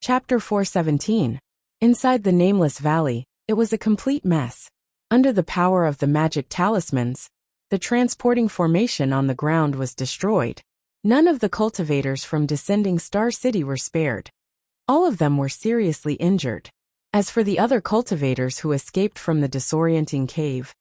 Chapter 417. Inside the nameless valley, it was a complete mess. Under the power of the magic talismans, the transporting formation on the ground was destroyed. None of the cultivators from descending Star City were spared. All of them were seriously injured. As for the other cultivators who escaped from the disorienting cave,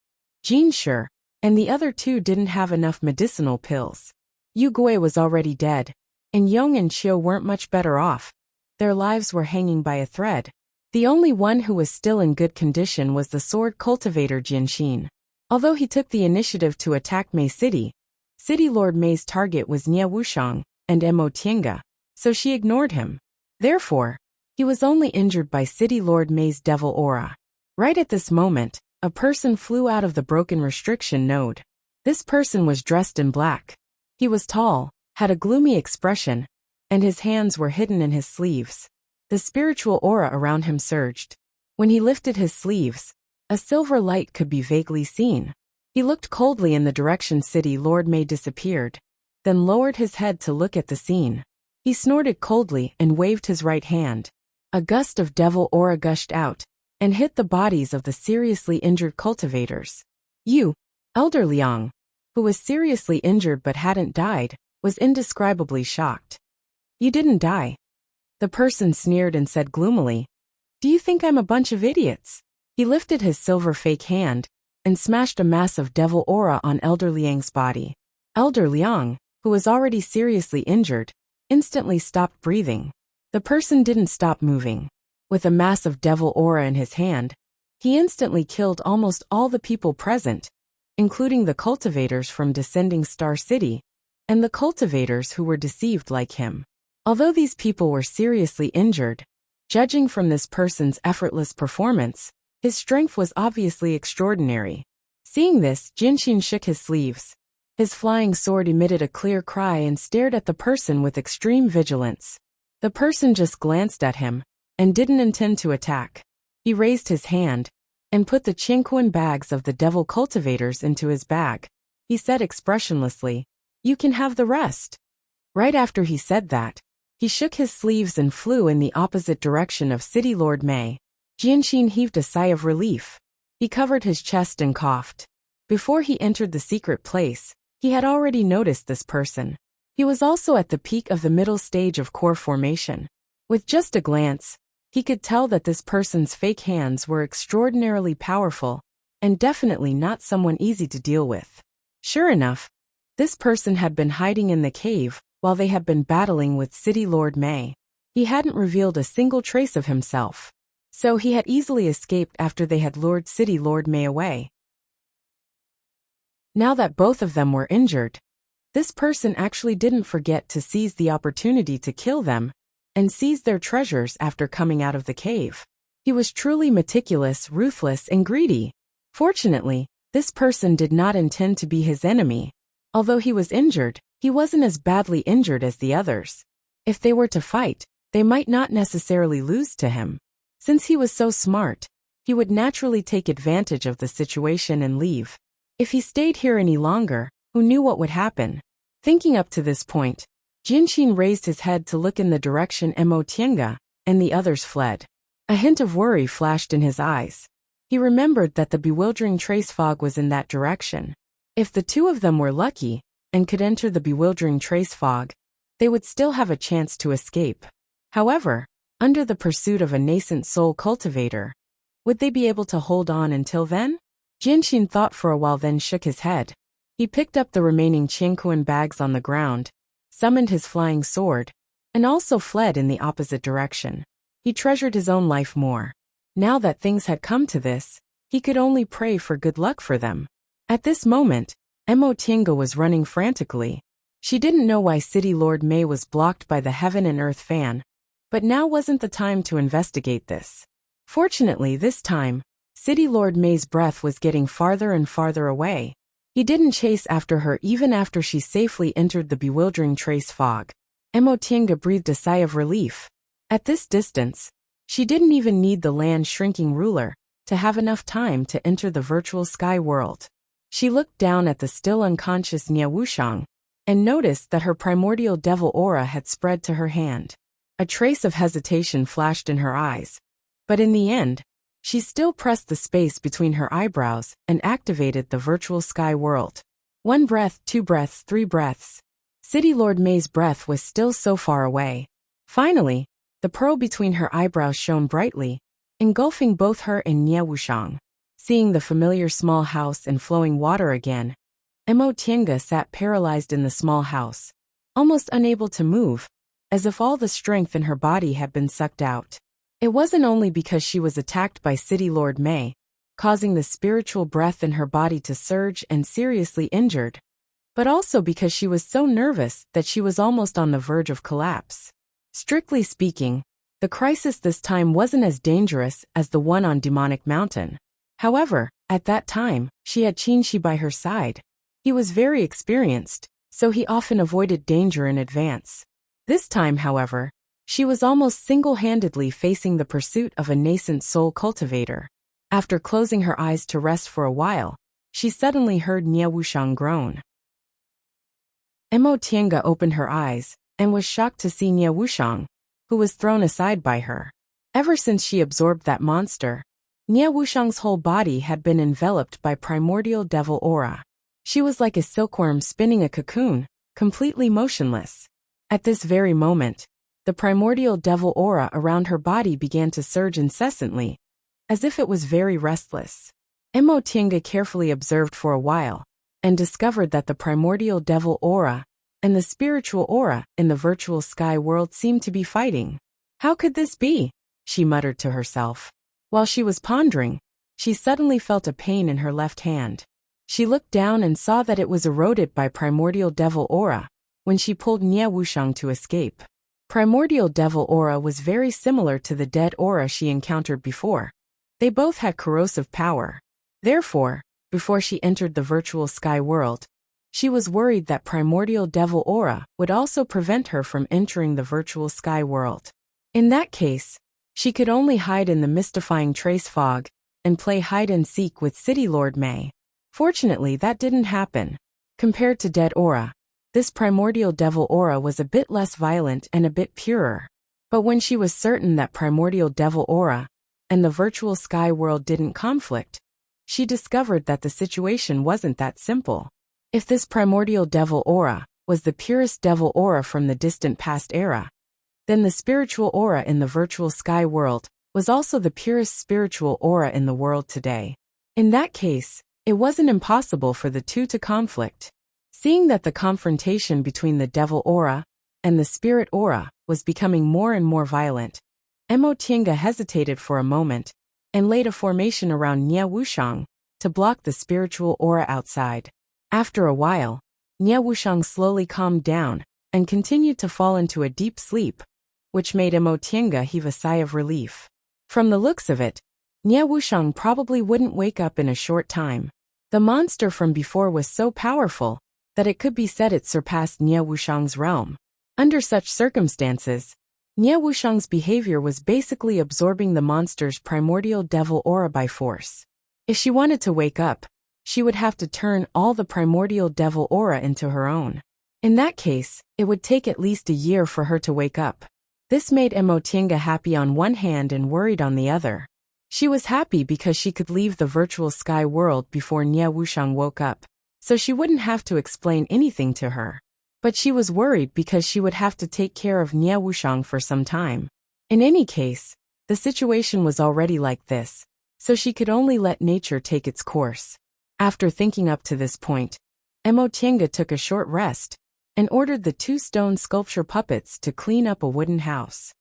Jin Shi and the other two didn't have enough medicinal pills. Yu Gui was already dead, and Yong and Qiu weren't much better off. Their lives were hanging by a thread. The only one who was still in good condition was the sword cultivator Jianxin. Although he took the initiative to attack Mei City, City Lord Mei's target was Nie Wuxiang and Mo Tiange, so she ignored him. Therefore, he was only injured by City Lord Mei's devil aura. Right at this moment, a person flew out of the broken restriction node. This person was dressed in black. He was tall, had a gloomy expression, and his hands were hidden in his sleeves. The spiritual aura around him surged. When he lifted his sleeves, a silver light could be vaguely seen. He looked coldly in the direction City Lord Mei disappeared, then lowered his head to look at the scene. He snorted coldly and waved his right hand. A gust of devil aura gushed out and hit the bodies of the seriously injured cultivators. Yu, Elder Liang, who was seriously injured but hadn't died, was indescribably shocked. "You didn't die." The person sneered and said gloomily, "Do you think I'm a bunch of idiots?" He lifted his silver fake hand and smashed a mass of devil aura on Elder Liang's body. Elder Liang, who was already seriously injured, instantly stopped breathing. The person didn't stop moving. With a mass of devil aura in his hand, he instantly killed almost all the people present, including the cultivators from descending Star City and the cultivators who were deceived like him. Although these people were seriously injured, judging from this person's effortless performance, his strength was obviously extraordinary. Seeing this, Jianxin shook his sleeves. His flying sword emitted a clear cry and stared at the person with extreme vigilance. The person just glanced at him and didn't intend to attack. He raised his hand and put the Qingquan bags of the devil cultivators into his bag. He said expressionlessly, "You can have the rest." Right after he said that, he shook his sleeves and flew in the opposite direction of City Lord Mei. Jianxin heaved a sigh of relief. He covered his chest and coughed. Before he entered the secret place, he had already noticed this person. He was also at the peak of the middle stage of core formation. With just a glance, he could tell that this person's fake hands were extraordinarily powerful, and definitely not someone easy to deal with. Sure enough, this person had been hiding in the cave while they had been battling with City Lord Mei. He hadn't revealed a single trace of himself, so he had easily escaped after they had lured City Lord Mei away. Now that both of them were injured, this person actually didn't forget to seize the opportunity to kill them and seize their treasures after coming out of the cave. He was truly meticulous, ruthless, and greedy. Fortunately, this person did not intend to be his enemy. Although he was injured, he wasn't as badly injured as the others. If they were to fight, they might not necessarily lose to him. Since he was so smart, he would naturally take advantage of the situation and leave. If he stayed here any longer, who knew what would happen? Thinking up to this point, Jianxin raised his head to look in the direction Mo Tiange and the others fled. A hint of worry flashed in his eyes. He remembered that the bewildering trace fog was in that direction. If the two of them were lucky and could enter the bewildering trace fog, they would still have a chance to escape. However, under the pursuit of a nascent soul cultivator, would they be able to hold on until then? Jianxin thought for a while, then shook his head. He picked up the remaining Qingquan bags on the ground, summoned his flying sword, and also fled in the opposite direction. He treasured his own life more. Now that things had come to this, he could only pray for good luck for them. At this moment, Mo Tiange was running frantically. She didn't know why City Lord Mei was blocked by the Heaven and Earth fan, but now wasn't the time to investigate this. Fortunately, this time, City Lord Mei's breath was getting farther and farther away. He didn't chase after her even after she safely entered the bewildering trace fog. Mo Tiange breathed a sigh of relief. At this distance, she didn't even need the land shrinking ruler to have enough time to enter the virtual sky world. She looked down at the still unconscious Nie Wuxiang and noticed that her primordial devil aura had spread to her hand. A trace of hesitation flashed in her eyes. But in the end, she still pressed the space between her eyebrows and activated the virtual sky world. 1 breath, 2 breaths, 3 breaths. City Lord May's breath was still so far away. Finally, the pearl between her eyebrows shone brightly, engulfing both her and Nie Wuxiang. Seeing the familiar small house and flowing water again, Mo Tiange sat paralyzed in the small house, almost unable to move, as if all the strength in her body had been sucked out. It wasn't only because she was attacked by City Lord May, causing the spiritual breath in her body to surge and seriously injured, but also because she was so nervous that she was almost on the verge of collapse. Strictly speaking, the crisis this time wasn't as dangerous as the one on Demonic Mountain. However, at that time, she had Qinshi by her side. He was very experienced, so he often avoided danger in advance. This time, however, she was almost single-handedly facing the pursuit of a nascent soul cultivator. After closing her eyes to rest for a while, she suddenly heard Nie Wuxiang groan. Mo Tiange opened her eyes and was shocked to see Nie Wuxiang, who was thrown aside by her. Ever since she absorbed that monster, Nie Wuxiang's whole body had been enveloped by primordial devil aura. She was like a silkworm spinning a cocoon, completely motionless. At this very moment, the primordial devil aura around her body began to surge incessantly, as if it was very restless. Mo Tiange carefully observed for a while, and discovered that the primordial devil aura and the spiritual aura in the virtual sky world seemed to be fighting. How could this be? She muttered to herself. While she was pondering, she suddenly felt a pain in her left hand. She looked down and saw that it was eroded by primordial devil aura when she pulled Nie Wuxiang to escape. Primordial devil aura was very similar to the dead aura she encountered before. They both had corrosive power. Therefore, before she entered the virtual sky world, she was worried that primordial devil aura would also prevent her from entering the virtual sky world. In that case, she could only hide in the mystifying trace fog and play hide-and-seek with City Lord May. Fortunately, that didn't happen. Compared to dead aura, this primordial devil aura was a bit less violent and a bit purer. But when she was certain that primordial devil aura and the virtual sky world didn't conflict, she discovered that the situation wasn't that simple. If this primordial devil aura was the purest devil aura from the distant past era, then the spiritual aura in the virtual sky world was also the purest spiritual aura in the world today. In that case, it wasn't impossible for the two to conflict. Seeing that the confrontation between the devil aura and the spirit aura was becoming more and more violent, Mo Tiange hesitated for a moment and laid a formation around Nie Wuxiang to block the spiritual aura outside. After a while, Nie Wuxiang slowly calmed down and continued to fall into a deep sleep, which made Mo Tiange heave a sigh of relief. From the looks of it, Nie Wuxiang probably wouldn't wake up in a short time. The monster from before was so powerful that it could be said it surpassed Nie Wuxiang's realm. Under such circumstances, Nie Wuxiang's behavior was basically absorbing the monster's primordial devil aura by force. If she wanted to wake up, she would have to turn all the primordial devil aura into her own. In that case, it would take at least a year for her to wake up. This made Mo Tiange happy on one hand and worried on the other. She was happy because she could leave the virtual sky world before Nie Wuxiang woke up, so she wouldn't have to explain anything to her. But she was worried because she would have to take care of Nie Wuxiang for some time. In any case, the situation was already like this, so she could only let nature take its course. After thinking up to this point, Mo Tiange took a short rest and ordered the 2 stone sculpture puppets to clean up a wooden house.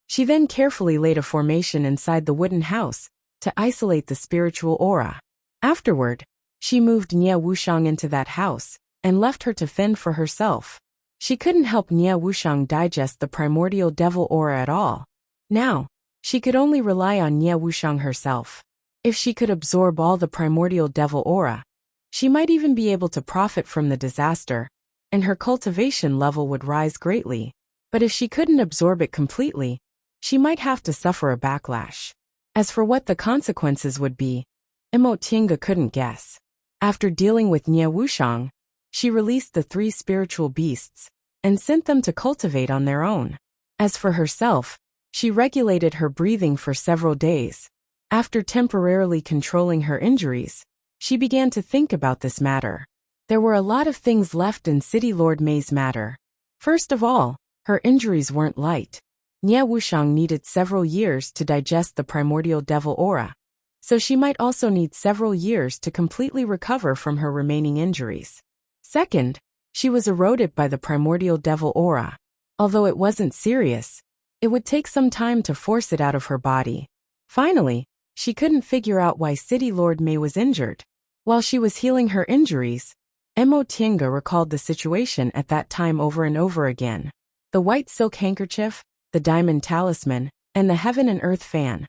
She then carefully laid a formation inside the wooden house to isolate the spiritual aura. Afterward, she moved Nie Wuxiang into that house and left her to fend for herself. She couldn't help Nie Wuxiang digest the primordial devil aura at all. Now, she could only rely on Nie Wuxiang herself. If she could absorb all the primordial devil aura, she might even be able to profit from the disaster, and her cultivation level would rise greatly. But if she couldn't absorb it completely, she might have to suffer a backlash. As for what the consequences would be, Mo Tiange couldn't guess. After dealing with Nie Wuxiang, she released the 3 spiritual beasts and sent them to cultivate on their own. As for herself, she regulated her breathing for several days. After temporarily controlling her injuries, she began to think about this matter. There were a lot of things left in City Lord Mei's matter. First of all, her injuries weren't light. Nie Wuxiang needed several years to digest the primordial devil aura, so she might also need several years to completely recover from her remaining injuries. Second, she was eroded by the primordial devil aura. Although it wasn't serious, it would take some time to force it out of her body. Finally, she couldn't figure out why City Lord Mei was injured. While she was healing her injuries, Mo Tiange recalled the situation at that time over and over again. The white silk handkerchief, the diamond talisman, and the heaven and earth fan.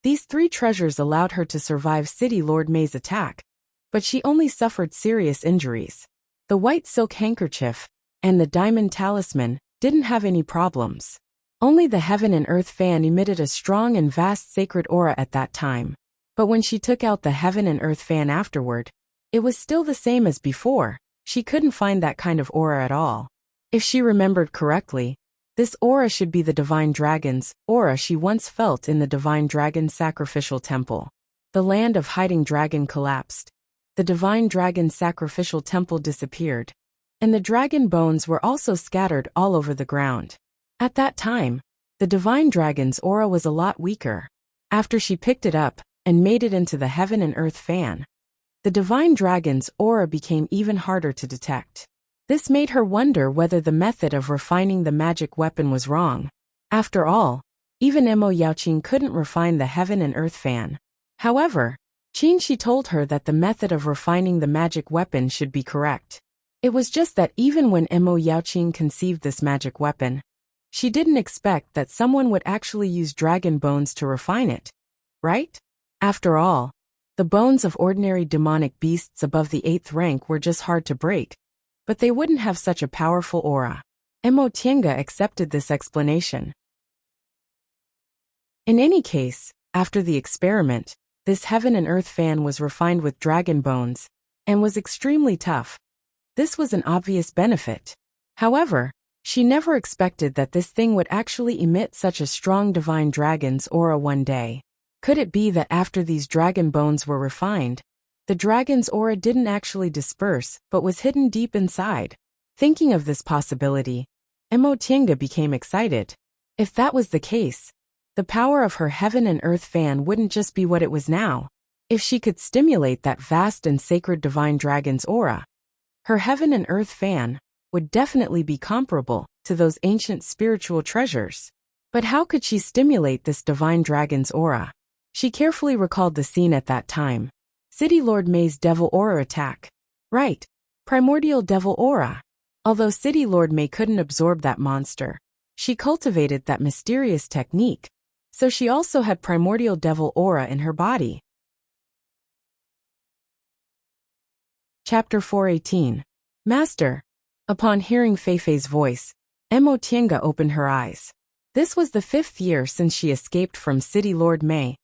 These three treasures allowed her to survive City Lord Mei's attack, but she only suffered serious injuries. The white silk handkerchief and the diamond talisman didn't have any problems. Only the heaven and earth fan emitted a strong and vast sacred aura at that time. But when she took out the heaven and earth fan afterward, it was still the same as before. She couldn't find that kind of aura at all. If she remembered correctly, this aura should be the divine dragon's aura she once felt in the divine dragon sacrificial temple. The land of hiding dragon collapsed. The divine dragon sacrificial temple disappeared, and the dragon bones were also scattered all over the ground. At that time, the divine dragon's aura was a lot weaker. After she picked it up and made it into the heaven and earth fan, the divine dragon's aura became even harder to detect. This made her wonder whether the method of refining the magic weapon was wrong. After all, even Mo Yaoqing couldn't refine the heaven and earth fan. However, Qin Shi told her that the method of refining the magic weapon should be correct. It was just that even when Mo Yaoqing conceived this magic weapon, she didn't expect that someone would actually use dragon bones to refine it, right? After all, the bones of ordinary demonic beasts above the 8th rank were just hard to break, but they wouldn't have such a powerful aura. Mo Tiange accepted this explanation. In any case, after the experiment, this heaven and earth fan was refined with dragon bones, and was extremely tough. This was an obvious benefit. However, she never expected that this thing would actually emit such a strong divine dragon's aura one day. Could it be that after these dragon bones were refined, the dragon's aura didn't actually disperse but was hidden deep inside? Thinking of this possibility, Mo Tiange became excited. If that was the case, the power of her heaven and earth fan wouldn't just be what it was now. If she could stimulate that vast and sacred divine dragon's aura, her heaven and earth fan would definitely be comparable to those ancient spiritual treasures. But how could she stimulate this divine dragon's aura? She carefully recalled the scene at that time. City Lord Mei's devil aura attack. Right. Primordial devil aura. Although City Lord Mei couldn't absorb that monster, she cultivated that mysterious technique, so she also had primordial devil aura in her body. Chapter 418. Master. Upon hearing Feifei's voice, Mo Tiange opened her eyes. This was the 5th year since she escaped from City Lord Mei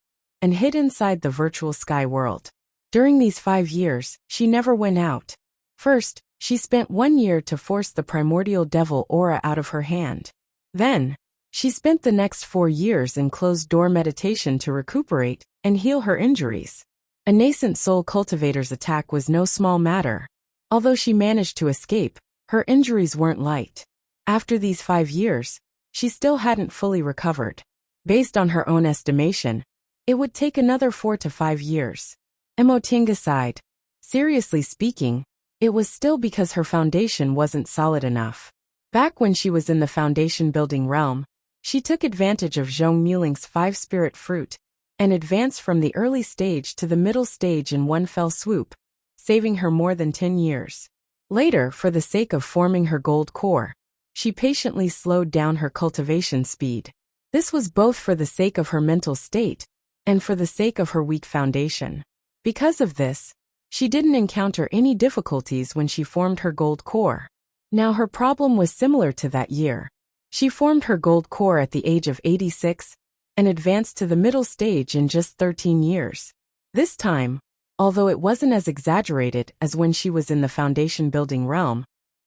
and hid inside the virtual sky world. During these 5 years, she never went out. First, she spent 1 year to force the primordial devil aura out of her hand. Then, she spent the next 4 years in closed-door meditation to recuperate and heal her injuries. A nascent soul cultivator's attack was no small matter. Although she managed to escape, her injuries weren't light. After these 5 years, she still hadn't fully recovered. Based on her own estimation, it would take another 4 to 5 years. Mo Tiange sighed. Seriously speaking, it was still because her foundation wasn't solid enough. Back when she was in the foundation building realm, she took advantage of Zhong Muling's 5 spirit fruit and advanced from the early stage to the middle stage in one fell swoop, saving her more than 10 years. Later, for the sake of forming her gold core, she patiently slowed down her cultivation speed. This was both for the sake of her mental state and for the sake of her weak foundation. Because of this, she didn't encounter any difficulties when she formed her gold core. Now her problem was similar to that year. She formed her gold core at the age of 86 and advanced to the middle stage in just 13 years. This time, although it wasn't as exaggerated as when she was in the foundation building realm,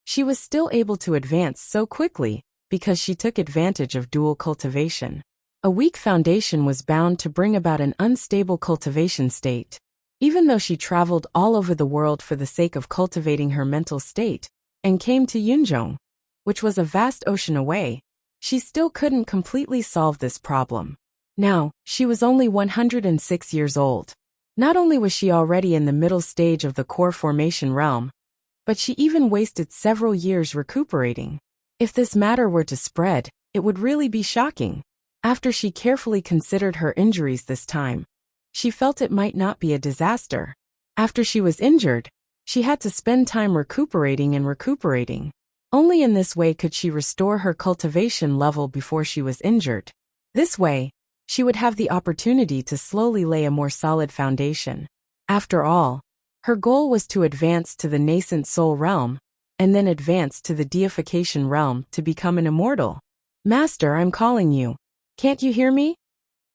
She was still able to advance so quickly because she took advantage of dual cultivation. A weak foundation was bound to bring about an unstable cultivation state. Even though she traveled all over the world for the sake of cultivating her mental state, and came to Yunzhong, which was a vast ocean away, she still couldn't completely solve this problem. Now, she was only 106 years old. Not only was she already in the middle stage of the core formation realm, but she even wasted several years recuperating. If this matter were to spread, it would really be shocking. After she carefully considered her injuries this time, she felt it might not be a disaster. After she was injured, she had to spend time recuperating and recuperating. Only in this way could she restore her cultivation level before she was injured. This way, she would have the opportunity to slowly lay a more solid foundation. After all, her goal was to advance to the nascent soul realm, and then advance to the deification realm to become an immortal. Master, I'm calling you. Can't you hear me?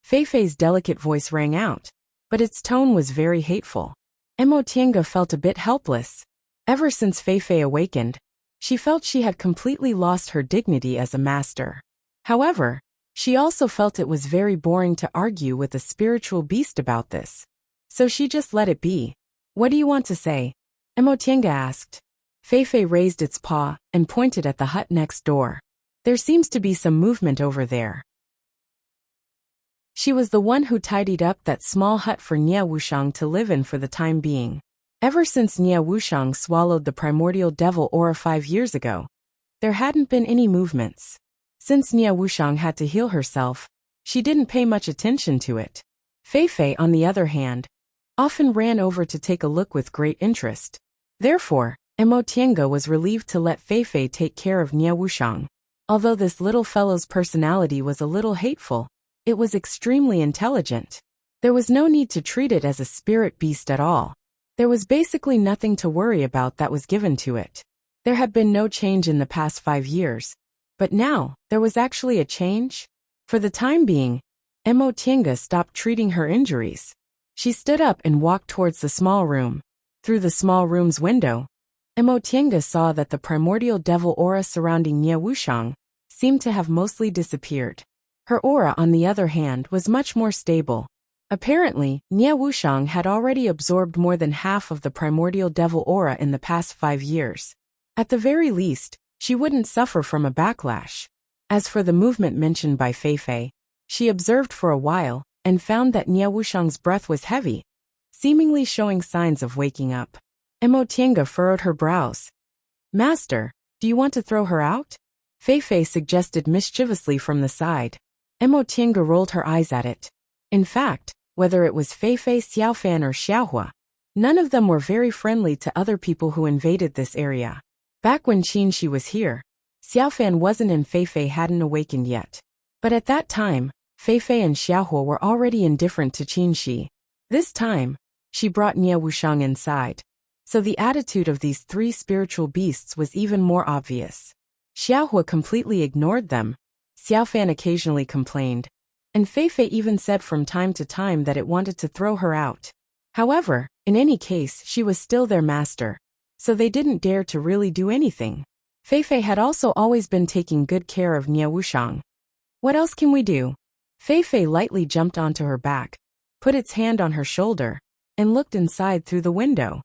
Feifei's delicate voice rang out, but its tone was very hateful. Emo Tiange felt a bit helpless. Ever since Feifei awakened, she felt she had completely lost her dignity as a master. However, she also felt it was very boring to argue with a spiritual beast about this. So she just let it be. What do you want to say? Emo Tiange asked. Feifei raised its paw and pointed at the hut next door. There seems to be some movement over there. She was the one who tidied up that small hut for Nie Wuxiang to live in for the time being. Ever since Nie Wuxiang swallowed the primordial devil aura 5 years ago, there hadn't been any movements. Since Nie Wuxiang had to heal herself, she didn't pay much attention to it. Feifei, on the other hand, often ran over to take a look with great interest. Therefore, Emo Tiange was relieved to let Feifei take care of Nie Wuxiang. Although this little fellow's personality was a little hateful, it was extremely intelligent. There was no need to treat it as a spirit beast at all. There was basically nothing to worry about that was given to it. There had been no change in the past 5 years, but now, there was actually a change. For the time being, Emo Tiange stopped treating her injuries. She stood up and walked towards the small room. Through the small room's window, Emo Tiange saw that the primordial devil aura surrounding Nie Wuxiang seemed to have mostly disappeared. Her aura, on the other hand, was much more stable. Apparently, Nie Wuxiang had already absorbed more than half of the primordial devil aura in the past 5 years. At the very least, she wouldn't suffer from a backlash. As for the movement mentioned by Feifei, she observed for a while and found that Nie Wuxiang's breath was heavy, seemingly showing signs of waking up. Emo Tiange furrowed her brows. Master, do you want to throw her out? Feifei suggested mischievously from the side. Emo Tiange rolled her eyes at it. In fact, whether it was Feifei, Xiaofan or Xiaohua, none of them were very friendly to other people who invaded this area. Back when Qin was here, Xiaofan wasn't and Feifei hadn't awakened yet. But at that time, Feifei and Xiaohua were already indifferent to Qin. This time, she brought Nie Wuxiang inside. So the attitude of these 3 spiritual beasts was even more obvious. Xiaohua completely ignored them. Xiaofan occasionally complained, and Feifei even said from time to time that it wanted to throw her out. However, in any case, she was still their master, so they didn't dare to really do anything. Feifei had also always been taking good care of Nie Wuxiang. What else can we do? Feifei lightly jumped onto her back, put its hand on her shoulder, and looked inside through the window.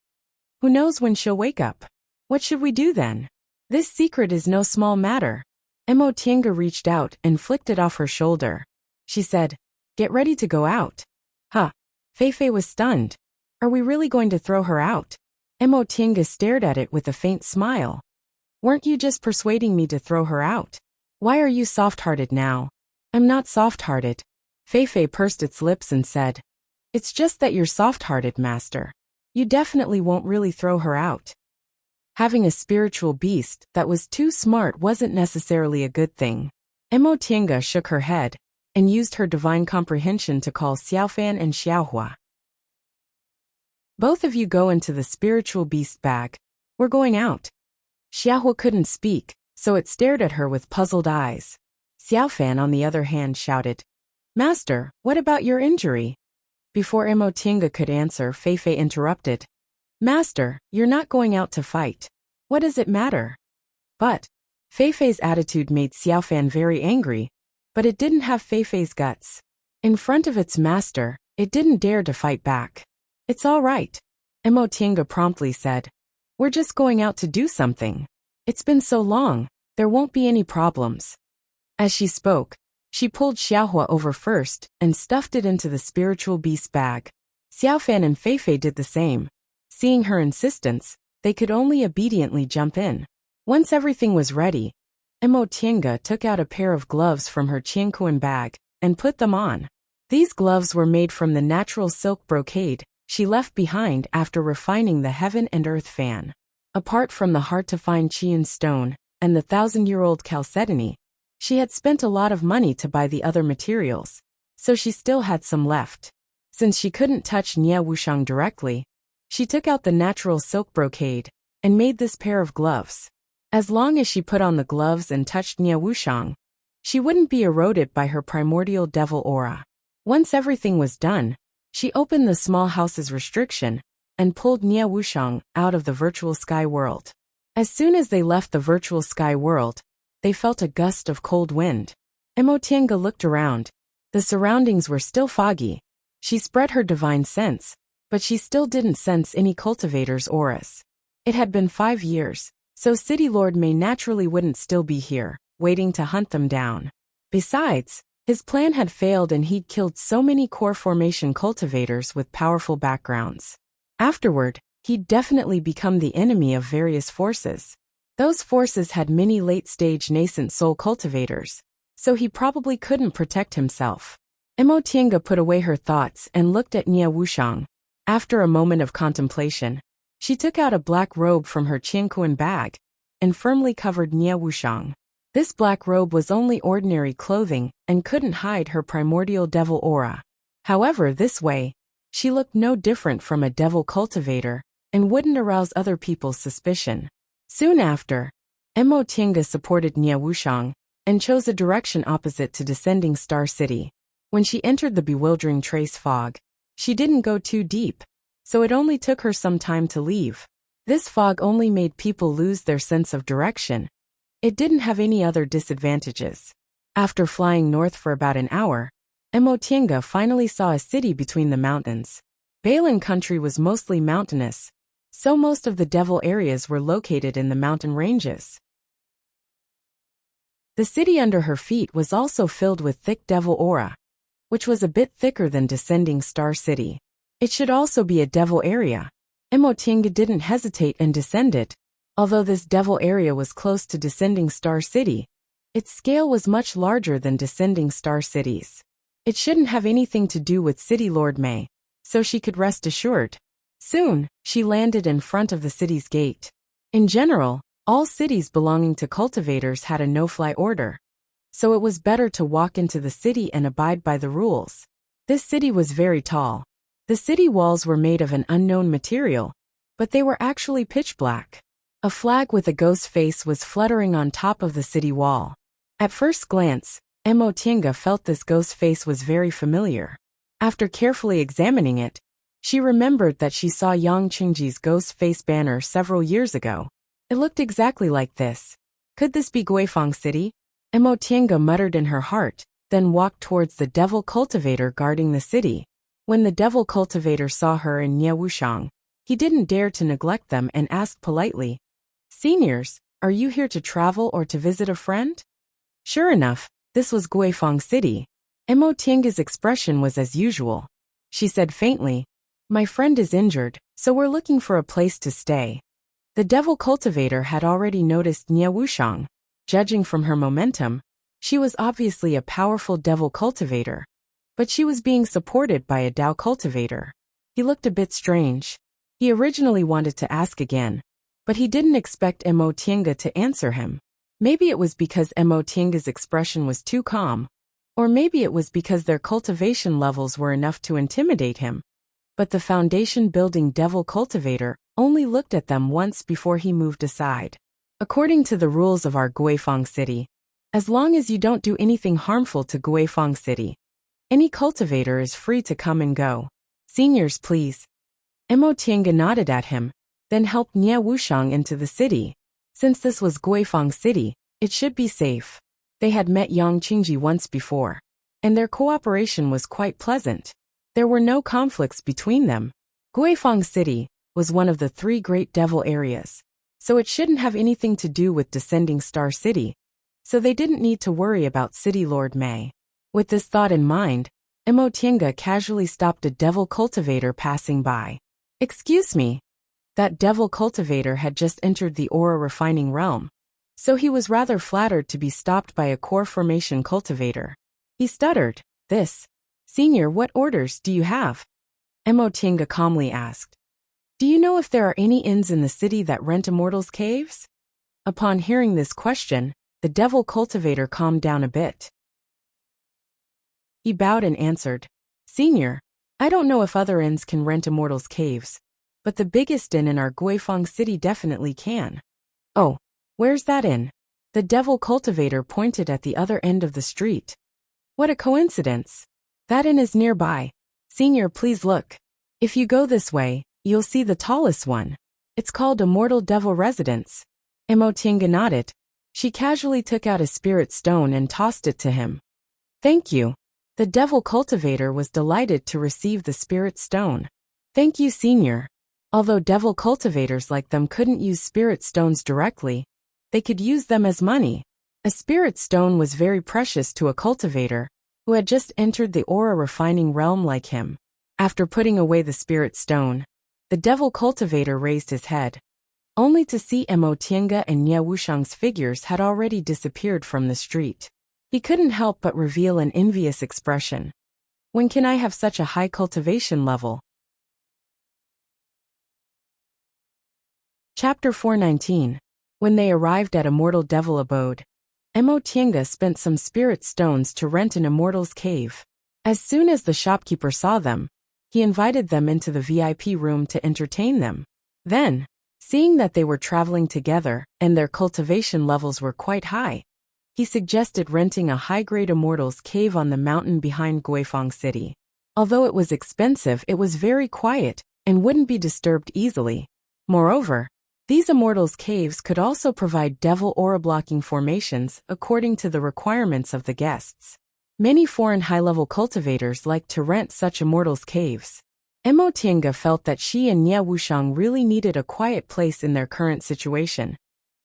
Who knows when she'll wake up? What should we do then? This secret is no small matter. Emo Tiange reached out and flicked it off her shoulder. She said, Get ready to go out. Huh. Feifei was stunned. Are we really going to throw her out? Emo Tiange stared at it with a faint smile. Weren't you just persuading me to throw her out? Why are you soft-hearted now? I'm not soft-hearted. Feifei pursed its lips and said, It's just that you're soft-hearted, master. You definitely won't really throw her out. Having a spiritual beast that was too smart wasn't necessarily a good thing. Emo Tiange shook her head and used her divine comprehension to call Xiaofan and Xiaohua. Both of you go into the spiritual beast bag. We're going out. Xiaohua couldn't speak, so it stared at her with puzzled eyes. Xiaofan, on the other hand, shouted, Master, what about your injury? Before Emo Tiange could answer, Feifei interrupted. Master, you're not going out to fight. What does it matter? But Feifei's attitude made Xiaofan very angry, but it didn't have Feifei's guts. In front of its master, it didn't dare to fight back. It's all right, Mo Tiange promptly said. We're just going out to do something. It's been so long, there won't be any problems. As she spoke, she pulled Xiaohua over first and stuffed it into the spiritual beast bag. Xiaofan and Feifei did the same. Seeing her insistence, they could only obediently jump in. Once everything was ready, Mo Tiange took out a pair of gloves from her qiankuan bag and put them on. These gloves were made from the natural silk brocade she left behind after refining the heaven and earth fan. Apart from the hard-to-find Qian stone and the 1,000-year-old chalcedony, she had spent a lot of money to buy the other materials, so she still had some left. Since she couldn't touch Nie Wuxiang directly, she took out the natural silk brocade and made this pair of gloves. As long as she put on the gloves and touched Nie Wuxiang, she wouldn't be eroded by her primordial devil aura. Once everything was done, she opened the small house's restriction and pulled Nie Wuxiang out of the virtual sky world. As soon as they left the virtual sky world, they felt a gust of cold wind. Mo Tiange looked around. The surroundings were still foggy. She spread her divine sense, but she still didn't sense any cultivator's auras. It had been 5 years, so City Lord Mei naturally wouldn't still be here, waiting to hunt them down. Besides, his plan had failed and he'd killed so many core formation cultivators with powerful backgrounds. Afterward, he'd definitely become the enemy of various forces. Those forces had many late-stage nascent soul cultivators, so he probably couldn't protect himself. Mo Tiange put away her thoughts and looked at Nie Wuxiang. After a moment of contemplation, she took out a black robe from her qiankuan bag and firmly covered Nie Wuxiang. This black robe was only ordinary clothing and couldn't hide her primordial devil aura. However, this way, she looked no different from a devil cultivator and wouldn't arouse other people's suspicion. Soon after, Mo Tiange supported Nie Wuxiang and chose a direction opposite to Descending Star City. When she entered the bewildering trace fog, she didn't go too deep, so it only took her some time to leave. This fog only made people lose their sense of direction. It didn't have any other disadvantages. After flying north for about an hour, Mo Tiange finally saw a city between the mountains. Balan country was mostly mountainous, so most of the devil areas were located in the mountain ranges. The city under her feet was also filled with thick devil aura, which was a bit thicker than Descending Star City. It should also be a devil area. Mo Tiange didn't hesitate and descended. Although this devil area was close to Descending Star City, its scale was much larger than Descending Star City's. It shouldn't have anything to do with City Lord Mei, so she could rest assured. Soon, she landed in front of the city's gate. In general, all cities belonging to cultivators had a no-fly order, so it was better to walk into the city and abide by the rules. This city was very tall. The city walls were made of an unknown material, but they were actually pitch black. A flag with a ghost face was fluttering on top of the city wall. At first glance, Mo Tiange felt this ghost face was very familiar. After carefully examining it, she remembered that she saw Yang Qingji's ghost face banner several years ago. It looked exactly like this. Could this be Guifang City? Mo Tiange muttered in her heart, then walked towards the devil cultivator guarding the city. When the devil cultivator saw her and Nie Wuxiang, he didn't dare to neglect them and asked politely, "Seniors, are you here to travel or to visit a friend?" Sure enough, this was Guifang City. Mo Tiange's expression was as usual. She said faintly, "My friend is injured, so we're looking for a place to stay." The devil cultivator had already noticed Nie Wuxiang. Judging from her momentum, she was obviously a powerful devil cultivator, but she was being supported by a Dao cultivator. He looked a bit strange. He originally wanted to ask again, but he didn't expect Mo Tiange to answer him. Maybe it was because Mo Tiange's expression was too calm, or maybe it was because their cultivation levels were enough to intimidate him. But the foundation-building devil cultivator only looked at them once before he moved aside. According to the rules of our Guifang City, as long as you don't do anything harmful to Guifang City, any cultivator is free to come and go. Seniors, please. Mo Tiange nodded at him, then helped Nie Wuxiang into the city. Since this was Guifang City, it should be safe. They had met Yang Qingji once before, and their cooperation was quite pleasant. There were no conflicts between them. Guifang City was one of the 3 great devil areas, so it shouldn't have anything to do with Descending Star City, so they didn't need to worry about City Lord Mei. With this thought in mind, Mo Tiange casually stopped a devil cultivator passing by. Excuse me. That devil cultivator had just entered the aura refining realm, so he was rather flattered to be stopped by a core formation cultivator. He stuttered, Senior, what orders do you have? Mo Tiange calmly asked. Do you know if there are any inns in the city that rent immortals' caves? Upon hearing this question, the devil cultivator calmed down a bit. He bowed and answered, Senior, I don't know if other inns can rent immortals' caves, but the biggest inn in our Guifang City definitely can. Oh, where's that inn? The devil cultivator pointed at the other end of the street. What a coincidence. That inn is nearby. Senior, please look. If you go this way, you'll see the tallest one. It's called Immortal Devil Residence. Mo Tiange nodded. She casually took out a spirit stone and tossed it to him. Thank you. The devil cultivator was delighted to receive the spirit stone. Thank you, Senior. Although devil cultivators like them couldn't use spirit stones directly, they could use them as money. A spirit stone was very precious to a cultivator who had just entered the aura refining realm like him. After putting away the spirit stone, the devil cultivator raised his head, only to see Mo Tiange and Nie Wuxiang's figures had already disappeared from the street. He couldn't help but reveal an envious expression. When can I have such a high cultivation level? Chapter 419. When they arrived at Immortal Devil Abode, Mo Tiange spent some spirit stones to rent an immortal's cave. As soon as the shopkeeper saw them, he invited them into the VIP room to entertain them. Then, seeing that they were traveling together and their cultivation levels were quite high, he suggested renting a high-grade immortal's cave on the mountain behind Guifang City. Although it was expensive, it was very quiet and wouldn't be disturbed easily. Moreover, these immortals' caves could also provide devil aura-blocking formations according to the requirements of the guests. Many foreign high-level cultivators liked to rent such immortals' caves. Mo Tiange felt that she and Nie Wuxiang really needed a quiet place in their current situation,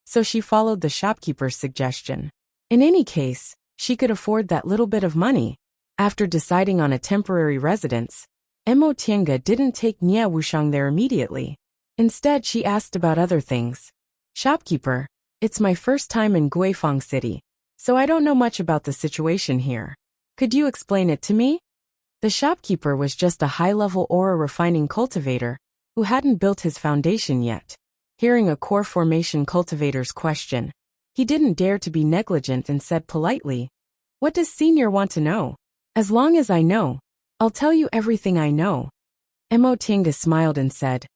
so she followed the shopkeeper's suggestion. In any case, she could afford that little bit of money. After deciding on a temporary residence, Mo Tiange didn't take Nie Wuxiang there immediately. Instead, she asked about other things. Shopkeeper, it's my first time in Guifang City, so I don't know much about the situation here. Could you explain it to me? The shopkeeper was just a high-level aura refining cultivator who hadn't built his foundation yet. Hearing a core formation cultivator's question, he didn't dare to be negligent and said politely, What does Senior want to know? As long as I know, I'll tell you everything I know. Mo Tiange smiled and said,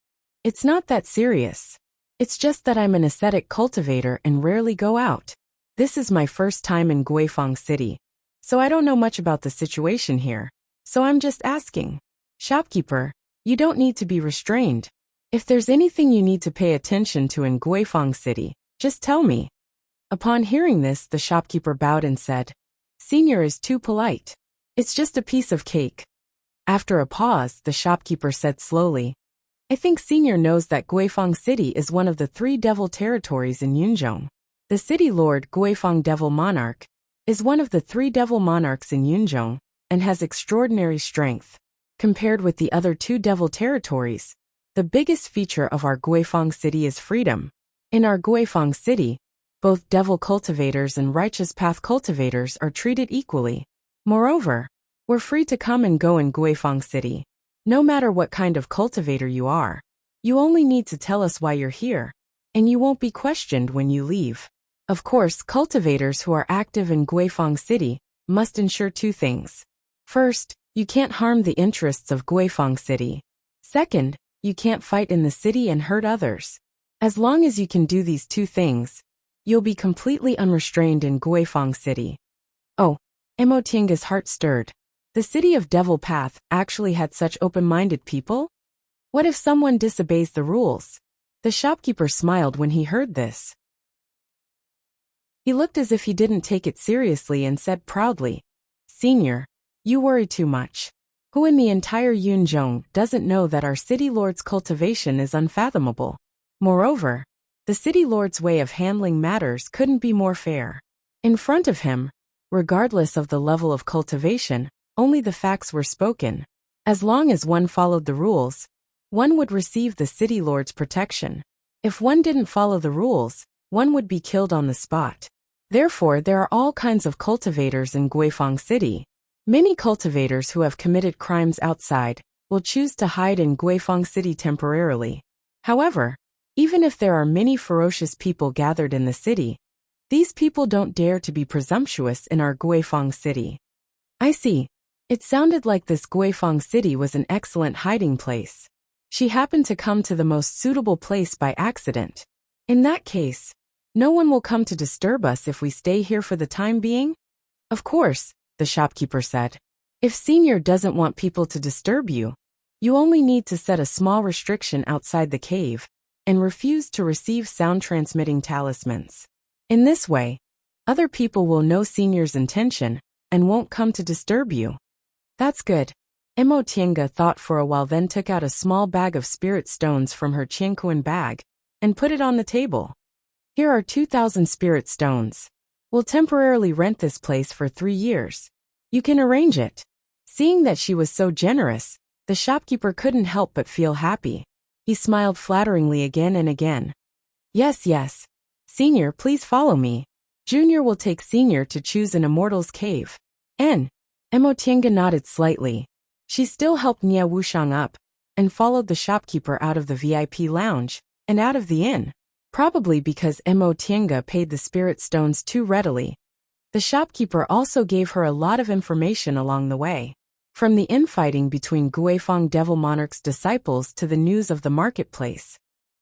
It's not that serious. It's just that I'm an ascetic cultivator and rarely go out. This is my first time in Guifang City, so I don't know much about the situation here, so I'm just asking. Shopkeeper, you don't need to be restrained. If there's anything you need to pay attention to in Guifang City, just tell me. Upon hearing this, the shopkeeper bowed and said, Senior is too polite. It's just a piece of cake. After a pause, the shopkeeper said slowly, I think Senior knows that Guifang City is one of the 3 devil territories in Yunzhong. The city lord, Guifang Devil Monarch, is one of the 3 devil monarchs in Yunzhong and has extraordinary strength. Compared with the other 2 devil territories, the biggest feature of our Guifang City is freedom. In our Guifang City, both devil cultivators and righteous path cultivators are treated equally. Moreover, we're free to come and go in Guifang City. No matter what kind of cultivator you are, you only need to tell us why you're here, and you won't be questioned when you leave. Of course, cultivators who are active in Guifang City must ensure 2 things. First, you can't harm the interests of Guifang City. Second, you can't fight in the city and hurt others. As long as you can do these 2 things, you'll be completely unrestrained in Guifang City. Oh, Mo Tiange's heart stirred. The city of Devil Path actually had such open-minded people? What if someone disobeys the rules? The shopkeeper smiled when he heard this. He looked as if he didn't take it seriously and said proudly, "Senior, you worry too much. Who in the entire Yunzhong doesn't know that our city lord's cultivation is unfathomable? Moreover, the city lord's way of handling matters couldn't be more fair. In front of him, regardless of the level of cultivation, only the facts were spoken. As long as one followed the rules, one would receive the city lord's protection. If one didn't follow the rules, one would be killed on the spot. Therefore, there are all kinds of cultivators in Guifang City. Many cultivators who have committed crimes outside will choose to hide in Guifang City temporarily. However, even if there are many ferocious people gathered in the city, these people don't dare to be presumptuous in our Guifang City." "I see. It sounded like this Guifang City was an excellent hiding place. She happened to come to the most suitable place by accident. In that case, no one will come to disturb us if we stay here for the time being?" "Of course," the shopkeeper said. "If Senior doesn't want people to disturb you, you only need to set a small restriction outside the cave and refuse to receive sound-transmitting talismans. In this way, other people will know Senior's intention and won't come to disturb you." "That's good." Emo Tienga thought for a while, then took out a small bag of spirit stones from her Qiankuan bag and put it on the table. "Here are 2,000 spirit stones. We'll temporarily rent this place for 3 years. You can arrange it." Seeing that she was so generous, the shopkeeper couldn't help but feel happy. He smiled flatteringly again and again. Yes. Senior, please follow me. Junior will take Senior to choose an immortal's cave." Emo Tienga nodded slightly. She still helped Nia Wuxiang up and followed the shopkeeper out of the VIP lounge and out of the inn. Probably because Emo Tienga paid the spirit stones too readily, the shopkeeper also gave her a lot of information along the way. From the infighting between Guifang Devil Monarch's disciples to the news of the marketplace.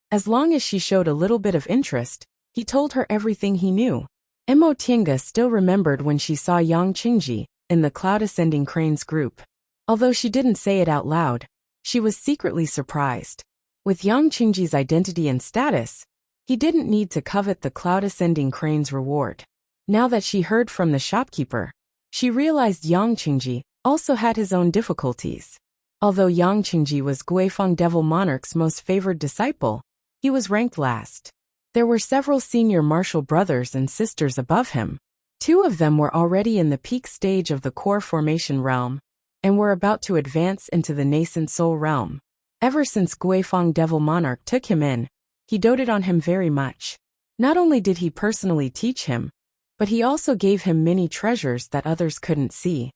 As long as she showed a little bit of interest, he told her everything he knew. Emo Tienga still remembered when she saw Yang Qingji in the Cloud Ascending Cranes group. Although she didn't say it out loud, she was secretly surprised. With Yang Qingji's identity and status, he didn't need to covet the Cloud Ascending Crane's reward. Now that she heard from the shopkeeper, she realized Yang Qingji also had his own difficulties. Although Yang Qingji was Guifang Devil Monarch's most favored disciple, he was ranked last. There were several senior martial brothers and sisters above him. 2 of them were already in the peak stage of the core formation realm and were about to advance into the nascent soul realm. Ever since Guifang Devil Monarch took him in, he doted on him very much. Not only did he personally teach him, but he also gave him many treasures that others couldn't see.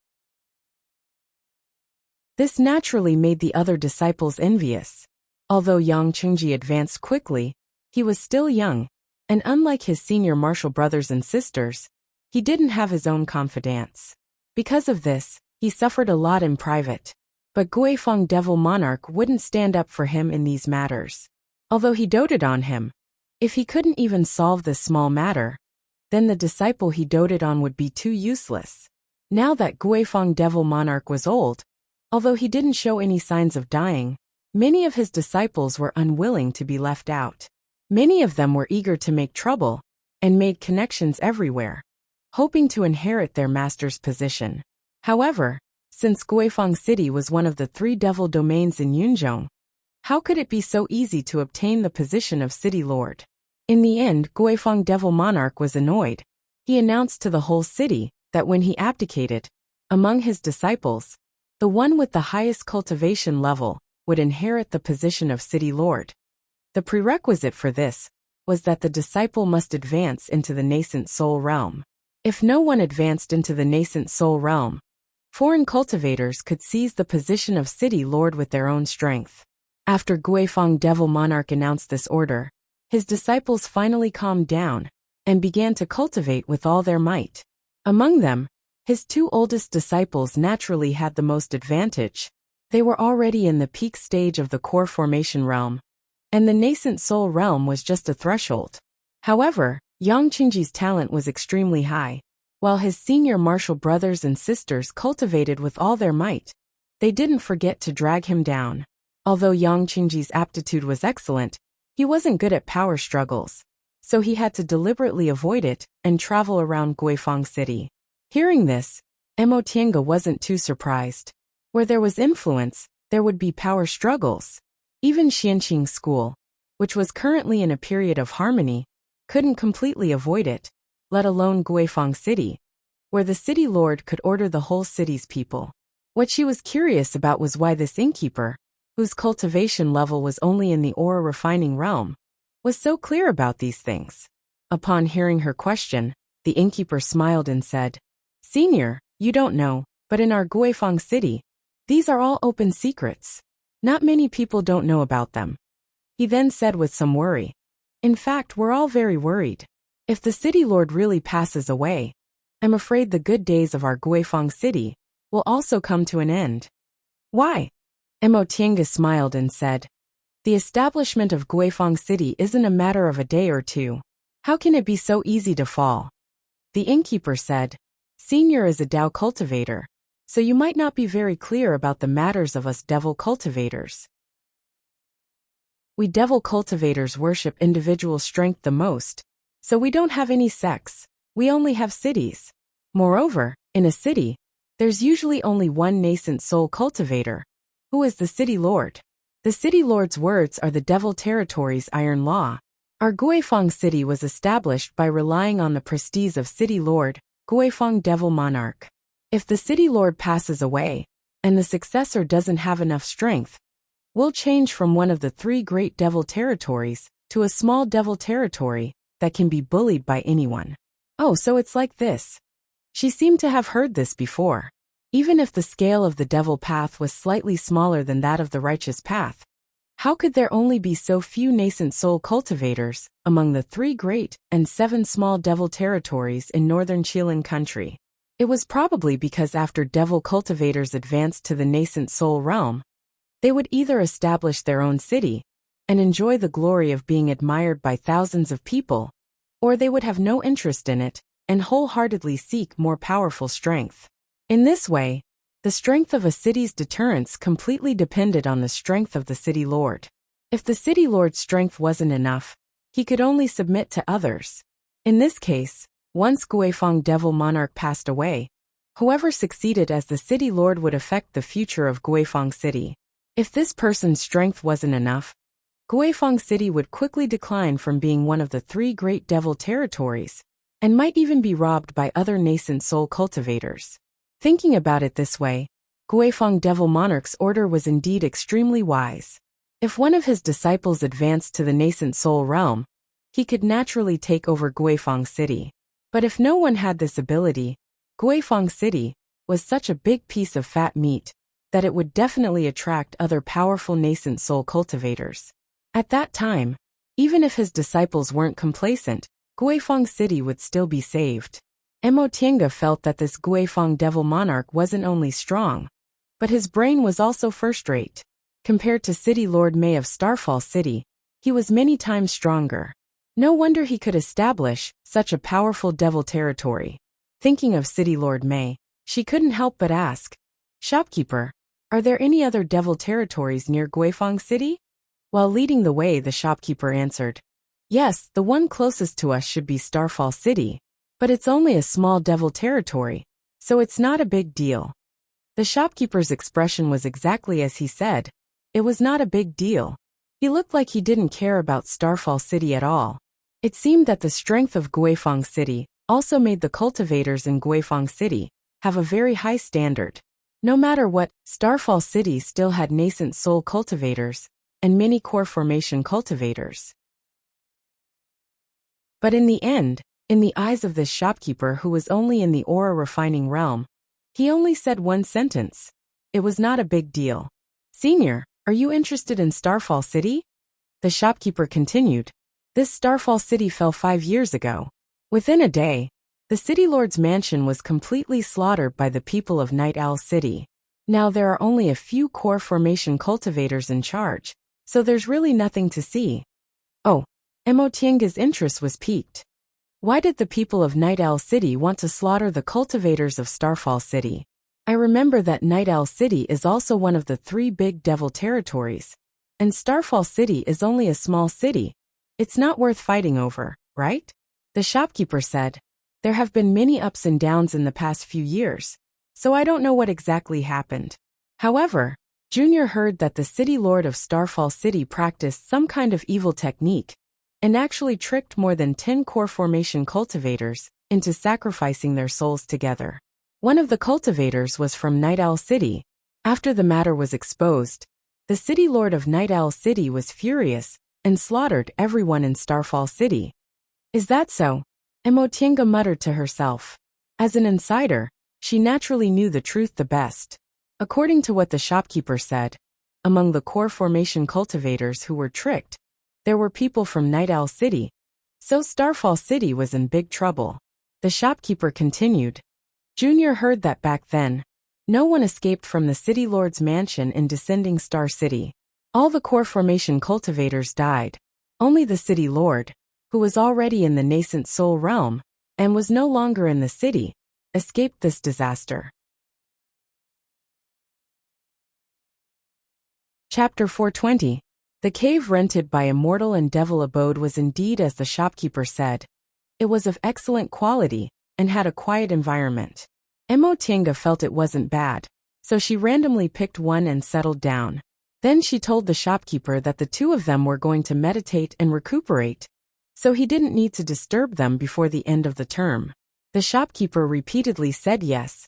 This naturally made the other disciples envious. Although Yang Qingji advanced quickly, he was still young, and unlike his senior martial brothers and sisters, he didn't have his own confidants. Because of this, he suffered a lot in private. But Guifang Devil Monarch wouldn't stand up for him in these matters. Although he doted on him, if he couldn't even solve this small matter, then the disciple he doted on would be too useless. Now that Guifang Devil Monarch was old, although he didn't show any signs of dying, many of his disciples were unwilling to be left out. Many of them were eager to make trouble and made connections everywhere, hoping to inherit their master's position. However, since Guifang City was one of the 3 devil domains in Yunzhong, how could it be so easy to obtain the position of city lord? In the end, Guifang Devil Monarch was annoyed. He announced to the whole city that when he abdicated, among his disciples, the one with the highest cultivation level would inherit the position of city lord. The prerequisite for this was that the disciple must advance into the nascent soul realm. If no one advanced into the nascent soul realm, foreign cultivators could seize the position of city lord with their own strength. After Guifang Devil Monarch announced this order, his disciples finally calmed down and began to cultivate with all their might. Among them, his 2 oldest disciples naturally had the most advantage. They were already in the peak stage of the core formation realm, and the nascent soul realm was just a threshold. However, Yang Qingji's talent was extremely high. While his senior martial brothers and sisters cultivated with all their might, they didn't forget to drag him down. Although Yang Qingji's aptitude was excellent, he wasn't good at power struggles. so he had to deliberately avoid it and travel around Guifang City. Hearing this, Mo Tiange wasn't too surprised. Where there was influence, there would be power struggles. Even Xianqing School, which was currently in a period of harmony, couldn't completely avoid it, let alone Guifang City, where the city lord could order the whole city's people. What she was curious about was why this innkeeper, whose cultivation level was only in the ore refining realm, was so clear about these things. Upon hearing her question, the innkeeper smiled and said, "Senior, you don't know, but in our Guifang City, these are all open secrets. Not many people don't know about them." He then said with some worry, "In fact, we're all very worried. If the city lord really passes away, I'm afraid the good days of our Guifang City will also come to an end." "Why?" Mo Tiange smiled and said, "The establishment of Guifang City isn't a matter of a day or two. How can it be so easy to fall?" The innkeeper said, "Senior is a Dao cultivator, so you might not be very clear about the matters of us devil cultivators. We devil cultivators worship individual strength the most, so we don't have any sects, we only have cities. Moreover, in a city, there's usually only one nascent soul cultivator, who is the city lord. The city lord's words are the devil territory's iron law. Our Guifang City was established by relying on the prestige of city lord, Guifang devil monarch. If the city lord passes away, and the successor doesn't have enough strength, we'll change from one of the 3 great devil territories to a small devil territory that can be bullied by anyone." "Oh, so it's like this." She seemed to have heard this before. Even if the scale of the devil path was slightly smaller than that of the righteous path, how could there only be so few nascent soul cultivators among the 3 great and 7 small devil territories in northern Qilin country? It was probably because after devil cultivators advanced to the nascent soul realm, they would either establish their own city and enjoy the glory of being admired by thousands of people, or they would have no interest in it and wholeheartedly seek more powerful strength. In this way, the strength of a city's deterrence completely depended on the strength of the city lord. If the city lord's strength wasn't enough, he could only submit to others. In this case, once Guifang Devil Monarch passed away, whoever succeeded as the city lord would affect the future of Guifang City. If this person's strength wasn't enough, Guifang City would quickly decline from being one of the 3 great devil territories, and might even be robbed by other nascent soul cultivators. Thinking about it this way, Guifang Devil Monarch's order was indeed extremely wise. If one of his disciples advanced to the nascent soul realm, he could naturally take over Guifang City. But if no one had this ability, Guifang City was such a big piece of fat meat that it would definitely attract other powerful nascent soul cultivators. At that time, even if his disciples weren't complacent, Guifang City would still be saved. Mo Tiange felt that this Guifang Devil Monarch wasn't only strong, but his brain was also first-rate. Compared to City Lord Mei of Starfall City, he was many times stronger. No wonder he could establish such a powerful devil territory. Thinking of City Lord Mei, she couldn't help but ask, "Shopkeeper, are there any other devil territories near Guifang City?" While leading the way, the shopkeeper answered, "Yes, the one closest to us should be Starfall City, but it's only a small devil territory, so it's not a big deal." The shopkeeper's expression was exactly as he said. It was not a big deal. He looked like he didn't care about Starfall City at all. It seemed that the strength of Guifang City also made the cultivators in Guifang City have a very high standard. No matter what, Starfall City still had nascent soul cultivators and many core formation cultivators. But in the end, in the eyes of this shopkeeper who was only in the ore refining realm, he only said one sentence. It was not a big deal. "Senior, are you interested in Starfall City?" The shopkeeper continued. "This Starfall City fell 5 years ago. Within a day, the city lord's mansion was completely slaughtered by the people of Night Owl City. Now there are only a few core formation cultivators in charge, so there's really nothing to see." Oh, Mo Tiange's interest was piqued. Why did the people of Night Owl City want to slaughter the cultivators of Starfall City? I remember that Night Owl City is also one of the 3 big devil territories, and Starfall City is only a small city. It's not worth fighting over. right? The shopkeeper said, "There have been many ups and downs in the past few years, so I don't know what exactly happened." However, Junior heard that the city lord of Starfall City practiced some kind of evil technique and actually tricked more than 10 core formation cultivators into sacrificing their souls together. One of the cultivators was from Night Owl City. After the matter was exposed, the city lord of Night Owl City was furious and slaughtered everyone in Starfall City. "Is that so?" Emotienga muttered to herself. As an insider, she naturally knew the truth the best. According to what the shopkeeper said, among the core formation cultivators who were tricked, there were people from Night Owl City, so Starfall City was in big trouble. The shopkeeper continued. Junior heard that back then, no one escaped from the city lord's mansion in descending Star City. All the core formation cultivators died. Only the city lord, who was already in the nascent soul realm and was no longer in the city, escaped this disaster. Chapter 420. The cave rented by Immortal and Devil Abode was indeed as the shopkeeper said. It was of excellent quality and had a quiet environment. Emotienga felt it wasn't bad, so she randomly picked one and settled down. Then she told the shopkeeper that the two of them were going to meditate and recuperate, so he didn't need to disturb them before the end of the term. The shopkeeper repeatedly said yes,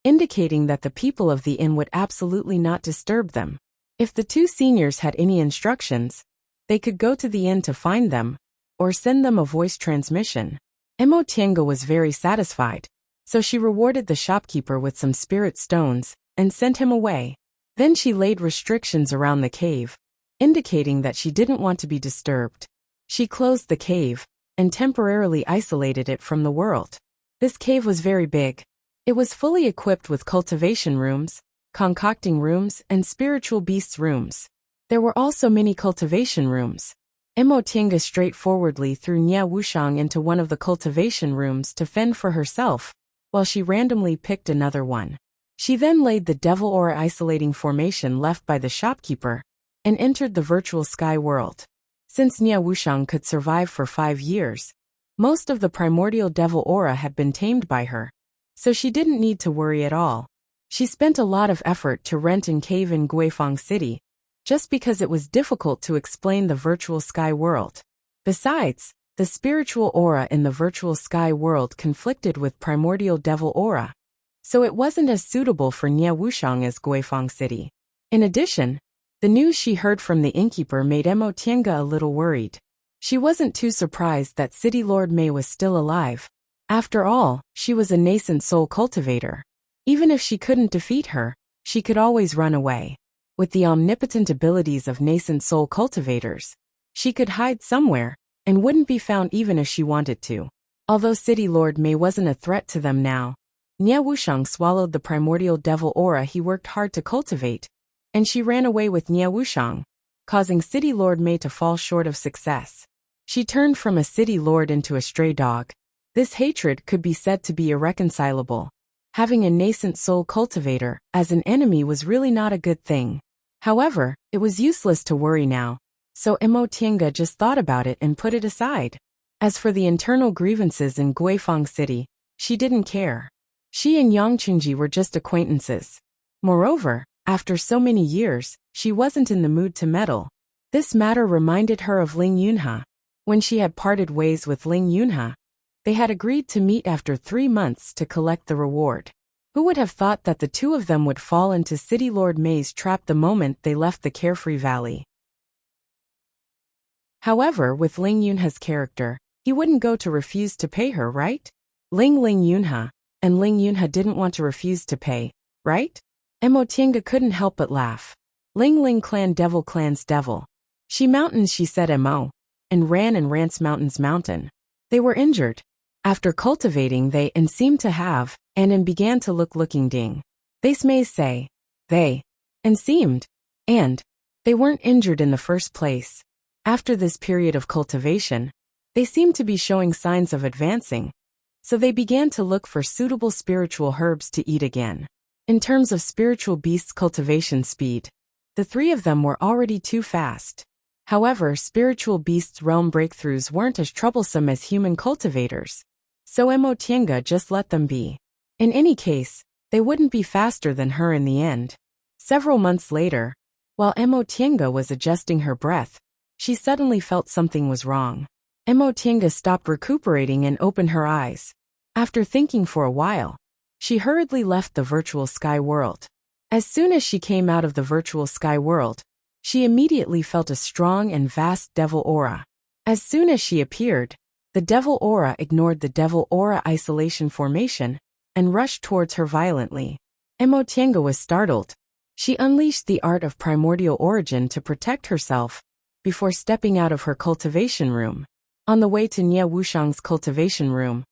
indicating that the people of the inn would absolutely not disturb them. If the two seniors had any instructions, they could go to the inn to find them, or send them a voice transmission. Emotienga was very satisfied, so she rewarded the shopkeeper with some spirit stones and sent him away. Then she laid restrictions around the cave, indicating that she didn't want to be disturbed. She closed the cave and temporarily isolated it from the world. This cave was very big. It was fully equipped with cultivation rooms, concocting rooms, and spiritual beasts rooms. There were also many cultivation rooms. Emotienga straightforwardly threw Nia Wuxiang into one of the cultivation rooms to fend for herself, while she randomly picked another one. She then laid the devil aura isolating formation left by the shopkeeper and entered the virtual sky world. Since Nia Wuxiang could survive for 5 years, most of the primordial devil aura had been tamed by her, so she didn't need to worry at all. She spent a lot of effort to rent and cave in Guifang City, just because it was difficult to explain the virtual sky world. Besides, the spiritual aura in the virtual sky world conflicted with primordial devil aura, so it wasn't as suitable for Nia Wuxiang as Guifang City. In addition, the news she heard from the innkeeper made Emotienga a little worried. She wasn't too surprised that City Lord Mei was still alive. After all, she was a nascent soul cultivator. Even if she couldn't defeat her, she could always run away. With the omnipotent abilities of nascent soul cultivators, she could hide somewhere and wouldn't be found even if she wanted to. Although City Lord Mei wasn't a threat to them now, Nia Wuxiang swallowed the primordial devil aura he worked hard to cultivate, and she ran away with Nia Wuxiang, causing City Lord Mei to fall short of success. She turned from a city lord into a stray dog. This hatred could be said to be irreconcilable. Having a nascent soul cultivator as an enemy was really not a good thing. However, it was useless to worry now, so Emotienga just thought about it and put it aside. As for the internal grievances in Guifang City, she didn't care. She and Yang Qingji were just acquaintances. Moreover, after so many years, she wasn't in the mood to meddle. This matter reminded her of Ling Yunhe. When she had parted ways with Ling Yunhe, they had agreed to meet after 3 months to collect the reward. Who would have thought that the two of them would fall into City Lord Mei's trap the moment they left the carefree valley? However, with Ling Yunhe's character, he wouldn't go to refuse to pay her, right? Ling Yunhe, and Ling Yunhe didn't want to refuse to pay, right? Emotienga couldn't help but laugh. Ling clan devil clan's devil. She mountains, she said Mo, and ran and Rance Mountain's mountain. They were injured. After cultivating they and seemed to have, and began to looking ding. They may say, they, and seemed, and, they weren't injured in the first place. After this period of cultivation, they seemed to be showing signs of advancing, so they began to look for suitable spiritual herbs to eat again. In terms of spiritual beasts cultivation speed, the 3 of them were already too fast. However, spiritual beasts' realm breakthroughs weren't as troublesome as human cultivators. So Emotienga just let them be. In any case, they wouldn't be faster than her in the end. Several months later, while Emotienga was adjusting her breath, she suddenly felt something was wrong. Emotienga stopped recuperating and opened her eyes. After thinking for a while, she hurriedly left the virtual sky world. As soon as she came out of the virtual sky world, she immediately felt a strong and vast devil aura. As soon as she appeared, the devil aura ignored the devil aura isolation formation and rushed towards her violently. Emotienga was startled. She unleashed the art of primordial origin to protect herself before stepping out of her cultivation room. On the way to Nie Wuxiang's cultivation room,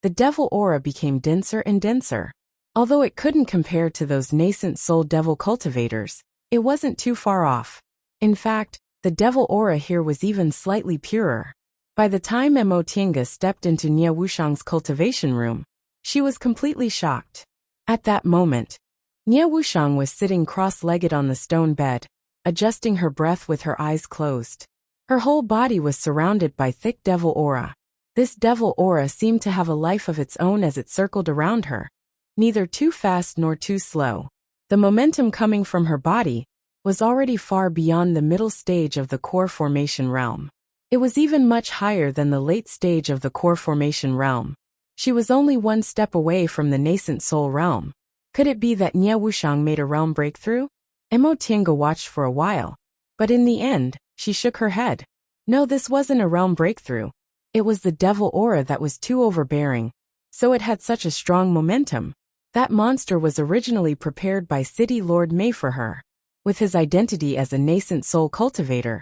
the devil aura became denser and denser. Although it couldn't compare to those nascent soul devil cultivators, it wasn't too far off. In fact, the devil aura here was even slightly purer. By the time Emotienga stepped into Nie Wuxiang's cultivation room, she was completely shocked. At that moment, Nie Wuxiang was sitting cross-legged on the stone bed, adjusting her breath with her eyes closed. Her whole body was surrounded by thick devil aura. This devil aura seemed to have a life of its own as it circled around her, neither too fast nor too slow. The momentum coming from her body was already far beyond the middle stage of the core formation realm. It was even much higher than the late stage of the core formation realm. She was only one step away from the nascent soul realm. Could it be that Nie Wuxiang made a realm breakthrough? Emotienga watched for a while, but in the end, she shook her head. No, this wasn't a realm breakthrough. It was the devil aura that was too overbearing, so it had such a strong momentum. That monster was originally prepared by City Lord Mei for her. With his identity as a nascent soul cultivator,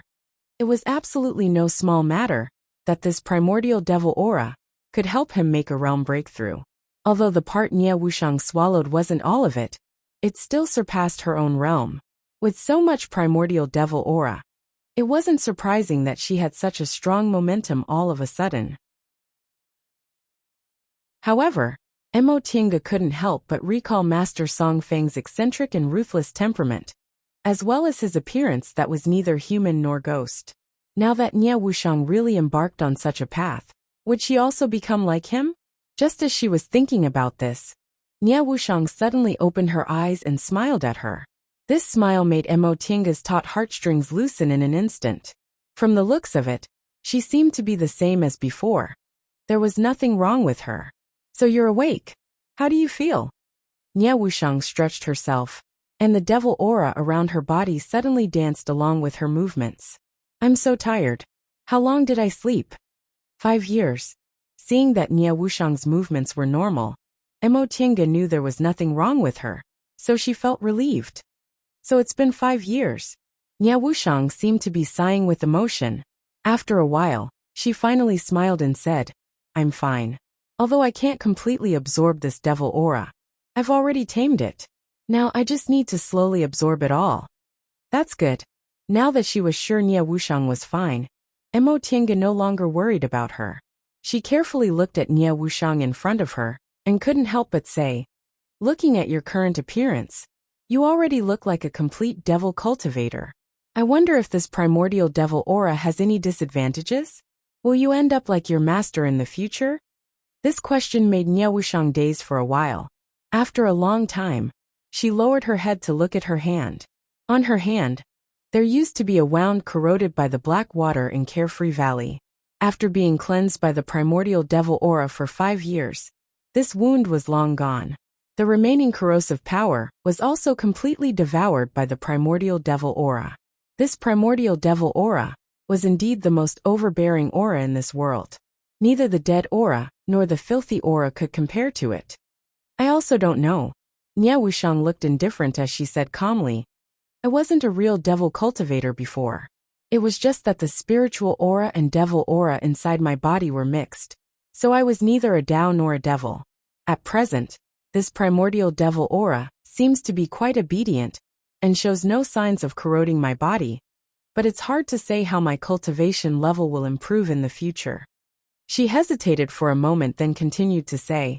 it was absolutely no small matter that this primordial devil aura could help him make a realm breakthrough. Although the part Nie Wuxiang swallowed wasn't all of it, it still surpassed her own realm. With so much primordial devil aura, it wasn't surprising that she had such a strong momentum all of a sudden. However, Emotienga couldn't help but recall Master Song Feng's eccentric and ruthless temperament, as well as his appearance that was neither human nor ghost. Now that Nie Wuxiang really embarked on such a path, would she also become like him? Just as she was thinking about this, Nie Wuxiang suddenly opened her eyes and smiled at her. This smile made Emotienga's taut heartstrings loosen in an instant. From the looks of it, she seemed to be the same as before. There was nothing wrong with her. So you're awake. How do you feel? Nie Wuxiang stretched herself, and the devil aura around her body suddenly danced along with her movements. I'm so tired. How long did I sleep? 5 years. Seeing that Nie Wuxiang's movements were normal, Emotienga knew there was nothing wrong with her, so she felt relieved. So it's been 5 years. Nie Wuxiang seemed to be sighing with emotion. After a while, she finally smiled and said, I'm fine. Although I can't completely absorb this devil aura, I've already tamed it. Now I just need to slowly absorb it all. That's good. Now that she was sure Nie Wuxiang was fine, Emotienga no longer worried about her. She carefully looked at Nie Wuxiang in front of her, and couldn't help but say, looking at your current appearance, you already look like a complete devil cultivator. I wonder if this primordial devil aura has any disadvantages? Will you end up like your master in the future? This question made Nie Wuxiang daze for a while. After a long time, she lowered her head to look at her hand. On her hand, there used to be a wound corroded by the black water in Carefree Valley. After being cleansed by the primordial devil aura for 5 years, this wound was long gone. The remaining corrosive power was also completely devoured by the primordial devil aura. This primordial devil aura was indeed the most overbearing aura in this world. Neither the dead aura nor the filthy aura could compare to it. I also don't know. Nie Wuxiang looked indifferent as she said calmly, I wasn't a real devil cultivator before. It was just that the spiritual aura and devil aura inside my body were mixed, so I was neither a Dao nor a devil. At present, this primordial devil aura seems to be quite obedient and shows no signs of corroding my body, but it's hard to say how my cultivation level will improve in the future. She hesitated for a moment, then continued to say,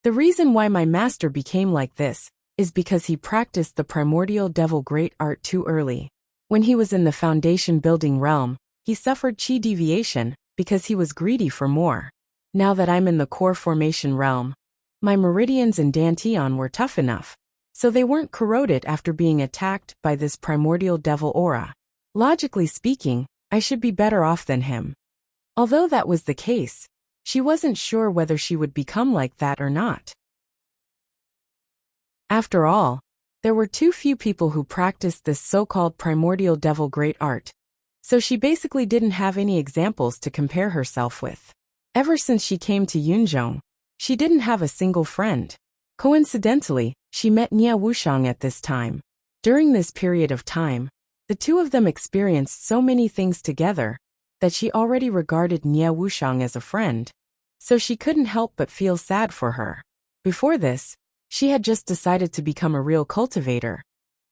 the reason why my master became like this is because he practiced the primordial devil great art too early. When he was in the foundation building realm, he suffered chi deviation because he was greedy for more. Now that I'm in the core formation realm, my meridians and dantian were tough enough, so they weren't corroded after being attacked by this primordial devil aura. Logically speaking, I should be better off than him. Although that was the case, she wasn't sure whether she would become like that or not. After all, there were too few people who practiced this so-called primordial devil great art, so she basically didn't have any examples to compare herself with. Ever since she came to Yunzhong, she didn't have a single friend. Coincidentally, she met Nie Wuxiang at this time. During this period of time, the two of them experienced so many things together that she already regarded Nie Wuxiang as a friend, so she couldn't help but feel sad for her. Before this, she had just decided to become a real cultivator.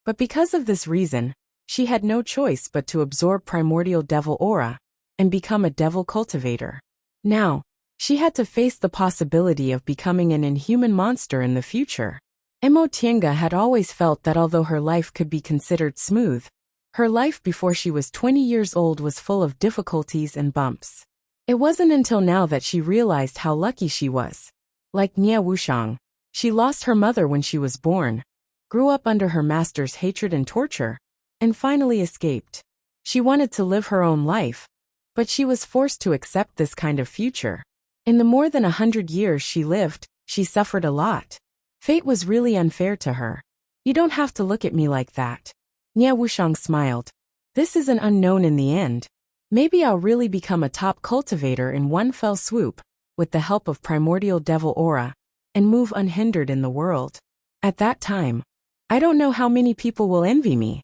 But because of this reason, she had no choice but to absorb primordial devil aura and become a devil cultivator. Now, she had to face the possibility of becoming an inhuman monster in the future. Emo Tienga had always felt that although her life could be considered smooth, her life before she was 20 years old was full of difficulties and bumps. It wasn't until now that she realized how lucky she was. Like Nie Wuxiang, she lost her mother when she was born, grew up under her master's hatred and torture, and finally escaped. She wanted to live her own life, but she was forced to accept this kind of future. In the more than 100 years she lived, she suffered a lot. Fate was really unfair to her. You don't have to look at me like that. Nie Wuxiang smiled. This is an unknown in the end. Maybe I'll really become a top cultivator in one fell swoop, with the help of primordial devil aura, and move unhindered in the world. At that time, I don't know how many people will envy me.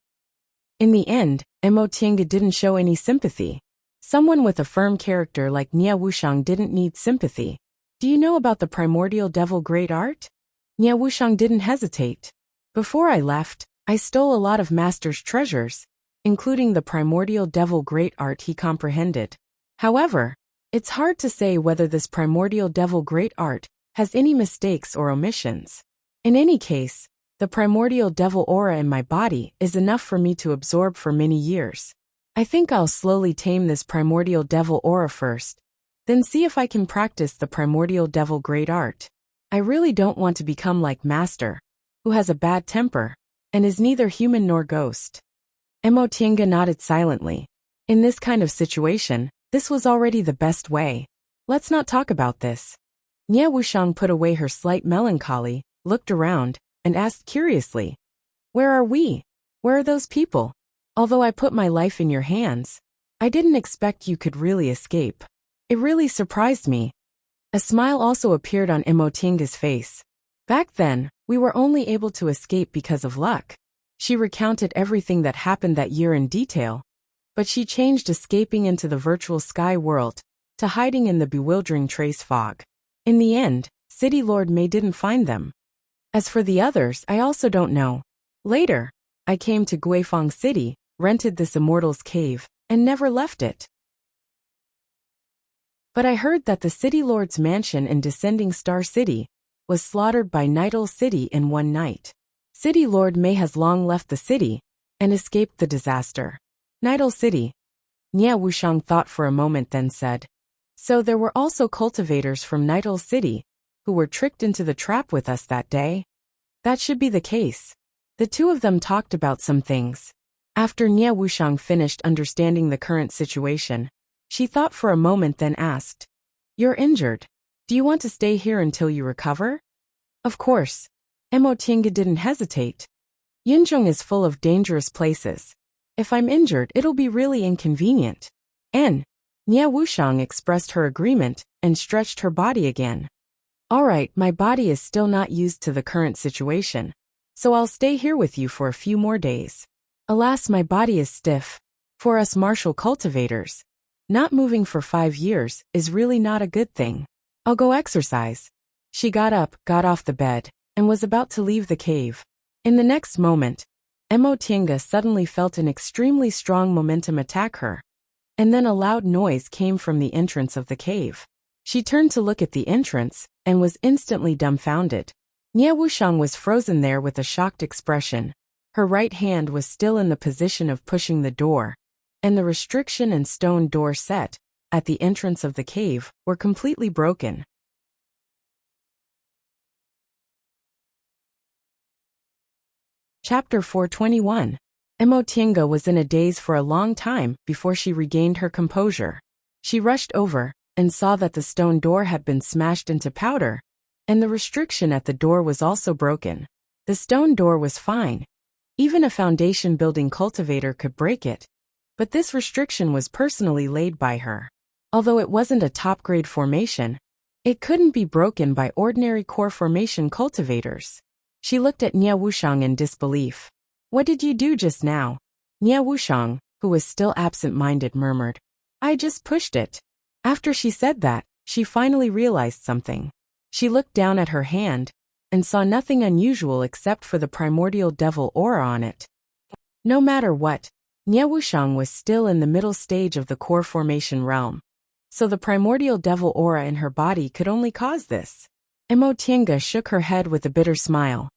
In the end, Emo Tienga didn't show any sympathy. Someone with a firm character like Nie Wuxiang didn't need sympathy. Do you know about the primordial devil great art? Nie Wuxiang didn't hesitate. Before I left, I stole a lot of master's treasures, including the primordial devil great art he comprehended. However, it's hard to say whether this primordial devil great art has any mistakes or omissions. In any case, the primordial devil aura in my body is enough for me to absorb for many years. I think I'll slowly tame this primordial devil aura first, then see if I can practice the primordial devil great art. I really don't want to become like Master, who has a bad temper, and is neither human nor ghost. Emo Tienga nodded silently. In this kind of situation, this was already the best way. Let's not talk about this. Nie Wuxiang put away her slight melancholy, looked around, and asked curiously, "Where are we? Where are those people? Although I put my life in your hands, I didn't expect you could really escape. It really surprised me." A smile also appeared on Emo Tienga's face. Back then, we were only able to escape because of luck. She recounted everything that happened that year in detail, but she changed escaping into the virtual sky world to hiding in the bewildering trace fog. In the end, City Lord Mei didn't find them. As for the others, I also don't know. Later, I came to Guifang City, rented this immortal's cave, and never left it. But I heard that the City Lord's mansion in Descending Star City was slaughtered by Nidal City in one night. City Lord Mei has long left the city and escaped the disaster. Nidal City. Nie Wuxiang thought for a moment, then said, "So there were also cultivators from Nidal City who were tricked into the trap with us that day?" That should be the case. The two of them talked about some things. After Nie Wuxiang finished understanding the current situation, she thought for a moment, then asked, "You're injured. Do you want to stay here until you recover?" Of course. Emo Tienga didn't hesitate. Yunzhong is full of dangerous places. If I'm injured, it'll be really inconvenient. Nie Wuxiang expressed her agreement and stretched her body again. All right, my body is still not used to the current situation, so I'll stay here with you for a few more days. Alas, my body is stiff. For us martial cultivators, not moving for 5 years is really not a good thing. I'll go exercise. She got up, got off the bed, and was about to leave the cave. In the next moment, Emo Tienga suddenly felt an extremely strong momentum attack her, and then a loud noise came from the entrance of the cave. She turned to look at the entrance, and was instantly dumbfounded. Nie Wuxiang was frozen there with a shocked expression. Her right hand was still in the position of pushing the door, and the restriction and stone door set at the entrance of the cave were completely broken. Chapter 421. Emotienga was in a daze for a long time before she regained her composure. She rushed over and saw that the stone door had been smashed into powder, and the restriction at the door was also broken. The stone door was fine. Even a foundation-building cultivator could break it, but this restriction was personally laid by her. Although it wasn't a top-grade formation, it couldn't be broken by ordinary core formation cultivators. She looked at Nie Wuxiang in disbelief. "What did you do just now?" Nie Wuxiang, who was still absent-minded, murmured, "I just pushed it." After she said that, she finally realized something. She looked down at her hand and saw nothing unusual except for the primordial devil aura on it. No matter what, Nie Wuxiang was still in the middle stage of the core formation realm, so the primordial devil aura in her body could only cause this. Emotienga shook her head with a bitter smile.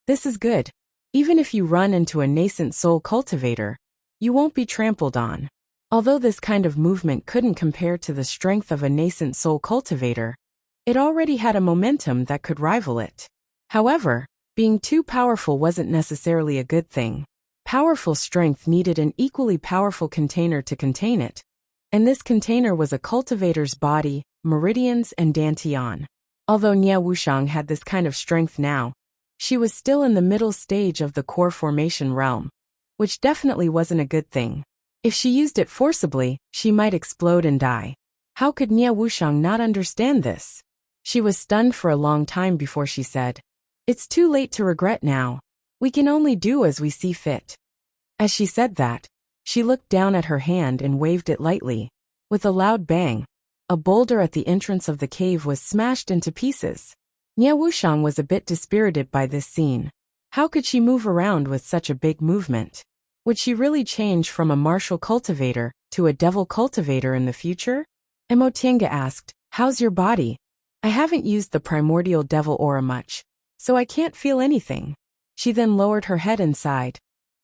"This is good. Even if you run into a nascent soul cultivator, you won't be trampled on." Although this kind of movement couldn't compare to the strength of a nascent soul cultivator, it already had a momentum that could rival it. However, being too powerful wasn't necessarily a good thing. Powerful strength needed an equally powerful container to contain it, and this container was a cultivator's body, meridians, and dantian. Although Nie Wuxiang had this kind of strength now, she was still in the middle stage of the core formation realm, which definitely wasn't a good thing. If she used it forcibly, she might explode and die. How could Nie Wuxiang not understand this? She was stunned for a long time before she said, "It's too late to regret now. We can only do as we see fit." As she said that, she looked down at her hand and waved it lightly. With a loud bang, a boulder at the entrance of the cave was smashed into pieces. Nie Wuxiang was a bit dispirited by this scene. How could she move around with such a big movement? Would she really change from a martial cultivator to a devil cultivator in the future? Emotienga asked, "How's your body?" "I haven't used the primordial devil aura much, so I can't feel anything." She then lowered her head and sighed.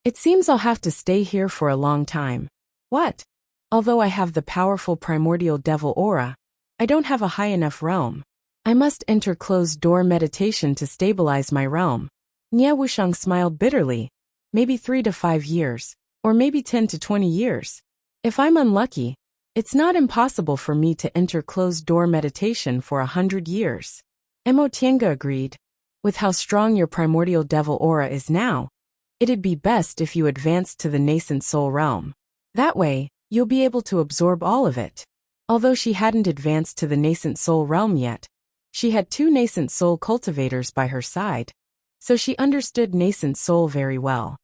"It seems I'll have to stay here for a long time." "What?" "Although I have the powerful primordial devil aura, I don't have a high enough realm. I must enter closed-door meditation to stabilize my realm." Nie Wuxiang smiled bitterly. "Maybe 3 to 5 years, or maybe 10 to 20 years. If I'm unlucky, it's not impossible for me to enter closed-door meditation for 100 years. Emotienga agreed. "With how strong your primordial devil aura is now, it'd be best if you advanced to the nascent soul realm. That way, you'll be able to absorb all of it." Although she hadn't advanced to the nascent soul realm yet, she had 2 nascent soul cultivators by her side, so she understood nascent soul very well.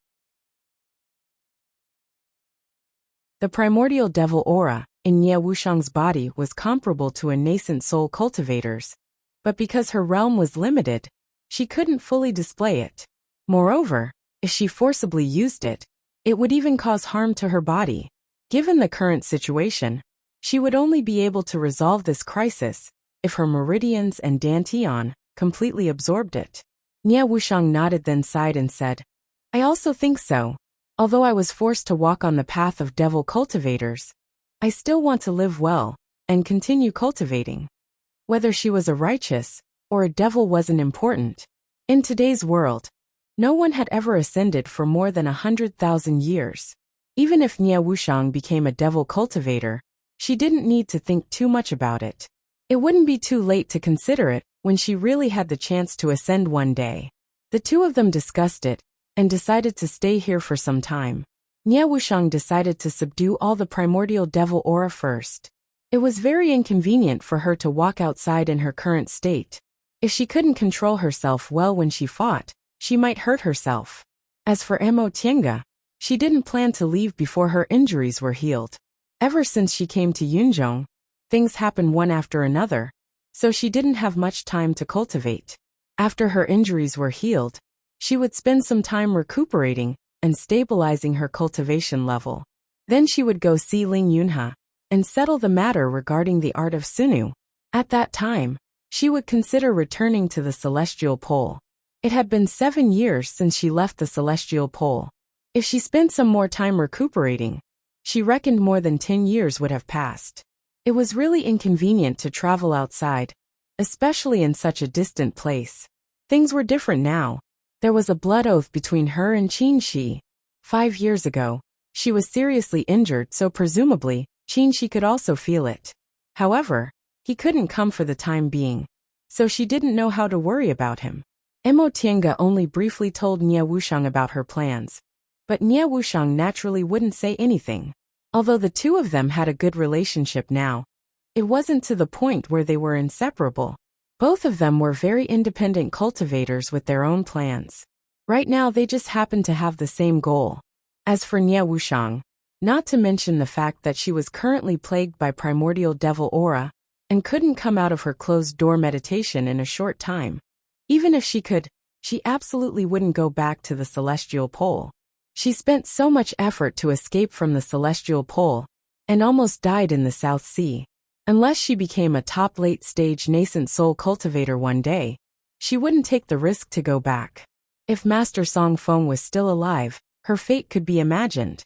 The primordial devil aura in Nie Wuxiang's body was comparable to a nascent soul cultivator's, but because her realm was limited, she couldn't fully display it. Moreover, if she forcibly used it, it would even cause harm to her body. Given the current situation, she would only be able to resolve this crisis if her meridians and dantian completely absorbed it. Nie Wuxiang nodded, then sighed and said, "I also think so. Although I was forced to walk on the path of devil cultivators, I still want to live well and continue cultivating." Whether she was a righteous or a devil wasn't important. In today's world, no one had ever ascended for more than 100,000 years. Even if Nie Wuxiang became a devil cultivator, she didn't need to think too much about it. It wouldn't be too late to consider it when she really had the chance to ascend one day. The two of them discussed it and decided to stay here for some time. Nie Wuxiang decided to subdue all the primordial devil aura first. It was very inconvenient for her to walk outside in her current state. If she couldn't control herself well when she fought, she might hurt herself. As for Emotienga, she didn't plan to leave before her injuries were healed. Ever since she came to Yunzhong, things happened one after another, so she didn't have much time to cultivate. After her injuries were healed, she would spend some time recuperating and stabilizing her cultivation level. Then she would go see Ling Yunhe and settle the matter regarding the art of Sunu. At that time, she would consider returning to the celestial pole. It had been 7 years since she left the celestial pole. If she spent some more time recuperating, she reckoned more than 10 years would have passed. It was really inconvenient to travel outside, especially in such a distant place. Things were different now. There was a blood oath between her and Qin Shi. 5 years ago, she was seriously injured, so presumably, Qin Shi could also feel it. However, he couldn't come for the time being, so she didn't know how to worry about him. Mo Tiange only briefly told Nie Wuxiang about her plans, but Nie Wuxiang naturally wouldn't say anything. Although the two of them had a good relationship now, it wasn't to the point where they were inseparable. Both of them were very independent cultivators with their own plans. Right now they just happened to have the same goal. As for Nie Wuxiang, not to mention the fact that she was currently plagued by primordial devil aura, and couldn't come out of her closed-door meditation in a short time. Even if she could, she absolutely wouldn't go back to the celestial pole. She spent so much effort to escape from the celestial pole, and almost died in the South Sea. Unless she became a top late-stage nascent soul cultivator one day, she wouldn't take the risk to go back. If Master Song Feng was still alive, her fate could be imagined.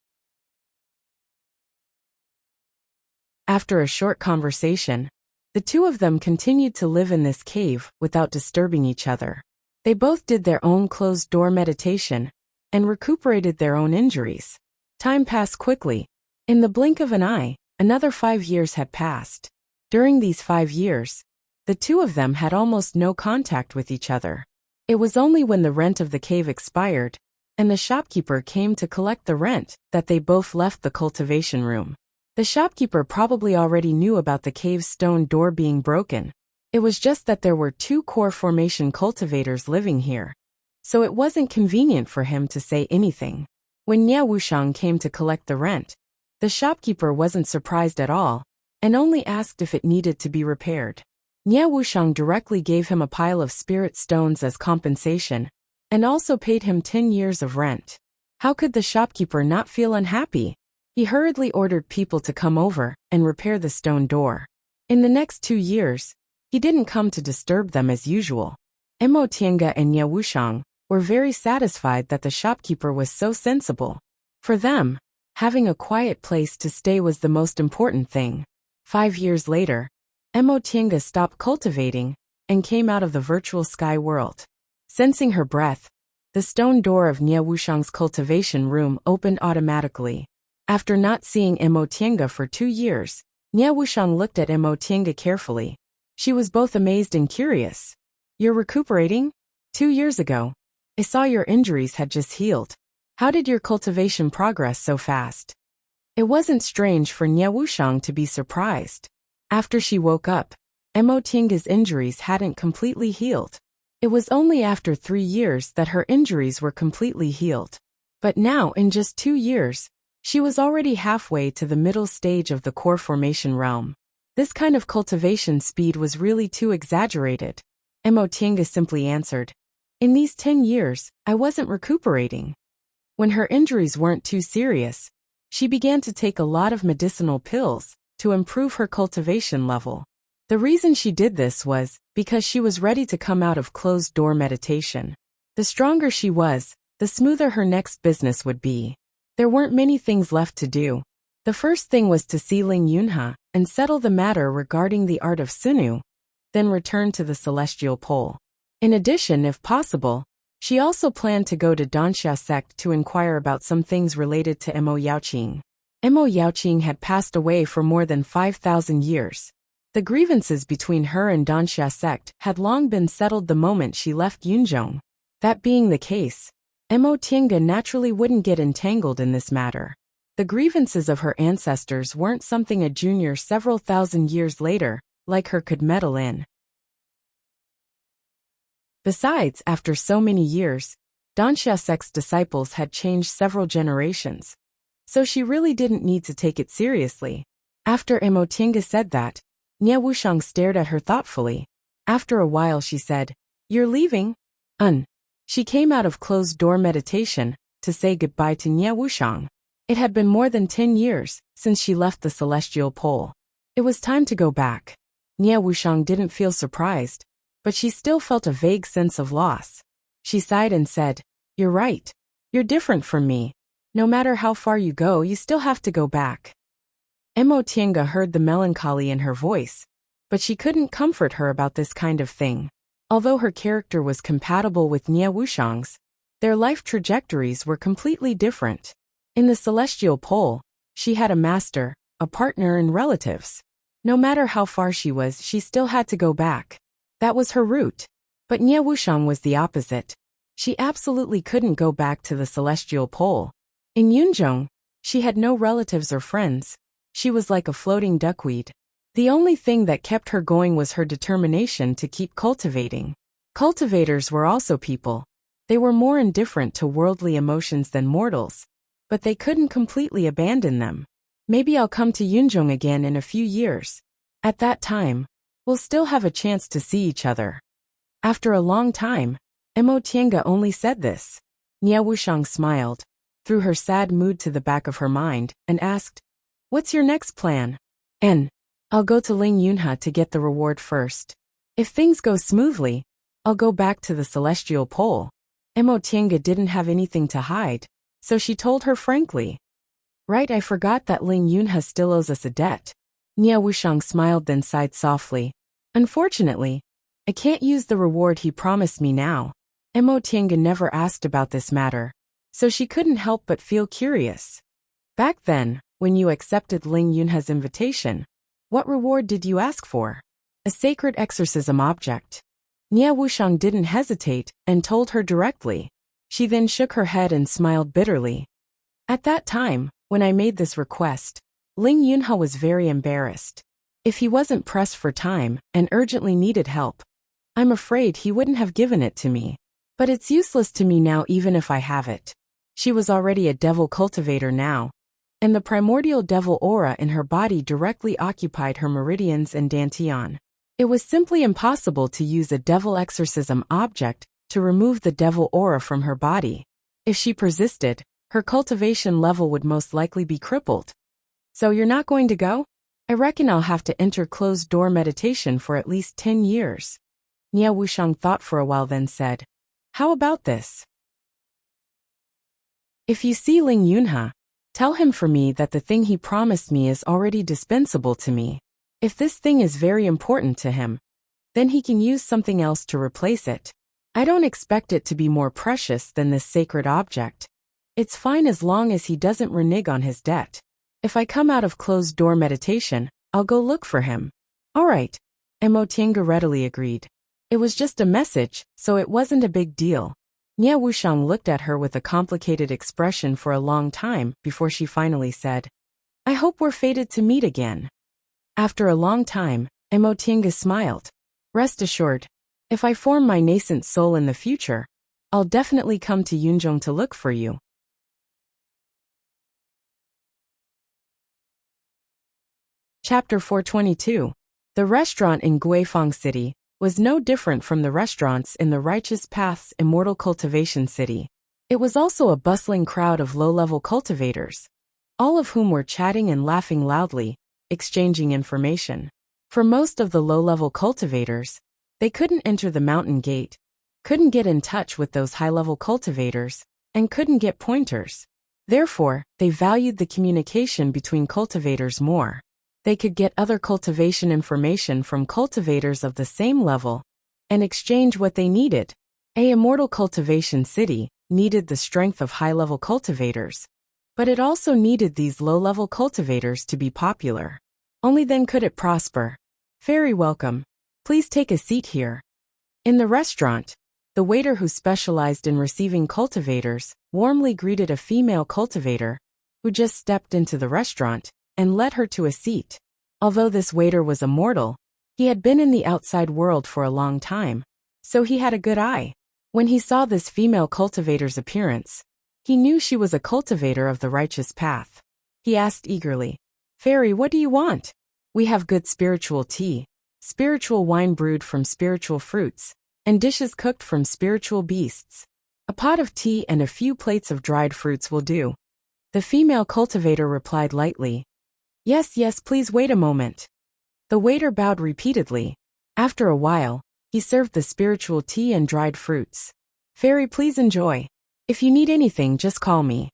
After a short conversation, the two of them continued to live in this cave without disturbing each other. They both did their own closed-door meditation and recuperated their own injuries. Time passed quickly. In the blink of an eye, another 5 years had passed. During these 5 years, the two of them had almost no contact with each other. It was only when the rent of the cave expired, and the shopkeeper came to collect the rent, that they both left the cultivation room. The shopkeeper probably already knew about the cave's stone door being broken. It was just that there were 2 core formation cultivators living here, so it wasn't convenient for him to say anything. When Nie Wuxiang came to collect the rent, the shopkeeper wasn't surprised at all, and only asked if it needed to be repaired. Nie Wuxiang directly gave him a pile of spirit stones as compensation, and also paid him 10 years of rent. How could the shopkeeper not feel unhappy? He hurriedly ordered people to come over and repair the stone door. In the next 2 years, he didn't come to disturb them as usual. Mo Tiange and Nie Wuxiang were very satisfied that the shopkeeper was so sensible. For them, having a quiet place to stay was the most important thing. 5 years later, Mo Tiange stopped cultivating and came out of the virtual sky world. Sensing her breath, the stone door of Nie Wuxiang's cultivation room opened automatically. After not seeing Mo Tiange for 2 years, Nie Wuxiang looked at Mo Tiange carefully. She was both amazed and curious. "You're recuperating? 2 years ago, I saw your injuries had just healed. How did your cultivation progress so fast?" It wasn't strange for Nie Wuxiang to be surprised. After she woke up, Mo Tiange's injuries hadn't completely healed. It was only after 3 years that her injuries were completely healed. But now, in just 2 years, she was already halfway to the middle stage of the core formation realm. This kind of cultivation speed was really too exaggerated. Mo Tiange simply answered, "In these 10 years, I wasn't recuperating." When her injuries weren't too serious, she began to take a lot of medicinal pills to improve her cultivation level. The reason she did this was because she was ready to come out of closed-door meditation. The stronger she was, the smoother her next business would be. There weren't many things left to do. The first thing was to see Ling Yunhe and settle the matter regarding the art of Sunu, then return to the celestial pole. In addition, if possible, she also planned to go to Danxia sect to inquire about some things related to Mo Yaoqing. Mo Yaoqing had passed away for more than 5,000 years. The grievances between her and Danxia sect had long been settled the moment she left Yunzhong. That being the case, Mo Tiange naturally wouldn't get entangled in this matter. The grievances of her ancestors weren't something a junior several thousand years later, like her, could meddle in. Besides, after so many years, Danxia sect's disciples had changed several generations, so she really didn't need to take it seriously. After Mo Tiange said that, Nie Wuxiang stared at her thoughtfully. After a while she said, "You're leaving?" She came out of closed-door meditation to say goodbye to Nie Wuxiang. It had been more than 10 years since she left the celestial pole. It was time to go back. Nie Wuxiang didn't feel surprised, but she still felt a vague sense of loss. She sighed and said, "You're right. You're different from me. No matter how far you go, you still have to go back." Mo Tienga heard the melancholy in her voice, but she couldn't comfort her about this kind of thing. Although her character was compatible with Nie Wuxiang's, their life trajectories were completely different. In the celestial pole, she had a master, a partner and relatives. No matter how far she was, she still had to go back. That was her route. But Nie Wuxiang was the opposite. She absolutely couldn't go back to the celestial pole. In Yunzhong, she had no relatives or friends. She was like a floating duckweed. The only thing that kept her going was her determination to keep cultivating. Cultivators were also people. They were more indifferent to worldly emotions than mortals, but they couldn't completely abandon them. Maybe I'll come to Yunzhong again in a few years. At that time, we'll still have a chance to see each other. After a long time, Mo Tienga only said this. Nie Wuxiang smiled, threw her sad mood to the back of her mind, and asked, "What's your next plan?" I'll go to Ling Yunhe to get the reward first. If things go smoothly, I'll go back to the celestial pole. Mo Tienga didn't have anything to hide, so she told her frankly. "Right, I forgot that Ling Yunhe still owes us a debt." Nie Wuxiang smiled then sighed softly. "Unfortunately, I can't use the reward he promised me now." Mo Tienga never asked about this matter, so she couldn't help but feel curious. "Back then, when you accepted Ling Yunhe's invitation, what reward did you ask for?" "A sacred exorcism object." Nie Wuxiang didn't hesitate and told her directly. She then shook her head and smiled bitterly. "At that time, when I made this request, Ling Yunhe was very embarrassed. If he wasn't pressed for time and urgently needed help, I'm afraid he wouldn't have given it to me. But it's useless to me now even if I have it." She was already a devil cultivator now, and the primordial devil aura in her body directly occupied her meridians and dantian. It was simply impossible to use a devil exorcism object to remove the devil aura from her body. If she persisted, her cultivation level would most likely be crippled. "So you're not going to go?" "I reckon I'll have to enter closed-door meditation for at least 10 years. Nie Wuxiang thought for a while then said, "How about this? If you see Ling Yunhe, tell him for me that the thing he promised me is already dispensable to me. If this thing is very important to him, then he can use something else to replace it. I don't expect it to be more precious than this sacred object. It's fine as long as he doesn't renege on his debt. If I come out of closed-door meditation, I'll go look for him." "All right," Mo Tienga readily agreed. It was just a message, so it wasn't a big deal. Nie Wuxiang looked at her with a complicated expression for a long time before she finally said, "I hope we're fated to meet again." After a long time, Mo Tienga smiled. "Rest assured, if I form my nascent soul in the future, I'll definitely come to Yunzhong to look for you." Chapter 422. The restaurant in Guifang City was no different from the restaurants in the Righteous Path's Immortal Cultivation City. It was also a bustling crowd of low-level cultivators, all of whom were chatting and laughing loudly, exchanging information. For most of the low-level cultivators, they couldn't enter the mountain gate, couldn't get in touch with those high-level cultivators, and couldn't get pointers. Therefore, they valued the communication between cultivators more. They could get other cultivation information from cultivators of the same level and exchange what they needed. A immortal cultivation city needed the strength of high-level cultivators, but it also needed these low-level cultivators to be popular. Only then could it prosper. "Very welcome. Please take a seat here." In the restaurant, the waiter who specialized in receiving cultivators warmly greeted a female cultivator who just stepped into the restaurant and led her to a seat. Although this waiter was a mortal, he had been in the outside world for a long time, so he had a good eye. When he saw this female cultivator's appearance, he knew she was a cultivator of the righteous path. He asked eagerly, "Fairy, what do you want?" "We have good spiritual tea, spiritual wine brewed from spiritual fruits, and dishes cooked from spiritual beasts. A pot of tea and a few plates of dried fruits will do." The female cultivator replied lightly, Yes, please wait a moment." The waiter bowed repeatedly. After a while, he served the spiritual tea and dried fruits. Fairy, please enjoy. If you need anything, just call me.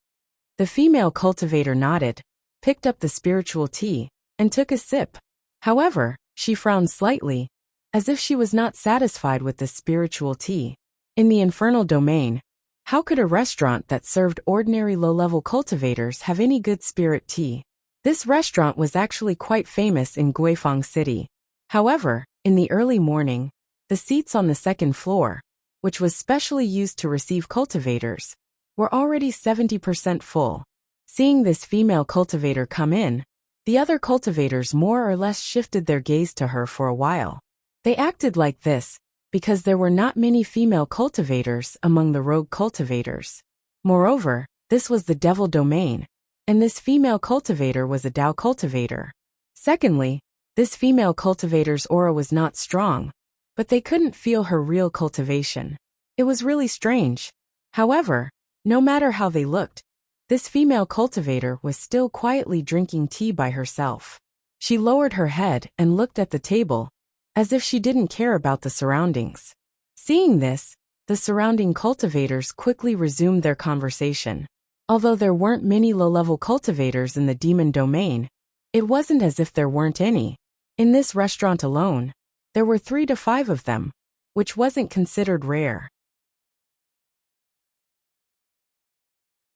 The female cultivator nodded, picked up the spiritual tea, and took a sip. However, she frowned slightly, as if she was not satisfied with the spiritual tea. In the infernal domain, how could a restaurant that served ordinary low-level cultivators have any good spirit tea? This restaurant was actually quite famous in Guifang City. However, in the early morning, the seats on the second floor, which was specially used to receive cultivators, were already 70% full. Seeing this female cultivator come in, the other cultivators more or less shifted their gaze to her for a while. They acted like this because there were not many female cultivators among the rogue cultivators. Moreover, this was the devil domain, and this female cultivator was a Dao cultivator. Secondly, this female cultivator's aura was not strong, but they couldn't feel her real cultivation. It was really strange. However, no matter how they looked, this female cultivator was still quietly drinking tea by herself. She lowered her head and looked at the table, as if she didn't care about the surroundings. Seeing this, the surrounding cultivators quickly resumed their conversation. Although there weren't many low-level cultivators in the demon domain, it wasn't as if there weren't any. In this restaurant alone, there were 3 to 5 of them, which wasn't considered rare.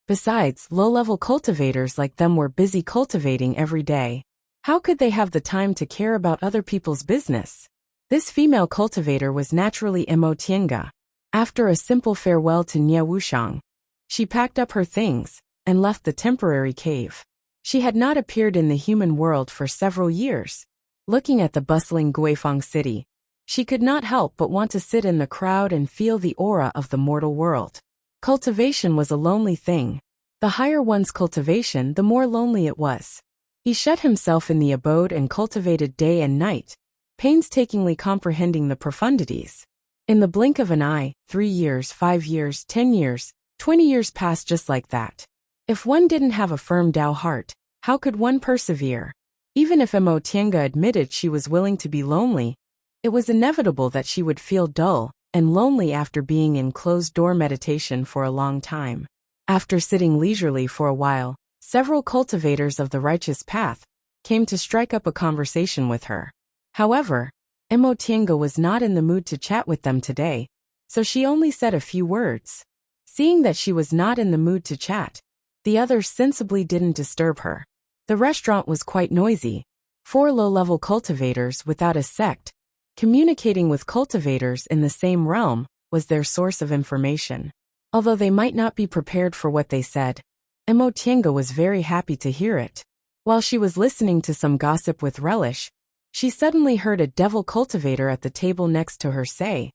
Besides, low-level cultivators like them were busy cultivating every day. How could they have the time to care about other people's business? This female cultivator was naturally Mo Tiange. After a simple farewell to Nie Wuxiang, she packed up her things and left the temporary cave. She had not appeared in the human world for several years. Looking at the bustling Guifang city, she could not help but want to sit in the crowd and feel the aura of the mortal world. Cultivation was a lonely thing. The higher one's cultivation, the more lonely it was. He shut himself in the abode and cultivated day and night, painstakingly comprehending the profundities. In the blink of an eye, 3 years, 5 years, 10 years, 20 years passed just like that. If one didn't have a firm Tao heart, how could one persevere? Even if Mo Tiange admitted she was willing to be lonely, it was inevitable that she would feel dull and lonely after being in closed-door meditation for a long time. After sitting leisurely for a while, several cultivators of the righteous path came to strike up a conversation with her. However, Mo Tiange was not in the mood to chat with them today, so she only said a few words. Seeing that she was not in the mood to chat, the others sensibly didn't disturb her. The restaurant was quite noisy. 4 low-level cultivators without a sect, communicating with cultivators in the same realm, was their source of information. Although they might not be prepared for what they said, Mo Tiange was very happy to hear it. While she was listening to some gossip with relish, she suddenly heard a devil cultivator at the table next to her say,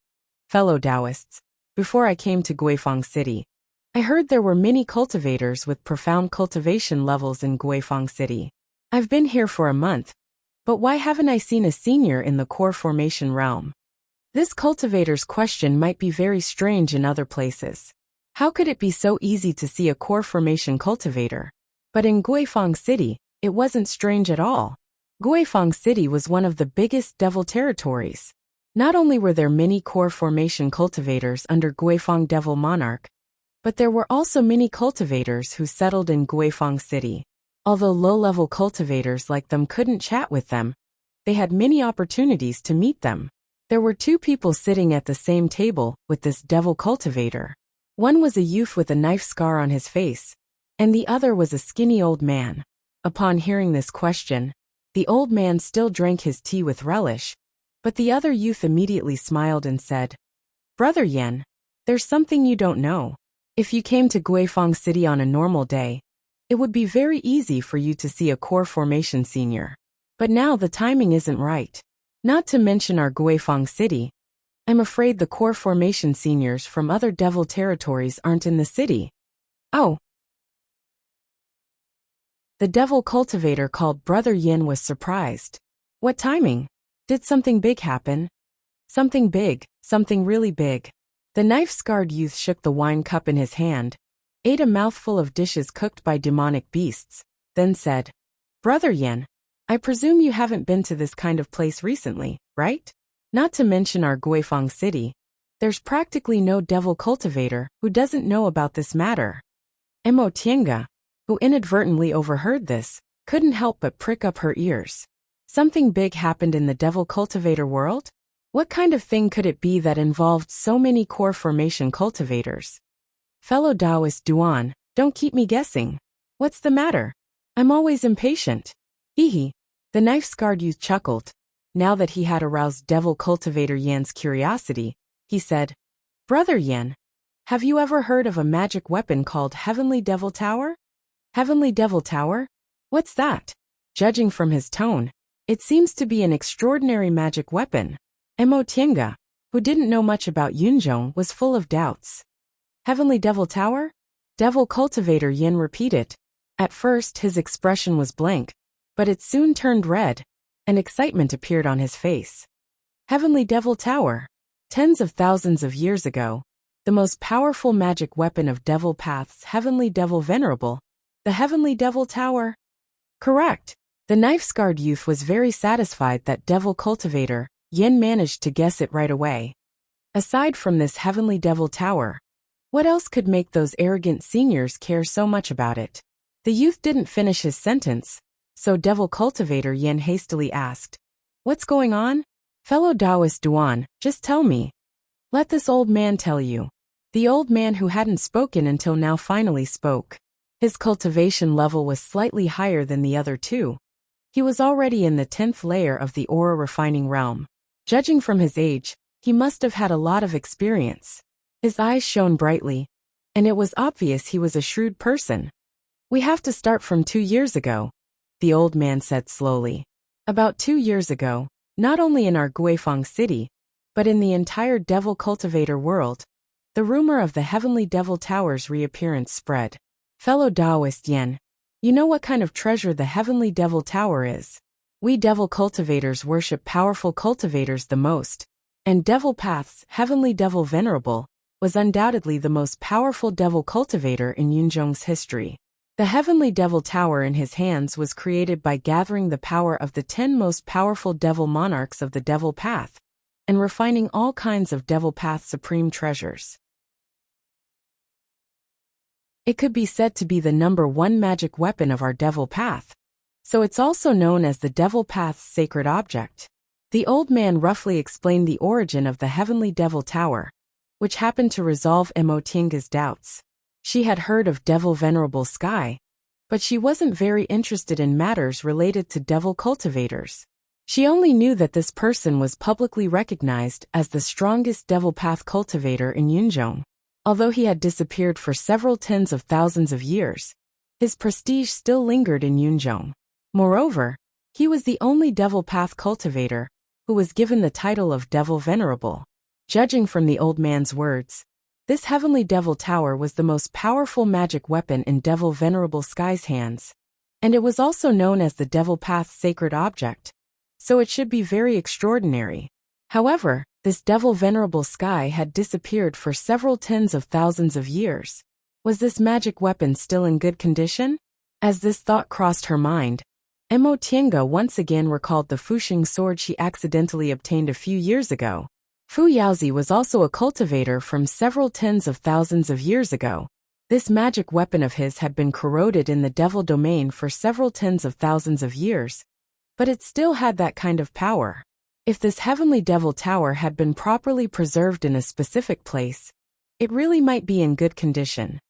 "Fellow Taoists, before I came to Guifang City, I heard there were many cultivators with profound cultivation levels in Guifang City. I've been here for a month, but why haven't I seen a senior in the core formation realm?" This cultivator's question might be very strange in other places. How could it be so easy to see a core formation cultivator? But in Guifang City, it wasn't strange at all. Guifang City was one of the biggest devil territories. Not only were there many core formation cultivators under Guifang Devil Monarch, but there were also many cultivators who settled in Guifang City. Although low-level cultivators like them couldn't chat with them, they had many opportunities to meet them. There were 2 people sitting at the same table with this devil cultivator. One was a youth with a knife scar on his face, and the other was a skinny old man. Upon hearing this question, the old man still drank his tea with relish, but the other youth immediately smiled and said, "Brother Yan, there's something you don't know. If you came to Guifang City on a normal day, it would be very easy for you to see a core formation senior. But now the timing isn't right. Not to mention our Guifang City, I'm afraid the core formation seniors from other devil territories aren't in the city." "Oh." The devil cultivator called Brother Yin was surprised. "What timing? Did something big happen?" "Something big, something really big." The knife-scarred youth shook the wine cup in his hand, ate a mouthful of dishes cooked by demonic beasts, then said, "Brother Yin, I presume you haven't been to this kind of place recently, right? Not to mention our Guifang City, There's practically no devil cultivator who doesn't know about this matter. Emo Tienga, who inadvertently overheard this, couldn't help but prick up her ears. Something big happened in the devil cultivator world? What kind of thing could it be that involved so many core formation cultivators? Fellow Taoist Duan, don't keep me guessing. What's the matter? I'm always impatient. Hehe. The knife-scarred youth chuckled. Now that he had aroused devil cultivator Yan's curiosity, he said, Brother Yan, have you ever heard of a magic weapon called Heavenly Devil Tower? Heavenly Devil Tower? What's that? Judging from his tone, it seems to be an extraordinary magic weapon. Emo Tienga, who didn't know much about Yunzhong, was full of doubts. Heavenly Devil Tower? Devil Cultivator Yin repeated. At first his expression was blank, but it soon turned red, and excitement appeared on his face. Heavenly Devil Tower. Tens of thousands of years ago, the most powerful magic weapon of devil paths, Heavenly Devil Venerable, the Heavenly Devil Tower. Correct. The knife-scarred youth was very satisfied that Devil Cultivator Yin managed to guess it right away. Aside from this Heavenly Devil Tower, what else could make those arrogant seniors care so much about it? The youth didn't finish his sentence, so Devil Cultivator Yin hastily asked, What's going on? Fellow Taoist Duan, just tell me. Let this old man tell you. The old man who hadn't spoken until now finally spoke. His cultivation level was slightly higher than the other two. He was already in the 10th layer of the aura refining realm. Judging from his age, he must have had a lot of experience. His eyes shone brightly, and it was obvious he was a shrewd person. We have to start from 2 years ago, the old man said slowly. About 2 years ago, not only in our Guifang city, but in the entire devil cultivator world, the rumor of the Heavenly Devil Tower's reappearance spread. Fellow Taoist Yen, you know what kind of treasure the Heavenly Devil Tower is. We devil cultivators worship powerful cultivators the most, and Devil Path's Heavenly Devil Venerable was undoubtedly the most powerful devil cultivator in Yunzhong's history. The Heavenly Devil Tower in his hands was created by gathering the power of the 10 most powerful devil monarchs of the Devil Path, and refining all kinds of Devil Path supreme treasures. It could be said to be the #1 magic weapon of our Devil Path, so it's also known as the Devil Path's sacred object. The old man roughly explained the origin of the Heavenly Devil Tower, which happened to resolve Emo Tienga's doubts. She had heard of Devil Venerable Sky, but she wasn't very interested in matters related to devil cultivators. She only knew that this person was publicly recognized as the strongest Devil Path cultivator in Yunzhong. Although he had disappeared for several tens of thousands of years, his prestige still lingered in Yunzhong. Moreover, he was the only Devil Path cultivator who was given the title of Devil Venerable. Judging from the old man's words, this Heavenly Devil Tower was the most powerful magic weapon in Devil Venerable Sky's hands, and it was also known as the Devil Path's sacred object, so it should be very extraordinary. However, this Devil Venerable Sky had disappeared for several tens of thousands of years. Was this magic weapon still in good condition? As this thought crossed her mind, Emo Tienga once again recalled the Fuxing sword she accidentally obtained a few years ago. Fu Yaozi was also a cultivator from several tens of thousands of years ago. This magic weapon of his had been corroded in the devil domain for several tens of thousands of years, but it still had that kind of power. If this Heavenly Devil Tower had been properly preserved in a specific place, it really might be in good condition.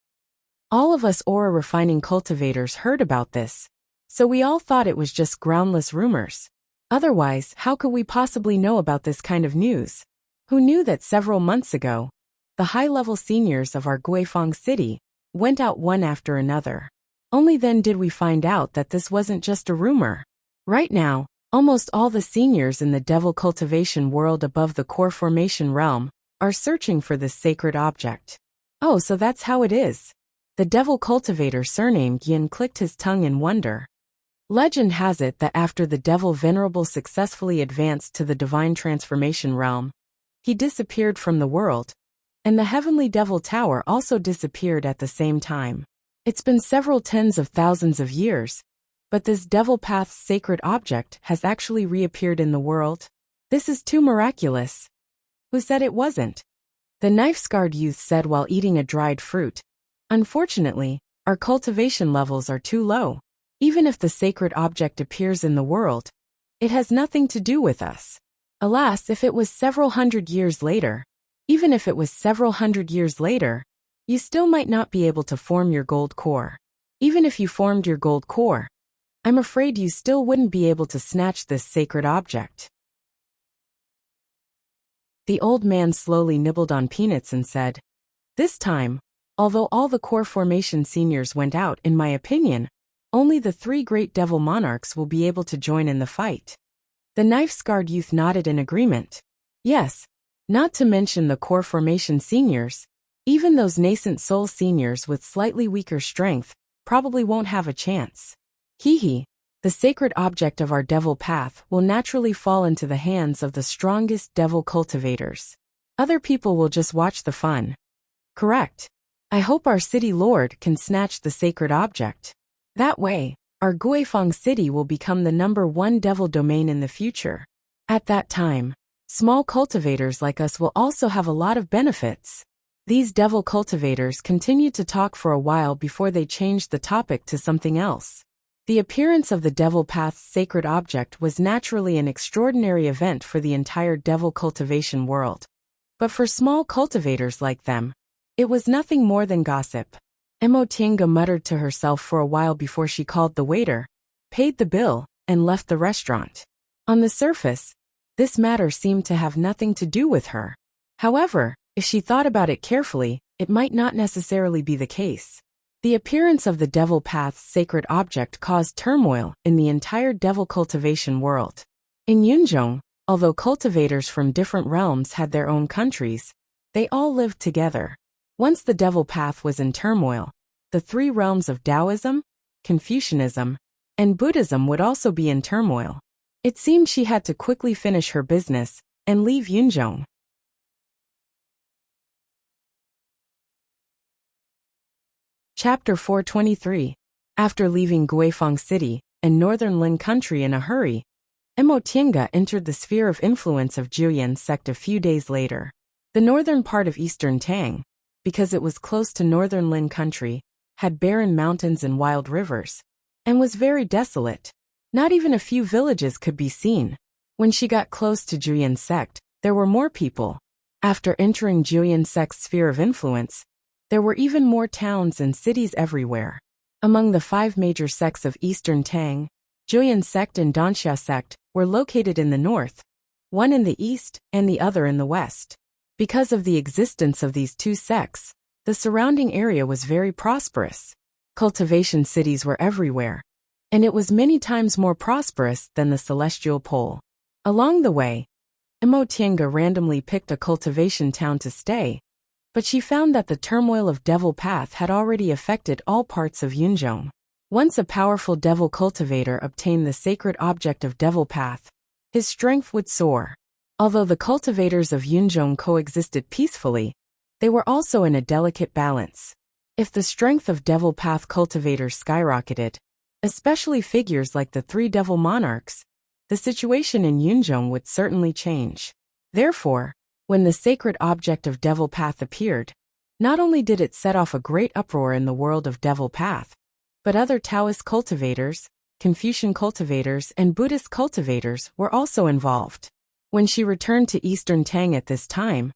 All of us aura refining cultivators heard about this, so we all thought it was just groundless rumors. Otherwise, how could we possibly know about this kind of news? Who knew that several months ago, the high-level seniors of our Guifang city went out one after another? Only then did we find out that this wasn't just a rumor. Right now, almost all the seniors in the devil cultivation world above the core formation realm are searching for this sacred object. Oh, so that's how it is. The devil cultivator surnamed Yin clicked his tongue in wonder. Legend has it that after the Devil Venerable successfully advanced to the divine transformation realm, he disappeared from the world, and the Heavenly Devil Tower also disappeared at the same time. It's been several tens of thousands of years, but this Devil Path's sacred object has actually reappeared in the world. This is too miraculous. Who said it wasn't? The knife-scarred youth said while eating a dried fruit. Unfortunately, our cultivation levels are too low. Even if the sacred object appears in the world, it has nothing to do with us. Alas, if it was several hundred years later, even if it was several hundred years later, you still might not be able to form your gold core. Even if you formed your gold core, I'm afraid you still wouldn't be able to snatch this sacred object. The old man slowly nibbled on peanuts and said, "This time, although all the core formation seniors went out, in my opinion, only the 3 great devil monarchs will be able to join in the fight." The knife-scarred youth nodded in agreement. Yes, not to mention the core formation seniors, even those nascent soul seniors with slightly weaker strength probably won't have a chance. Hee, the sacred object of our devil path will naturally fall into the hands of the strongest devil cultivators. Other people will just watch the fun. Correct. I hope our city lord can snatch the sacred object. That way, our Guifang city will become the #1 devil domain in the future. At that time, small cultivators like us will also have a lot of benefits. These devil cultivators continued to talk for a while before they changed the topic to something else. The appearance of the devil path's sacred object was naturally an extraordinary event for the entire devil cultivation world. But for small cultivators like them, it was nothing more than gossip. Emotinga muttered to herself for a while before she called the waiter, paid the bill, and left the restaurant. On the surface, this matter seemed to have nothing to do with her. However, if she thought about it carefully, it might not necessarily be the case. The appearance of the devil path's sacred object caused turmoil in the entire devil cultivation world. In Yunzhong, although cultivators from different realms had their own countries, they all lived together. Once the devil path was in turmoil, the 3 realms of Taoism, Confucianism, and Buddhism would also be in turmoil. It seemed she had to quickly finish her business and leave Yunzhong. Chapter 423. After leaving Guifang City and northern Lin Country in a hurry, Emotinga entered the sphere of influence of Juyan sect a few days later. The northern part of eastern Tang, because it was close to northern Lin Country, had barren mountains and wild rivers, and was very desolate. Not even a few villages could be seen. When she got close to Juyan sect, there were more people. After entering Juyan sect's sphere of influence, there were even more towns and cities everywhere. Among the 5 major sects of Eastern Tang, Juyan sect and Danxia sect were located in the north, one in the east and the other in the west. Because of the existence of these 2 sects, the surrounding area was very prosperous. Cultivation cities were everywhere, and it was many times more prosperous than the celestial pole. Along the way, Emotinga randomly picked a cultivation town to stay, but she found that the turmoil of Devil Path had already affected all parts of Yunzhong. Once a powerful devil cultivator obtained the sacred object of Devil Path, his strength would soar. Although the cultivators of Yunzhong coexisted peacefully, they were also in a delicate balance. If the strength of Devil Path cultivators skyrocketed, especially figures like the 3 devil monarchs, the situation in Yunzhong would certainly change. Therefore, when the sacred object of Devil Path appeared, not only did it set off a great uproar in the world of Devil Path, but other Taoist cultivators, Confucian cultivators, and Buddhist cultivators were also involved. When she returned to Eastern Tang at this time,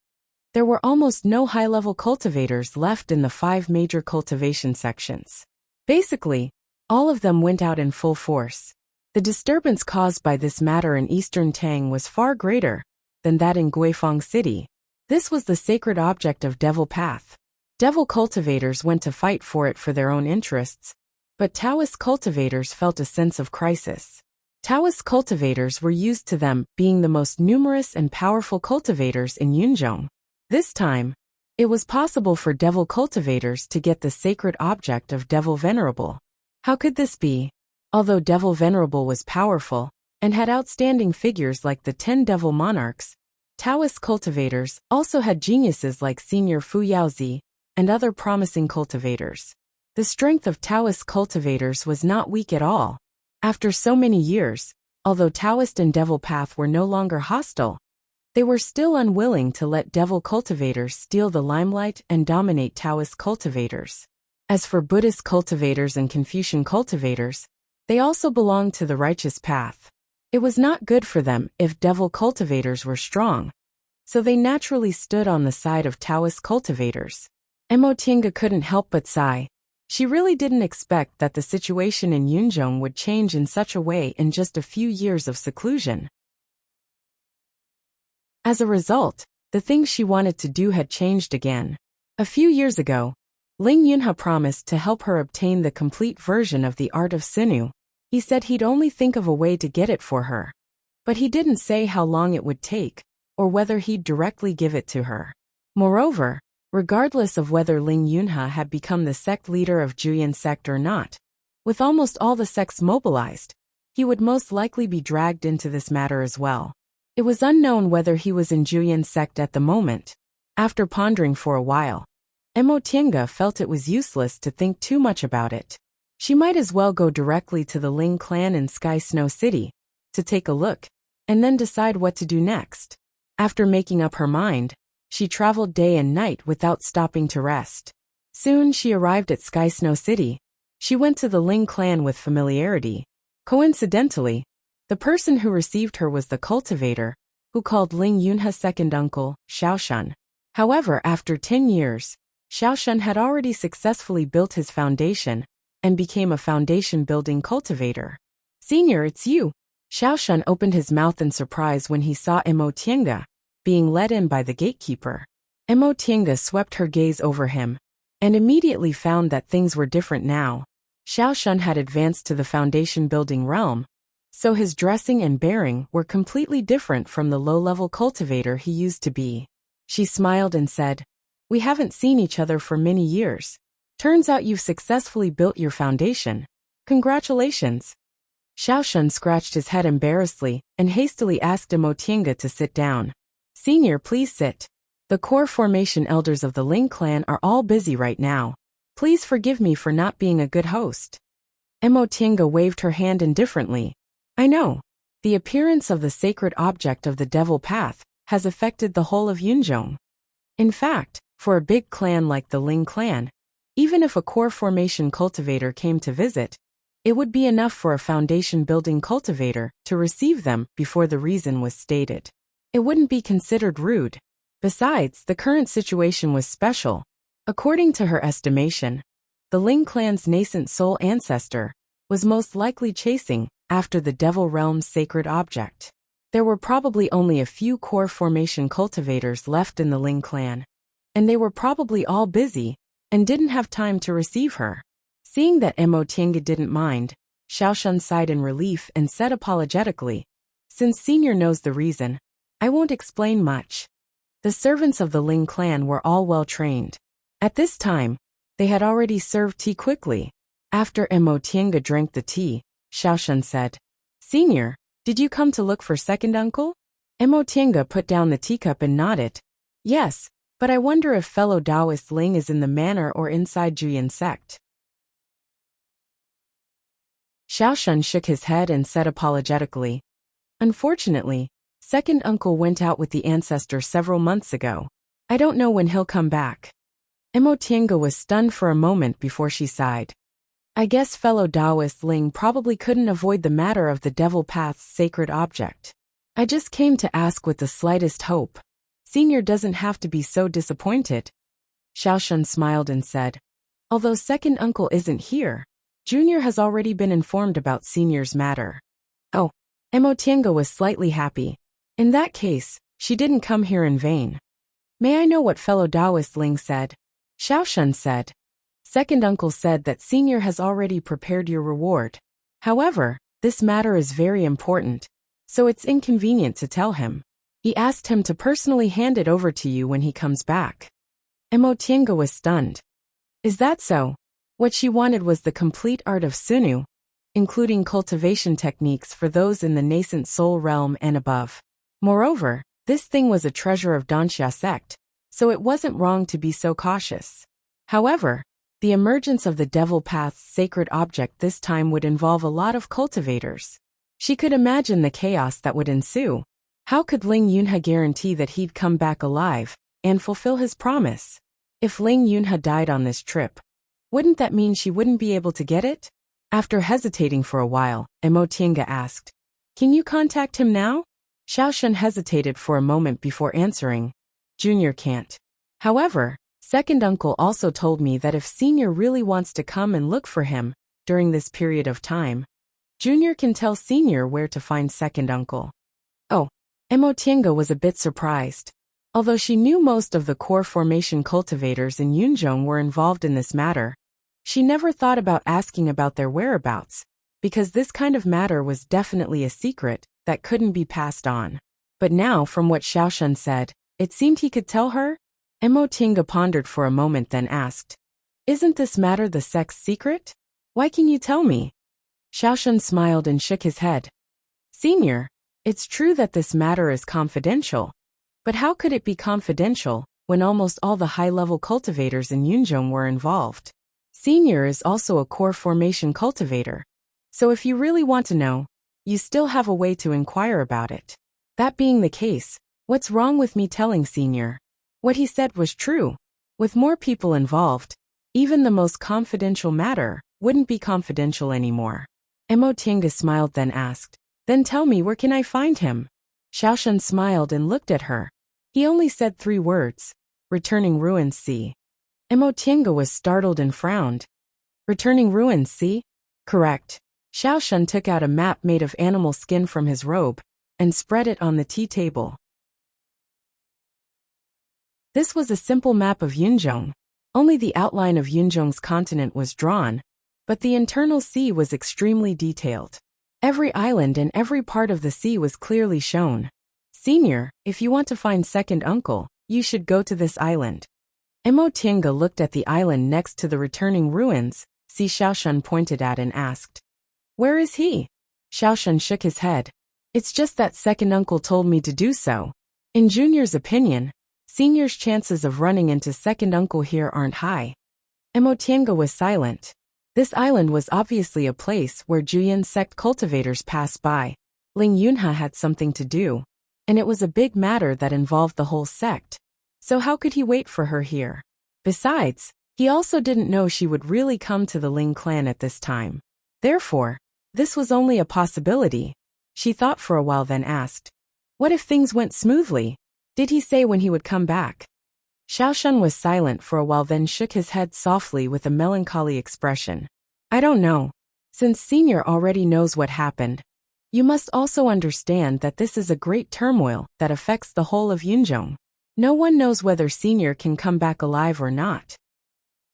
there were almost no high-level cultivators left in the 5 major cultivation sections. Basically, all of them went out in full force. The disturbance caused by this matter in Eastern Tang was far greater than that in Guifang City. This was the sacred object of Devil Path. Devil cultivators went to fight for it for their own interests, but Taoist cultivators felt a sense of crisis. Taoist cultivators were used to them being the most numerous and powerful cultivators in Yunzhong. This time, it was possible for devil cultivators to get the sacred object of Devil Venerable. How could this be? Although Devil Venerable was powerful and had outstanding figures like the 10 devil monarchs, Taoist cultivators also had geniuses like Senior Fu Yaozi and other promising cultivators. The strength of Taoist cultivators was not weak at all. After so many years, although Taoist and Devil Path were no longer hostile, They were still unwilling to let devil cultivators steal the limelight and dominate Taoist cultivators. As for Buddhist cultivators and Confucian cultivators, they also belonged to the righteous path. It was not good for them if devil cultivators were strong, so they naturally stood on the side of Taoist cultivators. Emotinga couldn't help but sigh. She really didn't expect that the situation in Yunzhong would change in such a way in just a few years of seclusion. As a result, the things she wanted to do had changed again. A few years ago, Ling Yunhe promised to help her obtain the complete version of the art of Sinu. He said he'd only think of a way to get it for her. But he didn't say how long it would take, or whether he'd directly give it to her. Moreover, regardless of whether Ling Yunhe had become the sect leader of Juyin sect or not, with almost all the sects mobilized, he would most likely be dragged into this matter as well. It was unknown whether he was in Juyin sect at the moment. After pondering for a while, Emotinga felt it was useless to think too much about it. She might as well go directly to the Ling clan in Sky Snow City to take a look, and then decide what to do next. After making up her mind, she traveled day and night without stopping to rest. Soon she arrived at Sky Snow City. She went to the Ling clan with familiarity. Coincidentally, the person who received her was the cultivator, who called Ling Yunhe's second uncle, Xiaoshan. However, after 10 years, Xiaoshan had already successfully built his foundation and became a foundation-building cultivator. "Senior, it's you." Xiaoshan opened his mouth in surprise when he saw Emotinga being led in by the gatekeeper. Emotinga swept her gaze over him and immediately found that things were different now. Xiaoshan had advanced to the foundation-building realm, so his dressing and bearing were completely different from the low-level cultivator he used to be. She smiled and said, "We haven't seen each other for many years. Turns out you've successfully built your foundation. Congratulations." Xiaoshan scratched his head embarrassedly and hastily asked Emotinga to sit down. "Senior, please sit. The core formation elders of the Ling clan are all busy right now. Please forgive me for not being a good host." Emotinga waved her hand indifferently. "I know. The appearance of the sacred object of the devil path has affected the whole of Yunzhong. In fact, for a big clan like the Ling clan, even if a core formation cultivator came to visit, it would be enough for a foundation-building cultivator to receive them before the reason was stated. It wouldn't be considered rude. Besides, the current situation was special. According to her estimation, the Ling clan's nascent soul ancestor was most likely chasing after the Devil Realm's sacred object. There were probably only a few core formation cultivators left in the Ling clan, and they were probably all busy and didn't have time to receive her. Seeing that Emotinga didn't mind, Xiaoshan sighed in relief and said apologetically, "Since Senior knows the reason, I won't explain much." The servants of the Ling clan were all well trained. At this time, they had already served tea quickly. After Emotinga drank the tea, Xiaoshan said, "Senior, did you come to look for second uncle?" Emotinga put down the teacup and nodded. "Yes, but I wonder if fellow Taoist Ling is in the manor or inside Juyin sect." Xiaoshan shook his head and said apologetically, "Unfortunately, second uncle went out with the ancestor several months ago. I don't know when he'll come back." Emotinga was stunned for a moment before she sighed. "I guess fellow Taoist Ling probably couldn't avoid the matter of the Devil Path's sacred object. I just came to ask with the slightest hope. Senior doesn't have to be so disappointed." Xiaoshan smiled and said, "Although second uncle isn't here, Junior has already been informed about Senior's matter." Oh, Emotinga was slightly happy. In that case, she didn't come here in vain. "May I know what fellow Taoist Ling said?" Xiaoshan said, "Second uncle said that Senior has already prepared your reward. However, this matter is very important, so it's inconvenient to tell him. He asked him to personally hand it over to you when he comes back." Emotinga was stunned. Is that so? What she wanted was the complete art of Sunu, including cultivation techniques for those in the nascent soul realm and above. Moreover, this thing was a treasure of Danxia sect, so it wasn't wrong to be so cautious. However, the emergence of the Devil Path's sacred object this time would involve a lot of cultivators. She could imagine the chaos that would ensue. How could Ling Yunhe guarantee that he'd come back alive and fulfill his promise? If Ling Yunhe died on this trip, wouldn't that mean she wouldn't be able to get it? After hesitating for a while, Emotienga asked, "Can you contact him now?" Xiaoshan hesitated for a moment before answering, "Junior can't. However, second uncle also told me that if senior really wants to come and look for him during this period of time, junior can tell senior where to find second uncle." Oh, Emotienga was a bit surprised. Although she knew most of the core formation cultivators in Yunzhong were involved in this matter, she never thought about asking about their whereabouts, because this kind of matter was definitely a secret that couldn't be passed on. But now, from what Xiaoshan said, it seemed he could tell her. Emotienga pondered for a moment, then asked, "Isn't this matter the sect's secret? Why can you tell me?" Xiaoshan smiled and shook his head. "Senior, it's true that this matter is confidential. But how could it be confidential when almost all the high-level cultivators in Yunzhong were involved? Senior is also a core formation cultivator. So if you really want to know, you still have a way to inquire about it. That being the case, what's wrong with me telling Senior?" What he said was true. With more people involved, even the most confidential matter wouldn't be confidential anymore. Emotienga smiled, then asked, "Then tell me, where can I find him?" Xiaoshan smiled and looked at her. He only said 3 words, "Returning ruins C." Emotienga was startled and frowned. "Returning ruins C?" "Correct." Xiaoshan took out a map made of animal skin from his robe and spread it on the tea table. This was a simple map of Yunzhong. Only the outline of Yunzhong's continent was drawn, but the internal sea was extremely detailed. Every island and every part of the sea was clearly shown. "Senior, if you want to find second uncle, you should go to this island." Emotienga looked at the island next to the returning ruins Xiaoshan pointed at and asked, "Where is he?" Xiaoshan shook his head. "It's just that second uncle told me to do so. In Junior's opinion, Senior's chances of running into second uncle here aren't high." Emotienga was silent. This island was obviously a place where Juyin sect cultivators pass by. Ling Yunhe had something to do, and it was a big matter that involved the whole sect. So how could he wait for her here? Besides, he also didn't know she would really come to the Ling clan at this time. Therefore, this was only a possibility. She thought for a while, then asked, "What if things went smoothly? Did he say when he would come back?" Xiaoshan was silent for a while, then shook his head softly with a melancholy expression. "I don't know. Since Senior already knows what happened, you must also understand that this is a great turmoil that affects the whole of Yunzhong. No one knows whether Senior can come back alive or not."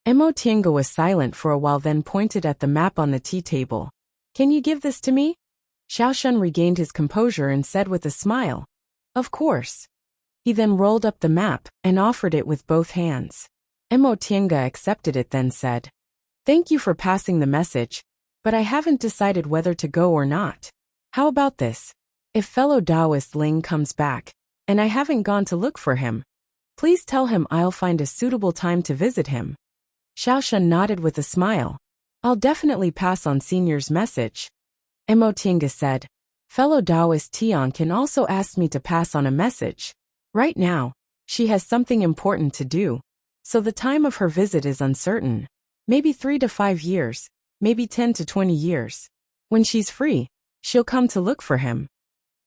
Emotienga was silent for a while, then pointed at the map on the tea table. "Can you give this to me?" Xiaoshan regained his composure and said with a smile, "Of course." He then rolled up the map and offered it with both hands. Emotienga accepted it, then said, "Thank you for passing the message, but I haven't decided whether to go or not. How about this? If fellow Taoist Ling comes back, and I haven't gone to look for him, please tell him I'll find a suitable time to visit him." Xiaoshan nodded with a smile. "I'll definitely pass on Senior's message." Emotienga said, "Fellow Taoist Tian can also ask me to pass on a message. Right now, she has something important to do, so the time of her visit is uncertain. Maybe 3 to 5 years, maybe 10 to 20 years. When she's free, she'll come to look for him."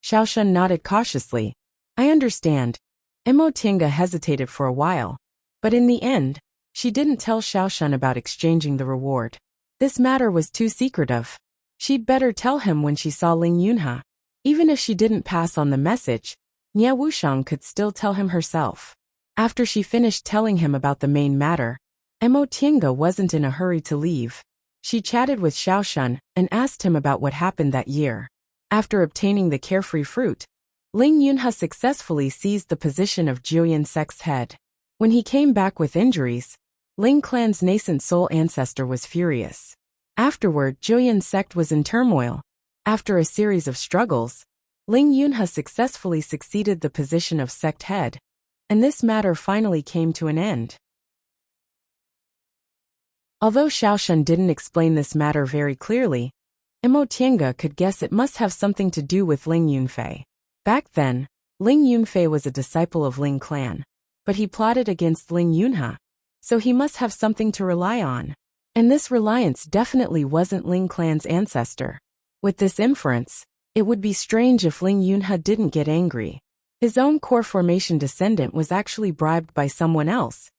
Xiaoshan nodded cautiously. "I understand." Emotienga hesitated for a while, but in the end, she didn't tell Xiaoshan about exchanging the reward. This matter was too secretive. She'd better tell him when she saw Ling Yunhe. Even if she didn't pass on the message, Nie Wuxiang could still tell him herself. After she finished telling him about the main matter, Emotienga wasn't in a hurry to leave. She chatted with Xiaoshan and asked him about what happened that year. After obtaining the carefree fruit, Ling Yunhe successfully seized the position of Juyin sect's head. When he came back with injuries, Ling clan's nascent soul ancestor was furious. Afterward, Juyin sect was in turmoil. After a series of struggles, Ling Yunhe successfully succeeded the position of sect head, and this matter finally came to an end. Although Xiaoshan didn't explain this matter very clearly, Emotienga could guess it must have something to do with Ling Yunfei. Back then, Ling Yunfei was a disciple of Ling clan, but he plotted against Ling Yunhe, so he must have something to rely on. And this reliance definitely wasn't Ling clan's ancestor. With this inference, it would be strange if Ling Yunhe didn't get angry. His own core formation descendant was actually bribed by someone else.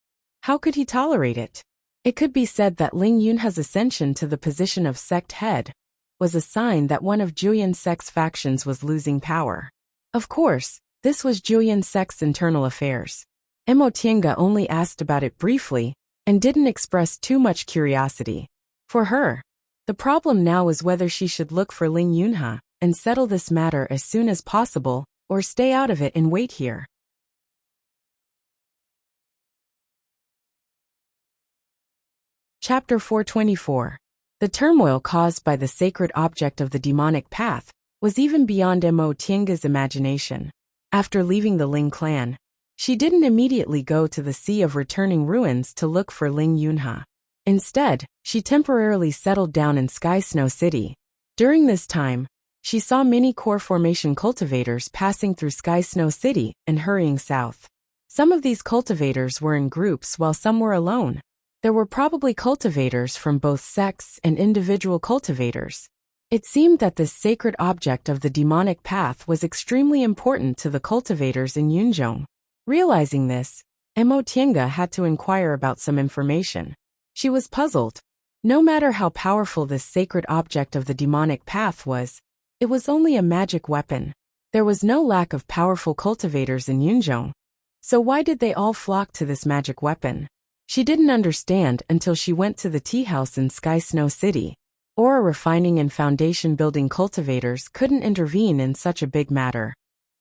How could he tolerate it? It could be said that Ling Yunhe's ascension to the position of sect head was a sign that one of Julian sect's factions was losing power. Of course, this was Julian sect's internal affairs. Mo Tiange only asked about it briefly and didn't express too much curiosity. For her, the problem now was whether she should look for Ling Yunhe and settle this matter as soon as possible, or stay out of it and wait here. Chapter 424. The turmoil caused by the sacred object of the demonic path was even beyond Mo Tiange's imagination. After leaving the Ling clan, she didn't immediately go to the Sea of Returning Ruins to look for Ling Yunhe. Instead, she temporarily settled down in Sky Snow City. During this time, she saw many core formation cultivators passing through Sky Snow City and hurrying south. Some of these cultivators were in groups while some were alone. There were probably cultivators from both sects and individual cultivators. It seemed that this sacred object of the demonic path was extremely important to the cultivators in Yunzhong. Realizing this, Mo Tiange had to inquire about some information. She was puzzled. No matter how powerful this sacred object of the demonic path was, it was only a magic weapon. There was no lack of powerful cultivators in Yunzhong. So why did they all flock to this magic weapon? She didn't understand until she went to the tea house in Sky Snow City. Ore refining and foundation building cultivators couldn't intervene in such a big matter.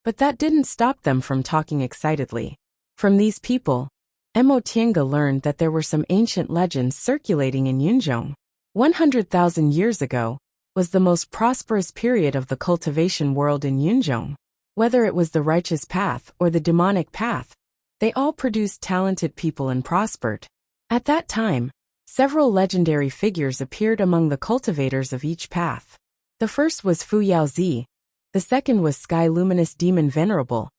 But that didn't stop them from talking excitedly. From these people, Mo Tiange learned that there were some ancient legends circulating in Yunzhong. 100,000 years ago was the most prosperous period of the cultivation world in Yunzhong. Whether it was the righteous path or the demonic path, they all produced talented people and prospered. At that time, several legendary figures appeared among the cultivators of each path. The first was Fu Yaozi, the second was Sky Luminous Demon Venerable,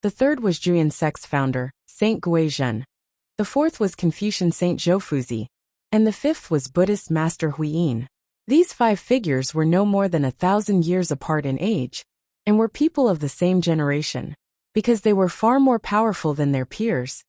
the third was Juyan sect's founder, Saint Guizhen, the fourth was Confucian Saint Zhoufuzi, and the fifth was Buddhist Master Huiyin. These 5 figures were no more than 1,000 years apart in age, and were people of the same generation. Because they were far more powerful than their peers,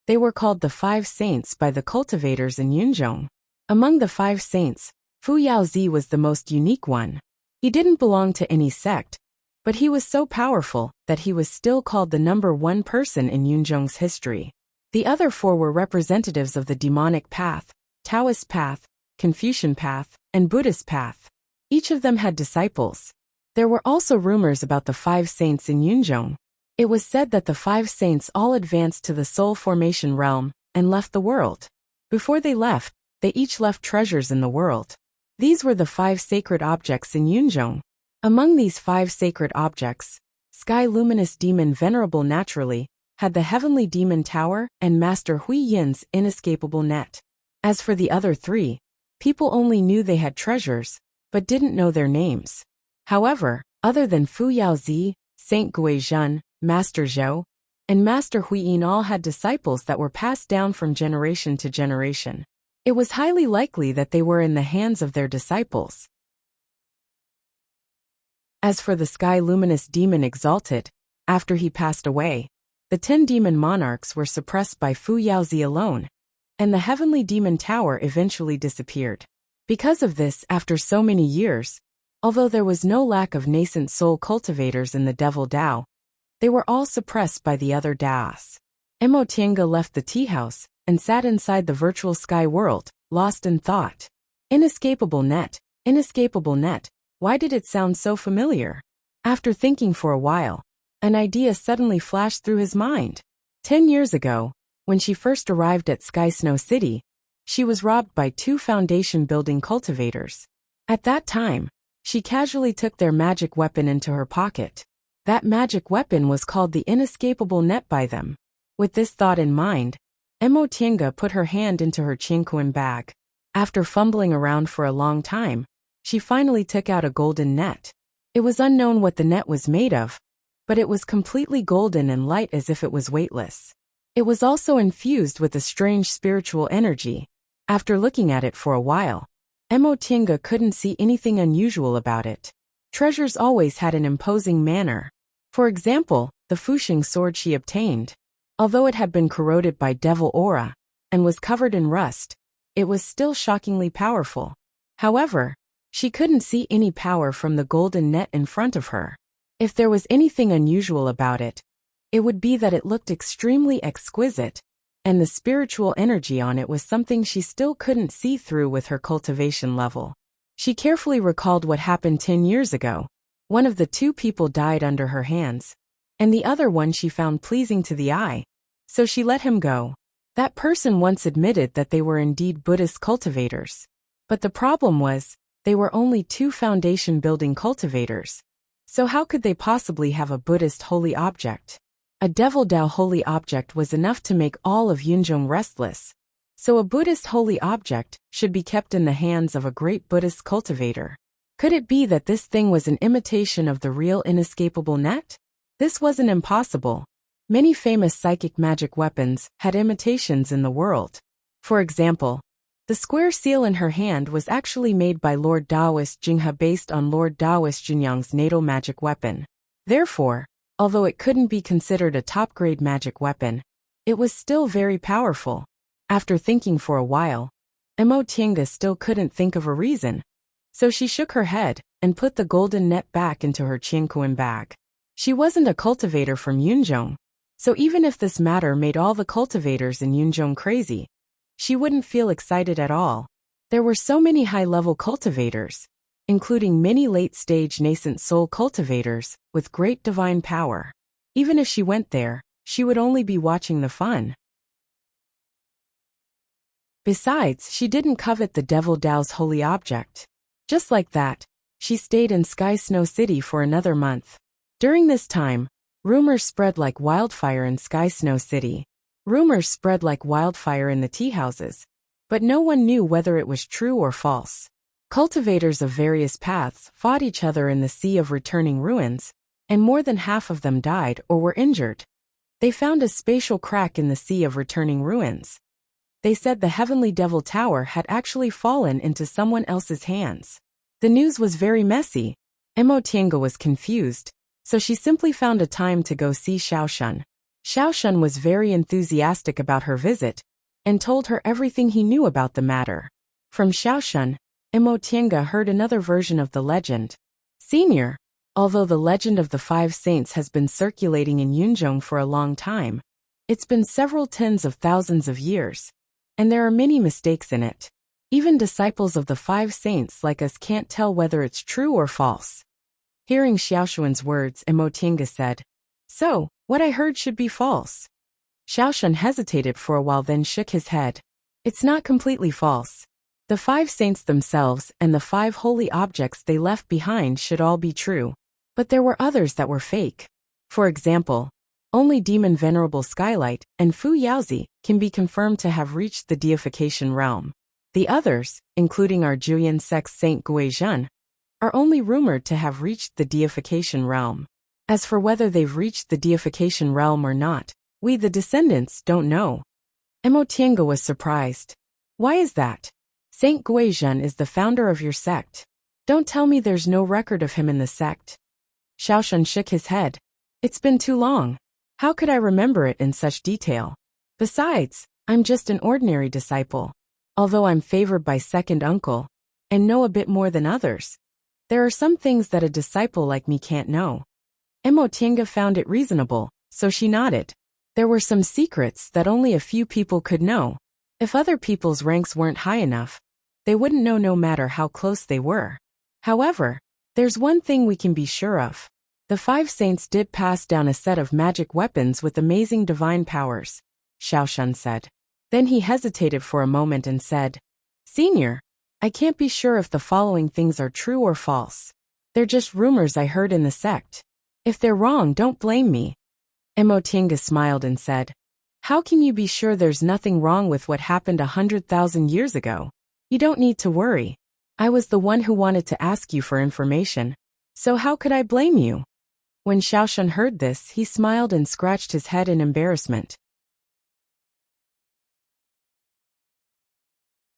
they were called the 5 saints by the cultivators in Yunzhong. Among the 5 saints, Fu Yaozi was the most unique one. He didn't belong to any sect, but he was so powerful that he was still called the #1 person in Yunzhong's history. The other 4 were representatives of the demonic path, Taoist path, Confucian path, and Buddhist path. Each of them had disciples. There were also rumors about the 5 saints in Yunzhong. It was said that the 5 saints all advanced to the soul formation realm and left the world. Before they left, they each left treasures in the world. These were the 5 sacred objects in Yunzhong. Among these 5 sacred objects, Sky Luminous Demon Venerable naturally had the Heavenly Demon Tower and Master Huiyin's Inescapable Net. As for the other 3, people only knew they had treasures, but didn't know their names. However, other than Fu Yaozi, Saint Guizhen, Master Zhou, and Master Huiyin all had disciples that were passed down from generation to generation. It was highly likely that they were in the hands of their disciples. As for the Sky Luminous Demon Exalted, after he passed away, the 10 demon monarchs were suppressed by Fu Yaozi alone, and the Heavenly Demon Tower eventually disappeared. Because of this, after so many years, although there was no lack of nascent soul cultivators in the Devil Dao, they were all suppressed by the other Daos. Mo Tiange left the tea house and sat inside the virtual sky world, lost in thought. Inescapable net, inescapable net. Why did it sound so familiar? After thinking for a while, an idea suddenly flashed through his mind. 10 years ago, when she first arrived at Sky Snow City, she was robbed by 2 foundation-building cultivators. At that time, she casually took their magic weapon into her pocket. That magic weapon was called the Inescapable Net by them. With this thought in mind, Mo Tiange put her hand into her Qingquan bag. After fumbling around for a long time, she finally took out a golden net. It was unknown what the net was made of, but it was completely golden and light as if it was weightless. It was also infused with a strange spiritual energy. After looking at it for a while, Emotinga couldn't see anything unusual about it. Treasures always had an imposing manner. For example, the Fuxing sword she obtained. Although it had been corroded by devil aura and was covered in rust, it was still shockingly powerful. However, she couldn't see any power from the golden net in front of her. If there was anything unusual about it, it would be that it looked extremely exquisite, and the spiritual energy on it was something she still couldn't see through with her cultivation level. She carefully recalled what happened 10 years ago. One of the two people died under her hands, and the other one she found pleasing to the eye, so she let him go. That person once admitted that they were indeed Buddhist cultivators. But the problem was, they were only two foundation-building cultivators. So how could they possibly have a Buddhist holy object? A Devil Dao holy object was enough to make all of Yunzhong restless. So a Buddhist holy object should be kept in the hands of a great Buddhist cultivator. Could it be that this thing was an imitation of the real inescapable net? This wasn't impossible. Many famous psychic magic weapons had imitations in the world. For example, the square seal in her hand was actually made by Lord Taoist Jinghe based on Lord Taoist Jinyang's natal magic weapon. Therefore, although it couldn't be considered a top-grade magic weapon, it was still very powerful. After thinking for a while, Emotinga still couldn't think of a reason, so she shook her head and put the golden net back into her Qianquan bag. She wasn't a cultivator from Yunzhong, so even if this matter made all the cultivators in Yunzhong crazy, she wouldn't feel excited at all. There were so many high-level cultivators, including many late-stage nascent soul cultivators with great divine power. Even if she went there, she would only be watching the fun. Besides, she didn't covet the Devil Dao's holy object. Just like that, she stayed in Sky Snow City for another month. During this time, rumors spread like wildfire in Sky Snow City. Rumors spread like wildfire in the tea houses, but no one knew whether it was true or false. Cultivators of various paths fought each other in the Sea of Returning Ruins, and more than half of them died or were injured. They found a spatial crack in the Sea of Returning Ruins. They said the Heavenly Devil Tower had actually fallen into someone else's hands. The news was very messy. Emotinga was confused, so she simply found a time to go see Xiaoshun. Xiaoshun was very enthusiastic about her visit, and told her everything he knew about the matter. From Xiaoshun, Emotinga heard another version of the legend. Senior, although the legend of the 5 saints has been circulating in Yunzhong for a long time, it's been several tens of thousands of years, and there are many mistakes in it. Even disciples of the 5 saints like us can't tell whether it's true or false. Hearing Xiaoshun's words, Emotinga said, "So, what I heard should be false." Xiaoshun hesitated for a while, then shook his head. "It's not completely false. The 5 saints themselves and the 5 holy objects they left behind should all be true. But there were others that were fake. For example, only Demon Venerable Skylight and Fu Yaozi can be confirmed to have reached the deification realm. The others, including our Juyan sect's Saint Guizhen, are only rumored to have reached the deification realm. As for whether they've reached the deification realm or not, we the descendants don't know." Emotinga was surprised. "Why is that? Saint Guizhen is the founder of your sect. Don't tell me there's no record of him in the sect." Xiaoshun shook his head. "It's been too long. How could I remember it in such detail? Besides, I'm just an ordinary disciple. Although I'm favored by second uncle, and know a bit more than others, there are some things that a disciple like me can't know." Emotinga found it reasonable, so she nodded. There were some secrets that only a few people could know. If other people's ranks weren't high enough, they wouldn't know no matter how close they were. However, there's one thing we can be sure of. The 5 saints did pass down a set of magic weapons with amazing divine powers, Xiaoshun said. Then he hesitated for a moment and said, "Senior, I can't be sure if the following things are true or false. They're just rumors I heard in the sect. If they're wrong, don't blame me." Emotinga smiled and said, "How can you be sure there's nothing wrong with what happened 100,000 years ago? You don't need to worry. I was the one who wanted to ask you for information, so how could I blame you?" When Xiaoshan heard this, he smiled and scratched his head in embarrassment.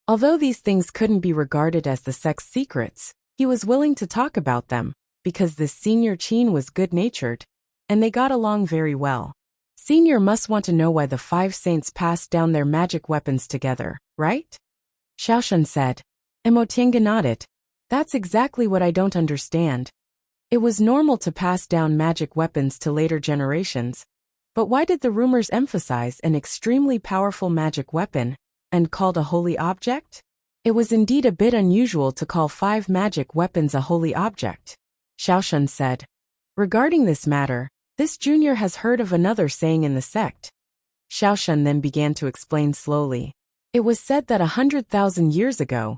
Although these things couldn't be regarded as the sect's secrets, he was willing to talk about them, because this Senior Qin was good-natured, and they got along very well. Senior must want to know why the 5 saints passed down their magic weapons together, right? Xiaoshan said. Emotianga nodded. That's exactly what I don't understand. It was normal to pass down magic weapons to later generations, but why did the rumors emphasize an extremely powerful magic weapon, and called a holy object? It was indeed a bit unusual to call 5 magic weapons a holy object, Xiaoshan said. Regarding this matter, this junior has heard of another saying in the sect. Xiaoshan then began to explain slowly. It was said that 100,000 years ago,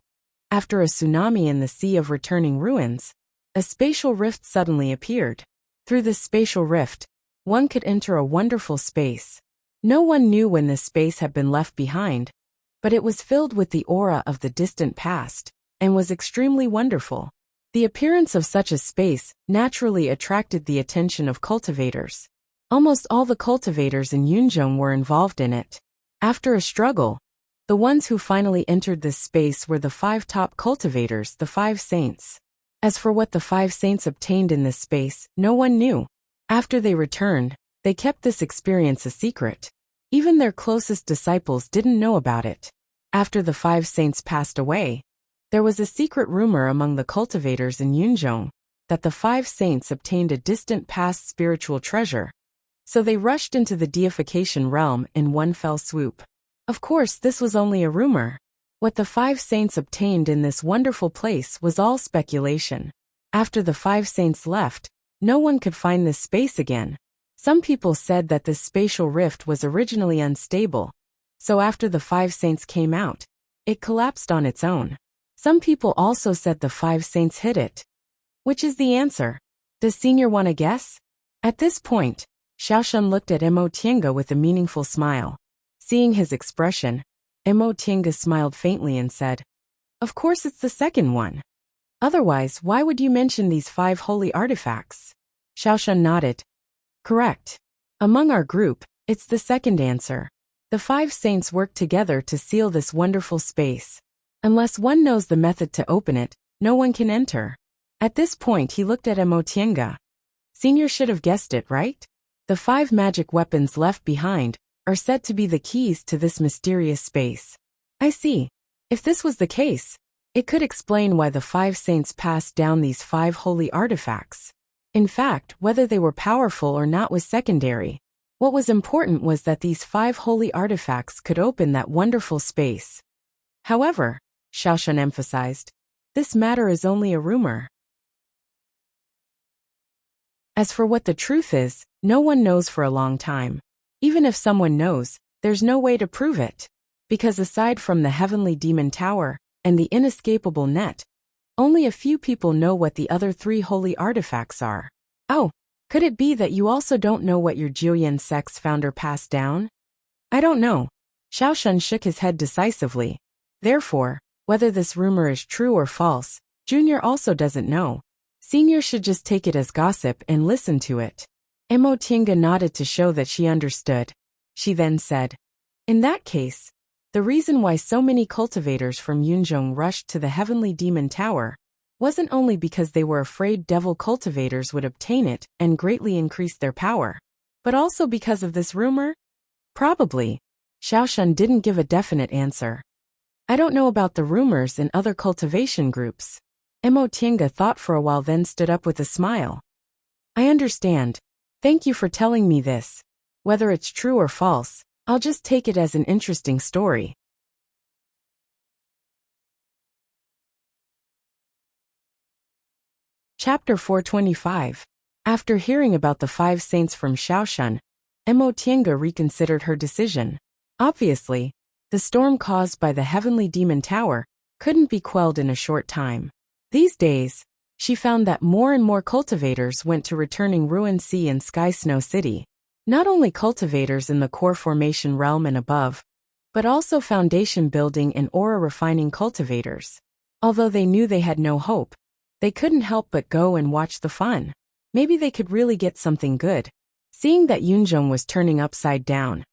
after a tsunami in the Sea of Returning Ruins, a spatial rift suddenly appeared. Through this spatial rift, one could enter a wonderful space. No one knew when this space had been left behind, but it was filled with the aura of the distant past, and was extremely wonderful. The appearance of such a space naturally attracted the attention of cultivators. Almost all the cultivators in Yunzhong were involved in it. After a struggle, the ones who finally entered this space were the 5 top cultivators, the 5 saints. As for what the 5 saints obtained in this space, no one knew. After they returned, they kept this experience a secret. Even their closest disciples didn't know about it. After the 5 saints passed away, there was a secret rumor among the cultivators in Yunzhong that the 5 saints obtained a distant past spiritual treasure. So they rushed into the deification realm in one fell swoop. Of course, this was only a rumor. What the 5 saints obtained in this wonderful place was all speculation. After the 5 saints left, no one could find this space again. Some people said that this spatial rift was originally unstable, so after the 5 saints came out, it collapsed on its own. Some people also said the 5 saints hid it. Which is the answer? Does Senior want to guess? At this point, Xiaoshan looked at Emotianga with a meaningful smile. Seeing his expression, Emotianga smiled faintly and said, "Of course it's the second one. Otherwise, why would you mention these 5 holy artifacts?" Xiaoshan nodded. Correct. Among our group, it's the second answer. The 5 saints worked together to seal this wonderful space. Unless one knows the method to open it, no one can enter. At this point he looked at Emotianga. Senior should have guessed it, right? The 5 magic weapons left behind are said to be the keys to this mysterious space. I see. If this was the case, it could explain why the 5 saints passed down these 5 holy artifacts. In fact, whether they were powerful or not was secondary. What was important was that these 5 holy artifacts could open that wonderful space. However, Xiaoshan emphasized, this matter is only a rumor. As for what the truth is, no one knows for a long time. Even if someone knows, there's no way to prove it. Because aside from the heavenly demon tower and the inescapable net, only a few people know what the other 3 holy artifacts are. Oh, could it be that you also don't know what your Jiuyan sect's founder passed down? I don't know. Xiaoshan shook his head decisively. Therefore, whether this rumor is true or false, Junior also doesn't know. Senior should just take it as gossip and listen to it. Emotianga nodded to show that she understood. She then said, in that case, the reason why so many cultivators from Yunzhong rushed to the Heavenly Demon Tower wasn't only because they were afraid devil cultivators would obtain it and greatly increase their power, but also because of this rumor? Probably. Xiaoshan didn't give a definite answer. I don't know about the rumors in other cultivation groups. Emotianga thought for a while, then stood up with a smile. I understand. Thank you for telling me this. Whether it's true or false, I'll just take it as an interesting story. Chapter 425. After hearing about the 5 saints from Xiaoshan, Emotianga reconsidered her decision. Obviously, the storm caused by the Heavenly Demon Tower couldn't be quelled in a short time. These days, she found that more and more cultivators went to returning Ruin Sea and Sky Snow City. Not only cultivators in the core formation realm and above, but also foundation building and aura refining cultivators. Although they knew they had no hope, they couldn't help but go and watch the fun. Maybe they could really get something good. Seeing that Yunjong was turning upside down,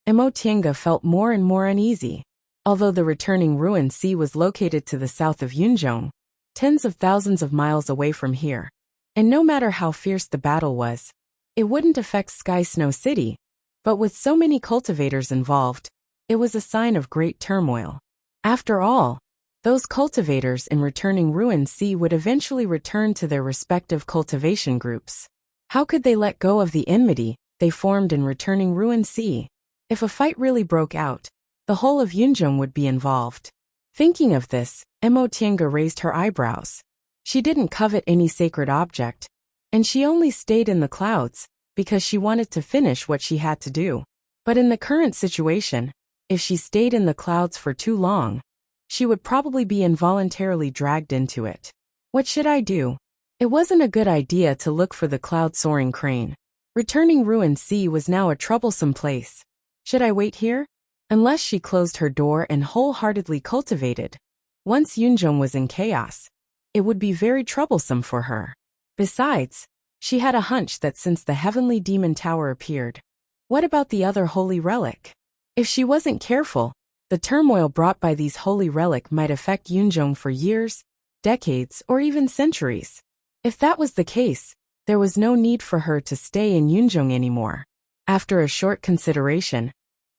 Emotienga felt more and more uneasy. Although the returning ruined sea was located to the south of Yunjong, tens of thousands of miles away from here, and no matter how fierce the battle was, it wouldn't affect Sky Snow City, but with so many cultivators involved, it was a sign of great turmoil. After all, those cultivators in returning ruined sea would eventually return to their respective cultivation groups. How could they let go of the enmity they formed in returning ruined sea? If a fight really broke out, the whole of Yunjong would be involved. Thinking of this, Emotienga raised her eyebrows. She didn't covet any sacred object, and she only stayed in the clouds because she wanted to finish what she had to do. But in the current situation, if she stayed in the clouds for too long, she would probably be involuntarily dragged into it. What should I do? It wasn't a good idea to look for the cloud-soaring crane. Returning ruined sea was now a troublesome place. Should I wait here? Unless she closed her door and wholeheartedly cultivated. Once Yunjong was in chaos, it would be very troublesome for her. Besides, she had a hunch that since the heavenly demon tower appeared, what about the other holy relic? If she wasn't careful, the turmoil brought by these holy relic might affect Yunjong for years, decades, or even centuries. If that was the case, there was no need for her to stay in Yunjong anymore. After a short consideration,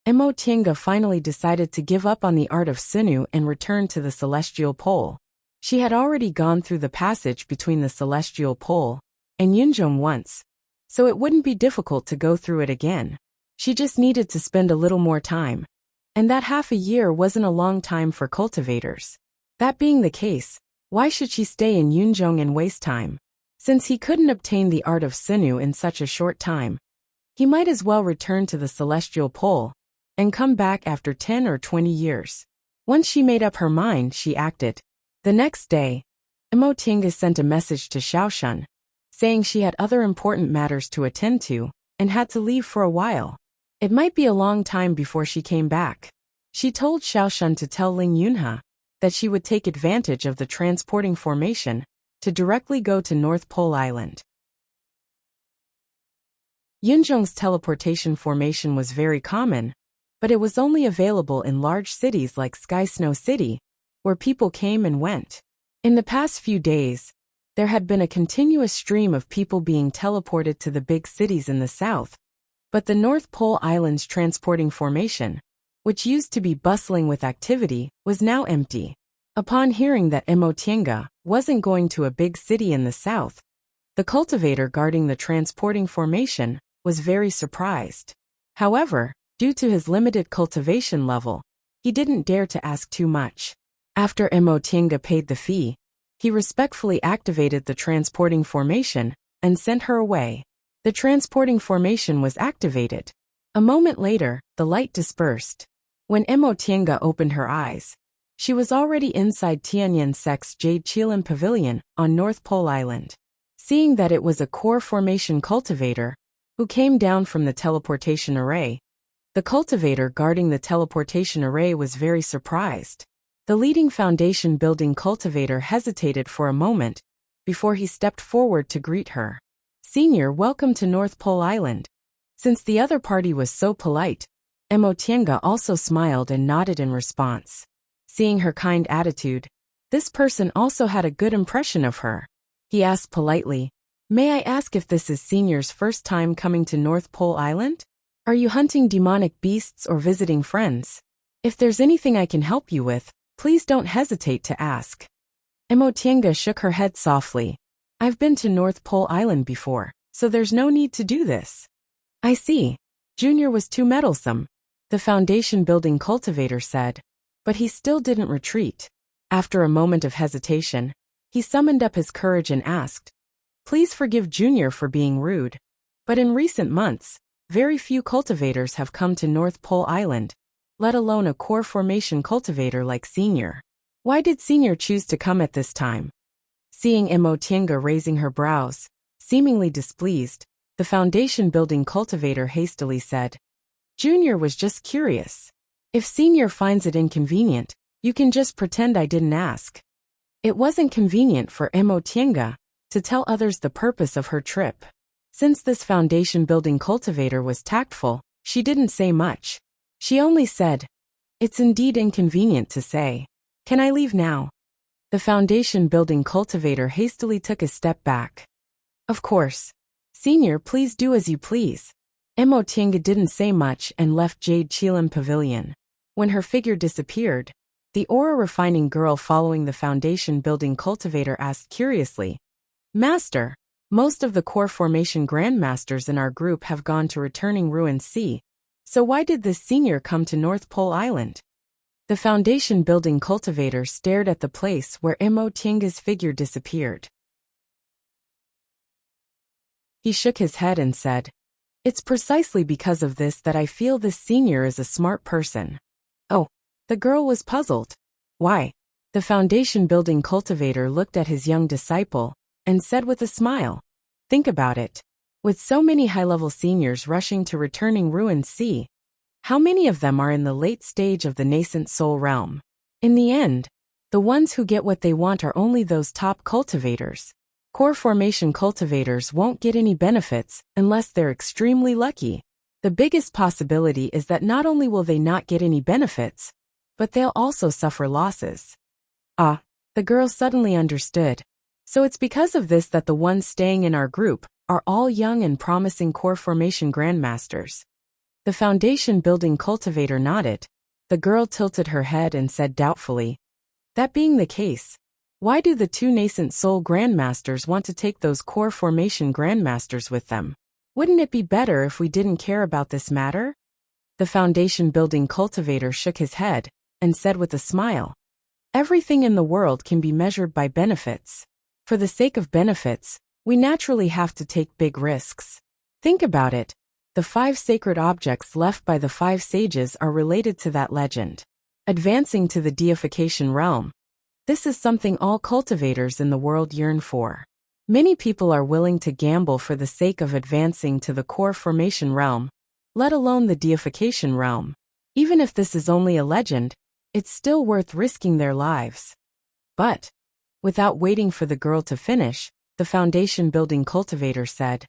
Emotienga finally decided to give up on the art of Sinu and return to the celestial pole. She had already gone through the passage between the celestial pole and Yunjong once, so it wouldn't be difficult to go through it again. She just needed to spend a little more time. And that half a year wasn't a long time for cultivators. That being the case, why should she stay in Yunjong and waste time? Since he couldn't obtain the art of Sinu in such a short time, he might as well return to the celestial pole and come back after 10 or 20 years. Once she made up her mind, she acted. The next day, Emotienga sent a message to Xiaoshun, saying she had other important matters to attend to and had to leave for a while. It might be a long time before she came back. She told Xiaoshun to tell Ling Yunhe that she would take advantage of the transporting formation to directly go to North Pole Island. Yunjong's teleportation formation was very common, but it was only available in large cities like Sky Snow City, where people came and went. In the past few days, there had been a continuous stream of people being teleported to the big cities in the south, but the North Pole Island's transporting formation, which used to be bustling with activity, was now empty. Upon hearing that Emotienga wasn't going to a big city in the south, the cultivator guarding the transporting formation was very surprised. However, due to his limited cultivation level, he didn't dare to ask too much. After Emotienga paid the fee, he respectfully activated the transporting formation and sent her away. The transporting formation was activated. A moment later, the light dispersed. When Emotienga opened her eyes, she was already inside Tianyan Sec's Jade Qilin Pavilion on North Pole Island. Seeing that it was a core formation cultivator who came down from the teleportation array, the cultivator guarding the teleportation array was very surprised. The leading foundation building cultivator hesitated for a moment before he stepped forward to greet her. "Senior, welcome to North Pole Island." Since the other party was so polite, Emotienga also smiled and nodded in response. Seeing her kind attitude, this person also had a good impression of her. He asked politely, "May I ask if this is Senior's first time coming to North Pole Island? Are you hunting demonic beasts or visiting friends? If there's anything I can help you with, please don't hesitate to ask." Emotienga shook her head softly. "I've been to North Pole Island before, so there's no need to do this." "I see. Junior was too meddlesome," the foundation building cultivator said, but he still didn't retreat. After a moment of hesitation, he summoned up his courage and asked, "Please forgive Junior for being rude, but in recent months, very few cultivators have come to North Pole Island, let alone a core formation cultivator like Senior. Why did Senior choose to come at this time?" Seeing Emotienga raising her brows, seemingly displeased, the foundation building cultivator hastily said, "Junior was just curious. If Senior finds it inconvenient, you can just pretend I didn't ask." It wasn't convenient for Emotienga, to tell others the purpose of her trip. Since this foundation-building cultivator was tactful, she didn't say much. She only said, "It's indeed inconvenient to say. Can I leave now?" The foundation-building cultivator hastily took a step back. "Of course. Senior, please do as you please." Emo Tienga didn't say much and left Jade Chilim Pavilion. When her figure disappeared, the aura-refining girl following the foundation-building cultivator asked curiously, "Master, most of the core formation grandmasters in our group have gone to returning Ruin Sea, so why did this senior come to North Pole Island?" The foundation-building cultivator stared at the place where Emo Tienga's figure disappeared. He shook his head and said, "It's precisely because of this that I feel this senior is a smart person." Oh, the girl was puzzled. "Why?" The foundation-building cultivator looked at his young disciple and said with a smile, "Think about it. With so many high-level seniors rushing to returning Ruin Sea, how many of them are in the late stage of the nascent soul realm? In the end, the ones who get what they want are only those top cultivators. Core formation cultivators won't get any benefits unless they're extremely lucky. The biggest possibility is that not only will they not get any benefits, but they'll also suffer losses." Ah, the girl suddenly understood. So it's because of this that the ones staying in our group are all young and promising core formation grandmasters. The foundation-building cultivator nodded. The girl tilted her head and said doubtfully, "That being the case, why do the two nascent soul grandmasters want to take those core formation grandmasters with them? Wouldn't it be better if we didn't care about this matter?" The foundation-building cultivator shook his head and said with a smile, "Everything in the world can be measured by benefits. For the sake of benefits, we naturally have to take big risks. Think about it. The 5 sacred objects left by the 5 sages are related to that legend. Advancing to the deification realm. This is something all cultivators in the world yearn for. Many people are willing to gamble for the sake of advancing to the core formation realm, let alone the deification realm. Even if this is only a legend, it's still worth risking their lives." But, without waiting for the girl to finish, the foundation-building cultivator said,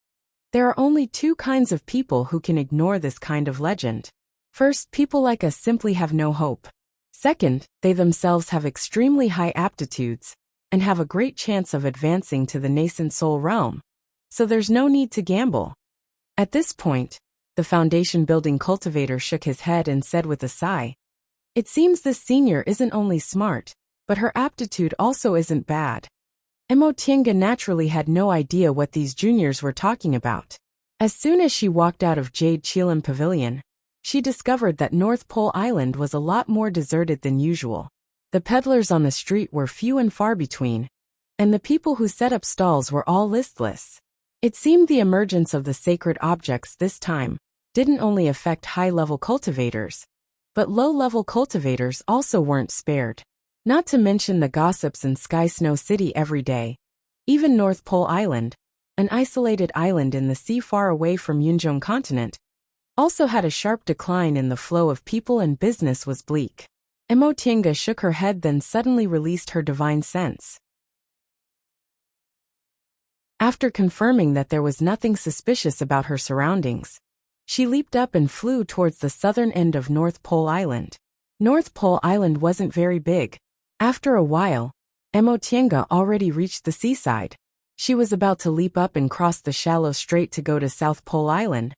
"There are only 2 kinds of people who can ignore this kind of legend. First, people like us simply have no hope. Second, they themselves have extremely high aptitudes and have a great chance of advancing to the nascent soul realm. So there's no need to gamble." At this point, the foundation-building cultivator shook his head and said with a sigh, "It seems this senior isn't only smart, but her aptitude also isn't bad." Emo Tienga naturally had no idea what these juniors were talking about. As soon as she walked out of Jade Chilim Pavilion, she discovered that North Pole Island was a lot more deserted than usual. The peddlers on the street were few and far between, and the people who set up stalls were all listless. It seemed the emergence of the sacred objects this time didn't only affect high-level cultivators, but low-level cultivators also weren't spared. Not to mention the gossips in Sky Snow City every day. Even North Pole Island, an isolated island in the sea far away from Yunzhong continent, also had a sharp decline in the flow of people and business was bleak. Emo Tienga shook her head then suddenly released her divine sense. After confirming that there was nothing suspicious about her surroundings, she leaped up and flew towards the southern end of North Pole Island. North Pole Island wasn't very big. After a while, Emo Tienga already reached the seaside. She was about to leap up and cross the shallow strait to go to South Pole Island,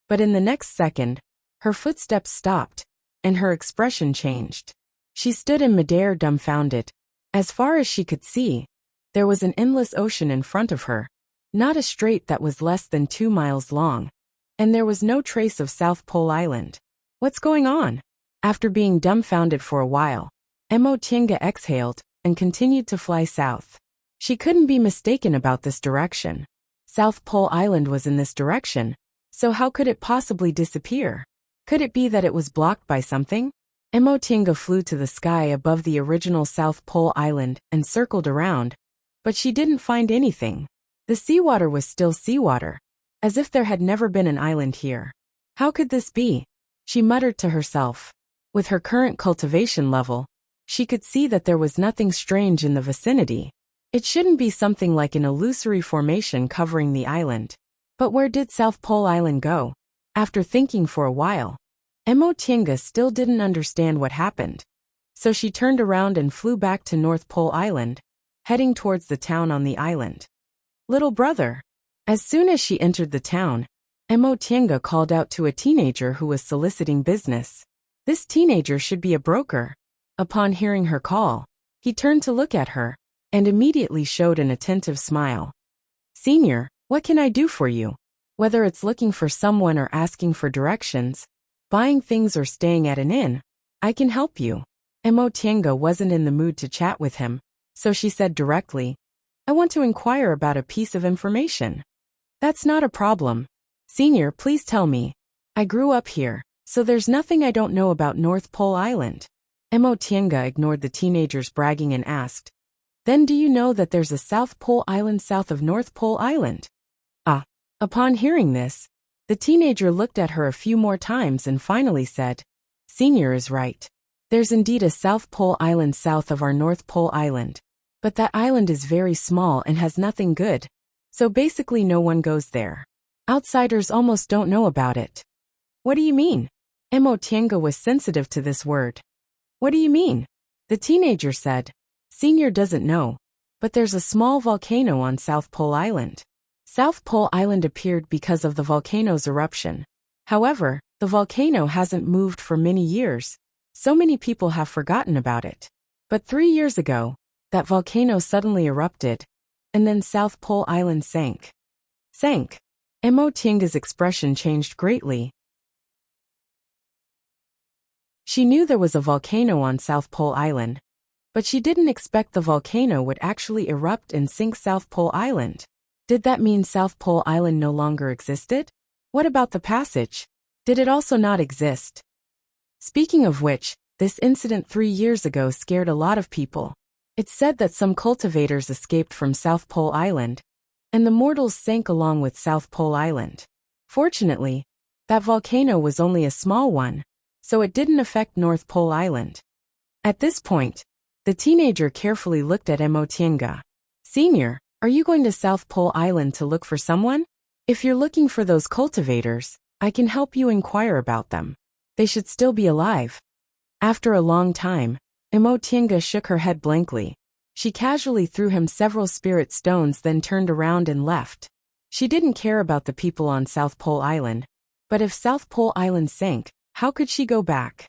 but in the next second, her footsteps stopped, and her expression changed. She stood in midair dumbfounded. As far as she could see, there was an endless ocean in front of her, not a strait that was less than 2 miles long, and there was no trace of South Pole Island. What's going on? After being dumbfounded for a while, Emo Tienga exhaled and continued to fly south. She couldn't be mistaken about this direction. South Pole Island was in this direction, so how could it possibly disappear? Could it be that it was blocked by something? Emo Tienga flew to the sky above the original South Pole Island and circled around, but she didn't find anything. The seawater was still seawater, as if there had never been an island here. How could this be? She muttered to herself. With her current cultivation level, she could see that there was nothing strange in the vicinity. It shouldn't be something like an illusory formation covering the island. But where did South Pole Island go? After thinking for a while, Emotienga still didn't understand what happened. So she turned around and flew back to North Pole Island, heading towards the town on the island. Little brother. As soon as she entered the town, Emotienga called out to a teenager who was soliciting business. This teenager should be a broker. Upon hearing her call, he turned to look at her, and immediately showed an attentive smile. Senior, what can I do for you? Whether it's looking for someone or asking for directions, buying things or staying at an inn, I can help you. Emotienga wasn't in the mood to chat with him, so she said directly, I want to inquire about a piece of information. That's not a problem. Senior, please tell me. I grew up here, so there's nothing I don't know about North Pole Island. Emotienga ignored the teenager's bragging and asked, Then do you know that there's a South Pole Island south of North Pole Island? Ah. Upon hearing this, the teenager looked at her a few more times and finally said, Senior is right. There's indeed a South Pole Island south of our North Pole Island. But that island is very small and has nothing good. So basically no one goes there. Outsiders almost don't know about it. What do you mean? Emotienga was sensitive to this word. What do you mean? The teenager said, Senior doesn't know, but there's a small volcano on South Pole Island. South Pole Island appeared because of the volcano's eruption. However, the volcano hasn't moved for many years, so many people have forgotten about it. But 3 years ago, that volcano suddenly erupted, and then South Pole Island sank. Sank. Emotienga's expression changed greatly. She knew there was a volcano on South Pole Island, but she didn't expect the volcano would actually erupt and sink South Pole Island. Did that mean South Pole Island no longer existed? What about the passage? Did it also not exist? Speaking of which, this incident 3 years ago scared a lot of people. It's said that some cultivators escaped from South Pole Island, and the mortals sank along with South Pole Island. Fortunately, that volcano was only a small one, so it didn't affect North Pole Island. At this point, the teenager carefully looked at Emotienga. Senior, are you going to South Pole Island to look for someone? If you're looking for those cultivators, I can help you inquire about them. They should still be alive. After a long time, Emotienga shook her head blankly. She casually threw him several spirit stones, then turned around and left. She didn't care about the people on South Pole Island, but if South Pole Island sank, how could she go back?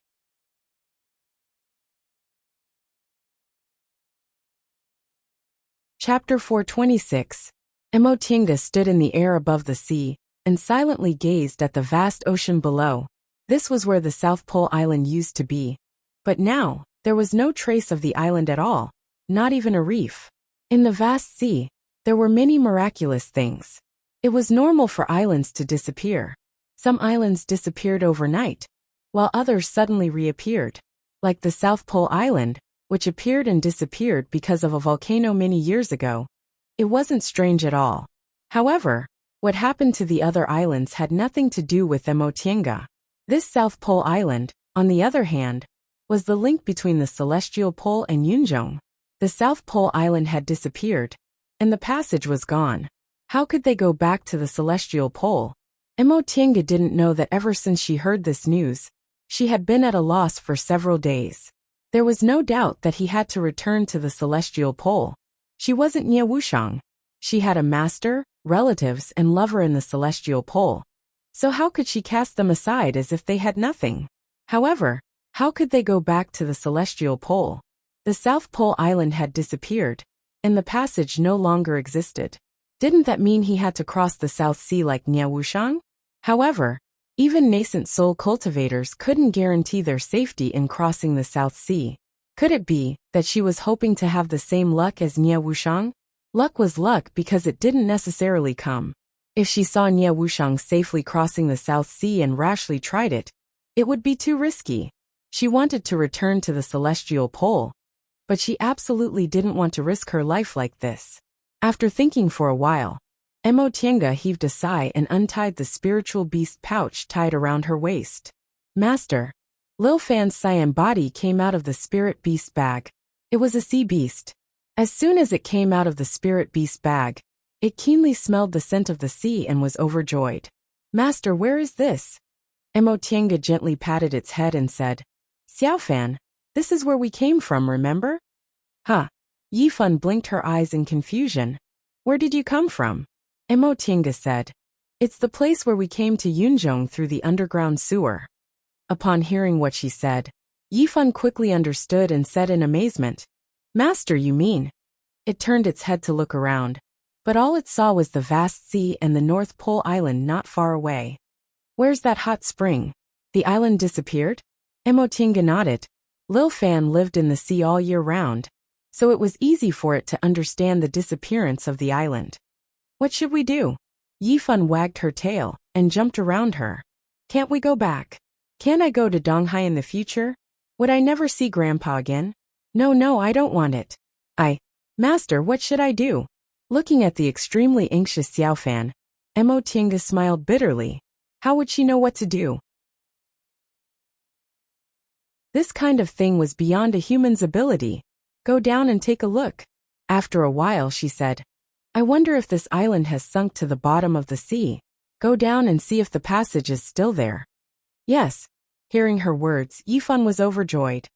Chapter 426. Emotienga stood in the air above the sea, and silently gazed at the vast ocean below. This was where the South Pole Island used to be. But now, there was no trace of the island at all, not even a reef. In the vast sea, there were many miraculous things. It was normal for islands to disappear. Some islands disappeared overnight, while others suddenly reappeared. Like the South Pole Island, which appeared and disappeared because of a volcano many years ago. It wasn't strange at all. However, what happened to the other islands had nothing to do with Emotienga. This South Pole Island, on the other hand, was the link between the Celestial Pole and Yunzhong. The South Pole Island had disappeared, and the passage was gone. How could they go back to the Celestial Pole? Emotienga didn't know that ever since she heard this news, she had been at a loss for several days. There was no doubt that he had to return to the Celestial Pole. She wasn't Nie Wuxiang. She had a master, relatives, and lover in the Celestial Pole. So how could she cast them aside as if they had nothing? However, how could they go back to the Celestial Pole? The South Pole Island had disappeared, and the passage no longer existed. Didn't that mean he had to cross the South Sea like Nie Wuxiang? However, even nascent soul cultivators couldn't guarantee their safety in crossing the South Sea. Could it be that she was hoping to have the same luck as Nie Wuxiang? Luck was luck because it didn't necessarily come. If she saw Nie Wuxiang safely crossing the South Sea and rashly tried it, it would be too risky. She wanted to return to the Celestial Pole, but she absolutely didn't want to risk her life like this. After thinking for a while, Emotienga heaved a sigh and untied the spiritual beast pouch tied around her waist. Master. Lil Fan's cyan body came out of the spirit beast bag. It was a sea beast. As soon as it came out of the spirit beast bag, it keenly smelled the scent of the sea and was overjoyed. Master, where is this? Emotienga gently patted its head and said, Xiaofan, this is where we came from, remember? Huh. Yifan blinked her eyes in confusion. Where did you come from? Emotienga said, It's the place where we came to Yunzhong through the underground sewer. Upon hearing what she said, Yifan quickly understood and said in amazement, Master, you mean? It turned its head to look around, but all it saw was the vast sea and the North Pole Island not far away. Where's that hot spring? The island disappeared? Emotienga nodded. Lil Fan lived in the sea all year round, so it was easy for it to understand the disappearance of the island. What should we do? Yifan wagged her tail and jumped around her. Can't we go back? Can't I go to Donghai in the future? Would I never see Grandpa again? No, I don't want it. Master, what should I do? Looking at the extremely anxious Xiaofan, Emotienga smiled bitterly. How would she know what to do? This kind of thing was beyond a human's ability. Go down and take a look. After a while, she said, I wonder if this island has sunk to the bottom of the sea. Go down and see if the passage is still there. Yes. Hearing her words, Yifan was overjoyed.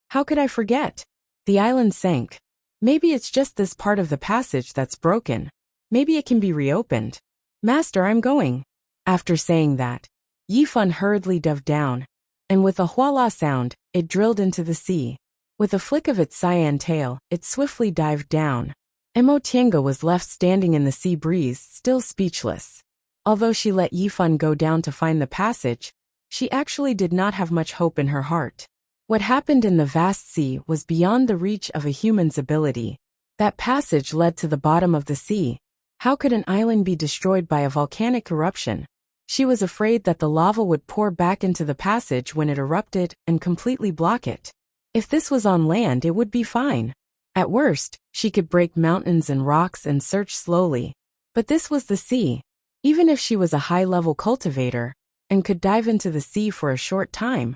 How could I forget? The island sank. Maybe it's just this part of the passage that's broken. Maybe it can be reopened. Master, I'm going. After saying that, Yifan hurriedly dove down, and with a huala sound, it drilled into the sea. With a flick of its cyan tail, it swiftly dived down. Emotienga was left standing in the sea breeze, still speechless. Although she let Yifan go down to find the passage, she actually did not have much hope in her heart. What happened in the vast sea was beyond the reach of a human's ability. That passage led to the bottom of the sea. How could an island be destroyed by a volcanic eruption? She was afraid that the lava would pour back into the passage when it erupted and completely block it. If this was on land, it would be fine. At worst, she could break mountains and rocks and search slowly. But this was the sea. Even if she was a high-level cultivator and could dive into the sea for a short time,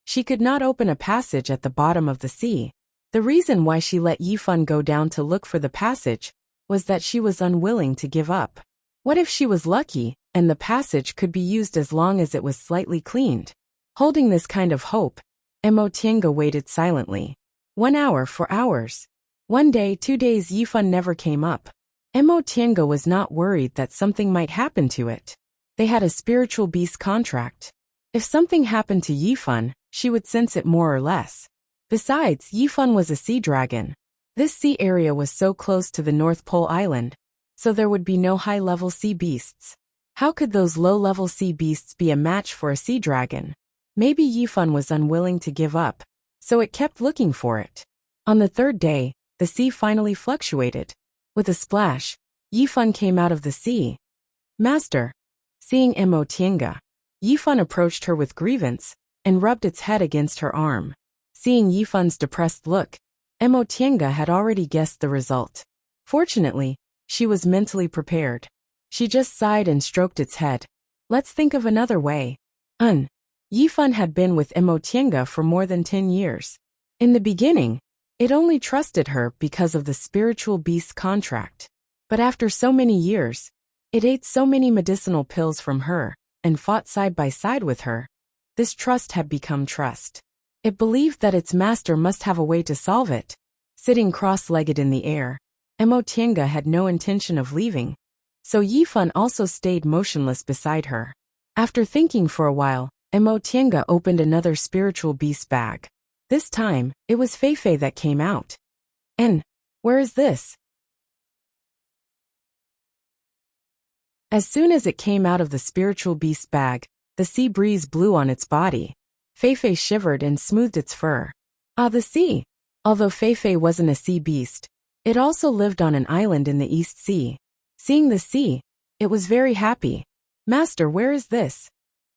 she could not open a passage at the bottom of the sea. The reason why she let Yifan go down to look for the passage was that she was unwilling to give up. What if she was lucky, and the passage could be used as long as it was slightly cleaned? Holding this kind of hope, Emotienga waited silently. 1 hour, 4 hours. 1 day, 2 days, Yifan never came up. Emotienga was not worried that something might happen to it. They had a spiritual beast contract. If something happened to Yifan, she would sense it more or less. Besides, Yifan was a sea dragon. This sea area was so close to the North Pole Island, so there would be no high-level sea beasts. How could those low-level sea beasts be a match for a sea dragon? Maybe Yifan was unwilling to give up, so it kept looking for it. On the 3rd day, the sea finally fluctuated. With a splash, Yifan came out of the sea. Master. Seeing Emotienga, Yifan approached her with grievance and rubbed its head against her arm. Seeing Yifan's depressed look, Emotienga had already guessed the result. Fortunately, she was mentally prepared. She just sighed and stroked its head. Let's think of another way. Yifan had been with Emotienga for more than 10 years. In the beginning, it only trusted her because of the spiritual beast contract. But after so many years, it ate so many medicinal pills from her and fought side by side with her. This trust had become trust. It believed that its master must have a way to solve it. Sitting cross-legged in the air, Emotienga had no intention of leaving, so Yifan also stayed motionless beside her. After thinking for a while, Emotienga opened another spiritual beast bag. This time, it was Feifei that came out. Where is this? As soon as it came out of the spiritual beast bag, the sea breeze blew on its body. Feifei shivered and smoothed its fur. The sea. Although Feifei wasn't a sea beast, it also lived on an island in the East Sea. Seeing the sea, it was very happy. Master, where is this?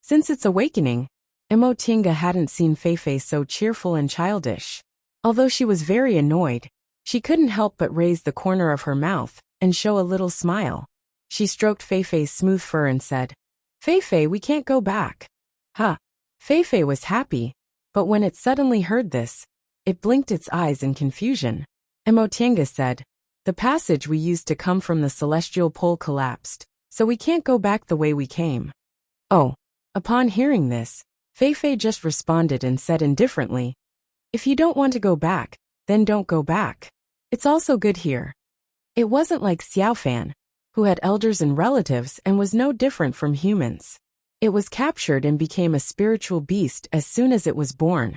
Since its awakening, Emotienga hadn't seen Feifei so cheerful and childish. Although she was very annoyed, she couldn't help but raise the corner of her mouth and show a little smile. She stroked Feifei's smooth fur and said, Feifei, we can't go back. Feifei was happy, but when it suddenly heard this, it blinked its eyes in confusion. Emotienga said. The passage we used to come from the celestial pole collapsed, so we can't go back the way we came. Oh. Upon hearing this, Feifei just responded and said indifferently, if you don't want to go back, then don't go back. It's also good here. It wasn't like Xiaofan, who had elders and relatives and was no different from humans. It was captured and became a spiritual beast as soon as it was born.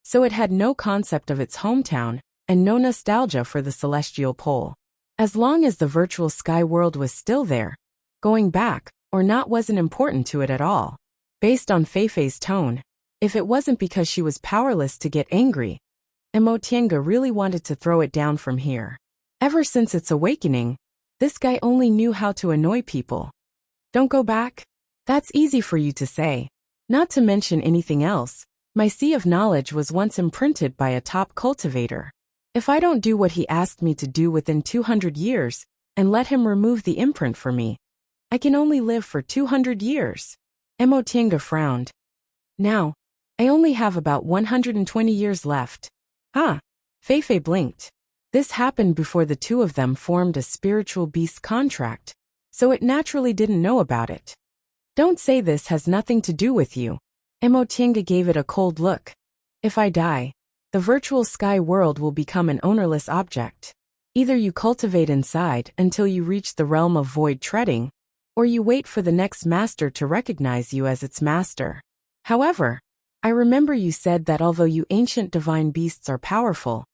So it had no concept of its hometown and no nostalgia for the celestial pole. As long as the virtual sky world was still there, going back or not wasn't important to it at all. Based on Feifei's tone, if it wasn't because she was powerless to get angry, Emotienga really wanted to throw it down from here. Ever since its awakening, this guy only knew how to annoy people. Don't go back? That's easy for you to say. Not to mention anything else, my sea of knowledge was once imprinted by a top cultivator. If I don't do what he asked me to do within 200 years, and let him remove the imprint for me, I can only live for 200 years. Emotienga frowned. Now, I only have about 120 years left. Huh? Feifei blinked. This happened before the two of them formed a spiritual beast contract, so it naturally didn't know about it. Don't say this has nothing to do with you. Emotienga gave it a cold look. If I die, the virtual sky world will become an ownerless object. Either you cultivate inside until you reach the realm of void treading, or you wait for the next master to recognize you as its master. However, I remember you said that although you ancient divine beasts are powerful,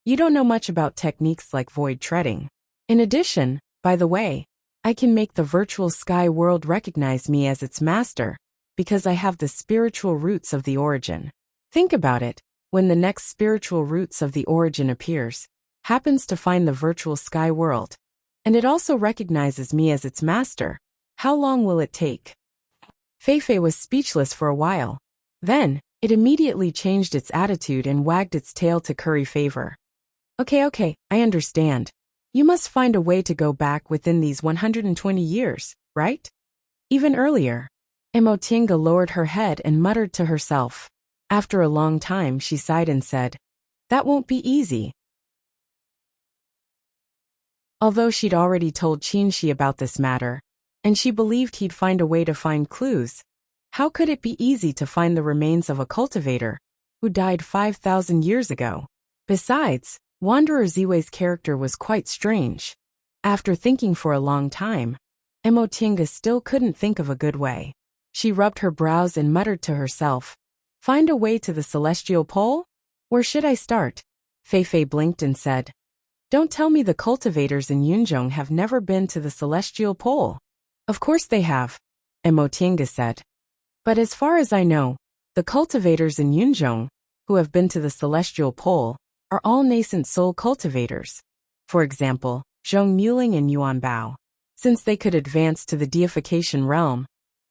you don't know much about techniques like void treading. In addition, by the way, I can make the virtual sky world recognize me as its master, because I have the spiritual roots of the origin. Think about it, when the next spiritual roots of the origin appears, happens to find the virtual sky world, and it also recognizes me as its master, how long will it take? Feifei was speechless for a while. Then, it immediately changed its attitude and wagged its tail to curry favor. Okay, I understand. You must find a way to go back within these 120 years, right? Even earlier. Emotienga lowered her head and muttered to herself. After a long time she sighed and said, that won't be easy. Although she'd already told Qinshi about this matter, and she believed he'd find a way to find clues, how could it be easy to find the remains of a cultivator who died 5,000 years ago? Besides, Wanderer Ziwei's character was quite strange. After thinking for a long time, Emotienga still couldn't think of a good way. She rubbed her brows and muttered to herself, find a way to the celestial pole? Where should I start? Feifei blinked and said, don't tell me the cultivators in Yunzhong have never been to the celestial pole. Of course they have, Emotienga said. But as far as I know, the cultivators in Yunzhong, who have been to the celestial pole, are all nascent soul cultivators. For example, Zhong Muling and Yuan Bao. Since they could advance to the deification realm,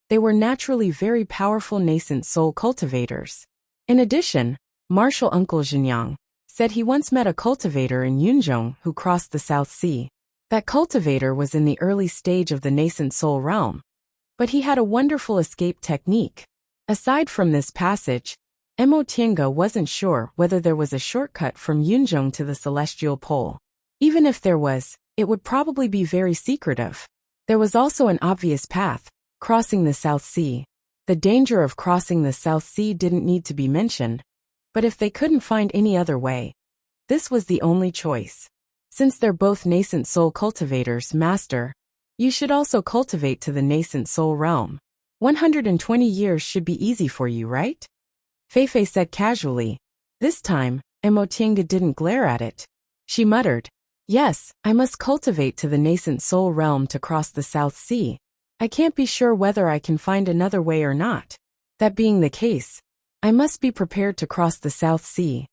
they were naturally very powerful nascent soul cultivators. In addition, Martial Uncle Zhenyang said he once met a cultivator in Yunzhong who crossed the South Sea. That cultivator was in the early stage of the nascent soul realm, but he had a wonderful escape technique. Aside from this passage, Emotienga wasn't sure whether there was a shortcut from Yunzhong to the celestial pole. Even if there was, it would probably be very secretive. There was also an obvious path, crossing the South Sea. The danger of crossing the South Sea didn't need to be mentioned, but if they couldn't find any other way, this was the only choice. Since they're both nascent soul cultivators, Master, you should also cultivate to the nascent soul realm. 120 years should be easy for you, right? Feifei said casually. This time, Emotienga didn't glare at it. She muttered, yes, I must cultivate to the nascent soul realm to cross the South Sea. I can't be sure whether I can find another way or not. That being the case, I must be prepared to cross the South Sea.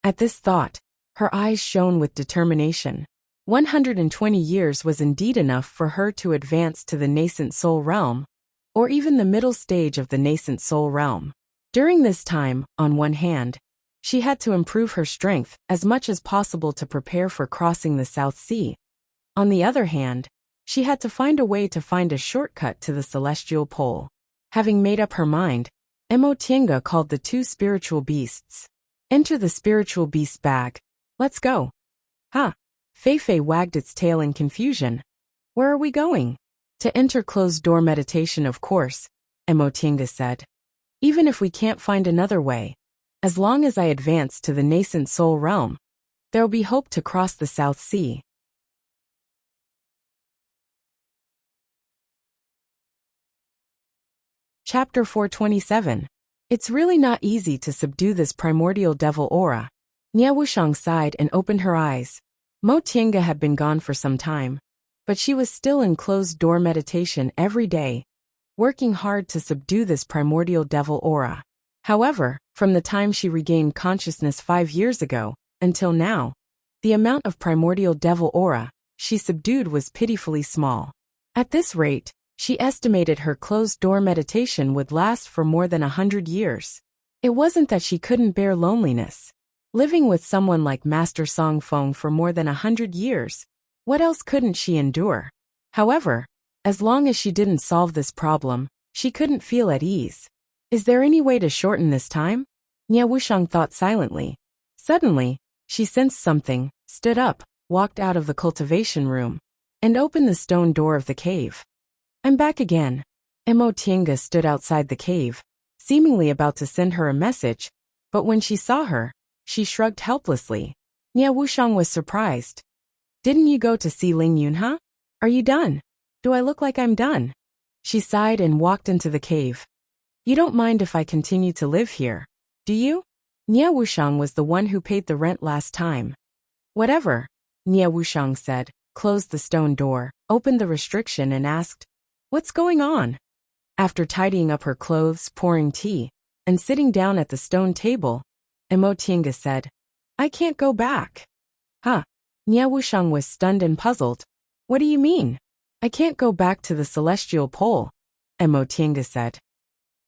At this thought, her eyes shone with determination. 120 years was indeed enough for her to advance to the nascent soul realm, or even the middle stage of the nascent soul realm. During this time, on one hand, she had to improve her strength as much as possible to prepare for crossing the South Sea. On the other hand, she had to find a way to find a shortcut to the celestial pole. Having made up her mind, Emotienga called the two spiritual beasts. Enter the spiritual beast bag. Let's go. Huh? Fei Fei wagged its tail in confusion. Where are we going? To enter closed-door meditation, of course, Emotinga said. Even if we can't find another way, as long as I advance to the nascent soul realm, there'll be hope to cross the South Sea. Chapter 427. It's really not easy to subdue this primordial devil aura. Nia Wushang sighed and opened her eyes. Mo Tiange had been gone for some time, but she was still in closed-door meditation every day, working hard to subdue this primordial devil aura. However, from the time she regained consciousness 5 years ago, until now, the amount of primordial devil aura she subdued was pitifully small. At this rate, she estimated her closed-door meditation would last for more than 100 years. It wasn't that she couldn't bear loneliness. Living with someone like Master Song Feng for more than 100 years, what else couldn't she endure? However, as long as she didn't solve this problem, she couldn't feel at ease. Is there any way to shorten this time? Nia Wushang thought silently. Suddenly, she sensed something, stood up, walked out of the cultivation room, and opened the stone door of the cave. I'm back again. Mo Tiange stood outside the cave, seemingly about to send her a message, but when she saw her, she shrugged helplessly. Nia Wushang was surprised. Didn't you go to see Ling Yun, huh? Are you done? Do I look like I'm done? She sighed and walked into the cave. You don't mind if I continue to live here, do you? Nia Wushang was the one who paid the rent last time. Whatever, Nia Wushang said, closed the stone door, opened the restriction and asked, What's going on? After tidying up her clothes, pouring tea, and sitting down at the stone table, Mo Tiange said, I can't go back. Huh? Nia Wushang was stunned and puzzled. What do you mean? I can't go back to the celestial pole, Mo Tiange said.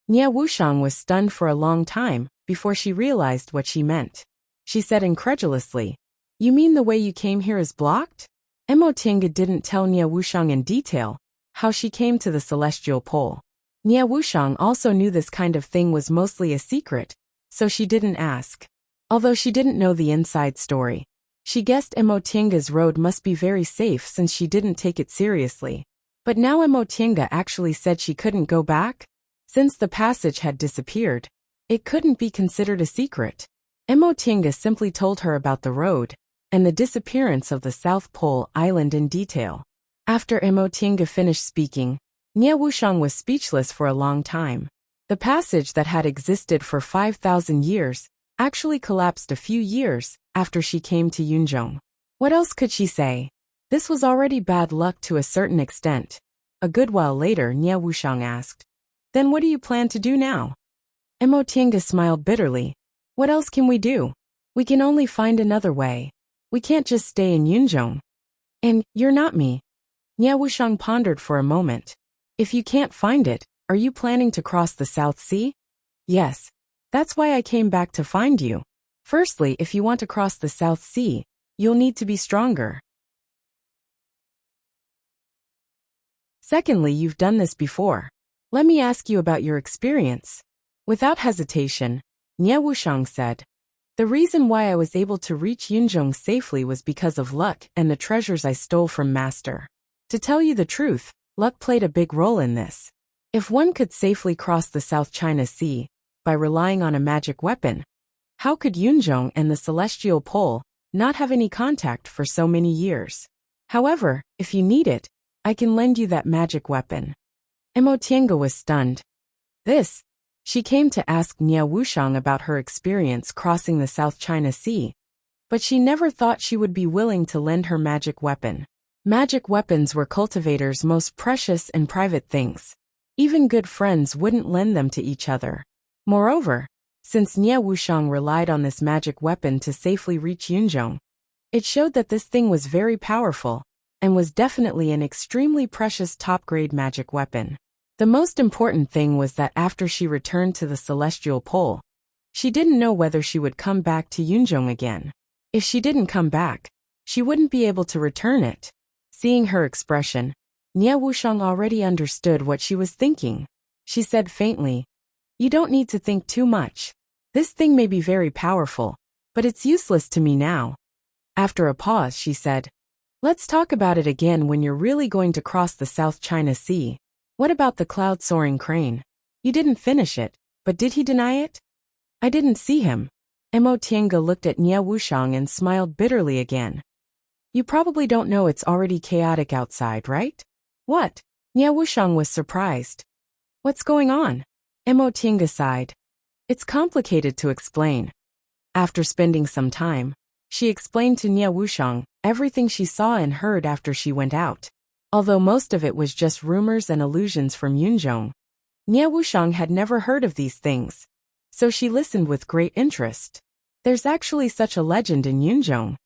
Nia Wushang was stunned for a long time before she realized what she meant. She said incredulously, You mean the way you came here is blocked? Mo Tiange didn't tell Nia Wushang in detail how she came to the celestial pole. Nia Wushang also knew this kind of thing was mostly a secret, so she didn't ask. Although she didn't know the inside story, she guessed Mo Tiange's road must be very safe since she didn't take it seriously. But now Mo Tiange actually said she couldn't go back? Since the passage had disappeared, it couldn't be considered a secret. Mo Tiange simply told her about the road and the disappearance of the South Pole Island in detail. After Mo Tiange finished speaking, Nia Wushang was speechless for a long time. The passage that had existed for 5,000 years actually collapsed a few years after she came to Yunzhong. What else could she say? This was already bad luck to a certain extent. A good while later, Nia Wushang asked, Then what do you plan to do now? Mo Tiange smiled bitterly. What else can we do? We can only find another way. We can't just stay in Yunzhong. And you're not me. Nia Wushang pondered for a moment. If you can't find it, are you planning to cross the South Sea? Yes. That's why I came back to find you. Firstly, if you want to cross the South Sea, you'll need to be stronger. Secondly, you've done this before. Let me ask you about your experience. Without hesitation, Nia Wushang said, The reason why I was able to reach Yunzhong safely was because of luck and the treasures I stole from Master. To tell you the truth, luck played a big role in this. If one could safely cross the South China Sea by relying on a magic weapon, how could Yunzhong and the Celestial Pole not have any contact for so many years? However, if you need it, I can lend you that magic weapon. Mo Tiange was stunned. This? She came to ask Nia Wushang about her experience crossing the South China Sea, but she never thought she would be willing to lend her magic weapon. Magic weapons were cultivators' most precious and private things. Even good friends wouldn't lend them to each other. Moreover, since Nia Wushang relied on this magic weapon to safely reach Yunzhong, it showed that this thing was very powerful and was definitely an extremely precious top-grade magic weapon. The most important thing was that after she returned to the Celestial Pole, she didn't know whether she would come back to Yunzhong again. If she didn't come back, she wouldn't be able to return it. Seeing her expression, Nia Wushang already understood what she was thinking. She said faintly, You don't need to think too much. This thing may be very powerful, but it's useless to me now. After a pause, she said, "Let's talk about it again when you're really going to cross the South China Sea. What about the cloud-soaring crane? You didn't finish it, but did he deny it?" "I didn't see him." Mo Tiange looked at Nie Wuxiang and smiled bitterly again. "You probably don't know it's already chaotic outside, right?" "What?" Nie Wuxiang was surprised. "What's going on?" Mo Tiange sighed. "It's complicated to explain." After spending some time, she explained to Nie Wuxiang everything she saw and heard after she went out. Although most of it was just rumors and illusions from Yunzhong, Nie Wuxiang had never heard of these things, so she listened with great interest. "There's actually such a legend in Yunzhong."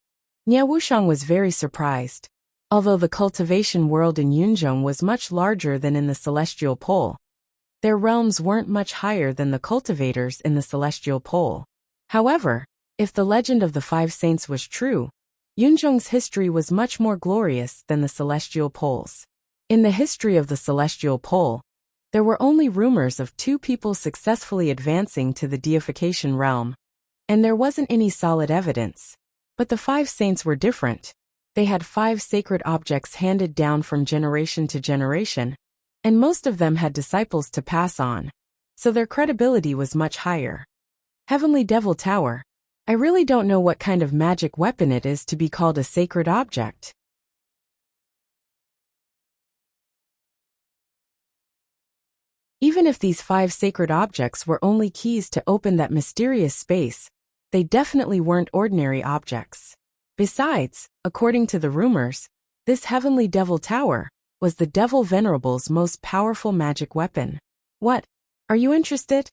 Nie Wuxiang was very surprised. Although the cultivation world in Yunzhong was much larger than in the Celestial Pole, their realms weren't much higher than the cultivators in the Celestial Pole. However, if the legend of the five saints was true, Yunzhong's history was much more glorious than the Celestial Pole's. In the history of the Celestial Pole, there were only rumors of two people successfully advancing to the deification realm, and there wasn't any solid evidence. But the five saints were different. They had 5 sacred objects handed down from generation to generation, and most of them had disciples to pass on, so their credibility was much higher. Heavenly Devil Tower. I really don't know what kind of magic weapon it is to be called a sacred object. Even if these 5 sacred objects were only keys to open that mysterious space, they definitely weren't ordinary objects. Besides, according to the rumors, this Heavenly Devil Tower was the Devil Venerable's most powerful magic weapon. "What? Are you interested?"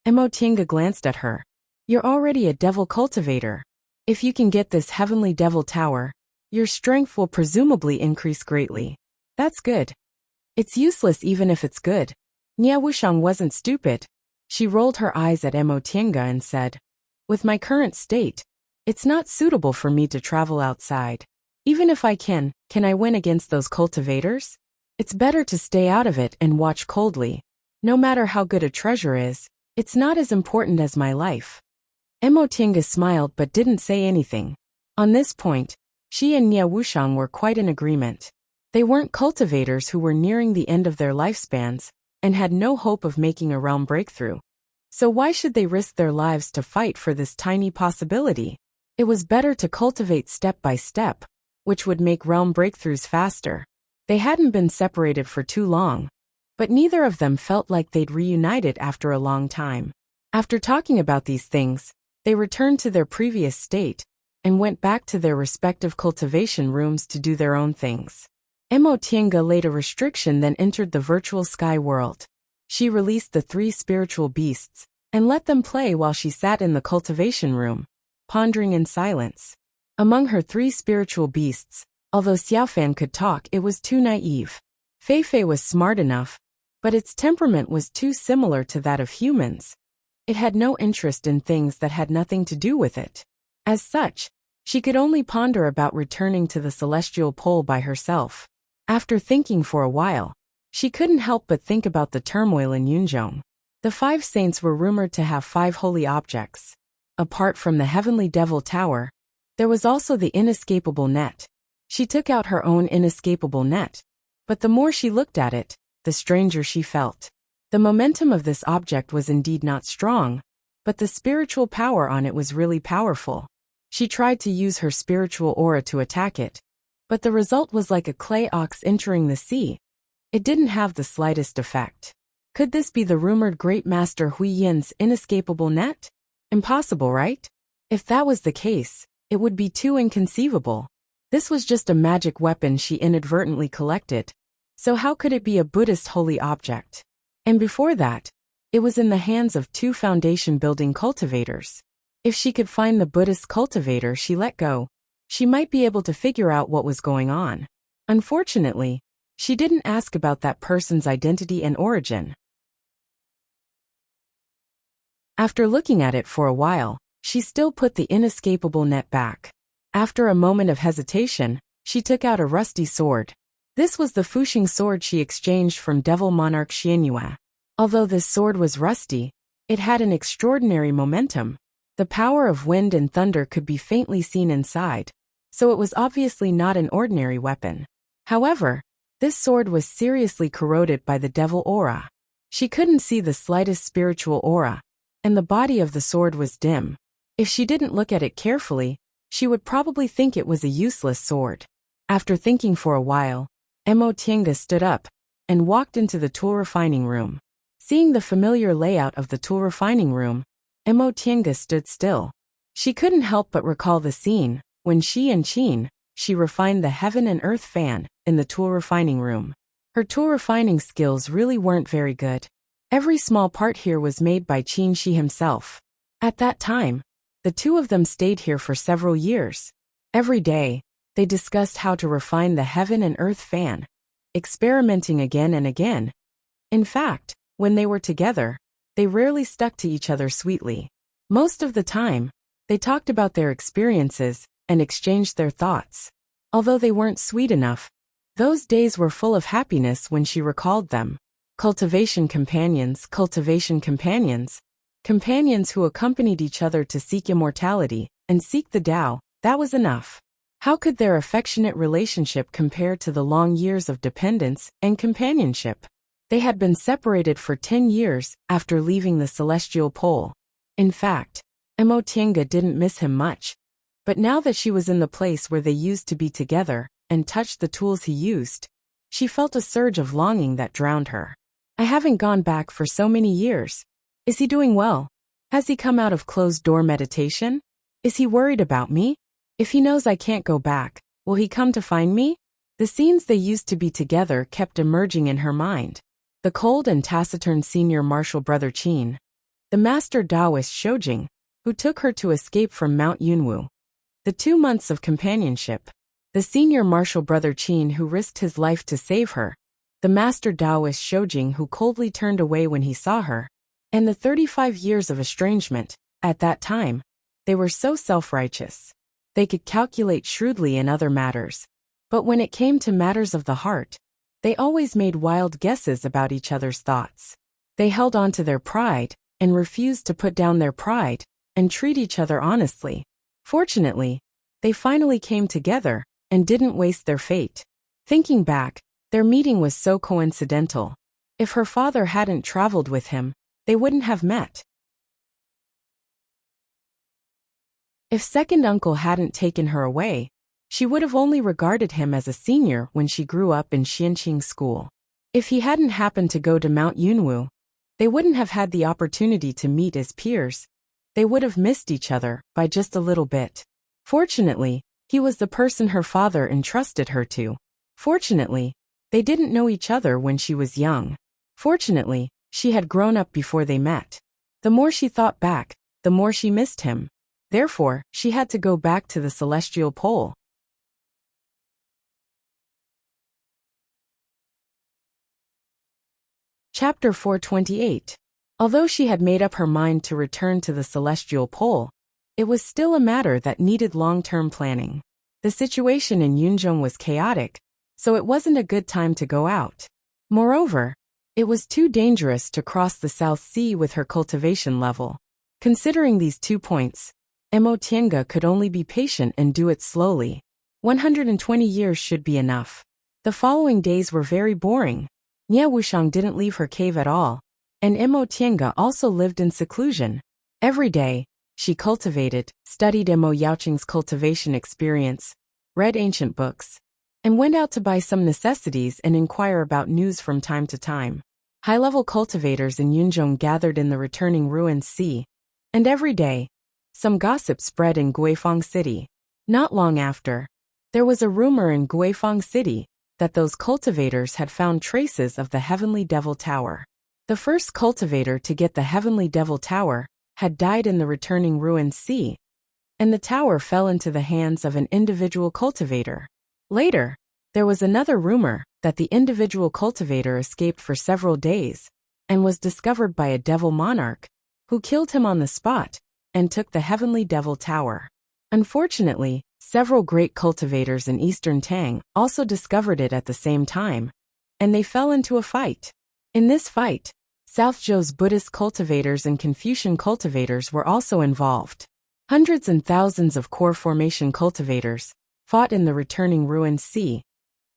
Mo Tiange glanced at her. "You're already a devil cultivator. If you can get this Heavenly Devil Tower, your strength will presumably increase greatly." "That's good." "It's useless even if it's good." Nie Wuxiang wasn't stupid. She rolled her eyes at Mo Tiange and said, "With my current state, it's not suitable for me to travel outside. Even if I can I win against those cultivators? It's better to stay out of it and watch coldly. No matter how good a treasure is, it's not as important as my life." Mo Tiange smiled but didn't say anything. On this point, she and Nie Wuxiang were quite in agreement. They weren't cultivators who were nearing the end of their lifespans and had no hope of making a realm breakthrough. So why should they risk their lives to fight for this tiny possibility? It was better to cultivate step by step, which would make realm breakthroughs faster. They hadn't been separated for too long, but neither of them felt like they'd reunited after a long time. After talking about these things, they returned to their previous state and went back to their respective cultivation rooms to do their own things. Mo Tiange laid a restriction, then entered the virtual sky world. She released the 3 spiritual beasts and let them play while she sat in the cultivation room, pondering in silence. Among her 3 spiritual beasts, although Xiaofan could talk, it was too naive. Feifei was smart enough, but its temperament was too similar to that of humans. It had no interest in things that had nothing to do with it. As such, she could only ponder about returning to the Celestial Pole by herself. After thinking for a while, she couldn't help but think about the turmoil in Yunzhong. The 5 saints were rumored to have 5 holy objects. Apart from the Heavenly Devil Tower, there was also the inescapable net. She took out her own inescapable net, but the more she looked at it, the stranger she felt. The momentum of this object was indeed not strong, but the spiritual power on it was really powerful. She tried to use her spiritual aura to attack it, but the result was like a clay ox entering the sea. It didn't have the slightest effect. Could this be the rumored Great Master Hui Yin's inescapable net? Impossible, right? If that was the case, it would be too inconceivable. This was just a magic weapon she inadvertently collected, so how could it be a Buddhist holy object? And before that, it was in the hands of 2 foundation-building cultivators. If she could find the Buddhist cultivator she let go, she might be able to figure out what was going on. Unfortunately, she didn't ask about that person's identity and origin. After looking at it for a while, she still put the inescapable net back. After a moment of hesitation, she took out a rusty sword. This was the Fuxing sword she exchanged from Devil Monarch Xianyue. Although this sword was rusty, it had an extraordinary momentum. The power of wind and thunder could be faintly seen inside, so it was obviously not an ordinary weapon. However, this sword was seriously corroded by the devil aura. She couldn't see the slightest spiritual aura, and the body of the sword was dim. If she didn't look at it carefully, she would probably think it was a useless sword. After thinking for a while, Mo Tiange stood up and walked into the tool refining room. Seeing the familiar layout of the tool refining room, Mo Tiange stood still. She couldn't help but recall the scene when she refined the heaven and earth fan in the tool refining room. Her tool refining skills really weren't very good. Every small part here was made by Qin Shi himself. At that time, the two of them stayed here for several years. Every day, they discussed how to refine the heaven and earth fan, experimenting again and again. In fact, when they were together, they rarely stuck to each other sweetly. Most of the time, they talked about their experiences and exchanged their thoughts. Although they weren't sweet enough, those days were full of happiness when she recalled them. Cultivation companions, companions who accompanied each other to seek immortality and seek the Tao, that was enough. How could their affectionate relationship compare to the long years of dependence and companionship? They had been separated for 10 years after leaving the celestial pole. In fact, Mo Tiange didn't miss him much. But now that she was in the place where they used to be together and touched the tools he used, she felt a surge of longing that drowned her. I haven't gone back for so many years. Is he doing well? Has he come out of closed-door meditation? Is he worried about me? If he knows I can't go back, will he come to find me? The scenes they used to be together kept emerging in her mind. The cold and taciturn senior martial brother Qin. The master Taoist Shoujing, who took her to escape from Mount Yunwu. The 2 months of companionship. The senior martial brother Qin who risked his life to save her. The master Taoist Shoujing who coldly turned away when he saw her. And the 35 years of estrangement. At that time, they were so self-righteous. They could calculate shrewdly in other matters. But when it came to matters of the heart, they always made wild guesses about each other's thoughts. They held on to their pride and refused to put down their pride and treat each other honestly. Fortunately, they finally came together and didn't waste their fate. Thinking back, their meeting was so coincidental. If her father hadn't traveled with him, they wouldn't have met. If second uncle hadn't taken her away, she would have only regarded him as a senior when she grew up in Xianqing school. If he hadn't happened to go to Mount Yunwu, they wouldn't have had the opportunity to meet as peers. They would have missed each other by just a little bit. Fortunately, he was the person her father entrusted her to. Fortunately, they didn't know each other when she was young. Fortunately, she had grown up before they met. The more she thought back, the more she missed him. Therefore, she had to go back to the celestial pole. Chapter 428. Although she had made up her mind to return to the celestial pole, it was still a matter that needed long-term planning. The situation in Yunzhong was chaotic, so it wasn't a good time to go out. Moreover, it was too dangerous to cross the South Sea with her cultivation level. Considering these 2 points, Mo Tiange could only be patient and do it slowly. 120 years should be enough. The following days were very boring. Nie Wuxiang didn't leave her cave at all, and Mo Tiange also lived in seclusion. Every day, she cultivated, studied Mo Yaoqing's cultivation experience, read ancient books, and went out to buy some necessities and inquire about news from time to time. High-level cultivators in Yunzhong gathered in the returning ruined sea, and every day, some gossip spread in Guifang City. Not long after, there was a rumor in Guifang City that those cultivators had found traces of the Heavenly Devil Tower. The first cultivator to get the Heavenly Devil Tower had died in the returning ruined sea, and the tower fell into the hands of an individual cultivator. Later, there was another rumor that the individual cultivator escaped for several days and was discovered by a devil monarch, who killed him on the spot and took the Heavenly Devil Tower. Unfortunately, several great cultivators in Eastern Tang also discovered it at the same time, and they fell into a fight. In this fight, South Zhou's Buddhist cultivators and Confucian cultivators were also involved. Hundreds and thousands of core formation cultivators, fought in the returning ruined sea,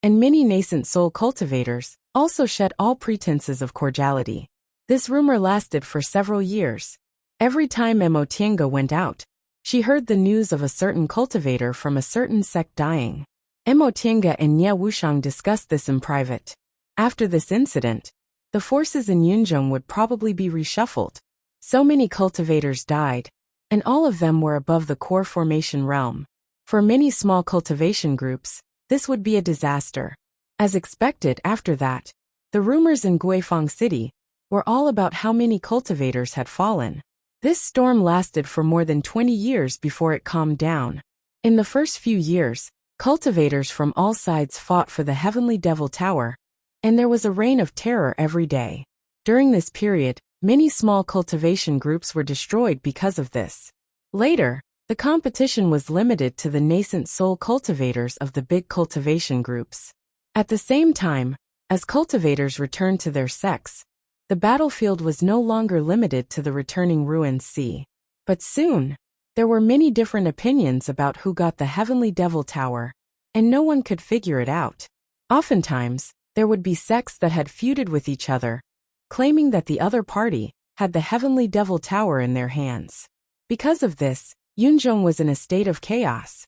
and many nascent soul cultivators also shed all pretenses of cordiality. This rumor lasted for several years. Every time Emotienga went out, she heard the news of a certain cultivator from a certain sect dying. Emotienga and Nye Wuxiang discussed this in private. After this incident, the forces in Yunzhong would probably be reshuffled. So many cultivators died, and all of them were above the core formation realm. For many small cultivation groups, this would be a disaster. As expected after that, the rumors in Guifang City were all about how many cultivators had fallen. This storm lasted for more than 20 years before it calmed down. In the first few years, cultivators from all sides fought for the Heavenly Devil Tower, and there was a reign of terror every day. During this period, many small cultivation groups were destroyed because of this. Later, the competition was limited to the nascent soul cultivators of the big cultivation groups. At the same time, as cultivators returned to their sects, the battlefield was no longer limited to the returning ruined sea. But soon, there were many different opinions about who got the Heavenly Devil Tower, and no one could figure it out. Oftentimes, there would be sects that had feuded with each other, claiming that the other party had the Heavenly Devil Tower in their hands. Because of this, Yunzhong was in a state of chaos.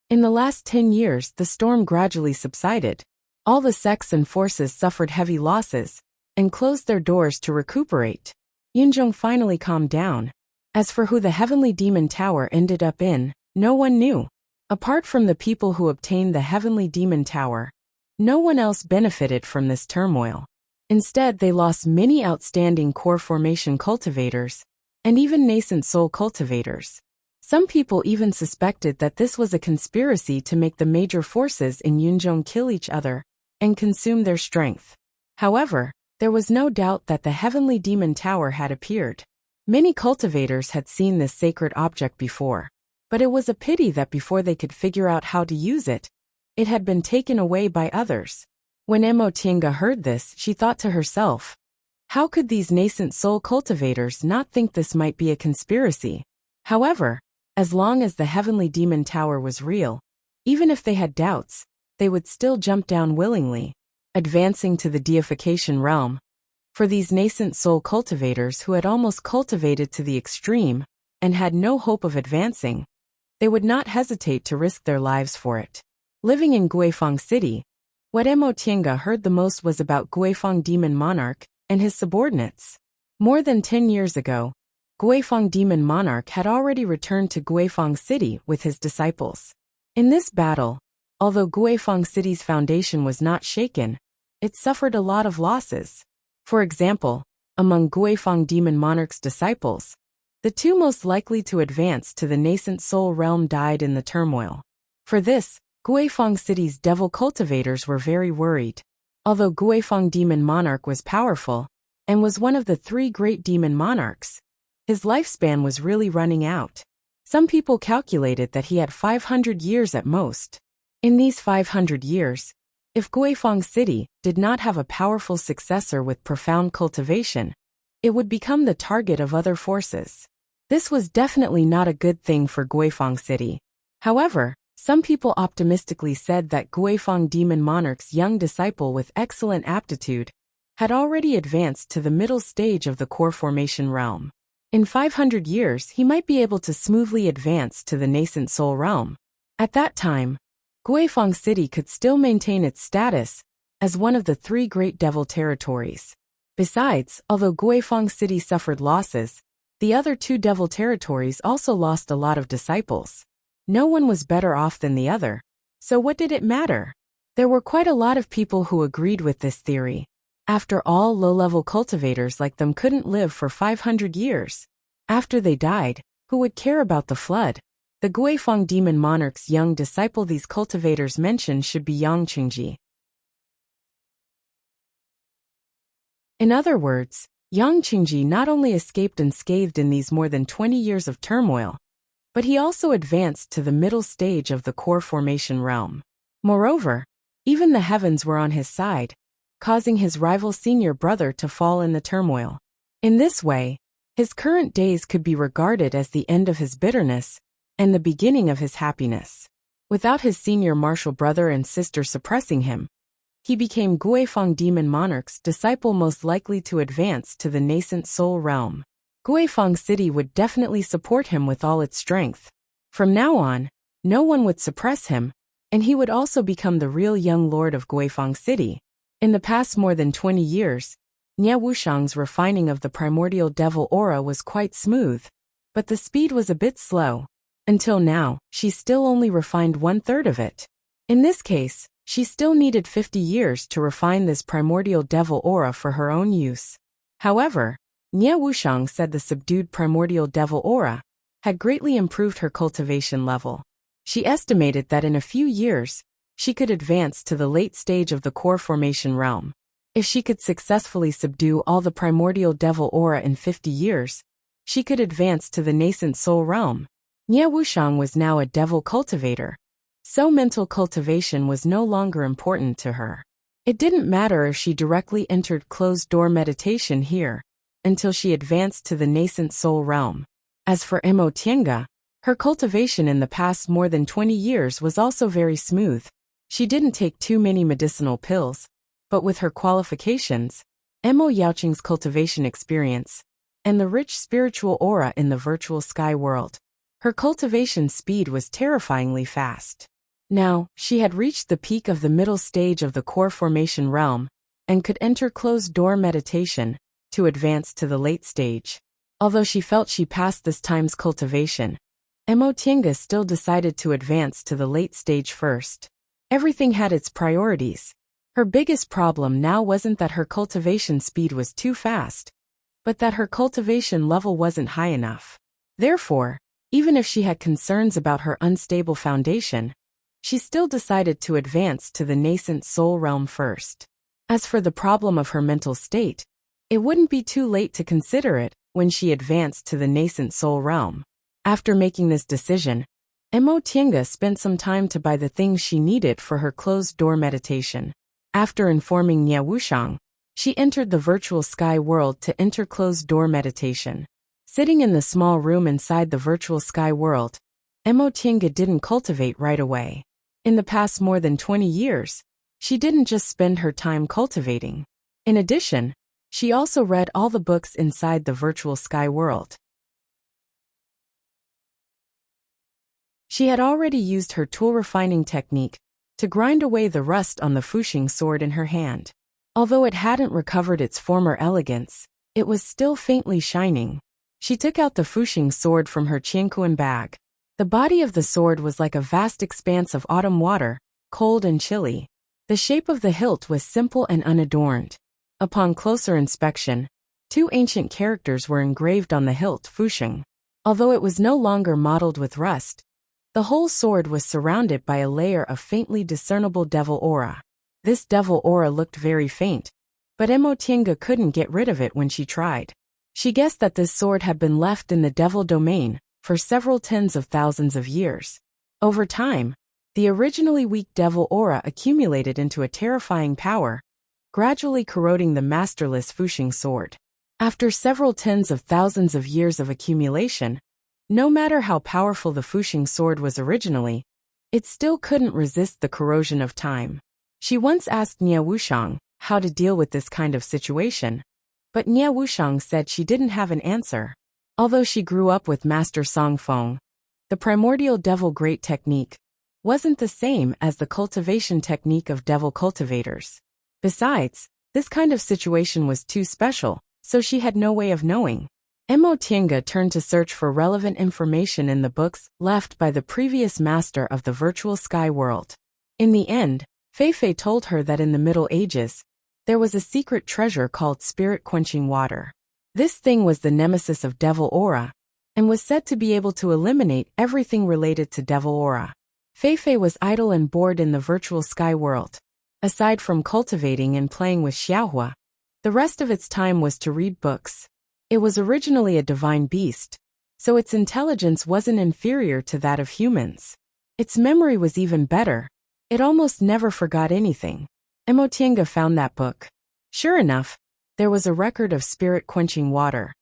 In the last 10 years, the storm gradually subsided. All the sects and forces suffered heavy losses and closed their doors to recuperate. Yunzhong finally calmed down. As for who the Heavenly Demon Tower ended up in, no one knew. Apart from the people who obtained the Heavenly Demon Tower, no one else benefited from this turmoil. Instead, they lost many outstanding core formation cultivators and even nascent soul cultivators. Some people even suspected that this was a conspiracy to make the major forces in Yunzhong kill each other and consume their strength. However, there was no doubt that the Heavenly Demon Tower had appeared. Many cultivators had seen this sacred object before, but it was a pity that before they could figure out how to use it, it had been taken away by others. When Emotienga heard this, she thought to herself, how could these nascent soul cultivators not think this might be a conspiracy? However, as long as the Heavenly Demon Tower was real, even if they had doubts, they would still jump down willingly, advancing to the deification realm. For these nascent soul cultivators who had almost cultivated to the extreme and had no hope of advancing, they would not hesitate to risk their lives for it. Living in Guifang City, what Emotienga heard the most was about Guifang Demon Monarch and his subordinates. More than 10 years ago, Guifang Demon Monarch had already returned to Guifang City with his disciples. In this battle, although Guifang City's foundation was not shaken, it suffered a lot of losses. For example, among Guifang Demon Monarch's disciples, the two most likely to advance to the nascent soul realm died in the turmoil. For this, Guifang City's devil cultivators were very worried. Although Guifang Demon Monarch was powerful and was one of the 3 great demon monarchs, his lifespan was really running out. Some people calculated that he had 500 years at most. In these 500 years, if Guifang City did not have a powerful successor with profound cultivation, it would become the target of other forces. This was definitely not a good thing for Guifang City. However, some people optimistically said that Guifang Demon Monarch's young disciple with excellent aptitude had already advanced to the middle stage of the core formation realm. In 500 years, he might be able to smoothly advance to the nascent soul realm. At that time, Guifang City could still maintain its status as one of the 3 great devil territories. Besides, although Guifang City suffered losses, the other 2 devil territories also lost a lot of disciples. No one was better off than the other, so what did it matter? There were quite a lot of people who agreed with this theory. After all, low-level cultivators like them couldn't live for 500 years. After they died, who would care about the flood? The Guifang Demon Monarch's young disciple these cultivators mentioned should be Yang Qingji. In other words, Yang Qingji not only escaped unscathed in these more than 20 years of turmoil, but he also advanced to the middle stage of the core formation realm. Moreover, even the heavens were on his side, causing his rival senior brother to fall in the turmoil. In this way, his current days could be regarded as the end of his bitterness and the beginning of his happiness. Without his senior martial brother and sister suppressing him, he became Guifeng Demon Monarch's disciple most likely to advance to the nascent soul realm. Guifeng City would definitely support him with all its strength. From now on, no one would suppress him, and he would also become the real young lord of Guifeng City. In the past more than 20 years, Nie Wuxiang's refining of the primordial devil aura was quite smooth, but the speed was a bit slow. Until now, she still only refined 1/3 of it. In this case, she still needed 50 years to refine this primordial devil aura for her own use. However, Nie Wuxiang said the subdued primordial devil aura had greatly improved her cultivation level. She estimated that in a few years, she could advance to the late stage of the core formation realm. If she could successfully subdue all the primordial devil aura in 50 years, she could advance to the nascent soul realm. Nie Wuxiang was now a devil cultivator, so mental cultivation was no longer important to her. It didn't matter if she directly entered closed-door meditation here, until she advanced to the nascent soul realm. As for Mo Tiange, her cultivation in the past more than 20 years was also very smooth. She didn't take too many medicinal pills, but with her qualifications, Mo Yaoqing's cultivation experience, and the rich spiritual aura in the virtual sky world, her cultivation speed was terrifyingly fast. Now, she had reached the peak of the middle stage of the core formation realm, and could enter closed-door meditation to advance to the late stage. Although she felt she passed this time's cultivation, Mo Tiange still decided to advance to the late stage first. Everything had its priorities. Her biggest problem now wasn't that her cultivation speed was too fast, but that her cultivation level wasn't high enough. Therefore, even if she had concerns about her unstable foundation, she still decided to advance to the nascent soul realm first. As for the problem of her mental state, it wouldn't be too late to consider it when she advanced to the nascent soul realm. After making this decision, Mo Tiange spent some time to buy the things she needed for her closed-door meditation. After informing Nie Wuxiang, she entered the virtual sky world to enter closed-door meditation. Sitting in the small room inside the virtual sky world, Mo Tiange didn't cultivate right away. In the past more than 20 years, she didn't just spend her time cultivating. In addition, she also read all the books inside the virtual sky world. She had already used her tool refining technique to grind away the rust on the Fuxing sword in her hand. Although it hadn't recovered its former elegance, it was still faintly shining. She took out the Fuxing sword from her qianquan bag. The body of the sword was like a vast expanse of autumn water, cold and chilly. The shape of the hilt was simple and unadorned. Upon closer inspection, 2 ancient characters were engraved on the hilt Fuxing. Although it was no longer mottled with rust, the whole sword was surrounded by a layer of faintly discernible devil aura. This devil aura looked very faint, but Mo Tiange couldn't get rid of it when she tried. She guessed that this sword had been left in the devil domain for several tens of thousands of years. Over time, the originally weak devil aura accumulated into a terrifying power, gradually corroding the masterless Fuxing sword. After several tens of thousands of years of accumulation, no matter how powerful the Fuxing sword was originally, it still couldn't resist the corrosion of time. She once asked Nie Wuxiang how to deal with this kind of situation, but Nie Wuxiang said she didn't have an answer. Although she grew up with Master Song Feng, the primordial devil great technique wasn't the same as the cultivation technique of devil cultivators. Besides, this kind of situation was too special, so she had no way of knowing. Mo Tiange turned to search for relevant information in the books left by the previous master of the virtual sky world. In the end, Fei told her that in the Middle Ages, there was a secret treasure called spirit-quenching water. This thing was the nemesis of devil aura, and was said to be able to eliminate everything related to devil aura. Fei was idle and bored in the virtual sky world. Aside from cultivating and playing with Xiaohua, the rest of its time was to read books. It was originally a divine beast, so its intelligence wasn't inferior to that of humans. Its memory was even better. It almost never forgot anything. Mo Tiange found that book. Sure enough, there was a record of spirit-quenching water.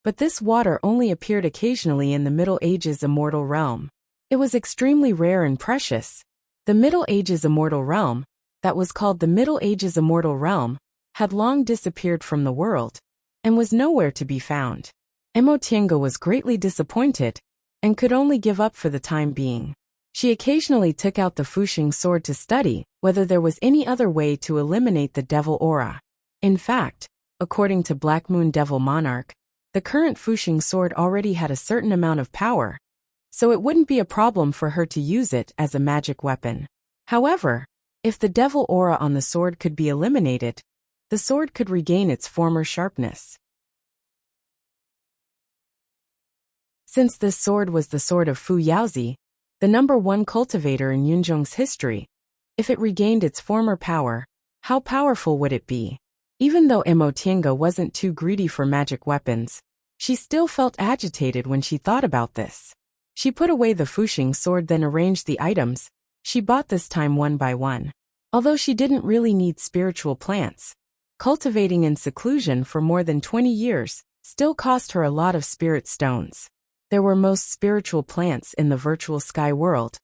But this water only appeared occasionally in the Middle Ages immortal realm. It was extremely rare and precious. The Middle Ages Immortal Realm, that was called the Middle Ages Immortal Realm, had long disappeared from the world, and was nowhere to be found. Emotienga was greatly disappointed, and could only give up for the time being. She occasionally took out the Fuxing sword to study whether there was any other way to eliminate the devil aura. In fact, according to Black Moon Devil Monarch, the current Fuxing sword already had a certain amount of power, so it wouldn't be a problem for her to use it as a magic weapon. However, if the devil aura on the sword could be eliminated, the sword could regain its former sharpness. Since this sword was the sword of Fu Yaozi, the #1 cultivator in Yunzhong's history, if it regained its former power, how powerful would it be? Even though Emotienga wasn't too greedy for magic weapons, she still felt agitated when she thought about this. She put away the Fuxing sword, then arranged the items she bought this time one by one. Although she didn't really need spiritual plants, cultivating in seclusion for more than 20 years still cost her a lot of spirit stones. There were most spiritual plants in the virtual sky world,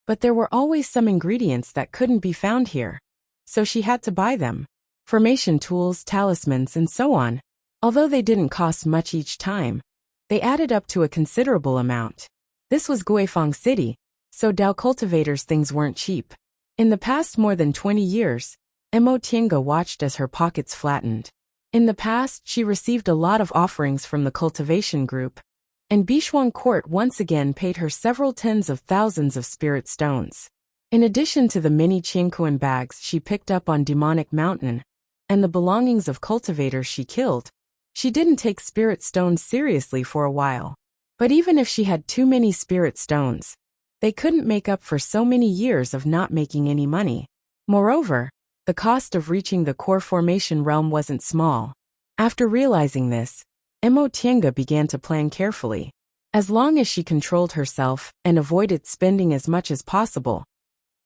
but there were always some ingredients that couldn't be found here, so she had to buy them. Formation tools, talismans, and so on. Although they didn't cost much each time, they added up to a considerable amount. This was Guifang City, so Dao cultivators' things weren't cheap. In the past more than 20 years, Emotienga watched as her pockets flattened. In the past, she received a lot of offerings from the cultivation group, and Bishuang Court once again paid her several tens of thousands of spirit stones. In addition to the many Qingkuan bags she picked up on Demonic Mountain, and the belongings of cultivators she killed, she didn't take spirit stones seriously for a while. But even if she had too many spirit stones, they couldn't make up for so many years of not making any money. Moreover, the cost of reaching the core formation realm wasn't small. After realizing this, Emotienga began to plan carefully. As long as she controlled herself and avoided spending as much as possible,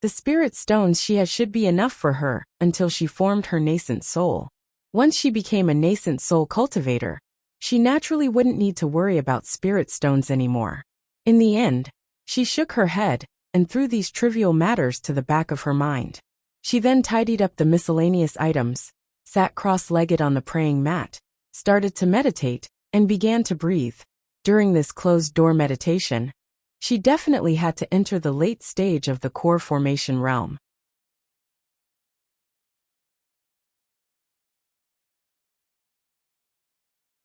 the spirit stones she had should be enough for her until she formed her nascent soul. Once she became a nascent soul cultivator, she naturally wouldn't need to worry about spirit stones anymore. In the end, she shook her head and threw these trivial matters to the back of her mind. She then tidied up the miscellaneous items, sat cross-legged on the praying mat, started to meditate, and began to breathe. During this closed-door meditation, she definitely had to enter the late stage of the core formation realm.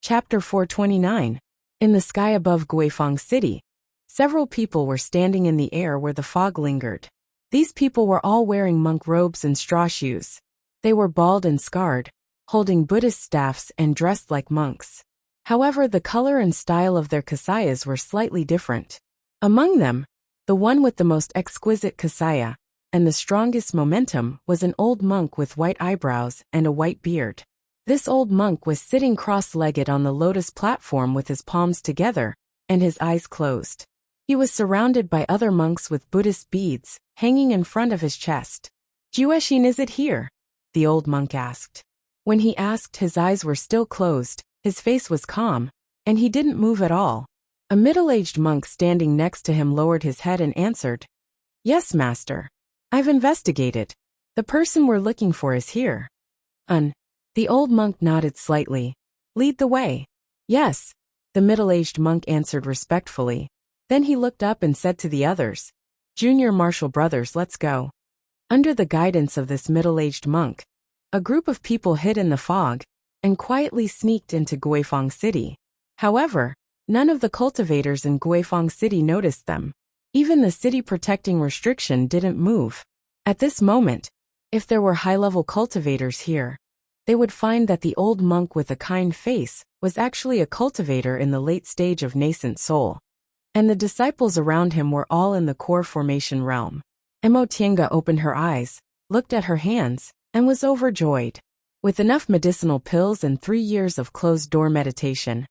Chapter 429. In the sky above Guifang City, several people were standing in the air where the fog lingered. These people were all wearing monk robes and straw shoes. They were bald and scarred, holding Buddhist staffs and dressed like monks. However, the color and style of their kasayas were slightly different. Among them, the one with the most exquisite kasaya and the strongest momentum was an old monk with white eyebrows and a white beard. This old monk was sitting cross-legged on the lotus platform with his palms together and his eyes closed. He was surrounded by other monks with Buddhist beads hanging in front of his chest. "Jueshin, is it here?" the old monk asked. When he asked, his eyes were still closed, his face was calm, and he didn't move at all. A middle-aged monk standing next to him lowered his head and answered, "Yes, master. I've investigated. The person we're looking for is here." The old monk nodded slightly. "Lead the way." "Yes," the middle-aged monk answered respectfully. Then he looked up and said to the others, "Junior martial brothers, let's go." Under the guidance of this middle-aged monk, a group of people hid in the fog and quietly sneaked into Guifang City. However, none of the cultivators in Guifang City noticed them. Even the city protecting restriction didn't move. At this moment, if there were high-level cultivators here, they would find that the old monk with a kind face was actually a cultivator in the late stage of nascent soul, and the disciples around him were all in the core formation realm. Emotienga opened her eyes, looked at her hands, and was overjoyed. With enough medicinal pills and 3 years of closed-door meditation,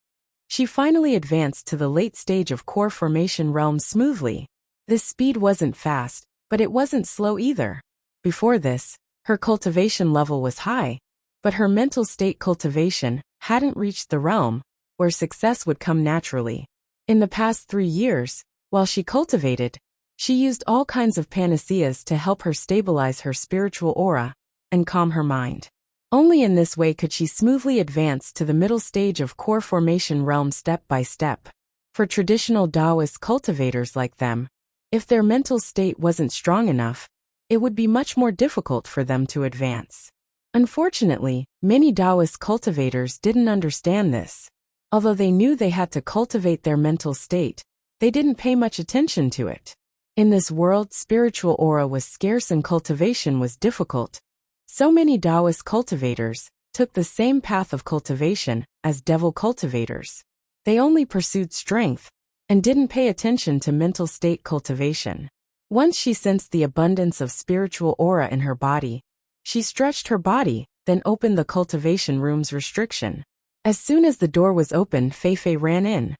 she finally advanced to the late stage of core formation realm smoothly. This speed wasn't fast, but it wasn't slow either. Before this, her cultivation level was high, but her mental state cultivation hadn't reached the realm where success would come naturally. In the past 3 years, while she cultivated, She used all kinds of panaceas to help her stabilize her spiritual aura and calm her mind. Only in this way could she smoothly advance to the middle stage of core formation realm step by step. For traditional Taoist cultivators like them, if their mental state wasn't strong enough, it would be much more difficult for them to advance. Unfortunately, many Taoist cultivators didn't understand this. Although they knew they had to cultivate their mental state, they didn't pay much attention to it. In this world, spiritual aura was scarce and cultivation was difficult. So many Taoist cultivators took the same path of cultivation as devil cultivators. They only pursued strength and didn't pay attention to mental state cultivation. Once she sensed the abundance of spiritual aura in her body, she stretched her body, then opened the cultivation room's restriction. As soon as the door was open, Feifei ran in.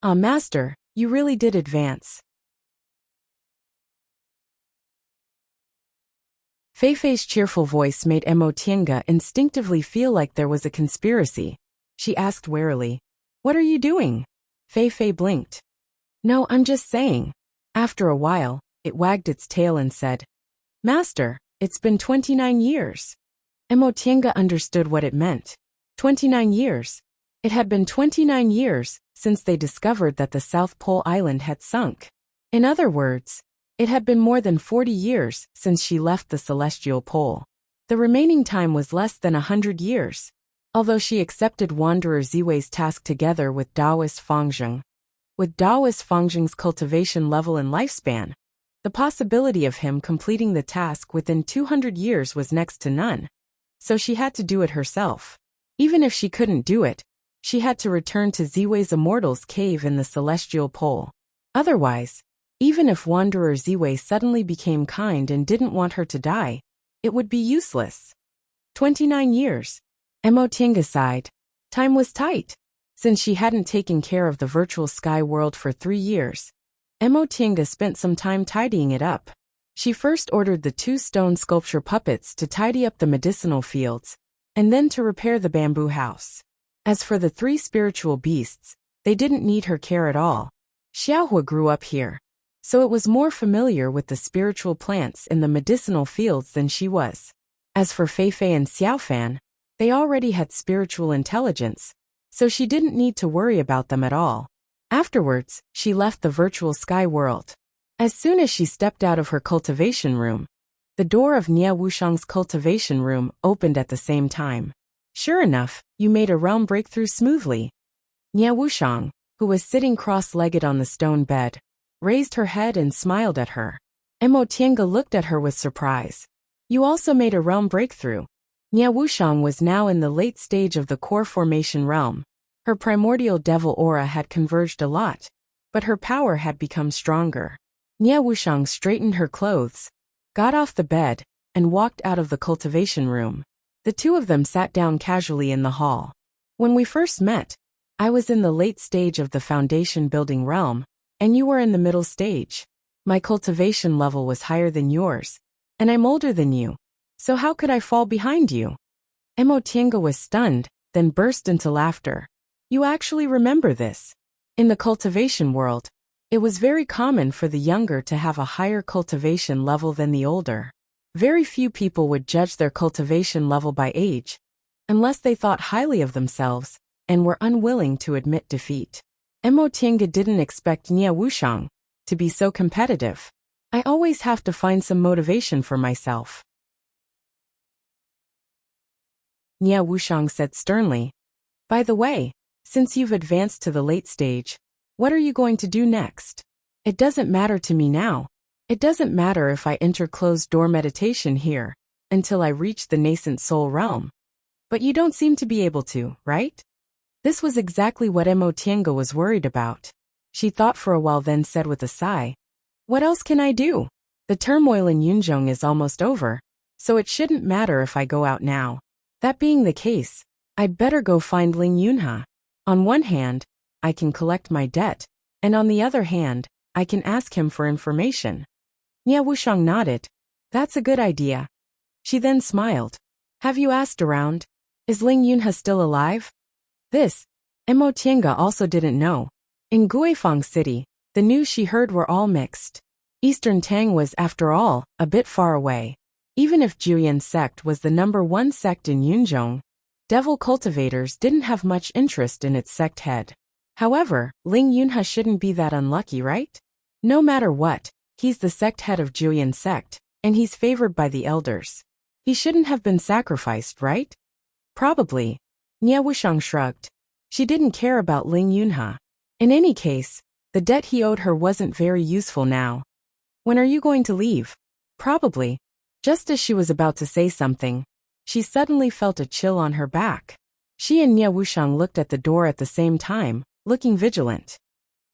"Ah, master, you really did advance." Feifei's cheerful voice made Emo Tiange instinctively feel like there was a conspiracy. She asked warily, "What are you doing?" Feifei blinked. "No, I'm just saying." After a while, it wagged its tail and said, "Master, it's been 29 years. Emo Tiange understood what it meant. 29 years. It had been 29 years since they discovered that the South Pole Island had sunk. In other words, it had been more than 40 years since she left the celestial pole. The remaining time was less than 100 years. Although she accepted Wanderer Ziwei's task together with Taoist Fangzheng. With Taoist Fangzheng's cultivation level and lifespan, the possibility of him completing the task within 200 years was next to none. So she had to do it herself. Even if she couldn't do it, she had to return to Ziwei's Immortal's cave in the celestial pole. Otherwise, even if Wanderer Ziwei suddenly became kind and didn't want her to die, it would be useless. 29 years. Emo Tiange sighed. Time was tight. Since she hadn't taken care of the virtual sky world for 3 years, Emo Tiange spent some time tidying it up. She first ordered the 2 stone sculpture puppets to tidy up the medicinal fields, and then to repair the bamboo house. As for the 3 spiritual beasts, they didn't need her care at all. Xiaohua grew up here, so it was more familiar with the spiritual plants in the medicinal fields than she was. As for Feifei and Xiaofan, they already had spiritual intelligence, so she didn't need to worry about them at all. Afterwards, she left the virtual sky world. As soon as she stepped out of her cultivation room, the door of Nie Wuxiang's cultivation room opened at the same time. "Sure enough, you made a realm breakthrough smoothly." Nie Wuxiang, who was sitting cross-legged on the stone bed, raised her head and smiled at her. Emo Tiange looked at her with surprise. "You also made a realm breakthrough." Nie Wuxiang was now in the late stage of the core formation realm. Her primordial devil aura had converged a lot, but her power had become stronger. Nie Wuxiang straightened her clothes, got off the bed, and walked out of the cultivation room. The two of them sat down casually in the hall. "When we first met, I was in the late stage of the foundation building realm, and you were in the middle stage. My cultivation level was higher than yours, and I'm older than you. So how could I fall behind you?" Emo Tiange was stunned, then burst into laughter. "You actually remember this? In the cultivation world, it was very common for the younger to have a higher cultivation level than the older. Very few people would judge their cultivation level by age, unless they thought highly of themselves and were unwilling to admit defeat. Emo Tiange didn't expect Nie Wuxiang to be so competitive. I always have to find some motivation for myself." Nie Wuxiang said sternly. "By the way, since you've advanced to the late stage, what are you going to do next? It doesn't matter to me now. It doesn't matter if I enter closed-door meditation here until I reach the nascent soul realm. But you don't seem to be able to, right?" This was exactly what Emo Tiange was worried about. She thought for a while, then said with a sigh, "What else can I do? The turmoil in Yunzhong is almost over, so it shouldn't matter if I go out now. That being the case, I'd better go find Ling Yunhe. On one hand, I can collect my debt, and on the other hand, I can ask him for information." Nie Wuxiang nodded. "That's a good idea." She then smiled. "Have you asked around? Is Ling Yunhe still alive?" This, Emo Tiange also didn't know. In Guifang City, the news she heard were all mixed. Eastern Tang was, after all, a bit far away. Even if Juyan sect was the #1 sect in Yunzhong, devil cultivators didn't have much interest in its sect head. However, Ling Yunhe shouldn't be that unlucky, right? No matter what, he's the sect head of Juyan sect, and he's favored by the elders. He shouldn't have been sacrificed, right? Probably. Nie Wuxiang shrugged. She didn't care about Ling Yunhe. In any case, the debt he owed her wasn't very useful now. When are you going to leave? Probably. Just as she was about to say something, she suddenly felt a chill on her back. She and Nie Wuxiang looked at the door at the same time, looking vigilant.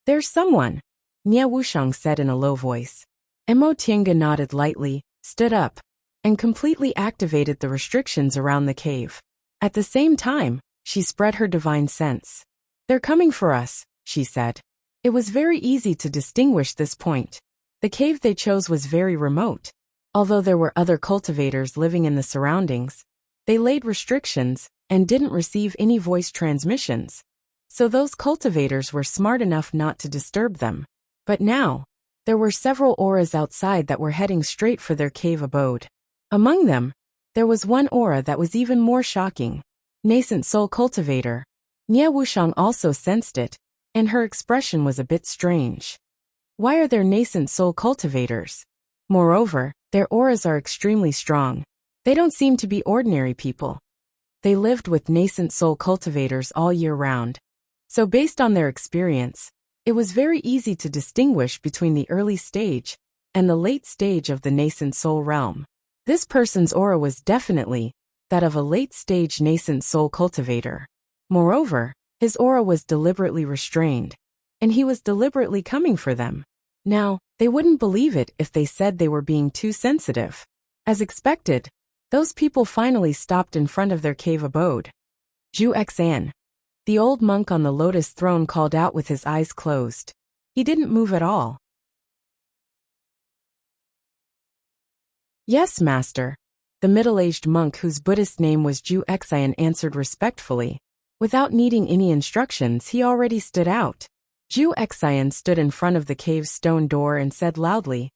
There's someone, Nie Wuxiang said in a low voice. Mo Tiange nodded lightly, stood up, and completely activated the restrictions around the cave. At the same time, she spread her divine sense. They're coming for us, she said. It was very easy to distinguish this point. The cave they chose was very remote. Although there were other cultivators living in the surroundings, they laid restrictions and didn't receive any voice transmissions. So those cultivators were smart enough not to disturb them. But now, there were several auras outside that were heading straight for their cave abode. Among them, there was one aura that was even more shocking. Nascent soul cultivator. Nie Wuxiang also sensed it, and her expression was a bit strange. Why are there nascent soul cultivators? Moreover, their auras are extremely strong. They don't seem to be ordinary people. They lived with nascent soul cultivators all year round. So based on their experience, it was very easy to distinguish between the early stage and the late stage of the nascent soul realm. This person's aura was definitely that of a late-stage nascent soul cultivator. Moreover, his aura was deliberately restrained, and he was deliberately coming for them. Now, they wouldn't believe it if they said they were being too sensitive. As expected, those people finally stopped in front of their cave abode. Zhu Xan. The old monk on the lotus throne called out with his eyes closed. He didn't move at all. Yes, master. The middle-aged monk whose Buddhist name was Zhu Xan answered respectfully. Without needing any instructions, he already stood out. Zhu Xan stood in front of the cave's stone door and said loudly,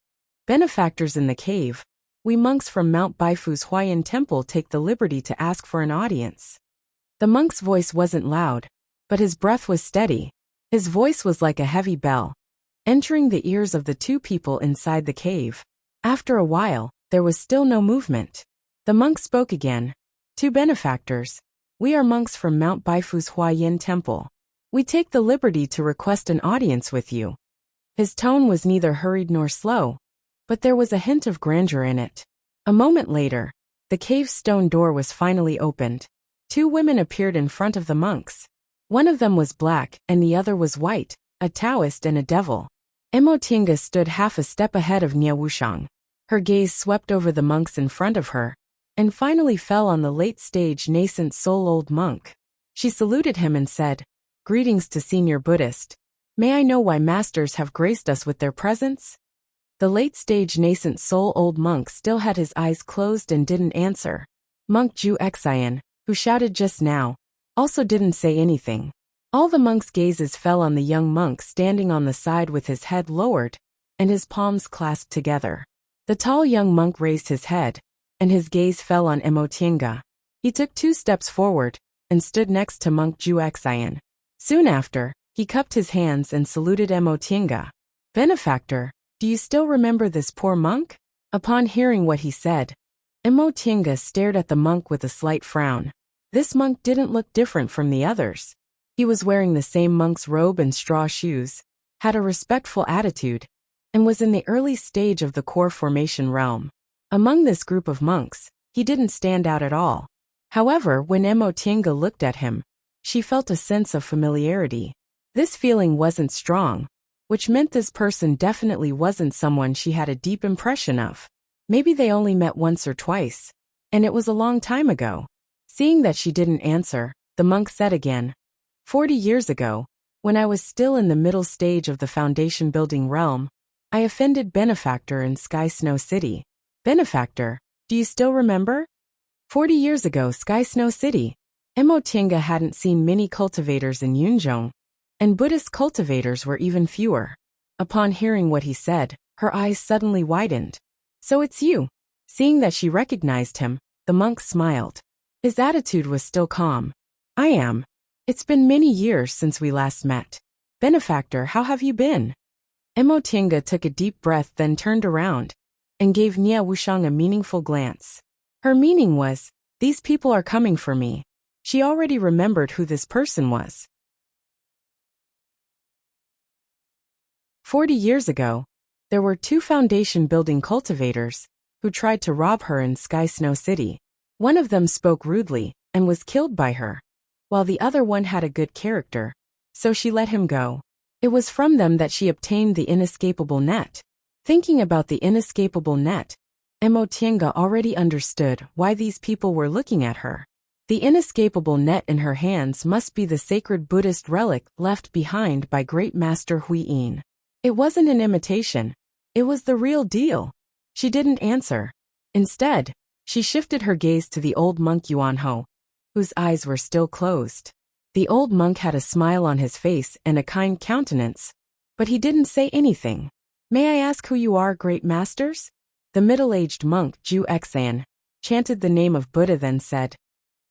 "Benefactors in the cave, we monks from Mount Baifu's Huayan Temple take the liberty to ask for an audience." The monk's voice wasn't loud, but his breath was steady. His voice was like a heavy bell, entering the ears of the two people inside the cave. After a while, there was still no movement. The monk spoke again. "Two benefactors. We are monks from Mount Baifu's Huayan Temple. We take the liberty to request an audience with you." His tone was neither hurried nor slow, but there was a hint of grandeur in it. A moment later, the cave's stone door was finally opened. Two women appeared in front of the monks. One of them was black and the other was white, a Taoist and a devil. Mo Tiange stood half a step ahead of Nie Wuxiang. Her gaze swept over the monks in front of her, and finally fell on the late-stage nascent soul old monk. She saluted him and said, "Greetings to Senior Buddhist. May I know why masters have graced us with their presence?" The late-stage nascent soul old monk still had his eyes closed and didn't answer. Monk Zhu Xan, who shouted just now, also didn't say anything. All the monks' gazes fell on the young monk standing on the side with his head lowered and his palms clasped together. The tall young monk raised his head, and his gaze fell on Mo Tiange. He took 2 steps forward and stood next to monk Zhu Xan. Soon after, he cupped his hands and saluted Mo Tiange. "Benefactor, do you still remember this poor monk?" Upon hearing what he said, Mo Tiange stared at the monk with a slight frown. This monk didn't look different from the others. He was wearing the same monk's robe and straw shoes, had a respectful attitude, and was in the early stage of the core formation realm. Among this group of monks, he didn't stand out at all. However, when Mo Tiange looked at him, she felt a sense of familiarity. This feeling wasn't strong, which meant this person definitely wasn't someone she had a deep impression of. Maybe they only met once or twice, and it was a long time ago. Seeing that she didn't answer, the monk said again, 40 years ago, when I was still in the middle stage of the foundation building realm, I offended Benefactor in Sky Snow City. Benefactor, do you still remember? 40 years ago, Sky Snow City. Mo Tiange hadn't seen many cultivators in Yunzhong, and Buddhist cultivators were even fewer. Upon hearing what he said, Her eyes suddenly widened. So it's you. Seeing that she recognized him, the monk smiled. His attitude was still calm. I am. It's been many years since we last met. Benefactor, how have you been? Emotinga took a deep breath, then turned around and gave Nia Wuxiang a meaningful glance. Her meaning was, these people are coming for me. She already remembered who this person was. 40 years ago, there were 2 foundation building cultivators who tried to rob her in Sky Snow City. One of them spoke rudely and was killed by her, while the other one had a good character, so she let him go. It was from them that she obtained the inescapable net. Thinking about the inescapable net, Emotinga already understood why these people were looking at her. The inescapable net in her hands must be the sacred Buddhist relic left behind by Great Master Huiyin. It wasn't an imitation. It was the real deal. She didn't answer. Instead, she shifted her gaze to the old monk Yuanho, whose eyes were still closed. The old monk had a smile on his face and a kind countenance, but he didn't say anything. May I ask who you are, great masters? The middle-aged monk Ju Xan chanted the name of Buddha, then said,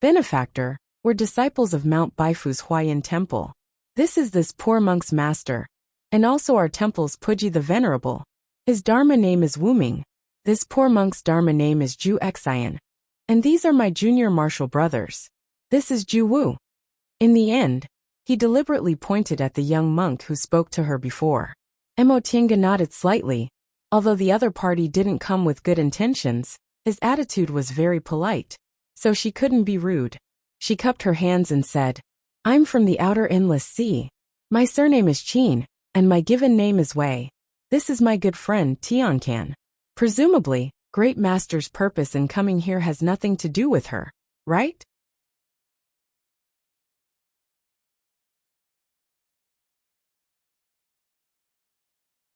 Benefactor, we're disciples of Mount Baifu's Huayan Temple. This is this poor monk's master, and also our temple's Puji the Venerable. His Dharma name is Wuming. This poor monk's Dharma name is Ju Xian. And these are my junior martial brothers. This is Ju Wu. In the end, he deliberately pointed at the young monk who spoke to her before. Emotinga nodded slightly. Although the other party didn't come with good intentions, his attitude was very polite, so she couldn't be rude. She cupped her hands and said, I'm from the outer endless sea. My surname is Qin, and my given name is Wei. This is my good friend Tiancan. Presumably, Great Master's purpose in coming here has nothing to do with her, right?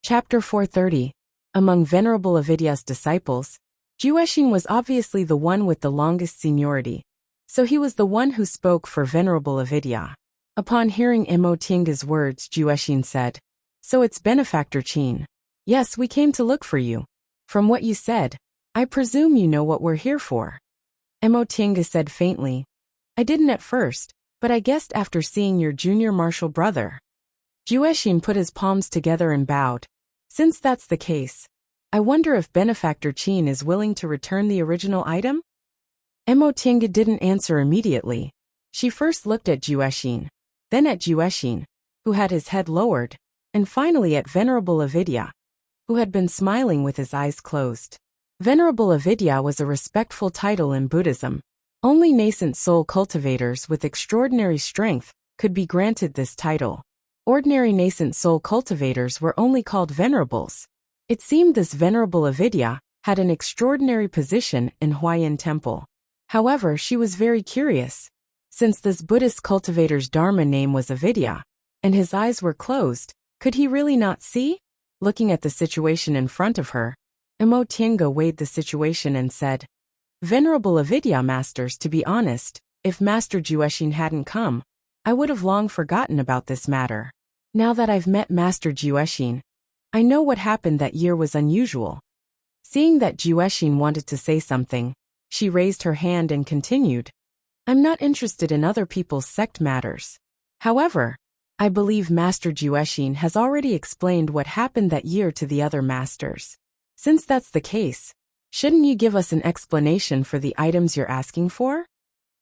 Chapter 430. Among Venerable Avidya's disciples, Juexin was obviously the one with the longest seniority, so he was the one who spoke for Venerable Avidya. Upon hearing Emotinga's words, Juexin said, So it's Benefactor Qin. Yes, we came to look for you. From what you said, I presume you know what we're here for. Emotinga said faintly, I didn't at first, but I guessed after seeing your junior martial brother. Juexin put his palms together and bowed. Since that's the case, I wonder if Benefactor Qin is willing to return the original item? Emotinga didn't answer immediately. She first looked at Juexin, then at Juexin, who had his head lowered, and finally at Venerable Avidya, who had been smiling with his eyes closed. Venerable Avidya was a respectful title in Buddhism. Only nascent soul cultivators with extraordinary strength could be granted this title. Ordinary nascent soul cultivators were only called venerables. It seemed this Venerable Avidya had an extraordinary position in Huayan Temple. However, she was very curious. Since this Buddhist cultivator's Dharma name was Avidya, and his eyes were closed, could he really not see? Looking at the situation in front of her, Emotinga weighed the situation and said, Venerable Avidya masters, to be honest, if Master Juexin hadn't come, I would have long forgotten about this matter. Now that I've met Master Juexin, I know what happened that year was unusual. Seeing that Juexin wanted to say something, she raised her hand and continued, I'm not interested in other people's sect matters. However, I believe Master Juexin has already explained what happened that year to the other masters. Since that's the case, shouldn't you give us an explanation for the items you're asking for?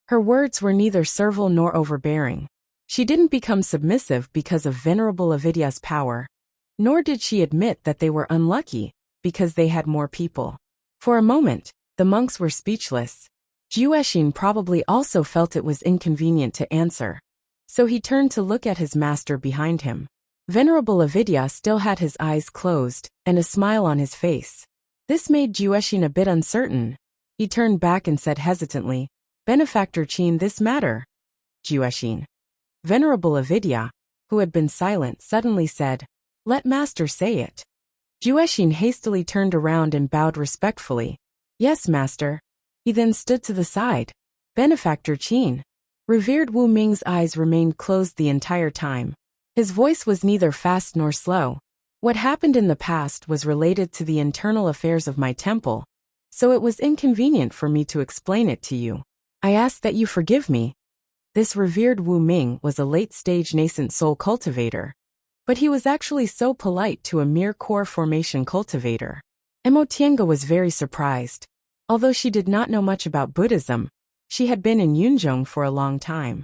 Her words were neither servile nor overbearing. She didn't become submissive because of Venerable Avidya's power, nor did she admit that they were unlucky because they had more people. For a moment, the monks were speechless. Juexin probably also felt it was inconvenient to answer, so he turned to look at his master behind him. Venerable Avidya still had his eyes closed and a smile on his face. This made Juexin a bit uncertain. He turned back and said hesitantly, Benefactor Qin, this matter. Juexin. Venerable Avidya, who had been silent, suddenly said, Let Master say it. Juexin hastily turned around and bowed respectfully. Yes, Master. He then stood to the side. Benefactor Qin. Revered Wu Ming's eyes remained closed the entire time. His voice was neither fast nor slow, What happened in the past was related to the internal affairs of my temple, so it was inconvenient for me to explain it to you. I ask that you forgive me. This revered Wu Ming was a late-stage nascent soul cultivator, but he was actually so polite to a mere core formation cultivator. Emo Tiange was very surprised. Although she did not know much about Buddhism, she had been in Yunzhong for a long time.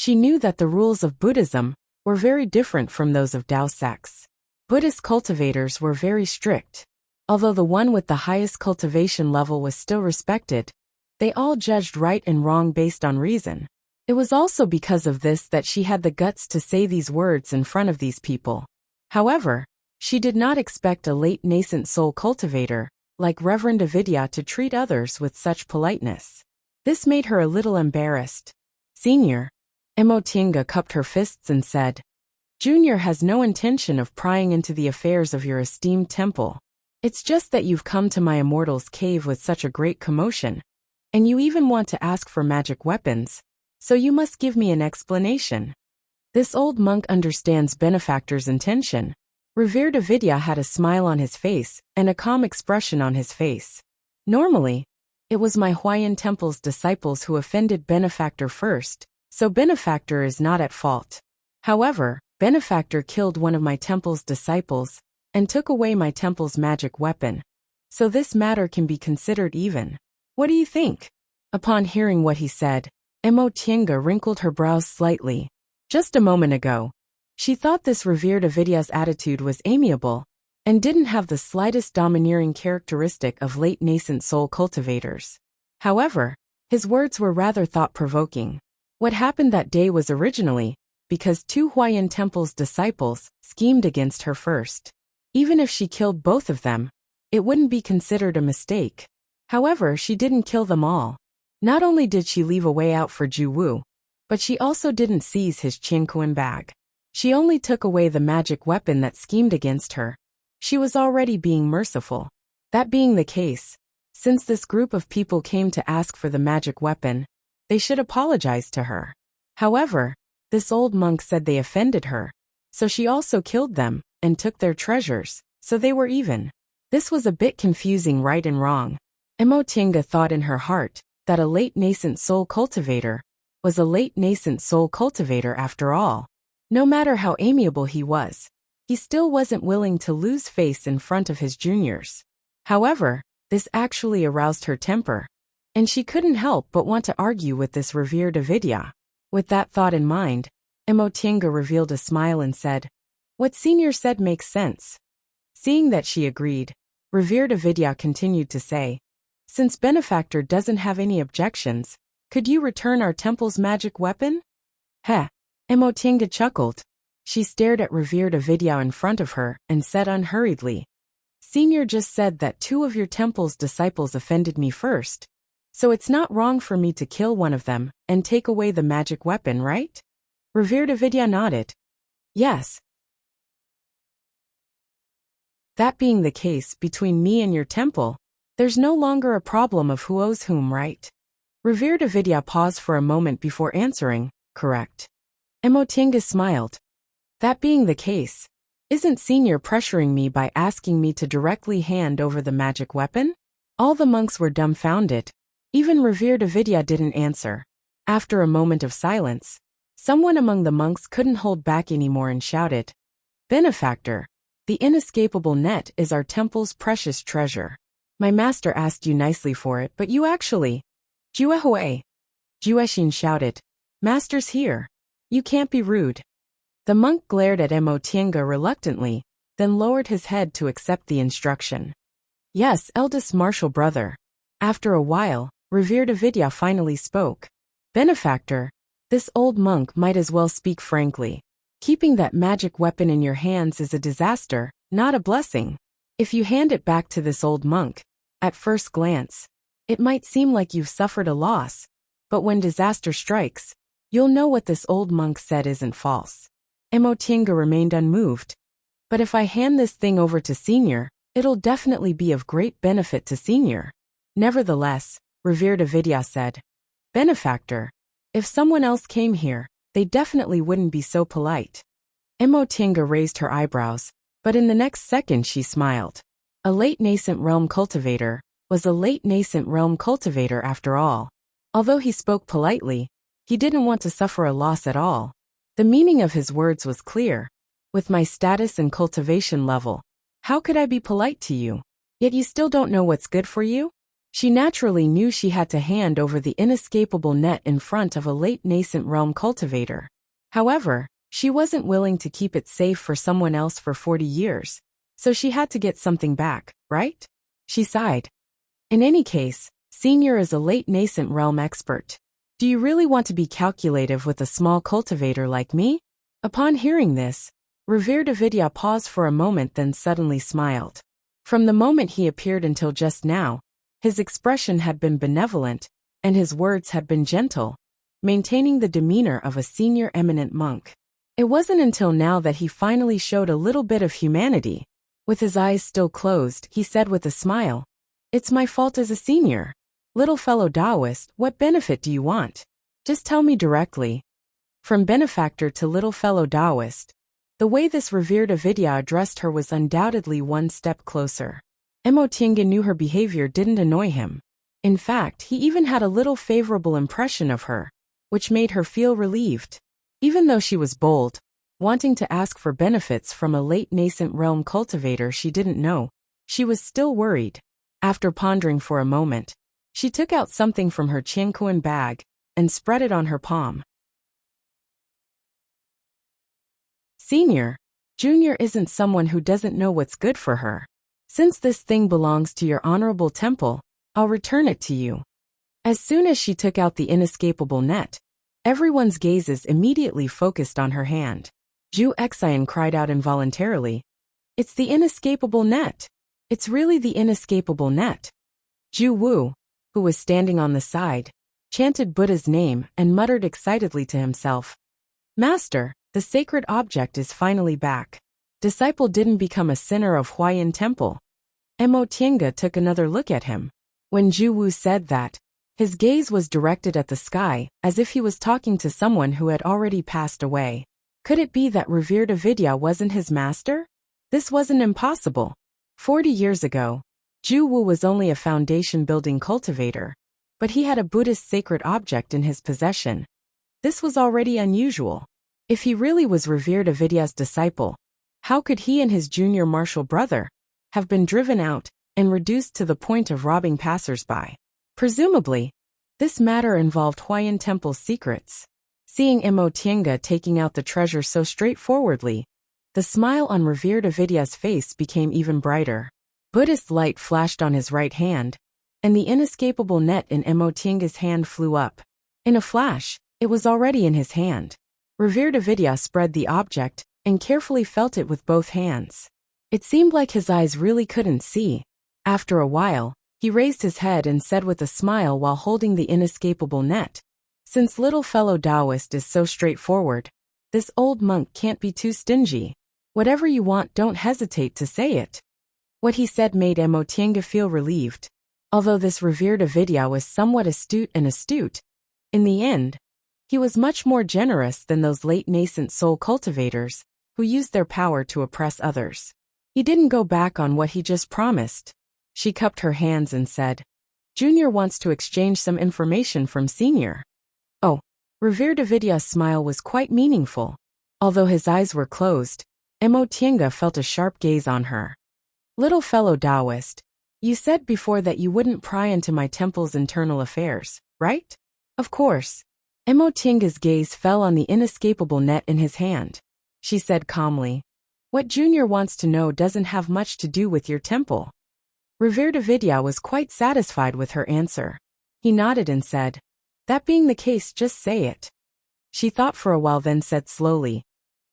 She knew that the rules of Buddhism were very different from those of Dao sects. Buddhist cultivators were very strict. Although the one with the highest cultivation level was still respected, they all judged right and wrong based on reason. It was also because of this that she had the guts to say these words in front of these people. However, she did not expect a late nascent soul cultivator, like Reverend Avidya, to treat others with such politeness. This made her a little embarrassed. Senior, Emo Tiange cupped her fists and said, Junior has no intention of prying into the affairs of your esteemed temple. It's just that you've come to my immortal's cave with such a great commotion, and you even want to ask for magic weapons, so you must give me an explanation. This old monk understands benefactor's intention. Revered Avidya had a smile on his face and a calm expression on his face. Normally, it was my Huayan temple's disciples who offended benefactor first, so benefactor is not at fault. However, benefactor killed one of my temple's disciples and took away my temple's magic weapon, so this matter can be considered even. What do you think? Upon hearing what he said, Emo Tiange wrinkled her brows slightly. Just a moment ago, she thought this revered Avidya's attitude was amiable and didn't have the slightest domineering characteristic of late nascent soul cultivators. However, his words were rather thought-provoking. What happened that day was originally because two Huayan temple's disciples schemed against her first. Even if she killed both of them, it wouldn't be considered a mistake. However, she didn't kill them all. Not only did she leave a way out for Ju Wu, but she also didn't seize his Qinquan bag. She only took away the magic weapon that schemed against her. She was already being merciful. That being the case, since this group of people came to ask for the magic weapon, they should apologize to her. However, this old monk said they offended her, so she also killed them and took their treasures, so they were even. This was a bit confusing, right and wrong. Emo Tiange thought in her heart that a late nascent soul cultivator was a late nascent soul cultivator after all. No matter how amiable he was, he still wasn't willing to lose face in front of his juniors. However, this actually aroused her temper, and she couldn't help but want to argue with this revered Avidya. With that thought in mind, Emo Tiange revealed a smile and said, What Senior said makes sense. Seeing that she agreed, revered Avidya continued to say, Since benefactor doesn't have any objections, could you return our temple's magic weapon? Heh. Emo Tiange chuckled. She stared at revered Avidya in front of her and said unhurriedly, Senior just said that two of your temple's disciples offended me first, so it's not wrong for me to kill one of them and take away the magic weapon, right? Revered Avidya nodded. Yes. That being the case between me and your temple, there's no longer a problem of who owes whom, right? Revered Avidya paused for a moment before answering, correct. Emo Tiange smiled. That being the case, isn't Senior pressuring me by asking me to directly hand over the magic weapon? All the monks were dumbfounded. Even revered Avidya didn't answer. After a moment of silence, someone among the monks couldn't hold back anymore and shouted, Benefactor, the inescapable net is our temple's precious treasure. My master asked you nicely for it, but you actually... Juehui! Juexin shouted, Master's here. You can't be rude. The monk glared at Emo Tiange reluctantly, then lowered his head to accept the instruction. Yes, eldest martial brother. After a while, revered Avidya finally spoke. Benefactor, this old monk might as well speak frankly. Keeping that magic weapon in your hands is a disaster, not a blessing. If you hand it back to this old monk, at first glance, it might seem like you've suffered a loss, but when disaster strikes, you'll know what this old monk said isn't false. Emo Tiange remained unmoved. But if I hand this thing over to Senior, it'll definitely be of great benefit to Senior. Nevertheless, revered Avidya said, Benefactor, if someone else came here, they definitely wouldn't be so polite. Emotinga raised her eyebrows, but in the next second she smiled. A late nascent realm cultivator was a late nascent realm cultivator after all. Although he spoke politely, he didn't want to suffer a loss at all. The meaning of his words was clear. With my status and cultivation level, how could I be polite to you? Yet you still don't know what's good for you? She naturally knew she had to hand over the inescapable net in front of a late nascent realm cultivator. However, she wasn't willing to keep it safe for someone else for 40 years, so she had to get something back, right? She sighed. In any case, Senior is a late nascent realm expert. Do you really want to be calculative with a small cultivator like me? Upon hearing this, Revered Avidya paused for a moment, then suddenly smiled. From the moment he appeared until just now, his expression had been benevolent, and his words had been gentle, maintaining the demeanor of a senior eminent monk. It wasn't until now that he finally showed a little bit of humanity. With his eyes still closed, he said with a smile, "It's my fault as a senior. Little fellow Taoist, what benefit do you want? Just tell me directly." From benefactor to little fellow Taoist, the way this revered Avidya addressed her was undoubtedly one step closer. Emotinga knew her behavior didn't annoy him. In fact, he even had a little favorable impression of her, which made her feel relieved. Even though she was bold, wanting to ask for benefits from a late nascent realm cultivator she didn't know, she was still worried. After pondering for a moment, she took out something from her Qianquan bag and spread it on her palm. Senior, Junior isn't someone who doesn't know what's good for her. Since this thing belongs to your honorable temple, I'll return it to you. As soon as she took out the inescapable net, everyone's gazes immediately focused on her hand. Zhu Xian cried out involuntarily, "It's the inescapable net! It's really the inescapable net!" Zhu Wu, who was standing on the side, chanted Buddha's name and muttered excitedly to himself, "Master, the sacred object is finally back. Disciple didn't become a sinner of Huayan Temple." Emotinga took another look at him. When Zhu Wu said that, his gaze was directed at the sky, as if he was talking to someone who had already passed away. Could it be that revered Avidya wasn't his master? This wasn't impossible. 40 years ago, Zhu Wu was only a foundation-building cultivator, but he had a Buddhist sacred object in his possession. This was already unusual. If he really was revered Avidya's disciple, how could he and his junior martial brother have been driven out and reduced to the point of robbing passers-by? Presumably, this matter involved Huayan Temple's secrets. Seeing Emotinga taking out the treasure so straightforwardly, the smile on revered Avidya's face became even brighter. Buddhist light flashed on his right hand, and the inescapable net in Emotinga's hand flew up. In a flash, it was already in his hand. Revered Avidya spread the object and carefully felt it with both hands. It seemed like his eyes really couldn't see. After a while, he raised his head and said with a smile while holding the inescapable net, "Since little fellow Taoist is so straightforward, this old monk can't be too stingy. Whatever you want, don't hesitate to say it." What he said made Emotinga feel relieved. Although this revered Avidya was somewhat astute, in the end, he was much more generous than those late nascent soul cultivators who used their power to oppress others. He didn't go back on what he just promised. She cupped her hands and said, "Junior wants to exchange some information from Senior." Oh, revered Avidya's smile was quite meaningful. Although his eyes were closed, Emotinga felt a sharp gaze on her. "Little fellow Taoist, you said before that you wouldn't pry into my temple's internal affairs, right?" "Of course." Emotinga's gaze fell on the inescapable net in his hand. She said calmly, "What Junior wants to know doesn't have much to do with your temple." Revered Avidya was quite satisfied with her answer. He nodded and said, "That being the case, just say it." She thought for a while, then said slowly,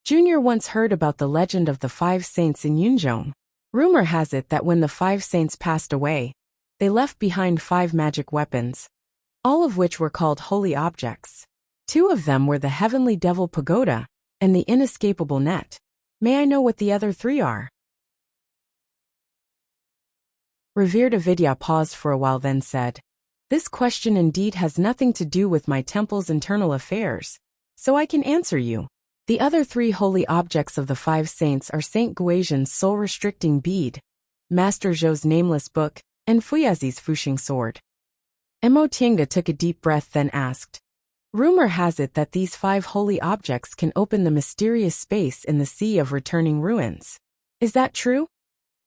"Junior once heard about the legend of the 5 saints in Yunzhong. Rumor has it that when the 5 saints passed away, they left behind 5 magic weapons, all of which were called holy objects. 2 of them were the heavenly devil pagoda and the inescapable net. May I know what the other 3 are?" Revered Avidya paused for a while, then said, "This question indeed has nothing to do with my temple's internal affairs, so I can answer you. The other 3 holy objects of the 5 saints are Saint Guizhen's soul-restricting bead, Master Zhou's nameless book, and Fuyazi's Fuxing sword. Mo Tiange took a deep breath then asked, Rumor has it that these 5 holy objects can open the mysterious space in the Sea of Returning Ruins. Is that true?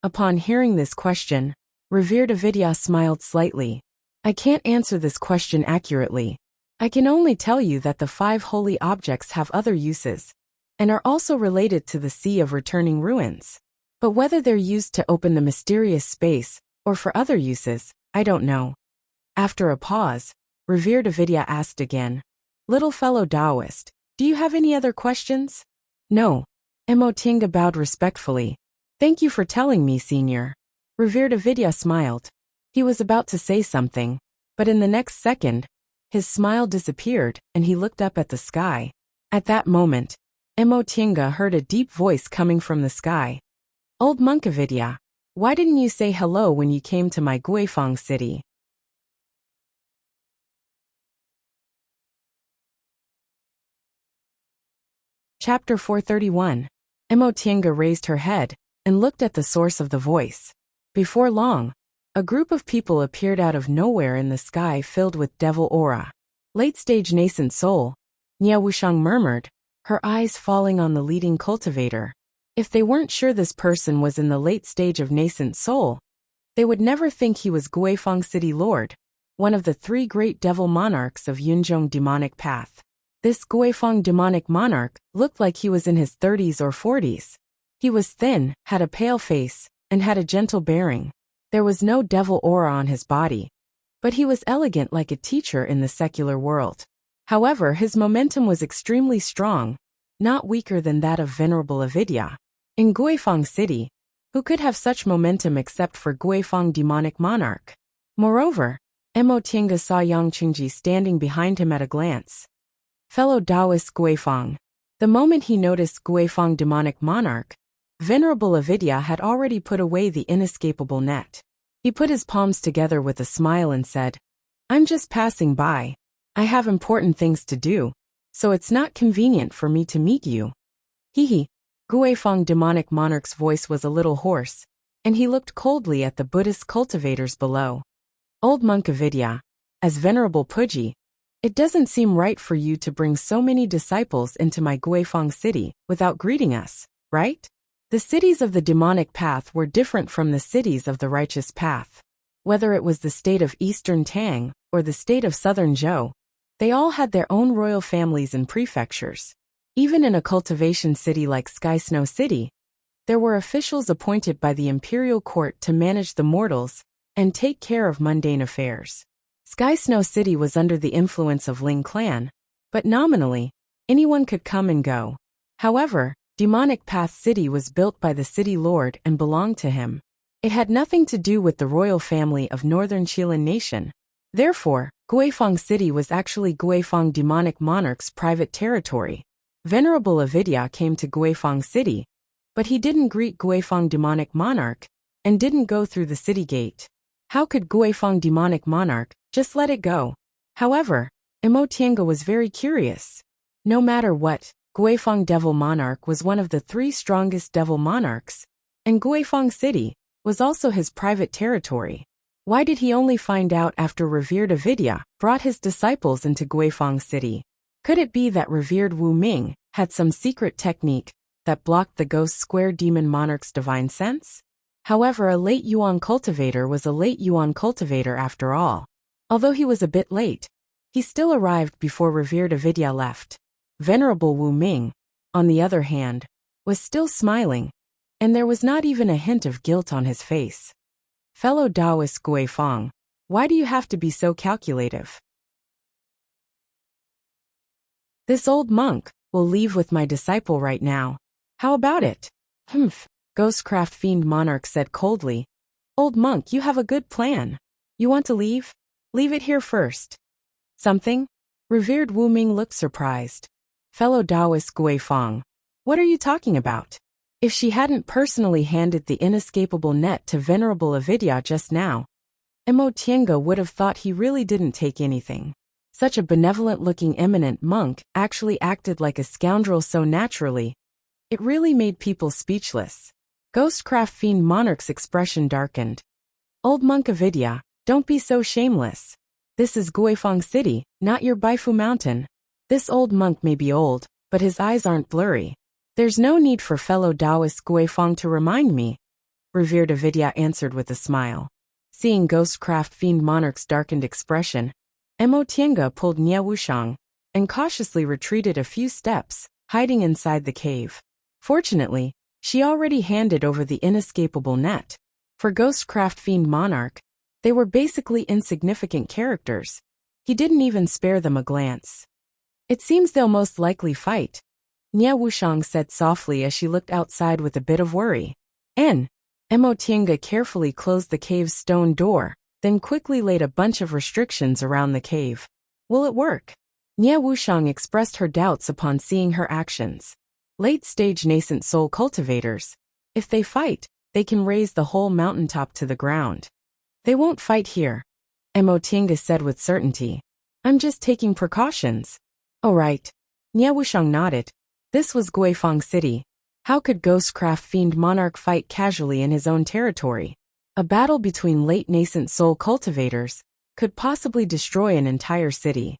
Upon hearing this question, Revered Avidya smiled slightly. I can't answer this question accurately. I can only tell you that the 5 holy objects have other uses, and are also related to the Sea of Returning Ruins. But whether they're used to open the mysterious space, or for other uses, I don't know. After a pause, Revered Avidya asked again, Little fellow Taoist, do you have any other questions? No. Mo Tiange bowed respectfully. Thank you for telling me, Senior. Revered Avidya smiled. He was about to say something, but in the next second, his smile disappeared and he looked up at the sky. At that moment, Mo Tiange heard a deep voice coming from the sky. Old monk Avidya, why didn't you say hello when you came to my Guifang city? Chapter 431. Mo Tiange raised her head and looked at the source of the voice. Before long, a group of people appeared out of nowhere in the sky filled with devil aura. Late-stage nascent soul, Nia Wushang murmured, her eyes falling on the leading cultivator. If they weren't sure this person was in the late stage of nascent soul, they would never think he was Guifang City Lord, one of the 3 great devil monarchs of Yunzhong demonic path. This Guifang demonic monarch looked like he was in his 30s or 40s. He was thin, had a pale face, and had a gentle bearing. There was no devil aura on his body, but he was elegant like a teacher in the secular world. However, his momentum was extremely strong, not weaker than that of Venerable Avidya. In Guifang City, who could have such momentum except for Guifang demonic monarch? Moreover, Mo Tiange saw Yang Qingji standing behind him at a glance. Fellow Taoist Guifang. The moment he noticed Guifang demonic monarch, Venerable Avidya had already put away the inescapable net. He put his palms together with a smile and said, I'm just passing by. I have important things to do, so it's not convenient for me to meet you. Hee. Guifang demonic monarch's voice was a little hoarse, and he looked coldly at the Buddhist cultivators below. Old monk Avidya, as Venerable Puji, it doesn't seem right for you to bring so many disciples into my Guifang city without greeting us, right? The cities of the demonic path were different from the cities of the righteous path. Whether it was the state of Eastern Tang or the state of Southern Zhou, they all had their own royal families and prefectures. Even in a cultivation city like Sky Snow City, there were officials appointed by the imperial court to manage the mortals and take care of mundane affairs. Sky Snow City was under the influence of Ling clan, but nominally, anyone could come and go. However, Demonic Path City was built by the city lord and belonged to him. It had nothing to do with the royal family of Northern Qilin Nation. Therefore, Guifang City was actually Guifang demonic monarch's private territory. Venerable Avidya came to Guifang City, but he didn't greet Guifang demonic monarch and didn't go through the city gate. How could Guifang demonic monarch just let it go? However, Mo Tiange was very curious. No matter what, Guifang devil monarch was one of the 3 strongest devil monarchs, and Guifang City was also his private territory. Why did he only find out after Revered Avidya brought his disciples into Guifang City? Could it be that Revered Wu Ming had some secret technique that blocked the ghost square demon monarch's divine sense? However, a late Yuan cultivator was a late Yuan cultivator after all. Although he was a bit late, he still arrived before Revered Avidya left. Venerable Wu Ming, on the other hand, was still smiling, and there was not even a hint of guilt on his face. Fellow Taoist Guifang, why do you have to be so calculative? This old monk will leave with my disciple right now. How about it? Humph, Ghostcraft Fiend Monarch said coldly. Old monk, you have a good plan. You want to leave? Leave it here first. Something? Revered Wu Ming looked surprised. Fellow Taoist Guifang, what are you talking about? If she hadn't personally handed the inescapable net to Venerable Avidya just now, Mo Tiange would have thought he really didn't take anything. Such a benevolent-looking eminent monk actually acted like a scoundrel so naturally. It really made people speechless. Ghostcraft Fiend Monarch's expression darkened. Old monk Avidya, don't be so shameless. This is Guifang City, not your Baifu Mountain. This old monk may be old, but his eyes aren't blurry. There's no need for fellow Taoist Guifang to remind me, revered Avidya answered with a smile. Seeing Ghostcraft Fiend Monarch's darkened expression, Mo Tiange pulled Nie Wuxiang and cautiously retreated a few steps, hiding inside the cave. Fortunately, she already handed over the inescapable net. For Ghostcraft Fiend Monarch, they were basically insignificant characters. He didn't even spare them a glance. It seems they'll most likely fight, Nie Wuxiang said softly as she looked outside with a bit of worry. Mo Tiange carefully closed the cave's stone door, then quickly laid a bunch of restrictions around the cave. Will it work? Nie Wuxiang expressed her doubts upon seeing her actions. Late-stage nascent soul cultivators. If they fight, they can raise the whole mountaintop to the ground. They won't fight here, Mo Tiange said with certainty. I'm just taking precautions. Oh right. Nie Wuxiang nodded. This was Guifang City. How could Ghostcraft Fiend Monarch fight casually in his own territory? A battle between late nascent soul cultivators could possibly destroy an entire city.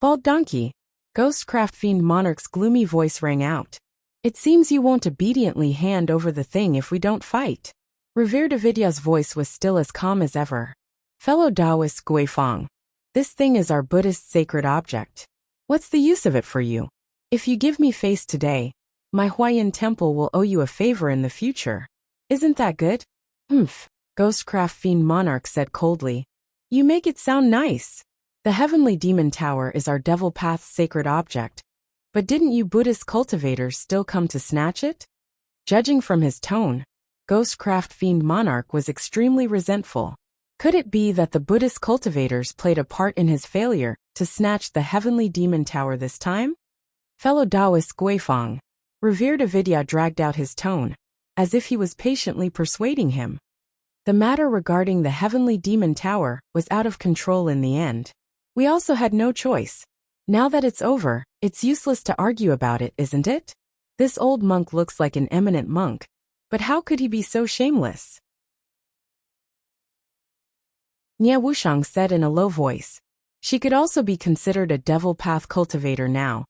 Bald donkey, Ghostcraft Fiend Monarch's gloomy voice rang out. It seems you won't obediently hand over the thing if we don't fight. Revered Avidya's voice was still as calm as ever. Fellow Taoist Guifang, this thing is our Buddhist sacred object. What's the use of it for you? If you give me face today, my Huayan temple will owe you a favor in the future. Isn't that good? Ghostcraft Fiend Monarch said coldly. You make it sound nice. The Heavenly Demon Tower is our Devil Path's sacred object. But didn't you Buddhist cultivators still come to snatch it? Judging from his tone, Ghostcraft Fiend Monarch was extremely resentful. Could it be that the Buddhist cultivators played a part in his failure to snatch the Heavenly Demon Tower this time? Fellow Taoist Guifang, revered Avidya dragged out his tone, as if he was patiently persuading him. The matter regarding the Heavenly Demon Tower was out of control in the end. We also had no choice. Now that it's over, it's useless to argue about it, isn't it? This old monk looks like an eminent monk, but how could he be so shameless? Nie Wuxiang said in a low voice. She could also be considered a devil path cultivator now,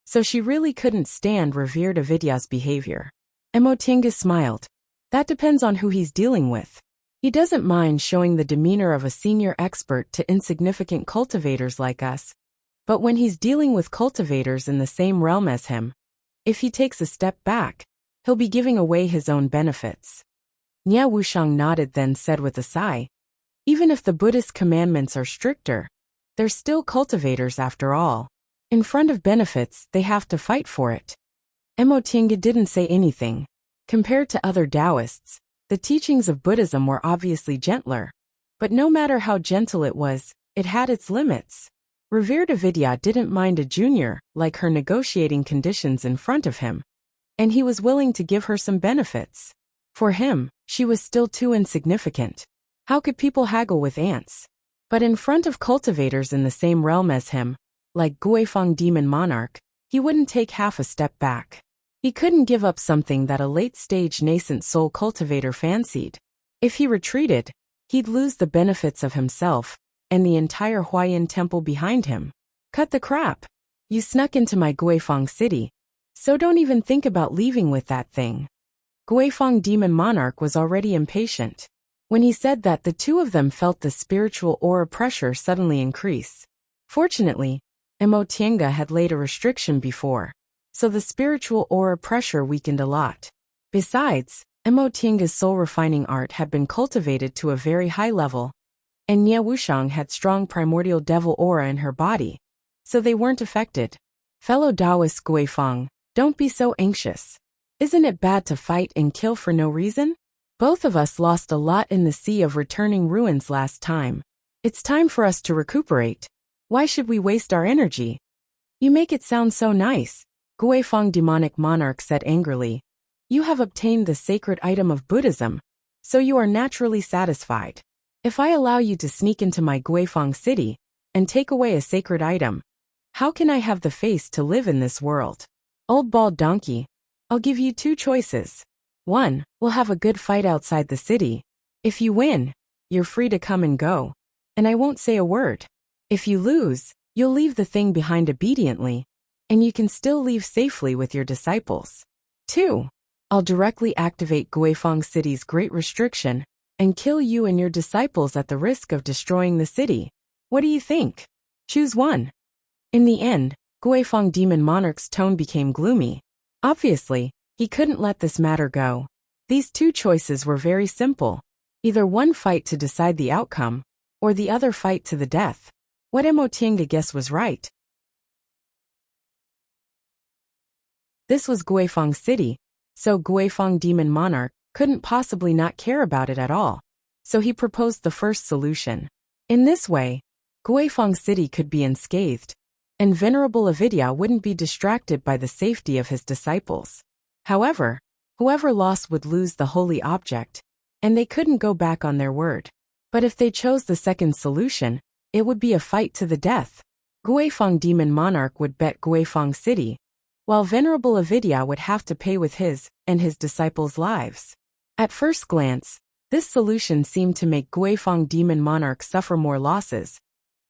so she really couldn't stand revered Avidya's behavior. Mo Tiange smiled. That depends on who he's dealing with. He doesn't mind showing the demeanor of a senior expert to insignificant cultivators like us. But when he's dealing with cultivators in the same realm as him, if he takes a step back, he'll be giving away his own benefits. Nie Wuxiang nodded then said with a sigh, even if the Buddhist commandments are stricter, they're still cultivators after all. In front of benefits, they have to fight for it. Mo Tiange didn't say anything. Compared to other Taoists, the teachings of Buddhism were obviously gentler. But no matter how gentle it was, it had its limits. Revered Avidya didn't mind a junior like her negotiating conditions in front of him, and he was willing to give her some benefits. For him, she was still too insignificant. How could people haggle with ants? But in front of cultivators in the same realm as him, like Guifang Demon Monarch, he wouldn't take half a step back. He couldn't give up something that a late-stage nascent soul cultivator fancied. If he retreated, he'd lose the benefits of himself and the entire Huayan temple behind him. Cut the crap. You snuck into my Guifang City, so don't even think about leaving with that thing. Guifang Demon Monarch was already impatient. When he said that, the two of them felt the spiritual aura pressure suddenly increase. Fortunately, Mo Tiange had laid a restriction before, so the spiritual aura pressure weakened a lot. Besides, Mo Tiange's soul refining art had been cultivated to a very high level, and Nie Wuxiang had strong primordial devil aura in her body, so they weren't affected. Fellow Taoist Guifang, don't be so anxious. Isn't it bad to fight and kill for no reason? Both of us lost a lot in the sea of returning ruins last time. It's time for us to recuperate. Why should we waste our energy? You make it sound so nice, Guifang Demonic Monarch said angrily. You have obtained the sacred item of Buddhism, so you are naturally satisfied. If I allow you to sneak into my Guifang City, and take away a sacred item. How can I have the face to live in this world? Old bald donkey, I'll give you two choices. 1, we'll have a good fight outside the city. If you win, you're free to come and go, and I won't say a word. If you lose, you'll leave the thing behind obediently, and you can still leave safely with your disciples. 2, I'll directly activate Guifang City's Great Restriction and kill you and your disciples at the risk of destroying the city. What do you think? Choose one. In the end, Guifang Demon Monarch's tone became gloomy. Obviously, he couldn't let this matter go. These two choices were very simple. Either one fight to decide the outcome, or the other fight to the death. What Emotienga guessed was right. This was Guifang City, so Guifang Demon Monarch couldn't possibly not care about it at all. So he proposed the first solution. In this way, Guifang City could be unscathed, and Venerable Avidya wouldn't be distracted by the safety of his disciples. However, whoever lost would lose the holy object, and they couldn't go back on their word. But if they chose the second solution, it would be a fight to the death. Guifang Demon Monarch would bet Guifang City, while Venerable Avidya would have to pay with his and his disciples' lives. At first glance, this solution seemed to make Guifang Demon Monarch suffer more losses.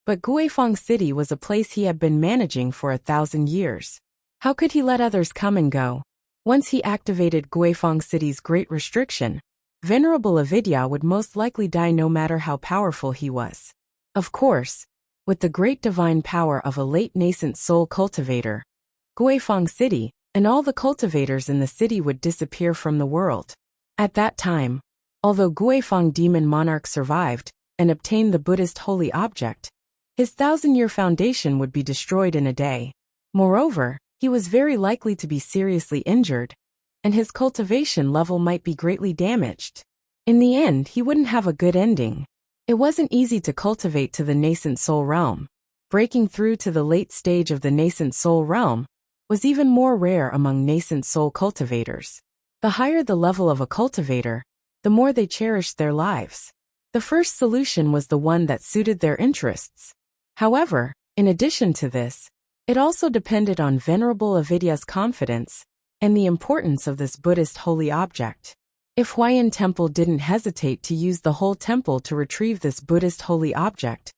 But Guifang City was a place he had been managing for 1,000 years. How could he let others come and go? Once he activated Guifang City's Great Restriction, Venerable Avidya would most likely die no matter how powerful he was. Of course, with the great divine power of a late nascent soul cultivator, Guifang City and all the cultivators in the city would disappear from the world. At that time, although Guifang Demon Monarch survived and obtained the Buddhist holy object, his 1,000-year foundation would be destroyed in a day. Moreover, he was very likely to be seriously injured, and his cultivation level might be greatly damaged. In the end, he wouldn't have a good ending. It wasn't easy to cultivate to the nascent soul realm. Breaking through to the late stage of the nascent soul realm was even more rare among nascent soul cultivators. The higher the level of a cultivator, the more they cherished their lives. The first solution was the one that suited their interests. However, in addition to this, it also depended on Venerable Avidya's confidence and the importance of this Buddhist holy object. If Huayan Temple didn't hesitate to use the whole temple to retrieve this Buddhist holy object,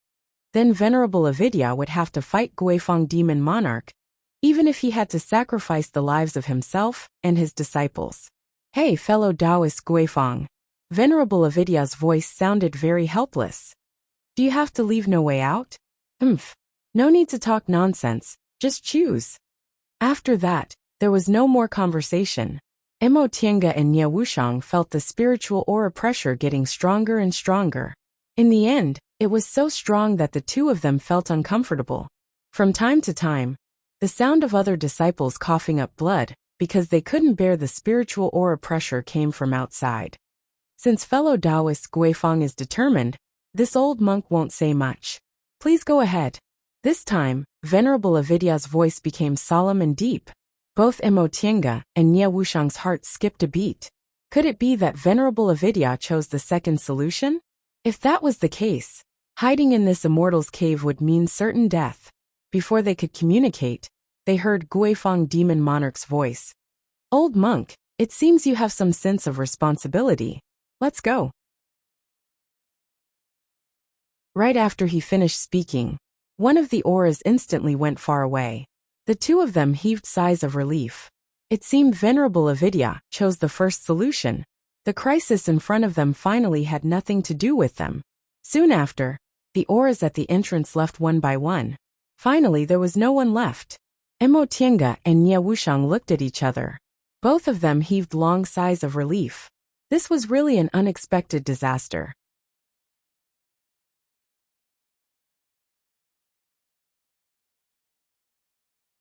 then Venerable Avidya would have to fight Guifang Demon Monarch, even if he had to sacrifice the lives of himself and his disciples. Hey, fellow Taoist Guifang. Venerable Avidya's voice sounded very helpless. Do you have to leave no way out? No need to talk nonsense, just choose. After that, there was no more conversation. Emotienga and Nie Wuxiang felt the spiritual aura pressure getting stronger and stronger. In the end, it was so strong that the two of them felt uncomfortable. From time to time, the sound of other disciples coughing up blood, because they couldn't bear the spiritual aura pressure, came from outside. Since fellow Taoist Guifang is determined, this old monk won't say much. Please go ahead. This time, Venerable Avidya's voice became solemn and deep. Both Emotienga and Nie Wuxiang's hearts skipped a beat. Could it be that Venerable Avidya chose the second solution? If that was the case, hiding in this immortal's cave would mean certain death. Before they could communicate, they heard Guifang Demon Monarch's voice. Old monk, it seems you have some sense of responsibility. Let's go. Right after he finished speaking, one of the auras instantly went far away. The two of them heaved sighs of relief. It seemed Venerable Avidya chose the first solution. The crisis in front of them finally had nothing to do with them. Soon after, the auras at the entrance left one by one. Finally, there was no one left. Emotienga and Nie Wuxiang looked at each other. Both of them heaved long sighs of relief. This was really an unexpected disaster.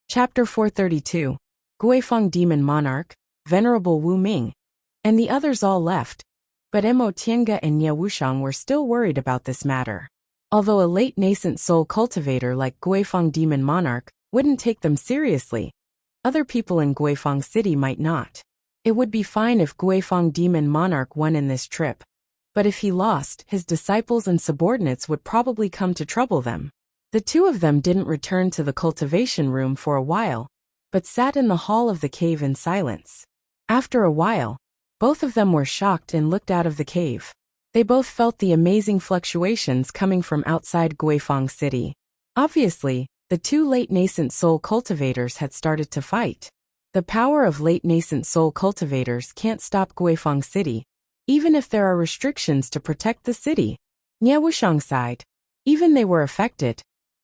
Chapter 432. Guifang Demon Monarch, Venerable Wu Ming, and the others all left, but Emotienga and Nie Wuxiang were still worried about this matter. Although a late nascent soul cultivator like Guifang Demon Monarch wouldn't take them seriously, other people in Guifang City might not. It would be fine if Guifang Demon Monarch won in this trip, but if he lost, his disciples and subordinates would probably come to trouble them. The two of them didn't return to the cultivation room for a while, but sat in the hall of the cave in silence. After a while, both of them were shocked and looked out of the cave. They both felt the amazing fluctuations coming from outside Guifang City. Obviously, the two late nascent soul cultivators had started to fight. The power of late nascent soul cultivators can't stop Guifang City, even if there are restrictions to protect the city. Nie Wuxiang sighed. Even they were affected,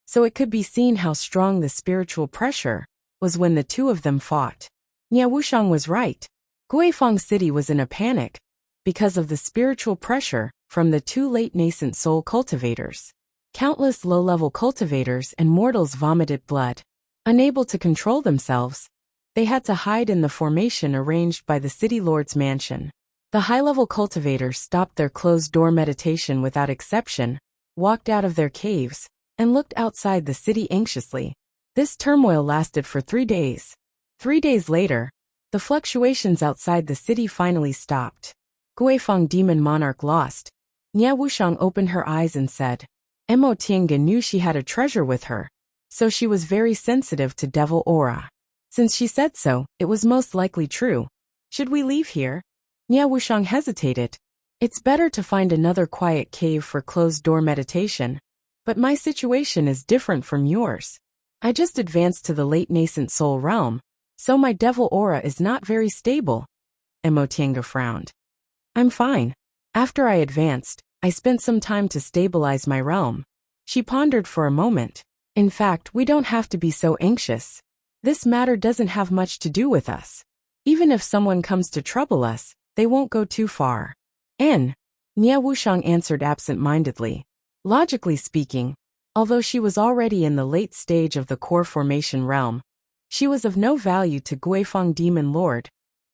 so it could be seen how strong the spiritual pressure was when the two of them fought. Nie Wuxiang was right. Guifang City was in a panic because of the spiritual pressure from the two late nascent soul cultivators. Countless low-level cultivators and mortals vomited blood. Unable to control themselves, they had to hide in the formation arranged by the city lord's mansion. The high-level cultivators stopped their closed-door meditation without exception, walked out of their caves, and looked outside the city anxiously. This turmoil lasted for 3 days. 3 days later, the fluctuations outside the city finally stopped. Guifang Demon Monarch lost. Nie Wuxiang opened her eyes and said, Mo Tiange knew she had a treasure with her, so she was very sensitive to devil aura. Since she said so, it was most likely true. Should we leave here? Nie Wuxiang hesitated. It's better to find another quiet cave for closed-door meditation. But my situation is different from yours. I just advanced to the late nascent soul realm, so my devil aura is not very stable. Mo Tiange frowned. I'm fine. After I advanced, I spent some time to stabilize my realm. She pondered for a moment. In fact, we don't have to be so anxious. This matter doesn't have much to do with us. Even if someone comes to trouble us, they won't go too far. Nie Wuxiang answered absent-mindedly. Logically speaking, although she was already in the late stage of the core formation realm, she was of no value to Guifang Demon Lord,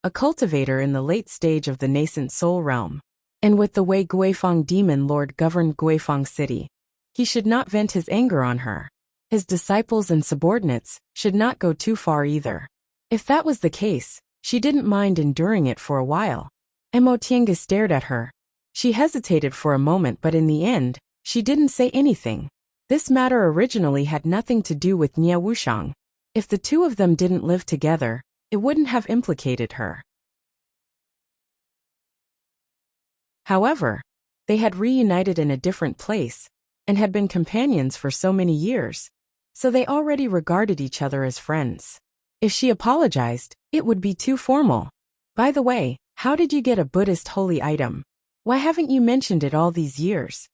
a cultivator in the late stage of the nascent soul realm. And with the way Guifang Demon Lord governed Guifang City, he should not vent his anger on her. His disciples and subordinates should not go too far either. If that was the case, she didn't mind enduring it for a while. Mo Tiange stared at her. She hesitated for a moment, but in the end, she didn't say anything. This matter originally had nothing to do with Nie Wuxiang. If the two of them didn't live together, it wouldn't have implicated her. However, they had reunited in a different place, and had been companions for so many years, so they already regarded each other as friends. If she apologized, it would be too formal. By the way, how did you get a Buddhist holy item? Why haven't you mentioned it all these years?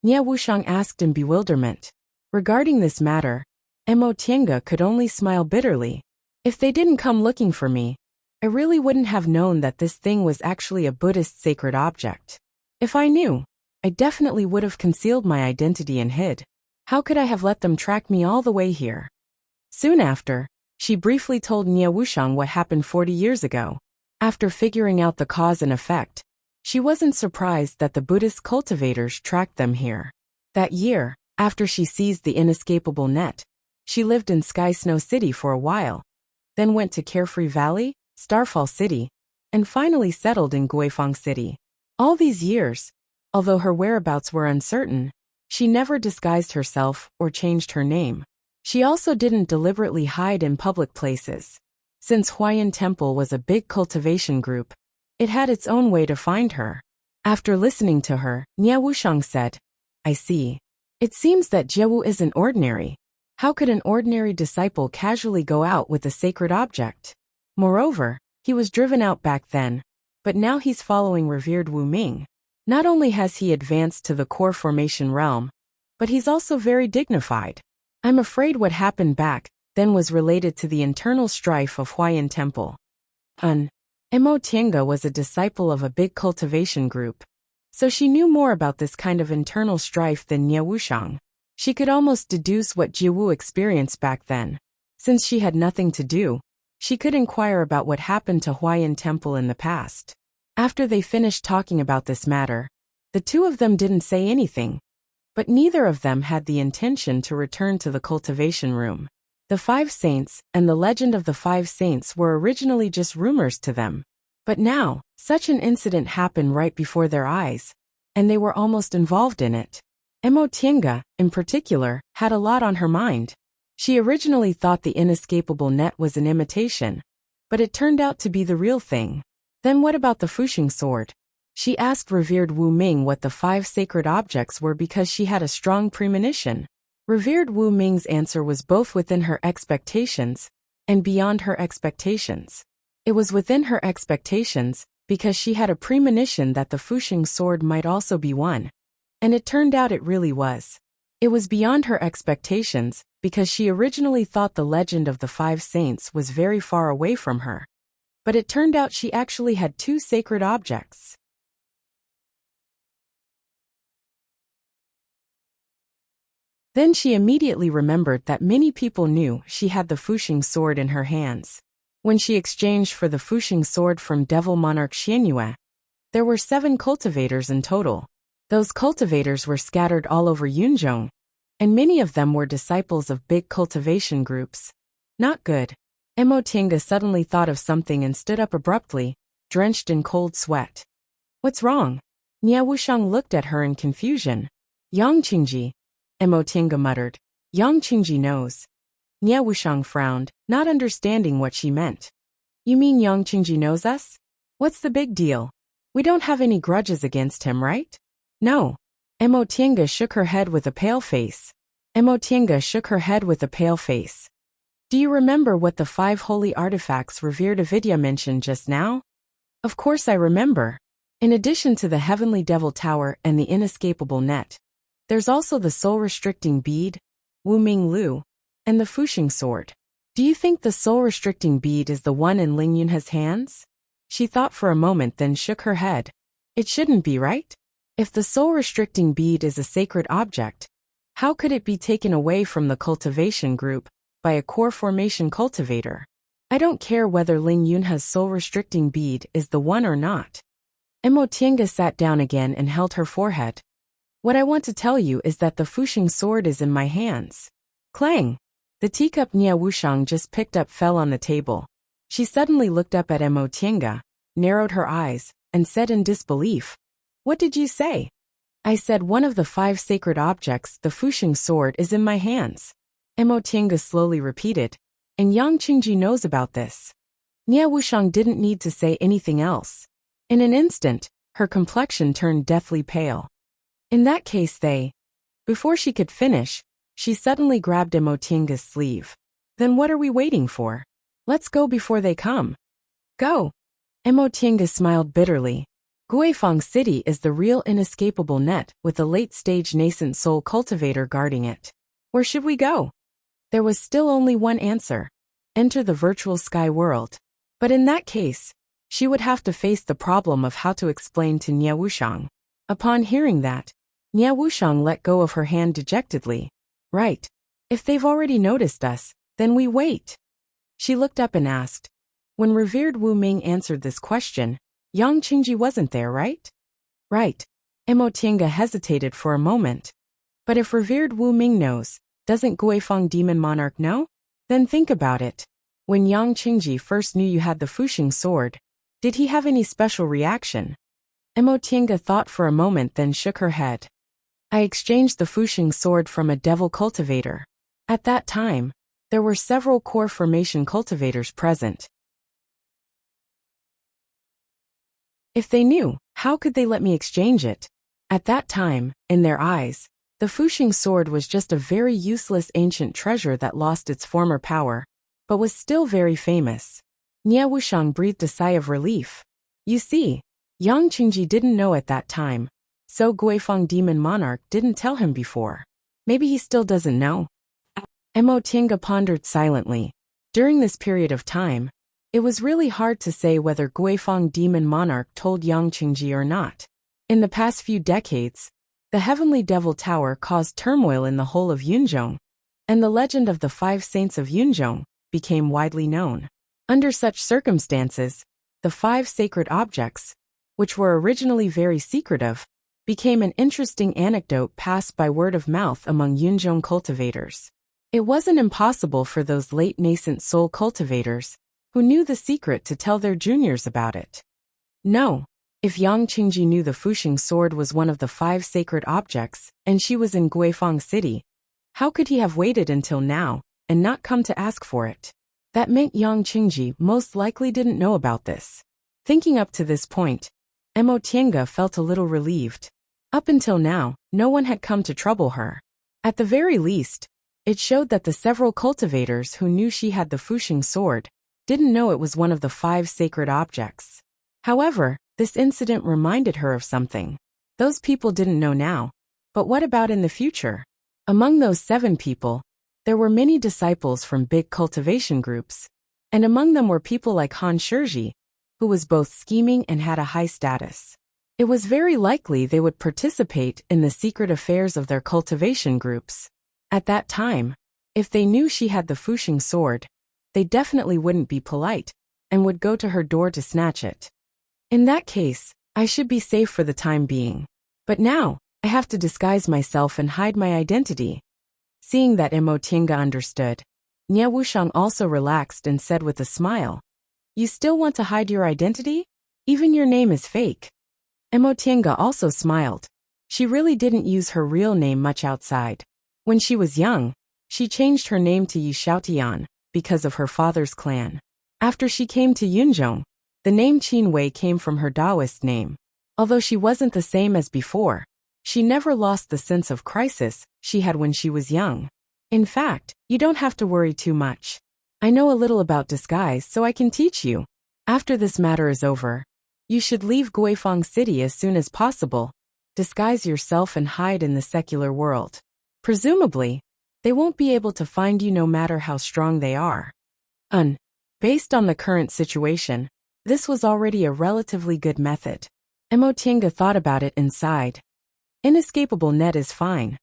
Nie Wuxiang asked in bewilderment. Regarding this matter, Mo Tiange could only smile bitterly. If they didn't come looking for me, I really wouldn't have known that this thing was actually a Buddhist sacred object. If I knew, I definitely would have concealed my identity and hid. How could I have let them track me all the way here? Soon after, she briefly told Nie Wuxiang what happened 40 years ago. After figuring out the cause and effect, she wasn't surprised that the Buddhist cultivators tracked them here. That year, after she seized the inescapable net, she lived in Sky Snow City for a while, then went to Carefree Valley, Starfall City, and finally settled in Guifang City. All these years, although her whereabouts were uncertain, she never disguised herself or changed her name. She also didn't deliberately hide in public places. Since Huayan Temple was a big cultivation group, it had its own way to find her. After listening to her, Nie Wuxiang said, I see. It seems that Jiewu isn't ordinary. How could an ordinary disciple casually go out with a sacred object? Moreover, he was driven out back then, but now he's following revered Wu Ming. Not only has he advanced to the core formation realm, but he's also very dignified. I'm afraid what happened back then was related to the internal strife of Huayan Temple. Mo Tiange was a disciple of a big cultivation group, so she knew more about this kind of internal strife than Nie Wuxiang. She could almost deduce what Jiewu experienced back then. Since she had nothing to do, she could inquire about what happened to Huayan Temple in the past. After they finished talking about this matter, the two of them didn't say anything, but neither of them had the intention to return to the cultivation room. The 5 saints and the legend of the 5 saints were originally just rumors to them. But now, such an incident happened right before their eyes, and they were almost involved in it. Emotienga, in particular, had a lot on her mind. She originally thought the inescapable net was an imitation, but it turned out to be the real thing. Then what about the Fuxing sword? She asked revered Wu Ming what the 5 sacred objects were because she had a strong premonition. Revered Wu Ming's answer was both within her expectations and beyond her expectations. It was within her expectations because she had a premonition that the Fuxing sword might also be one. And it turned out it really was. It was beyond her expectations because she originally thought the legend of the 5 saints was very far away from her. But it turned out she actually had 2 sacred objects. Then she immediately remembered that many people knew she had the Fuxing sword in her hands. When she exchanged for the Fuxing sword from Devil Monarch Xianyue, there were 7 cultivators in total. Those cultivators were scattered all over Yunzhong, and many of them were disciples of big cultivation groups. Not good. Emotienga suddenly thought of something and stood up abruptly, drenched in cold sweat. What's wrong? Nia Wuxiang looked at her in confusion. Yang Qingji, Emotienga muttered. Yang Qingji knows. Nia Wuxiang frowned, not understanding what she meant. You mean Yang Qingji knows us? What's the big deal? We don't have any grudges against him, right? No. Emotienga shook her head with a pale face. Emotienga shook her head with a pale face. Do you remember what the 5 holy artifacts revered Avidya mentioned just now? Of course I remember. In addition to the heavenly devil tower and the inescapable net, there's also the soul-restricting bead, Wu Ming Lu, and the Fuxing sword. Do you think the soul-restricting bead is the one in Ling Yunhe's hands? She thought for a moment then shook her head. It shouldn't be, right? If the soul-restricting bead is a sacred object, how could it be taken away from the cultivation group by a core formation cultivator? I don't care whether Ling Yunhe's soul-restricting bead is the one or not. Emotienga sat down again and held her forehead. What I want to tell you is that the Fuxing sword is in my hands. Clang! The teacup Nia Wuxiang just picked up fell on the table. She suddenly looked up at Emotienga, narrowed her eyes, and said in disbelief, What did you say? I said one of the 5 sacred objects, the Fuxing sword, is in my hands. Emotienga slowly repeated, and Yang Qingji knows about this. Nia Wuxiang didn't need to say anything else. In an instant, her complexion turned deathly pale. In that case Before she could finish, she suddenly grabbed Emotienga's sleeve. Then what are we waiting for? Let's go before they come. Go! Emotienga smiled bitterly. Guifang City is the real inescapable net with a late-stage nascent soul cultivator guarding it. Where should we go? There was still only one answer. Enter the virtual sky world. But in that case, she would have to face the problem of how to explain to Nia Wuxiang. Upon hearing that, Nia Wuxiang let go of her hand dejectedly. Right. If they've already noticed us, then we wait. She looked up and asked. When revered Wu Ming answered this question, Yang Qingji wasn't there, right? Right. Emotienga hesitated for a moment. But if revered Wu Ming knows, doesn't Guifang Demon Monarch know? Then think about it. When Yang Qingji first knew you had the Fuxing sword, did he have any special reaction? Emotienga thought for a moment then shook her head. I exchanged the Fuxing sword from a devil cultivator. At that time, there were several core formation cultivators present. If they knew, how could they let me exchange it? At that time, in their eyes, the Fuxing sword was just a very useless ancient treasure that lost its former power, but was still very famous. Nia Wuxiang breathed a sigh of relief. You see, Yang Qingji didn't know at that time, so Guifang Demon Monarch didn't tell him before. Maybe he still doesn't know. Emotienga pondered silently. During this period of time, it was really hard to say whether Guifang Demon Monarch told Yang Qingji or not. In the past few decades, the Heavenly Devil Tower caused turmoil in the whole of Yunzhong, and the legend of the 5 saints of Yunzhong became widely known. Under such circumstances, the 5 sacred objects, which were originally very secretive, became an interesting anecdote passed by word of mouth among Yunzhong cultivators. It wasn't impossible for those late nascent soul cultivators, who knew the secret, to tell their juniors about it. No. If Yang Qingji knew the Fuxing sword was one of the 5 sacred objects, and she was in Guifang City, how could he have waited until now, and not come to ask for it? That meant Yang Qingji most likely didn't know about this. Thinking up to this point, Mo Tiange felt a little relieved. Up until now, no one had come to trouble her. At the very least, it showed that the several cultivators who knew she had the Fuxing sword didn't know it was one of the 5 sacred objects. However, this incident reminded her of something. Those people didn't know now, but what about in the future? Among those 7 people, there were many disciples from big cultivation groups, and among them were people like Han Shizhi, who was both scheming and had a high status. It was very likely they would participate in the secret affairs of their cultivation groups. At that time, if they knew she had the Fuxing sword, they definitely wouldn't be polite, and would go to her door to snatch it. In that case, I should be safe for the time being. But now, I have to disguise myself and hide my identity. Seeing that Mo Tiange understood, Nie Wuxiang also relaxed and said with a smile, "You still want to hide your identity? Even your name is fake." Mo Tiange also smiled. She really didn't use her real name much outside. When she was young, she changed her name to Yi Xiaotian because of her father's clan. After she came to Yunzhong, the name Qin Wei came from her Taoist name. Although she wasn't the same as before, she never lost the sense of crisis she had when she was young. In fact, you don't have to worry too much. I know a little about disguise, so I can teach you. After this matter is over, you should leave Guifang City as soon as possible. Disguise yourself and hide in the secular world. Presumably, they won't be able to find you no matter how strong they are. Based on the current situation, this was already a relatively good method. Mo Tiange thought about it inside. Inescapable net is fine.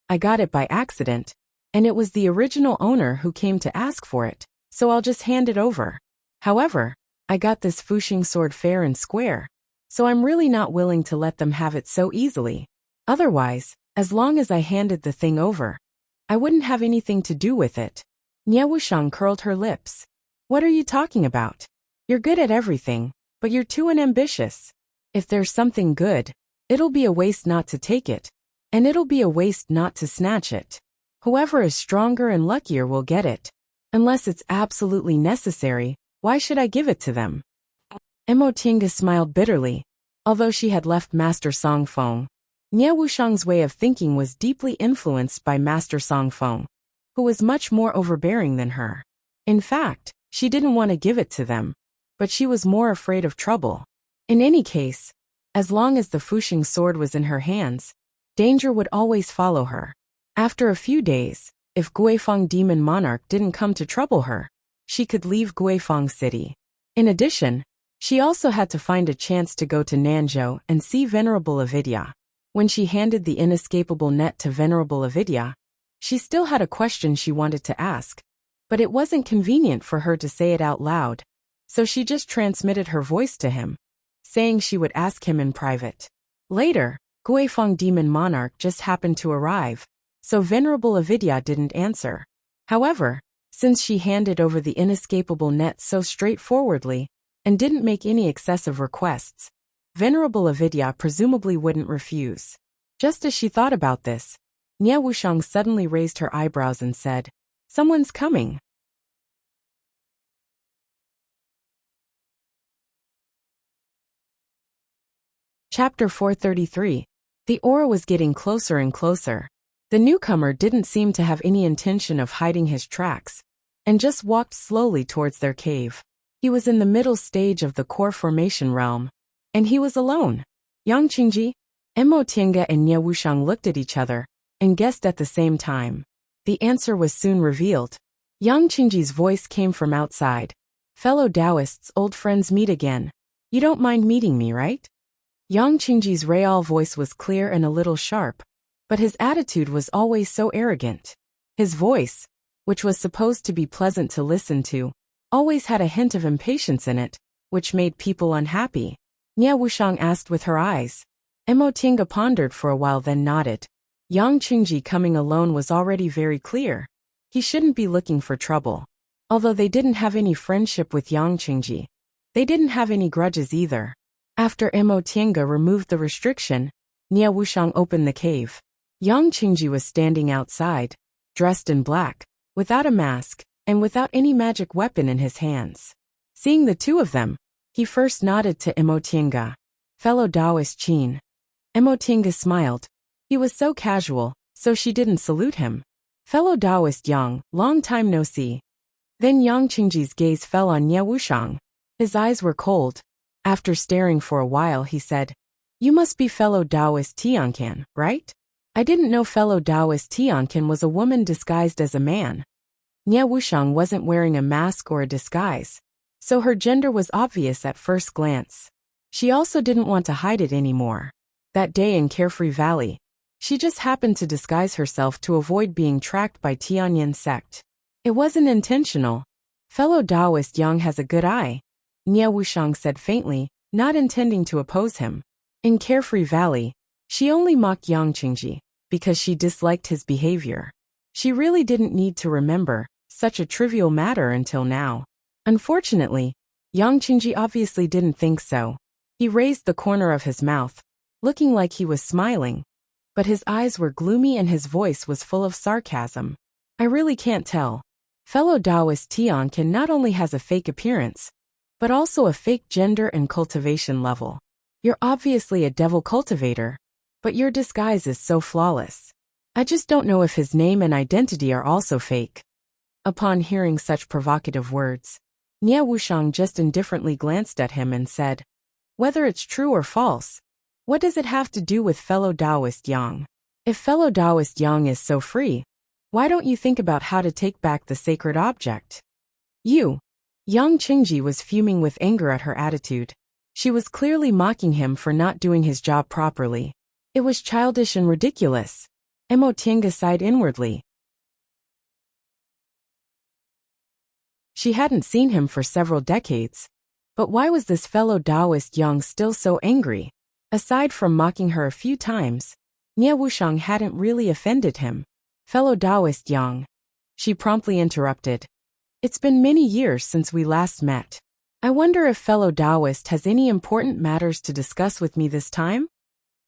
I got it by accident, and it was the original owner who came to ask for it, so I'll just hand it over. However, I got this Fuxing sword fair and square, so I'm really not willing to let them have it so easily. Otherwise, as long as I handed the thing over, I wouldn't have anything to do with it. Nie Wuxiang curled her lips. What are you talking about? You're good at everything, but you're too unambitious. If there's something good, it'll be a waste not to take it, and it'll be a waste not to snatch it. Whoever is stronger and luckier will get it. Unless it's absolutely necessary, why should I give it to them? Mo Tiange smiled bitterly. Although she had left Master Songfeng, Nie Wuxiang's way of thinking was deeply influenced by Master Songfeng, who was much more overbearing than her. In fact, she didn't want to give it to them, but she was more afraid of trouble. In any case, as long as the Fuxing sword was in her hands, danger would always follow her. After a few days, if Guifang Demon Monarch didn't come to trouble her, she could leave Guifang City. In addition, she also had to find a chance to go to Nanzhou and see Venerable Avidya. When she handed the inescapable net to Venerable Avidya, she still had a question she wanted to ask, but it wasn't convenient for her to say it out loud, so she just transmitted her voice to him, saying she would ask him in private. Later, Guifang Demon Monarch just happened to arrive, so Venerable Avidya didn't answer. However, since she handed over the inescapable net so straightforwardly and didn't make any excessive requests, Venerable Avidya presumably wouldn't refuse. Just as she thought about this, Nie Wuxiang suddenly raised her eyebrows and said, "Someone's coming." Chapter 433. The aura was getting closer and closer. The newcomer didn't seem to have any intention of hiding his tracks, and just walked slowly towards their cave. He was in the middle stage of the core formation realm, and he was alone. Yang Qingji, Mo Tiange and Nie Wuxiang looked at each other, and guessed at the same time. The answer was soon revealed. Yang Qingji's voice came from outside. "Fellow Taoists, old friends meet again. You don't mind meeting me, right?" Yang Qingji's real voice was clear and a little sharp, but his attitude was always so arrogant. His voice, which was supposed to be pleasant to listen to, always had a hint of impatience in it, which made people unhappy. Nie Wuxiang asked with her eyes. Mo Tiange pondered for a while then nodded. Yang Qingji coming alone was already very clear. He shouldn't be looking for trouble. Although they didn't have any friendship with Yang Qingji, they didn't have any grudges either. After Mo Tiange removed the restriction, Nie Wuxiang opened the cave. Yang Qingji was standing outside, dressed in black, without a mask, and without any magic weapon in his hands. Seeing the two of them, he first nodded to Mo Tiange. Fellow Taoist Qin. Mo Tiange smiled. He was so casual, so she didn't salute him. Fellow Taoist Yang, long time no see. Then Yang Qingji's gaze fell on Nie Wuxiang. His eyes were cold. After staring for a while he said, "You must be fellow Taoist Tianqian, right? I didn't know fellow Taoist Tianqian was a woman disguised as a man." Nie Wuxiang wasn't wearing a mask or a disguise, so her gender was obvious at first glance. She also didn't want to hide it anymore. That day in Carefree Valley, she just happened to disguise herself to avoid being tracked by Tianyan sect. It wasn't intentional. Fellow Taoist Yang has a good eye, Nie Wuxiang said faintly, not intending to oppose him. In Carefree Valley, she only mocked Yang Qingji because she disliked his behavior. She really didn't need to remember such a trivial matter until now. Unfortunately, Yang Qingji obviously didn't think so. He raised the corner of his mouth, looking like he was smiling, but his eyes were gloomy and his voice was full of sarcasm. "I really can't tell. Fellow Taoist Tianqian not only has a fake appearance, but also a fake gender and cultivation level. You're obviously a devil cultivator, but your disguise is so flawless. I just don't know if his name and identity are also fake." Upon hearing such provocative words, Nie Wuxiang just indifferently glanced at him and said, "Whether it's true or false, what does it have to do with fellow Taoist Yang? If fellow Taoist Yang is so free, why don't you think about how to take back the sacred object?" Yang Qingji was fuming with anger at her attitude. She was clearly mocking him for not doing his job properly. It was childish and ridiculous. Mo Tiange sighed inwardly. She hadn't seen him for several decades. But why was this fellow Taoist Yang still so angry? Aside from mocking her a few times, Nie Wuxiang hadn't really offended him. "Fellow Taoist Yang," she promptly interrupted. "It's been many years since we last met. I wonder if fellow Taoist has any important matters to discuss with me this time?"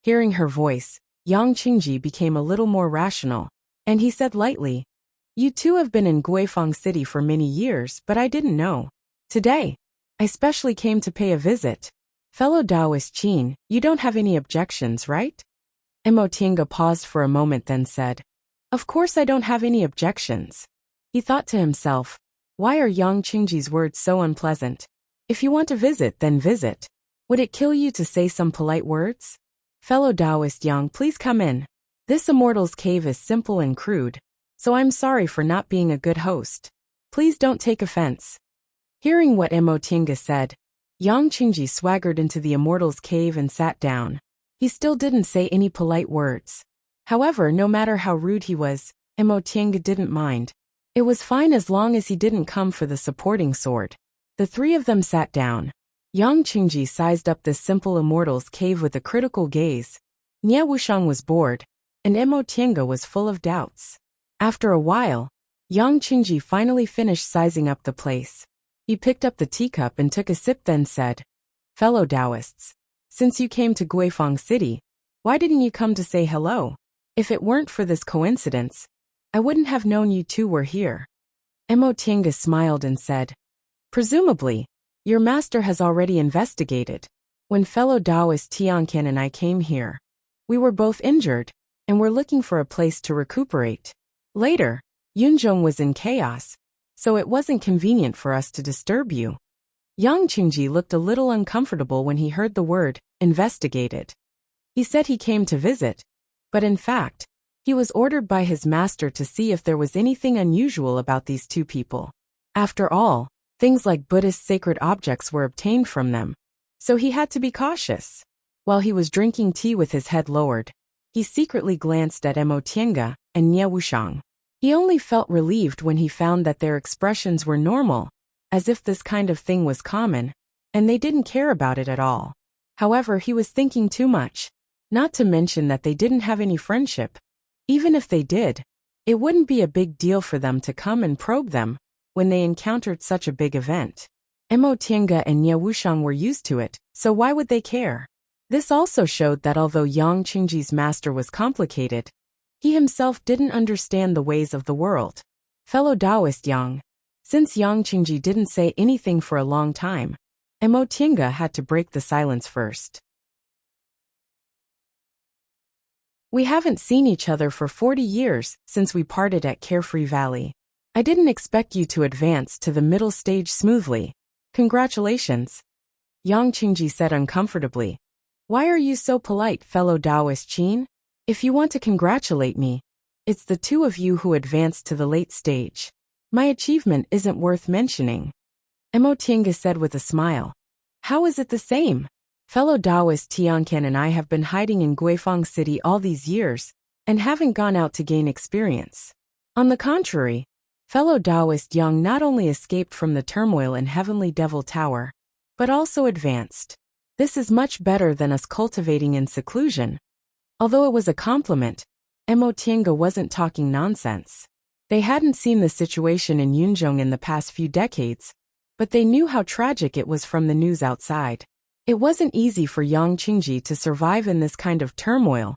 Hearing her voice, Yang Qingji became a little more rational, and he said lightly, "You two have been in Guifang City for many years, but I didn't know. Today, I specially came to pay a visit. Fellow Taoist Qin, you don't have any objections, right?" Mo Tiange paused for a moment then said, "Of course I don't have any objections." He thought to himself, why are Yang Qingji's words so unpleasant? If you want to visit, then visit. Would it kill you to say some polite words? "Fellow Taoist Yang, please come in. This immortal's cave is simple and crude, so I'm sorry for not being a good host. Please don't take offense." Hearing what Mo Tiange said, Yang Qingji swaggered into the immortal's cave and sat down. He still didn't say any polite words. However, no matter how rude he was, Mo Tiange didn't mind. It was fine as long as he didn't come for the supporting sword. The three of them sat down. Yang Qingji sized up this simple immortal's cave with a critical gaze. Nie Wuxiang was bored, and Mo Tiange was full of doubts. After a while, Yang Qingji finally finished sizing up the place. He picked up the teacup and took a sip then said, "Fellow Taoists, since you came to Guifang City, why didn't you come to say hello? If it weren't for this coincidence, I wouldn't have known you two were here." Mo Tiange smiled and said, "Presumably, your master has already investigated. When fellow Taoist Tianqian and I came here, we were both injured, and were looking for a place to recuperate. Later, Yunzhong was in chaos, so it wasn't convenient for us to disturb you." Yang Qingji looked a little uncomfortable when he heard the word, investigated. He said he came to visit, but in fact, he was ordered by his master to see if there was anything unusual about these two people. After all, things like Buddhist sacred objects were obtained from them, so he had to be cautious. While he was drinking tea with his head lowered, he secretly glanced at Mo Tiange and Nie Wuxiang. He only felt relieved when he found that their expressions were normal, as if this kind of thing was common, and they didn't care about it at all. However, he was thinking too much, not to mention that they didn't have any friendship. Even if they did, it wouldn't be a big deal for them to come and probe them. when they encountered such a big event. Mo Tiange and Nie Wuxiang were used to it, so why would they care? This also showed that although Yang Qingji's master was complicated, he himself didn't understand the ways of the world. Fellow Taoist Yang. Since Yang Qingji didn't say anything for a long time, Mo Tiange had to break the silence first. We haven't seen each other for 40 years since we parted at Carefree Valley. I didn't expect you to advance to the middle stage smoothly. Congratulations. Yang Qingji said uncomfortably. Why are you so polite, fellow Taoist Qin? If you want to congratulate me, it's the two of you who advanced to the late stage. My achievement isn't worth mentioning. Mo Tiange said with a smile. How is it the same? Fellow Taoist Tianqian and I have been hiding in Guifang City all these years, and haven't gone out to gain experience. On the contrary, fellow Taoist Yang not only escaped from the turmoil in Heavenly Devil Tower, but also advanced. This is much better than us cultivating in seclusion. Although it was a compliment, Mo Tiange wasn't talking nonsense. They hadn't seen the situation in Yunzhong in the past few decades, but they knew how tragic it was from the news outside. It wasn't easy for Yang Qingji to survive in this kind of turmoil,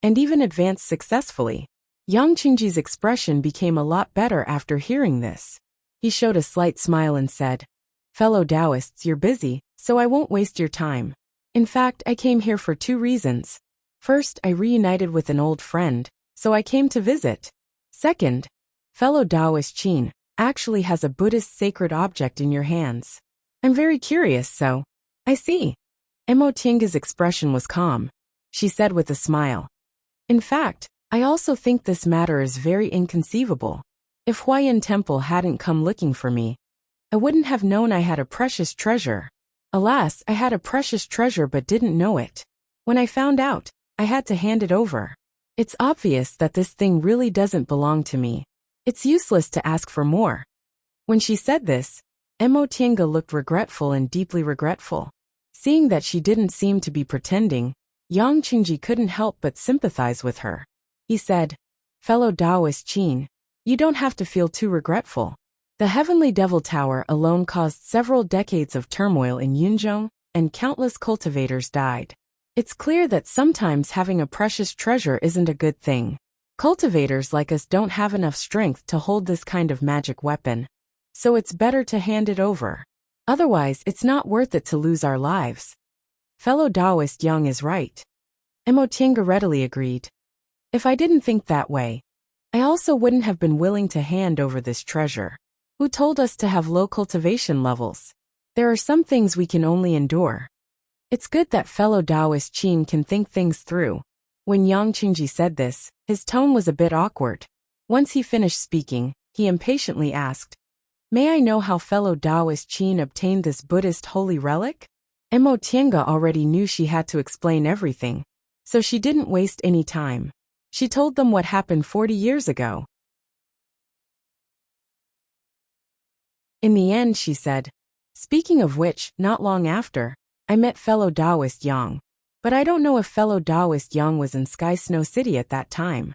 and even advance successfully. Yang Qingji's expression became a lot better after hearing this. He showed a slight smile and said, Fellow Taoists, you're busy, so I won't waste your time. In fact, I came here for 2 reasons. First, I reunited with an old friend, so I came to visit. Second, fellow Taoist Qin actually has a Buddhist sacred object in your hands. I'm very curious, so. I see. Mo Tiange's expression was calm. She said with a smile. In fact, I also think this matter is very inconceivable. If Huayan Temple hadn't come looking for me, I wouldn't have known I had a precious treasure. Alas, I had a precious treasure but didn't know it. When I found out, I had to hand it over. It's obvious that this thing really doesn't belong to me. It's useless to ask for more. When she said this, Mo Tiange looked regretful and deeply regretful. Seeing that she didn't seem to be pretending, Yang Qingji couldn't help but sympathize with her. He said, Fellow Taoist Qin, you don't have to feel too regretful. The Heavenly Devil Tower alone caused several decades of turmoil in Yunzhong, and countless cultivators died. It's clear that sometimes having a precious treasure isn't a good thing. Cultivators like us don't have enough strength to hold this kind of magic weapon, so it's better to hand it over. Otherwise, it's not worth it to lose our lives. Fellow Taoist Yang is right. Mo Tiange readily agreed. If I didn't think that way, I also wouldn't have been willing to hand over this treasure. Who told us to have low cultivation levels? There are some things we can only endure. It's good that fellow Taoist Qin can think things through. When Yang Qingji said this, his tone was a bit awkward. Once he finished speaking, he impatiently asked, May I know how fellow Taoist Qin obtained this Buddhist holy relic? Mo Tiange already knew she had to explain everything, so she didn't waste any time. She told them what happened 40 years ago. In the end, she said, Speaking of which, not long after, I met fellow Taoist Yang, but I don't know if fellow Taoist Yang was in Sky Snow City at that time.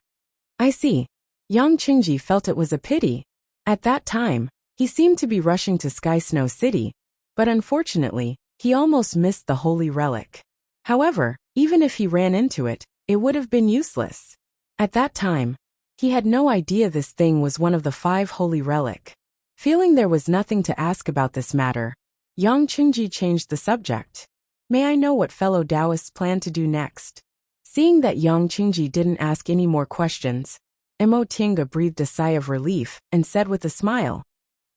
I see. Yang Qingji felt it was a pity. At that time, he seemed to be rushing to Sky Snow City, but unfortunately, he almost missed the holy relic. However, even if he ran into it, it would have been useless. At that time, he had no idea this thing was one of the 5 holy relic. Feeling there was nothing to ask about this matter, Yang Qingji changed the subject. May I know what fellow Taoists plan to do next? Seeing that Yang Qingji didn't ask any more questions, Mo Tiange breathed a sigh of relief and said with a smile,